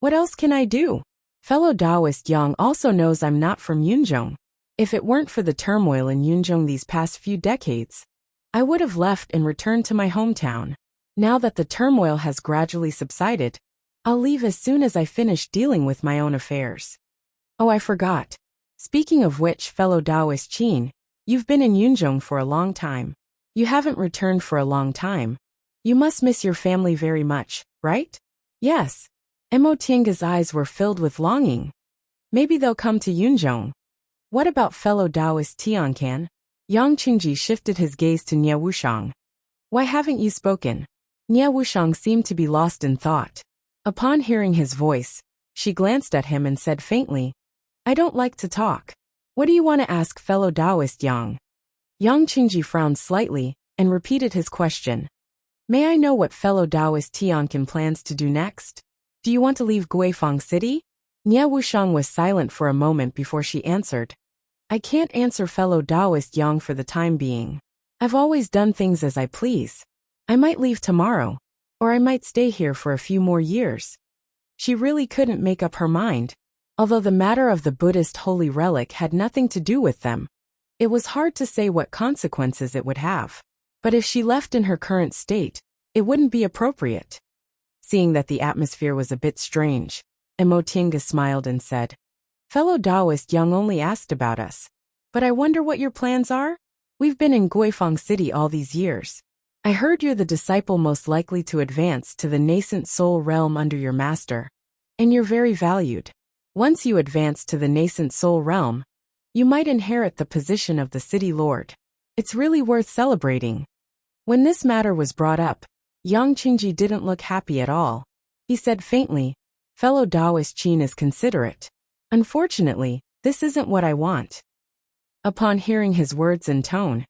What else can I do? Fellow Taoist Yang also knows I'm not from Yunzhong. If it weren't for the turmoil in Yunzhong these past few decades, I would have left and returned to my hometown. Now that the turmoil has gradually subsided, I'll leave as soon as I finish dealing with my own affairs. Oh, I forgot. Speaking of which, fellow Taoist Qin, you've been in Yunzhong for a long time. You haven't returned for a long time. You must miss your family very much, right? Yes. Mo Tiange's eyes were filled with longing. Maybe they'll come to Yunzhong. What about fellow Taoist Tianqian? Yang Qingji shifted his gaze to Nie Wuxiang. Why haven't you spoken? Nie Wuxiang seemed to be lost in thought. Upon hearing his voice, she glanced at him and said faintly, "I don't like to talk. What do you want to ask fellow Taoist Yang?" Yang Qingji frowned slightly and repeated his question. "May I know what fellow Taoist Tianqin plans to do next? Do you want to leave Guifang City?" Nie Wuxiang was silent for a moment before she answered. "I can't answer fellow Taoist Yang for the time being. I've always done things as I please. I might leave tomorrow, or I might stay here for a few more years." She really couldn't make up her mind. Although the matter of the Buddhist holy relic had nothing to do with them, it was hard to say what consequences it would have. But if she left in her current state, it wouldn't be appropriate. Seeing that the atmosphere was a bit strange, Emotinga smiled and said, "Fellow Taoist Yang only asked about us. But I wonder what your plans are? We've been in Guifang City all these years. I heard you're the disciple most likely to advance to the nascent soul realm under your master. And you're very valued. Once you advance to the nascent soul realm, you might inherit the position of the city lord. It's really worth celebrating." When this matter was brought up, Yang Qingji didn't look happy at all. He said faintly, "Fellow Taoist Qin is considerate. Unfortunately, this isn't what I want." Upon hearing his words and tone,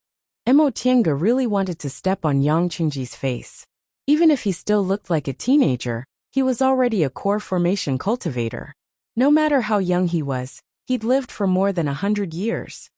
Mo Tiange really wanted to step on Yang Qingji's face. Even if he still looked like a teenager, he was already a core formation cultivator. No matter how young he was, he'd lived for more than 100 years.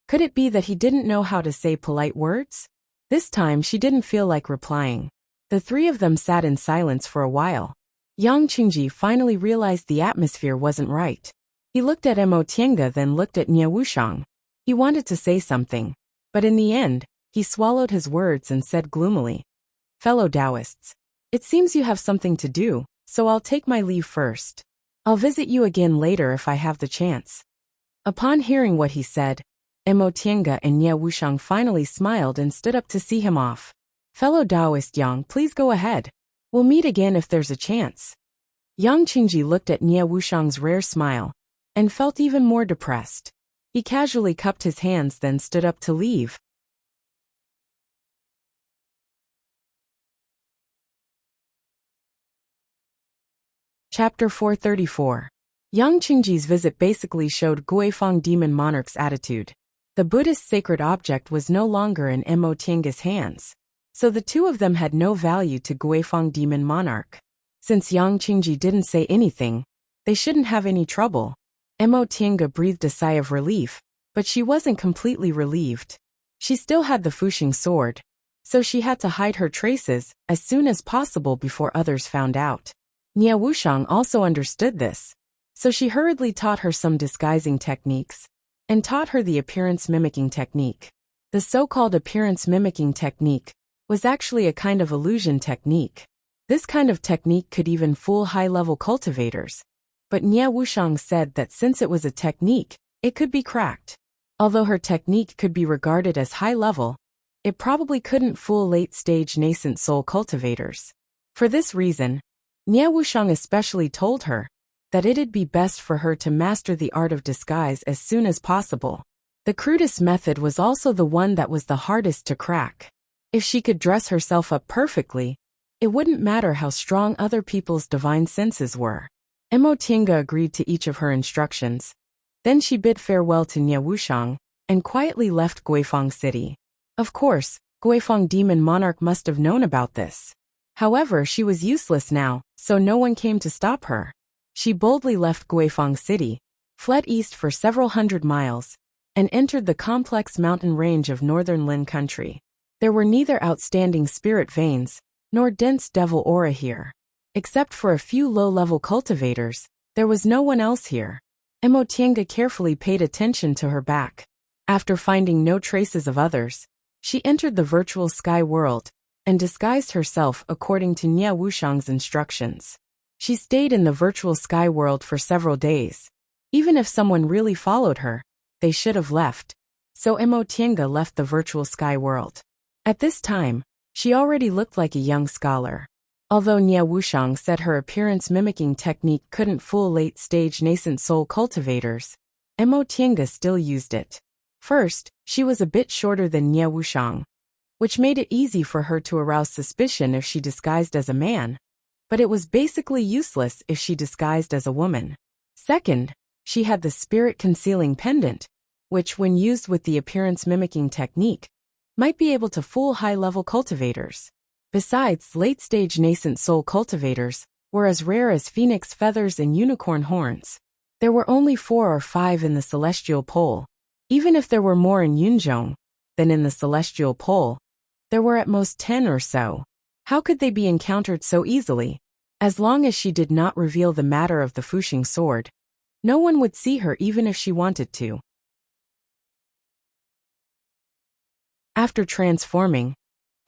Could it be that he didn't know how to say polite words? This time she didn't feel like replying. The three of them sat in silence for a while. Yang Qingji finally realized the atmosphere wasn't right. He looked at Mo Tiange, then looked at Nie Wuxiang. He wanted to say something, but in the end, he swallowed his words and said gloomily, "Fellow Taoists, it seems you have something to do, so I'll take my leave first. I'll visit you again later if I have the chance." Upon hearing what he said, Mo Tiange and Nie Wuxiang finally smiled and stood up to see him off. "Fellow Taoist Yang, please go ahead. We'll meet again if there's a chance." Yang Qingji looked at Nie Wuxiang's rare smile and felt even more depressed. He casually cupped his hands, then stood up to leave. Chapter 434. Yang Qingji's visit basically showed Guifang demon monarch's attitude. The Buddhist sacred object was no longer in Mo Tiange's hands, so the two of them had no value to Guifang demon monarch. Since Yang Qingji didn't say anything, they shouldn't have any trouble. Mo Tiange breathed a sigh of relief, but she wasn't completely relieved. She still had the Fuxing sword, so she had to hide her traces as soon as possible before others found out. Nie Wuxiang also understood this, so she hurriedly taught her some disguising techniques and taught her the appearance mimicking technique. The so-called appearance mimicking technique was actually a kind of illusion technique. This kind of technique could even fool high-level cultivators, but Nie Wuxiang said that since it was a technique, it could be cracked. Although her technique could be regarded as high-level, it probably couldn't fool late-stage nascent soul cultivators. For this reason, Nie Wuxiang especially told her that it'd be best for her to master the art of disguise as soon as possible. The crudest method was also the one that was the hardest to crack. If she could dress herself up perfectly, it wouldn't matter how strong other people's divine senses were. Mo Tiange agreed to each of her instructions. Then she bid farewell to Nie Wuxiang and quietly left Guifang City. Of course, Guifang demon monarch must have known about this. However, she was useless now, so no one came to stop her. She boldly left Guifang City, fled east for several hundred miles, and entered the complex mountain range of northern Lin country. There were neither outstanding spirit veins nor dense devil aura here. Except for a few low-level cultivators, there was no one else here. Mo Tiange carefully paid attention to her back. After finding no traces of others, she entered the virtual sky world and disguised herself according to Nie Wuxiang's instructions. She stayed in the virtual sky world for several days. Even if someone really followed her, they should have left. So Mo Tiange left the virtual sky world. At this time, she already looked like a young scholar. Although Nie Wuxiang said her appearance mimicking technique couldn't fool late-stage nascent soul cultivators, Mo Tiange still used it. First, she was a bit shorter than Nie Wuxiang. which made it easy for her to arouse suspicion if she disguised as a man, but it was basically useless if she disguised as a woman. Second, she had the spirit-concealing pendant, which, when used with the appearance-mimicking technique, might be able to fool high-level cultivators. Besides, late-stage nascent soul cultivators were as rare as phoenix feathers and unicorn horns. There were only 4 or 5 in the celestial pole. Even if there were more in Yunzhong than in the celestial pole, there were at most 10 or so. How could they be encountered so easily? As long as she did not reveal the matter of the Fuxing sword, no one would see her even if she wanted to. After transforming,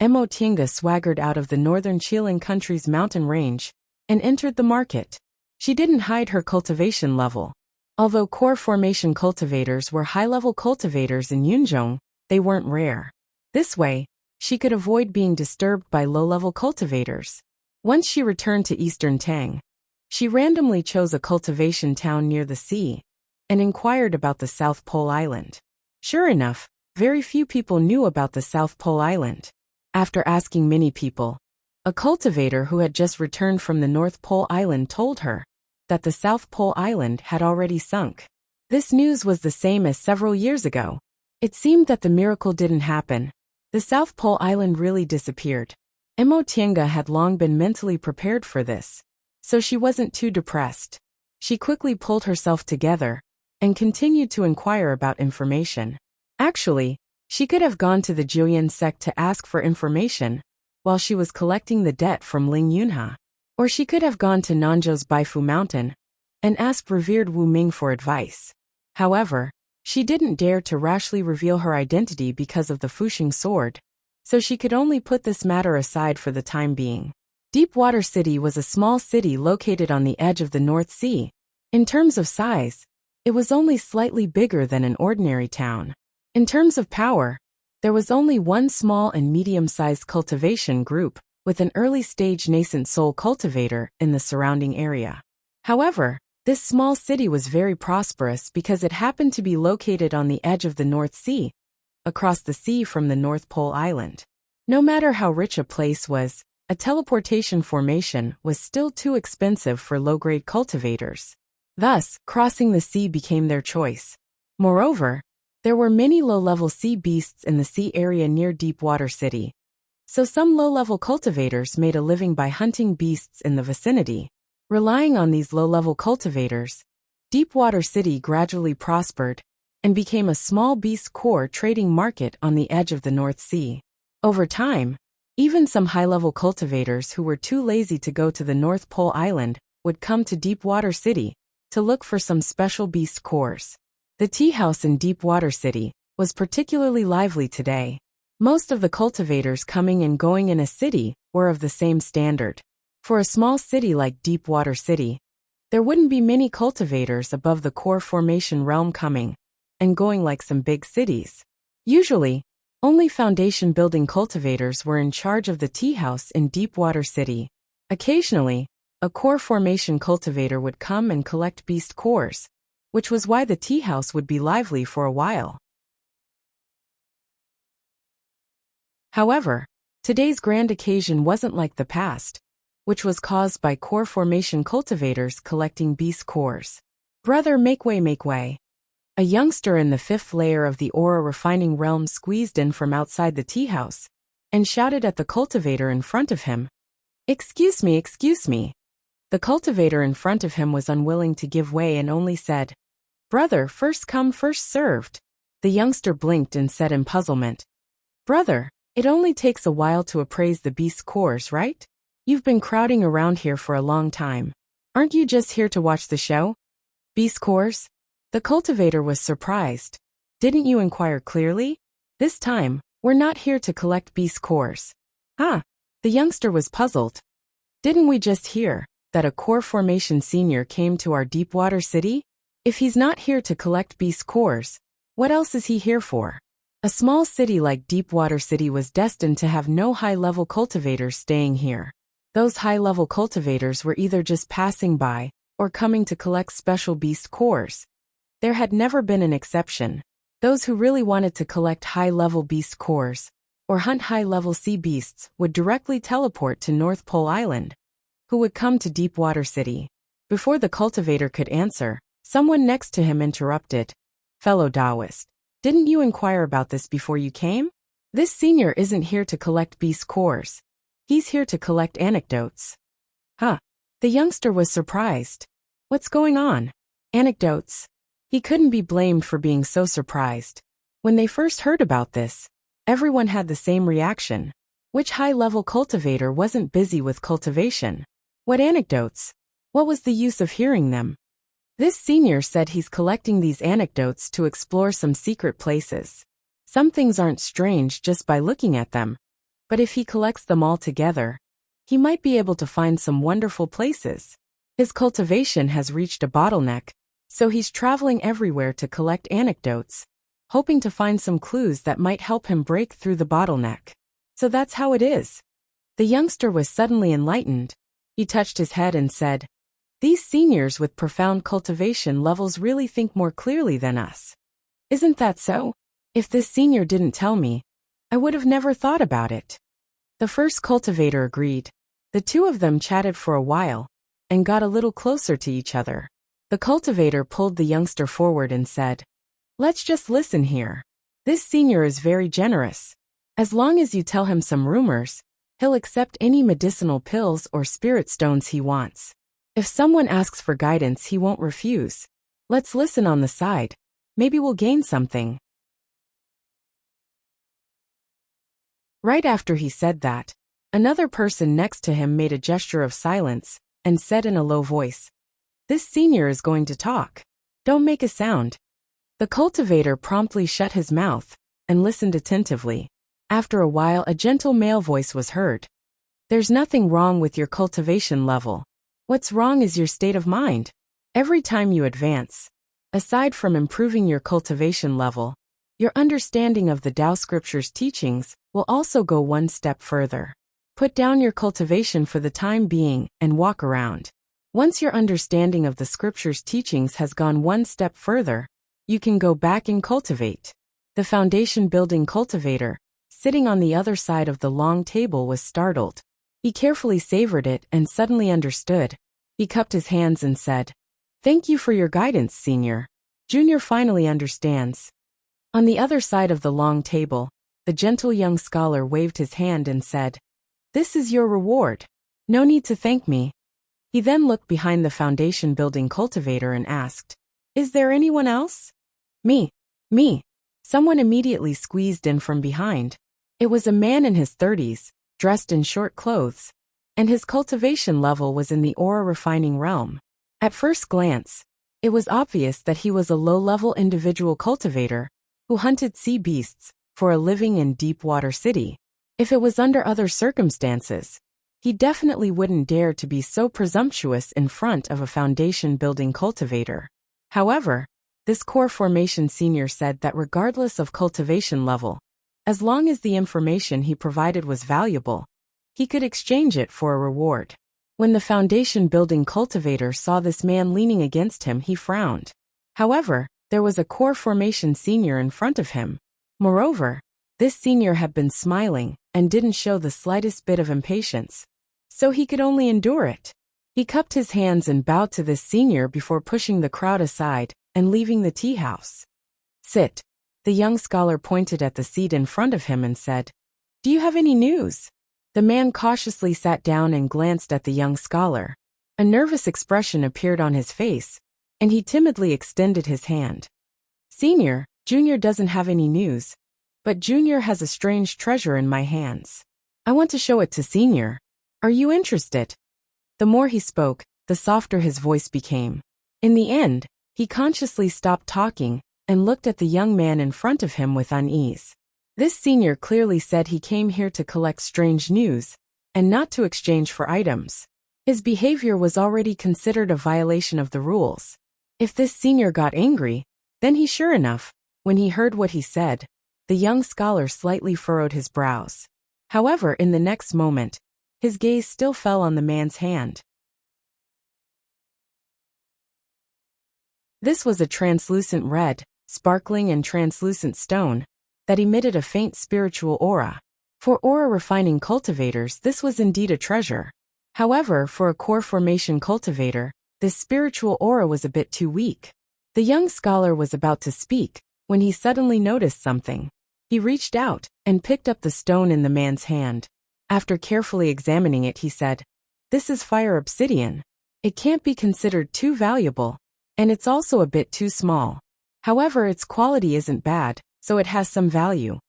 Mo Tiange swaggered out of the northern Qiling country's mountain range and entered the market. She didn't hide her cultivation level. Although core formation cultivators were high-level cultivators in Yunzhong, they weren't rare. This way, she could avoid being disturbed by low-level cultivators. Once she returned to Eastern Tang, she randomly chose a cultivation town near the sea and inquired about the South Pole Island. Sure enough, very few people knew about the South Pole Island. After asking many people, a cultivator who had just returned from the North Pole Island told her that the South Pole Island had already sunk. This news was the same as several years ago. It seemed that the miracle didn't happen. The South Pole Island really disappeared. Mo Tiange had long been mentally prepared for this, so she wasn't too depressed. She quickly pulled herself together and continued to inquire about information. Actually, she could have gone to the Jiuyan sect to ask for information while she was collecting the debt from Ling Yunha. Or she could have gone to Nanzhou's Baifu Mountain and asked revered Wu Ming for advice. However, she didn't dare to rashly reveal her identity because of the Fuxing sword, so she could only put this matter aside for the time being. Deepwater City was a small city located on the edge of the North Sea. In terms of size, it was only slightly bigger than an ordinary town. In terms of power, there was only one small and medium-sized cultivation group with an early-stage nascent soul cultivator in the surrounding area. However, this small city was very prosperous because it happened to be located on the edge of the North Sea, across the sea from the North Pole Island. No matter how rich a place was, a teleportation formation was still too expensive for low-grade cultivators. Thus, crossing the sea became their choice. Moreover, there were many low-level sea beasts in the sea area near Deepwater City, so some low-level cultivators made a living by hunting beasts in the vicinity. Relying on these low-level cultivators, Deepwater City gradually prospered and became a small beast core trading market on the edge of the North Sea. Over time, even some high-level cultivators who were too lazy to go to the North Pole Island would come to Deepwater City to look for some special beast cores. The tea house in Deepwater City was particularly lively today. Most of the cultivators coming and going in a city were of the same standard. For a small city like Deepwater City, there wouldn't be many cultivators above the core formation realm coming and going like some big cities. Usually, only foundation building cultivators were in charge of the tea house in Deepwater City. Occasionally, a core formation cultivator would come and collect beast cores, which was why the tea house would be lively for a while. However, today's grand occasion wasn't like the past, which was caused by core formation cultivators collecting beast cores. Brother, make way, make way. A youngster in the 5th layer of the aura refining realm squeezed in from outside the tea house and shouted at the cultivator in front of him. Excuse me, excuse me. The cultivator in front of him was unwilling to give way and only said, Brother, first come, first served. The youngster blinked and said in puzzlement, Brother, it only takes a while to appraise the beast cores, right? You've been crowding around here for a long time. Aren't you just here to watch the show? Beast cores? The cultivator was surprised. Didn't you inquire clearly? This time, we're not here to collect beast cores. Huh? The youngster was puzzled. Didn't we just hear that a core formation senior came to our Deepwater City? If he's not here to collect beast cores, what else is he here for? A small city like Deepwater City was destined to have no high-level cultivators staying here. Those high-level cultivators were either just passing by or coming to collect special beast cores. There had never been an exception. Those who really wanted to collect high-level beast cores or hunt high-level sea beasts would directly teleport to North Pole Island, who would come to Deepwater City. Before the cultivator could answer, someone next to him interrupted. Fellow Taoist, didn't you inquire about this before you came? This senior isn't here to collect beast cores. He's here to collect anecdotes. Huh. The youngster was surprised. What's going on? Anecdotes. He couldn't be blamed for being so surprised. When they first heard about this, everyone had the same reaction. Which high-level cultivator wasn't busy with cultivation? What anecdotes? What was the use of hearing them? This senior said he's collecting these anecdotes to explore some secret places. Some things aren't strange just by looking at them, but if he collects them all together, he might be able to find some wonderful places. His cultivation has reached a bottleneck, so he's traveling everywhere to collect anecdotes, hoping to find some clues that might help him break through the bottleneck. So that's how it is. The youngster was suddenly enlightened. He touched his head and said, "These seniors with profound cultivation levels really think more clearly than us. Isn't that so? If this senior didn't tell me, I would have never thought about it." The first cultivator agreed. The two of them chatted for a while and got a little closer to each other. The cultivator pulled the youngster forward and said, "Let's just listen here. This senior is very generous. As long as you tell him some rumors, he'll accept any medicinal pills or spirit stones he wants. If someone asks for guidance, he won't refuse. Let's listen on the side. Maybe we'll gain something." Right after he said that, another person next to him made a gesture of silence and said in a low voice, "This senior is going to talk. Don't make a sound." The cultivator promptly shut his mouth and listened attentively. After a while, a gentle male voice was heard. "There's nothing wrong with your cultivation level. What's wrong is your state of mind. Every time you advance, aside from improving your cultivation level, your understanding of the Tao Scripture's teachings will also go one step further. Put down your cultivation for the time being and walk around. Once your understanding of the Scripture's teachings has gone one step further, you can go back and cultivate." The foundation-building cultivator, sitting on the other side of the long table, was startled. He carefully savored it and suddenly understood. He cupped his hands and said, "Thank you for your guidance, Senior. Junior finally understands." On the other side of the long table, the gentle young scholar waved his hand and said, "This is your reward. No need to thank me." He then looked behind the foundation-building cultivator and asked, "Is there anyone else?" Me. Someone immediately squeezed in from behind. It was a man in his 30s, dressed in short clothes, and his cultivation level was in the ore refining realm. At first glance, it was obvious that he was a low-level individual cultivator who hunted sea beasts for a living in Deepwater City. If it was under other circumstances, he definitely wouldn't dare to be so presumptuous in front of a foundation-building cultivator. However, this core formation senior said that regardless of cultivation level, as long as the information he provided was valuable, he could exchange it for a reward. When the foundation-building cultivator saw this man leaning against him, he frowned. However, there was a core formation senior in front of him. Moreover, this senior had been smiling and didn't show the slightest bit of impatience, so he could only endure it. He cupped his hands and bowed to this senior before pushing the crowd aside and leaving the tea house. "Sit." The young scholar pointed at the seat in front of him and said, "Do you have any news?" The man cautiously sat down and glanced at the young scholar. A nervous expression appeared on his face, and he timidly extended his hand. "Senior, Junior doesn't have any news, but Junior has a strange treasure in my hands. I want to show it to Senior. Are you interested?" The more he spoke, the softer his voice became. In the end, he consciously stopped talking and looked at the young man in front of him with unease. This senior clearly said he came here to collect strange news and not to exchange for items. His behavior was already considered a violation of the rules. If this senior got angry, then sure enough, when he heard what he said, the young scholar slightly furrowed his brows. However, in the next moment, his gaze still fell on the man's hand. This was a translucent red, sparkling and translucent stone that emitted a faint spiritual aura. For aura refining cultivators, this was indeed a treasure. However, for a core formation cultivator, this spiritual aura was a bit too weak. The young scholar was about to speak when he suddenly noticed something. He reached out and picked up the stone in the man's hand. After carefully examining it, he said, "This is fire obsidian. It can't be considered too valuable, and it's also a bit too small. However, its quality isn't bad, so it has some value."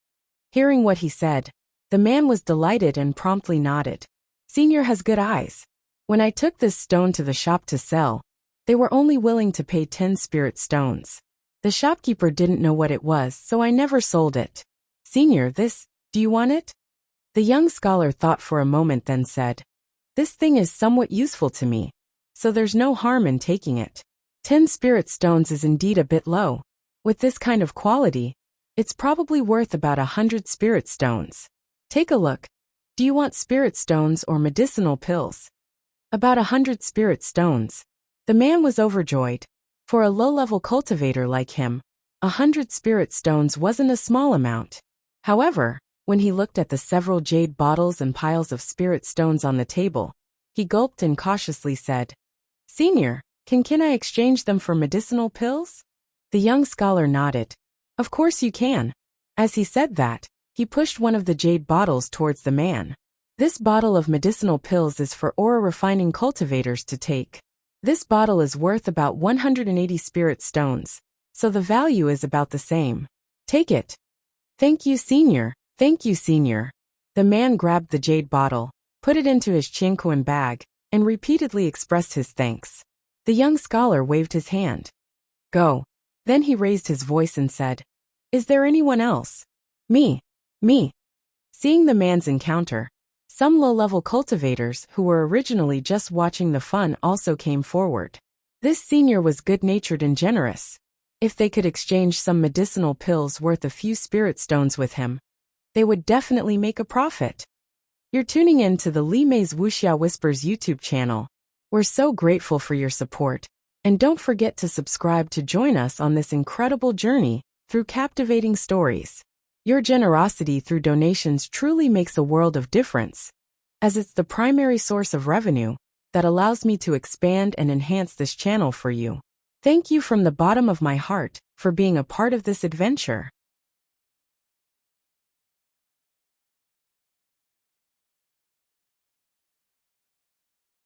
Hearing what he said, the man was delighted and promptly nodded. "Senior has good eyes. When I took this stone to the shop to sell, they were only willing to pay 10 spirit stones. The shopkeeper didn't know what it was, so I never sold it. Senior, do you want it?" The young scholar thought for a moment, then said, "This thing is somewhat useful to me, so there's no harm in taking it. 10 spirit stones is indeed a bit low. With this kind of quality, it's probably worth about 100 spirit stones. Take a look. Do you want spirit stones or medicinal pills?" "About 100 spirit stones." The man was overjoyed. For a low-level cultivator like him, 100 spirit stones wasn't a small amount. However, when he looked at the several jade bottles and piles of spirit stones on the table, he gulped and cautiously said, "Senior, can I exchange them for medicinal pills?" The young scholar nodded. "Of course you can." As he said that, he pushed one of the jade bottles towards the man. "This bottle of medicinal pills is for aura refining cultivators to take. This bottle is worth about 180 spirit stones, so the value is about the same. Take it." "Thank you, Senior. Thank you, Senior." The man grabbed the jade bottle, put it into his chinquan bag, and repeatedly expressed his thanks. The young scholar waved his hand. "Go." Then he raised his voice and said, "Is there anyone else?" Me. Seeing the man's encounter, some low-level cultivators who were originally just watching the fun also came forward. This senior was good-natured and generous. If they could exchange some medicinal pills worth a few spirit stones with him, they would definitely make a profit. You're tuning in to the Li Mei's Wuxia Whispers YouTube channel. We're so grateful for your support, and don't forget to subscribe to join us on this incredible journey through captivating stories. Your generosity through donations truly makes a world of difference, as it's the primary source of revenue that allows me to expand and enhance this channel for you. Thank you from the bottom of my heart for being a part of this adventure.